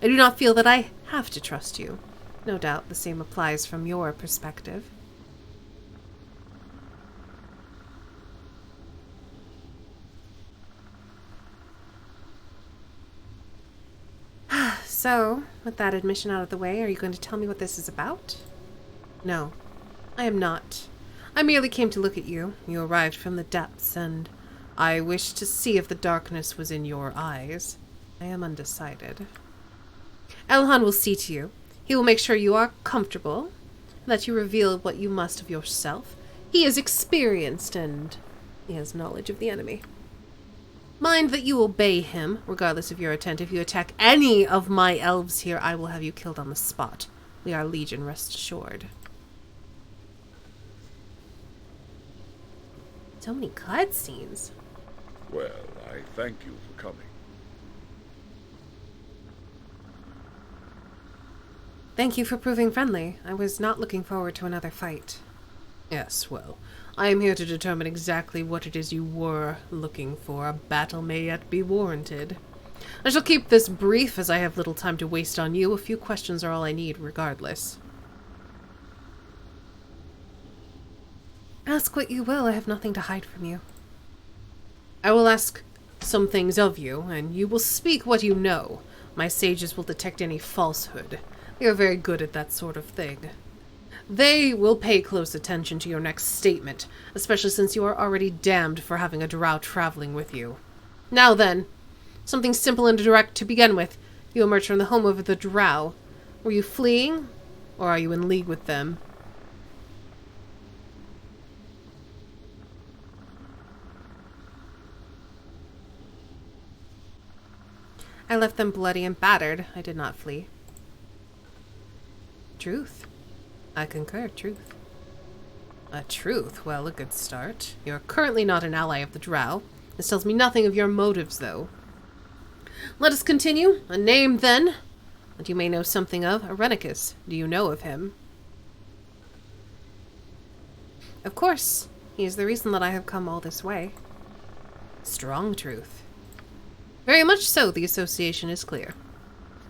I do not feel that I have to trust you. No doubt the same applies from your perspective. So, with that admission out of the way, are you going to tell me what this is about? No, I am not. I merely came to look at you. You arrived from the depths, and I wished to see if the darkness was in your eyes. I am undecided. Elhan will see to you. He will make sure you are comfortable, that you reveal what you must of yourself. He is experienced, and he has knowledge of the enemy. Mind that you obey him, regardless of your intent. If you attack any of my elves here, I will have you killed on the spot. We are legion, rest assured. So many cutscenes. Well, I thank you for coming. Thank you for proving friendly. I was not looking forward to another fight. Yes, well, I am here to determine exactly what it is you were looking for. A battle may yet be warranted. I shall keep this brief, as I have little time to waste on you. A few questions are all I need, regardless. Ask what you will, I have nothing to hide from you. I will ask some things of you, and you will speak what you know. My sages will detect any falsehood. They are very good at that sort of thing. They will pay close attention to your next statement, especially since you are already damned for having a drow traveling with you. Now then, something simple and direct to begin with. You emerged from the home of the drow. Were you fleeing, or are you in league with them? I left them bloody and battered. I did not flee. Truth. I concur, truth. A truth? Well, a good start. You're currently not an ally of the drow. This tells me nothing of your motives, though. Let us continue. A name, then, that you may know something of. Irenicus. Do you know of him? Of course. He is the reason that I have come all this way. Strong truth. Very much so, the association is clear.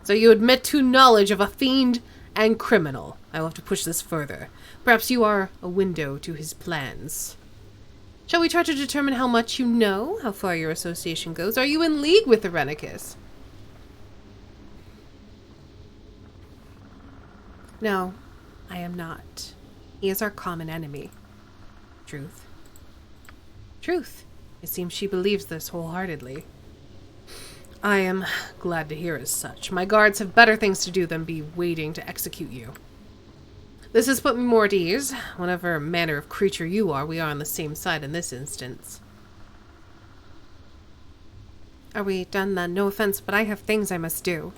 So you admit to knowledge of a fiend and criminal. I will have to push this further. Perhaps you are a window to his plans. Shall we try to determine how much you know? How far your association goes? Are you in league with Irenicus? No, I am not. He is our common enemy. Truth. Truth. It seems she believes this wholeheartedly. I am glad to hear as such. My guards have better things to do than be waiting to execute you. This has put me more at ease. Whatever manner of creature you are, we are on the same side in this instance. Are we done then? No offense, but I have things I must do.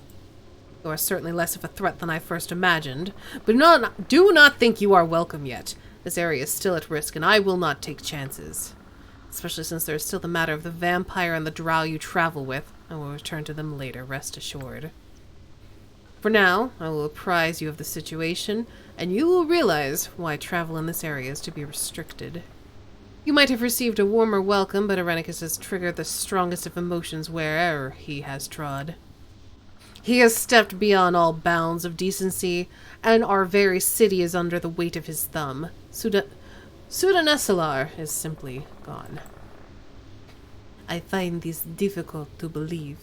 You are certainly less of a threat than I first imagined, but do not think you are welcome yet. This area is still at risk, and I will not take chances. Especially since there is still the matter of the vampire and the drow you travel with. I will return to them later, rest assured. For now, I will apprise you of the situation, and you will realize why travel in this area is to be restricted. You might have received a warmer welcome, but Irenicus has triggered the strongest of emotions wherever he has trod. He has stepped beyond all bounds of decency, and our very city is under the weight of his thumb. Sudanesalar is simply gone. I find this difficult to believe.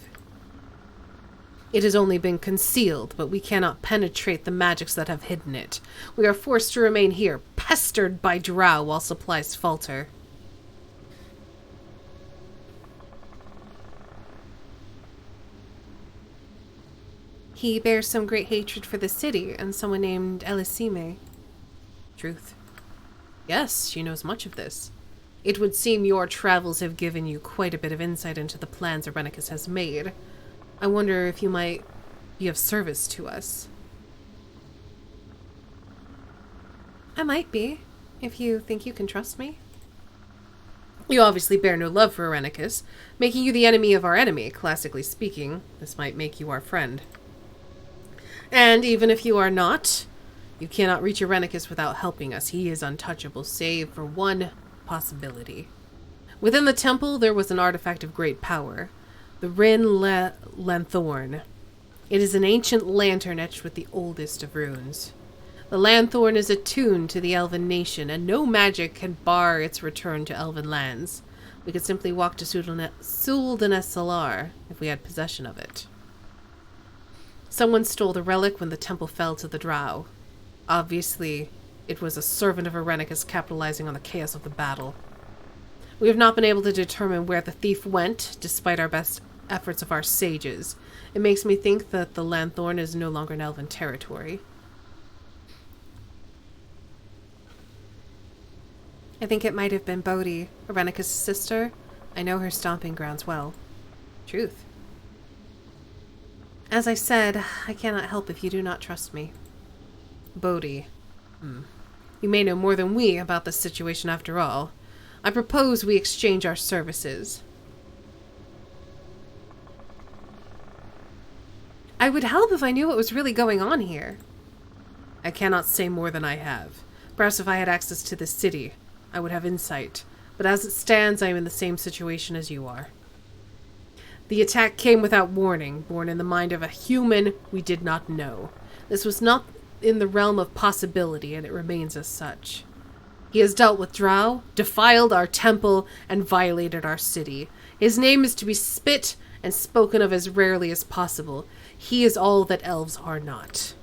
It has only been concealed, but we cannot penetrate the magics that have hidden it. We are forced to remain here, pestered by drow while supplies falter. He bears some great hatred for the city and someone named Elisime. Truth. Yes, she knows much of this. It would seem your travels have given you quite a bit of insight into the plans Irenicus has made. I wonder if you might be of service to us. I might be, if you think you can trust me. You obviously bear no love for Irenicus, making you the enemy of our enemy. Classically speaking, this might make you our friend. And even if you are not, you cannot reach Irenicus without helping us. He is untouchable, save for one possibility. Within the temple, there was an artifact of great power, the Rin Lanthorn. It is an ancient lantern etched with the oldest of runes. The Lanthorn is attuned to the Elven nation, and no magic can bar its return to Elven lands. We could simply walk to Sudanesalar if we had possession of it. Someone stole the relic when the temple fell to the drow. Obviously, it was a servant of Irenicus capitalizing on the chaos of the battle. We have not been able to determine where the thief went, despite our best efforts of our sages. It makes me think that the Lanthorn is no longer in Elven territory. I think it might have been Bodhi, Irenicus' sister. I know her stomping grounds well. Truth. As I said, I cannot help if you do not trust me. Bodhi. You may know more than we about this situation after all. I propose we exchange our services. I would help if I knew what was really going on here. I cannot say more than I have. Perhaps if I had access to this city, I would have insight. But as it stands, I am in the same situation as you are. The attack came without warning, born in the mind of a human we did not know. This was not in the realm of possibility, and it remains as such. He has dealt with drow, defiled our temple, and violated our city. His name is to be spit and spoken of as rarely as possible. He is all that elves are not.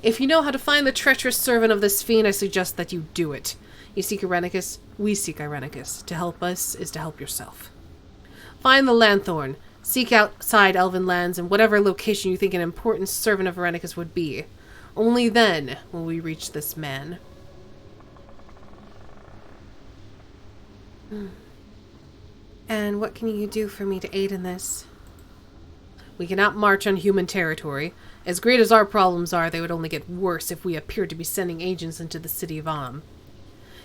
If you know how to find the treacherous servant of this fiend, I suggest that you do it. You seek Irenicus, we seek Irenicus. To help us is to help yourself. Find the Lanthorn. Seek outside Elven lands in whatever location you think an important servant of Irenicus would be. Only then will we reach this man. And what can you do for me to aid in this? We cannot march on human territory. As great as our problems are, they would only get worse if we appeared to be sending agents into the city of Am.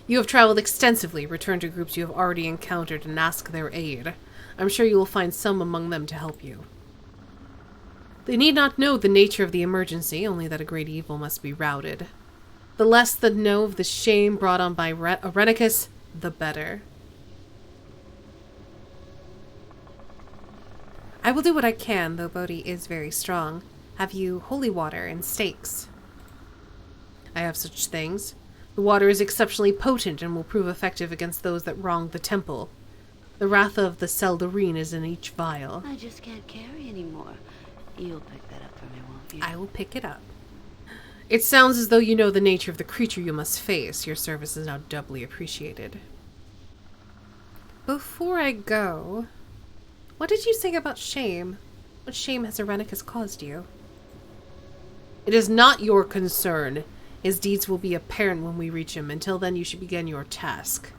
You have traveled extensively. Return to groups you have already encountered and ask their aid. I'm sure you will find some among them to help you. They need not know the nature of the emergency, only that a great evil must be routed. The less that know of the shame brought on by Irenicus, the better. I will do what I can, though Bodhi is very strong. Have you holy water and stakes? I have such things. The water is exceptionally potent and will prove effective against those that wrong the temple. The wrath of the Seldarine is in each vial. I just can't carry anymore. You'll pick that up for me, won't you? I will pick it up. It sounds as though you know the nature of the creature you must face. Your service is now doubly appreciated. Before I go, what did you say about shame? What shame has Irenicus caused you? It is not your concern. His deeds will be apparent when we reach him. Until then, you should begin your task.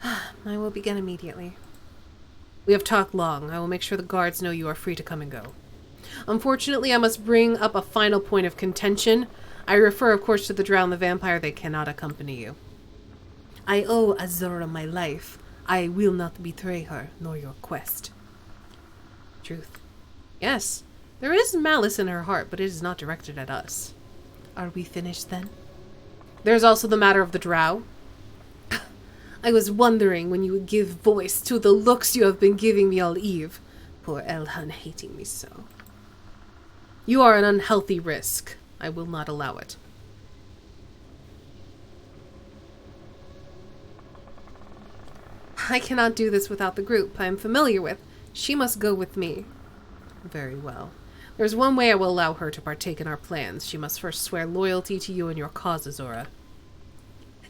I will begin immediately. We have talked long. I will make sure the guards know you are free to come and go. Unfortunately, I must bring up a final point of contention. I refer, of course, to the drow and the vampire. They cannot accompany you. I owe Azura my life. I will not betray her, nor your quest. Truth. Yes, there is malice in her heart, but it is not directed at us. Are we finished, then? There's also the matter of the drow. I was wondering when you would give voice to the looks you have been giving me all eve. Poor Elhan hating me so. You are an unhealthy risk. I will not allow it. I cannot do this without the group I am familiar with. She must go with me. Very well. There's one way I will allow her to partake in our plans. She must first swear loyalty to you and your cause, Azura.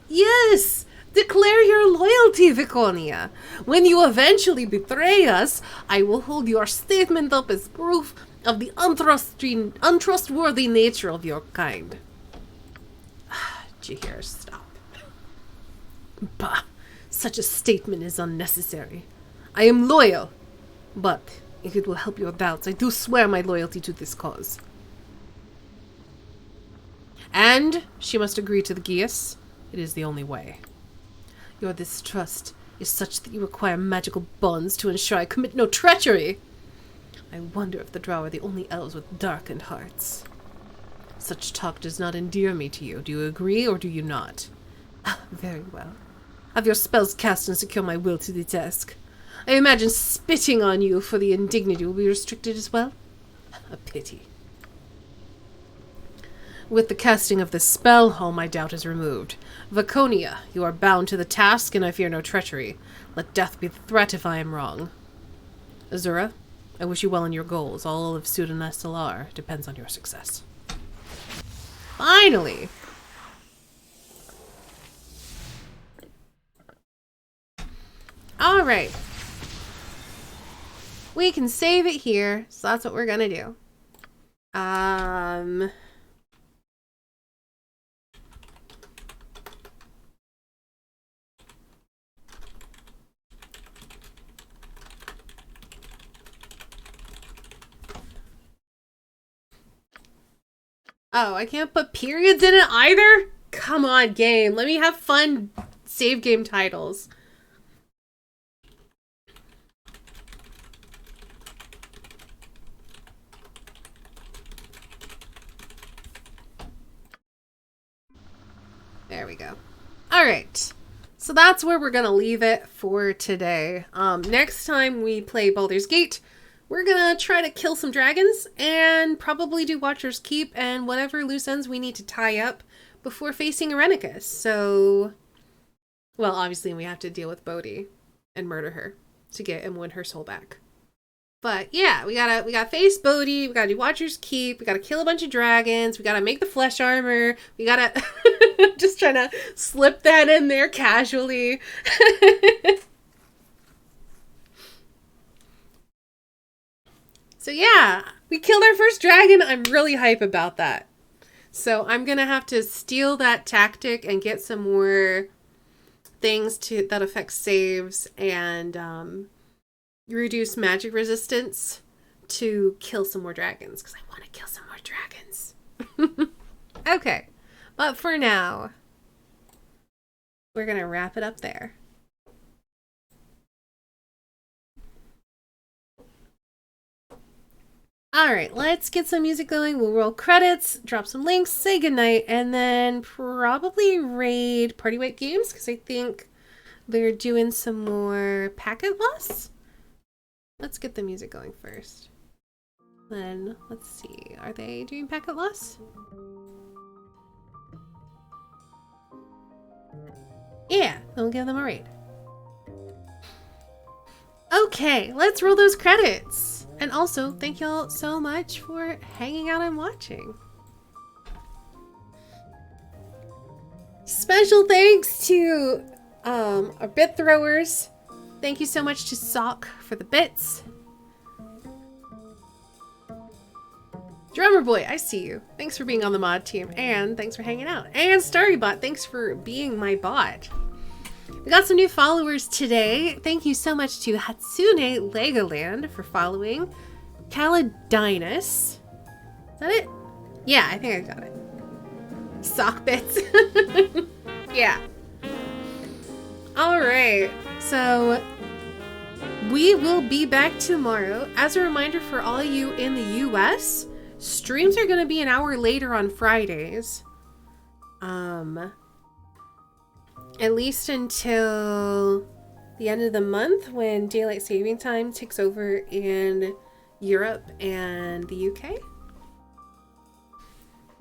Yes! Declare your loyalty, Viconia. When you eventually betray us, I will hold your statement up as proof of the untrustworthy nature of your kind. Jahir, stop. Bah! Such a statement is unnecessary. I am loyal, but if it will help your doubts, I do swear my loyalty to this cause. And she must agree to the Geas. It is the only way. Your distrust is such that you require magical bonds to ensure I commit no treachery. I wonder if the drow are the only elves with darkened hearts. Such talk does not endear me to you. Do you agree or do you not? Very well. Have your spells cast and secure my will to the task. I imagine spitting on you for the indignity will be restricted as well. A pity. With the casting of this spell, all my doubt is removed. Viconia, you are bound to the task, and I fear no treachery. Let death be the threat if I am wrong. Azura, I wish you well in your goals. All of Sudan SLR depends on your success. Finally! Alright. We can save it here, so that's what we're gonna do. Oh, I can't put periods in it either? Come on, game. Let me have fun save game titles. There we go. All right. So that's where we're going to leave it for today. Next time we play Baldur's Gate, we're gonna try to kill some dragons and probably do Watcher's Keep and whatever loose ends we need to tie up before facing Irenicus. So, well, obviously we have to deal with Bodhi and murder her to get and win her soul back. But yeah, we gotta face Bodhi, we gotta do Watcher's Keep, we gotta kill a bunch of dragons, we gotta make the flesh armor, we gotta just trying to slip that in there casually. So yeah, we killed our first dragon. I'm really hype about that. So I'm gonna have to steal that tactic and get some more things that affect saves and reduce magic resistance to kill some more dragons, because I want to kill some more dragons. Okay, but for now, we're gonna wrap it up there. Alright, let's get some music going. We'll roll credits, drop some links, say goodnight, and then probably raid Party White Games, because I think they're doing some more packet loss. Let's get the music going first. Then, let's see, are they doing packet loss? Yeah, then we'll give them a raid. Okay, let's roll those credits. And also, thank y'all so much for hanging out and watching. Special thanks to our bit throwers. Thank you so much to Sock for the bits. Drummer Boy, I see you. Thanks for being on the mod team, and thanks for hanging out. And Starrybot, thanks for being my bot. We got some new followers today. Thank you so much to Hatsune Legoland for following. Calidinus. Is that it? Yeah, I think I got it. Sock bits. Yeah. Alright, so we will be back tomorrow. As a reminder for all you in the US, streams are going to be an hour later on Fridays. At least until the end of the month when Daylight Saving Time takes over in Europe and the UK.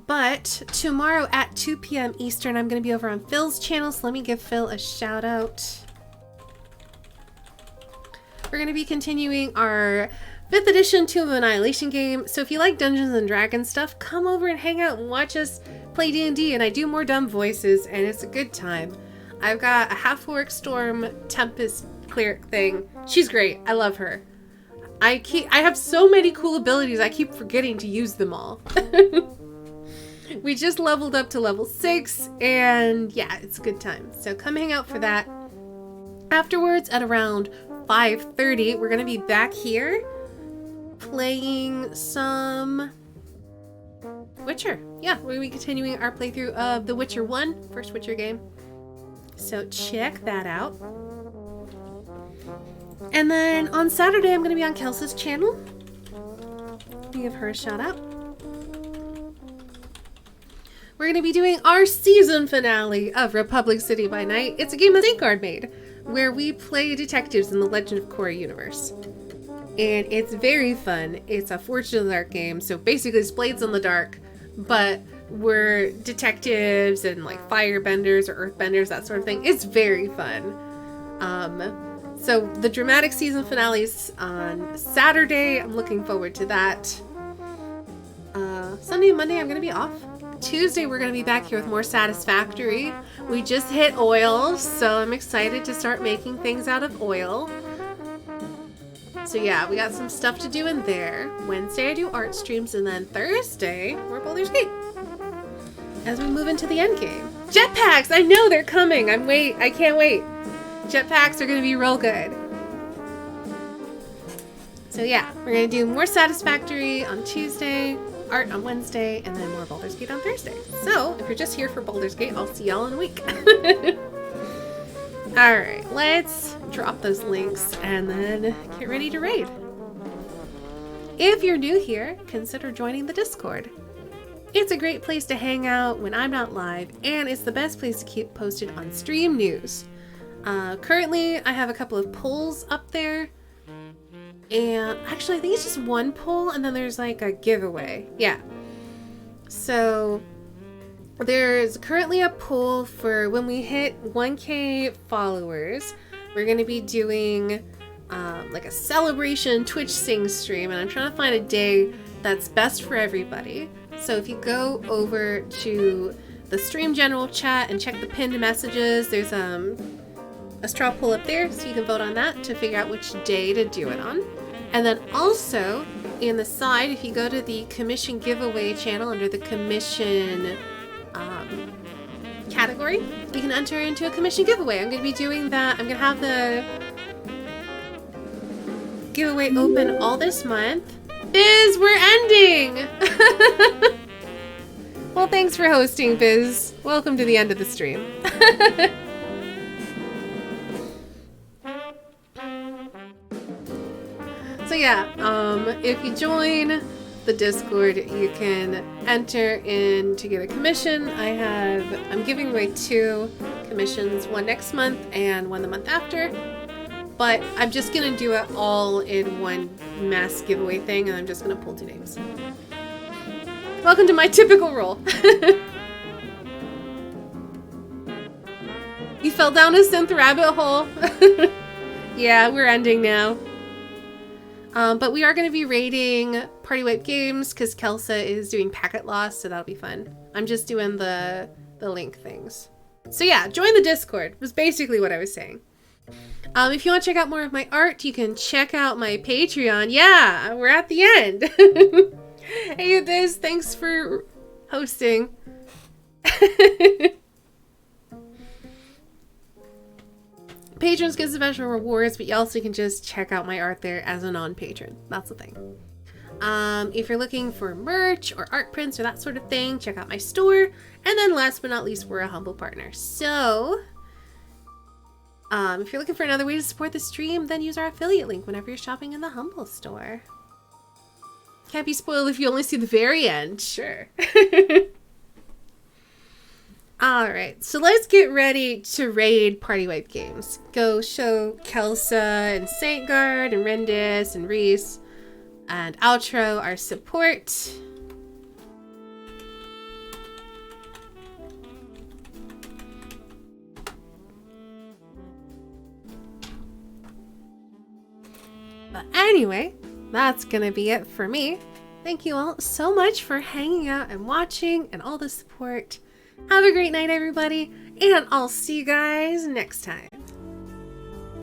But tomorrow at 2 p.m. Eastern, I'm going to be over on Phil's channel, so let me give Phil a shout out. We're going to be continuing our 5th edition Tomb of Annihilation game, so if you like Dungeons and Dragons stuff, come over and hang out and watch us play D&D, and I do more dumb voices, and it's a good time. I've got a half-orc storm tempest cleric thing. She's great. I love her. I have so many cool abilities, I keep forgetting to use them all. We just leveled up to level 6, and yeah, it's a good time. So come hang out for that. Afterwards, at around 5:30, we're going to be back here playing some Witcher. Yeah, we're going to be continuing our playthrough of The Witcher 1, first Witcher game. So check that out. And then on Saturday, I'm going to be on Kelsa's channel. Give her a shout out. We're going to be doing our season finale of Republic City by Night. It's a game that Zinguard made, where we play detectives in the Legend of Korra universe. And it's very fun. It's a Forged in the Dark game, so basically it's Blades in the Dark, but we're detectives and like firebenders or earthbenders, that sort of thing. It's very fun. So the dramatic season finale is on Saturday. I'm looking forward to that. Sunday and Monday I'm going to be off. Tuesday we're going to be back here with more Satisfactory. We just hit oil, so I'm excited to start making things out of oil. So yeah, we got some stuff to do in there. Wednesday I do art streams, and then Thursday we're at Baldur's Gate as we move into the end game. Jetpacks! I know they're coming! I can't wait. Jetpacks are going to be real good. So yeah, we're going to do more Satisfactory on Tuesday, art on Wednesday, and then more Baldur's Gate on Thursday. So if you're just here for Baldur's Gate, I'll see y'all in a week. Alright, let's drop those links and then get ready to raid. If you're new here, consider joining the Discord. It's a great place to hang out when I'm not live, and it's the best place to keep posted on stream news. Currently, I have a couple of polls up there, And actually, I think it's just one poll, and then there's like a giveaway. Yeah. So there's currently a poll for when we hit 1K followers. We're going to be doing like a celebration Twitch Sing stream, and I'm trying to find a day that's best for everybody. So if you go over to the stream general chat and check the pinned messages, there's a straw poll up there, so you can vote on that to figure out which day to do it on. And then also in the side, if you go to the commission giveaway channel under the commission category, you can enter into a commission giveaway. I'm going to be doing that. I'm going to have the giveaway open all this month. Biz, we're ending! Well, thanks for hosting, Biz. Welcome to the end of the stream. So yeah, if you join the Discord, you can enter in to get a commission. I'm giving away 2 commissions, one next month and one the month after. But I'm just gonna do it all in one mass giveaway thing, and I'm just gonna pull 2 names. Welcome to my typical role. You fell down a synth rabbit hole. Yeah, we're ending now. But we are going to be raiding Party Wipe Games because Kelsa is doing packet loss, so that'll be fun. I'm just doing the link things. So yeah, join the Discord was basically what I was saying. If you want to check out more of my art, you can check out my Patreon. Yeah, we're at the end. Hey, Biz, thanks for hosting. Patrons get special rewards, but you also can just check out my art there as a non-patron. That's the thing. If you're looking for merch or art prints or that sort of thing, check out my store. And then last but not least, we're a humble partner. So if you're looking for another way to support the stream, then use our affiliate link whenever you're shopping in the Humble store. Can't be spoiled if you only see the very end. Sure. Alright, so let's get ready to raid Party Wipe Games. Go show Kelsa and Saintguard and Rendis and Reese and Outro our support. But anyway, that's gonna be it for me. Thank you all so much for hanging out and watching and all the support. Have a great night, everybody, and I'll see you guys next time.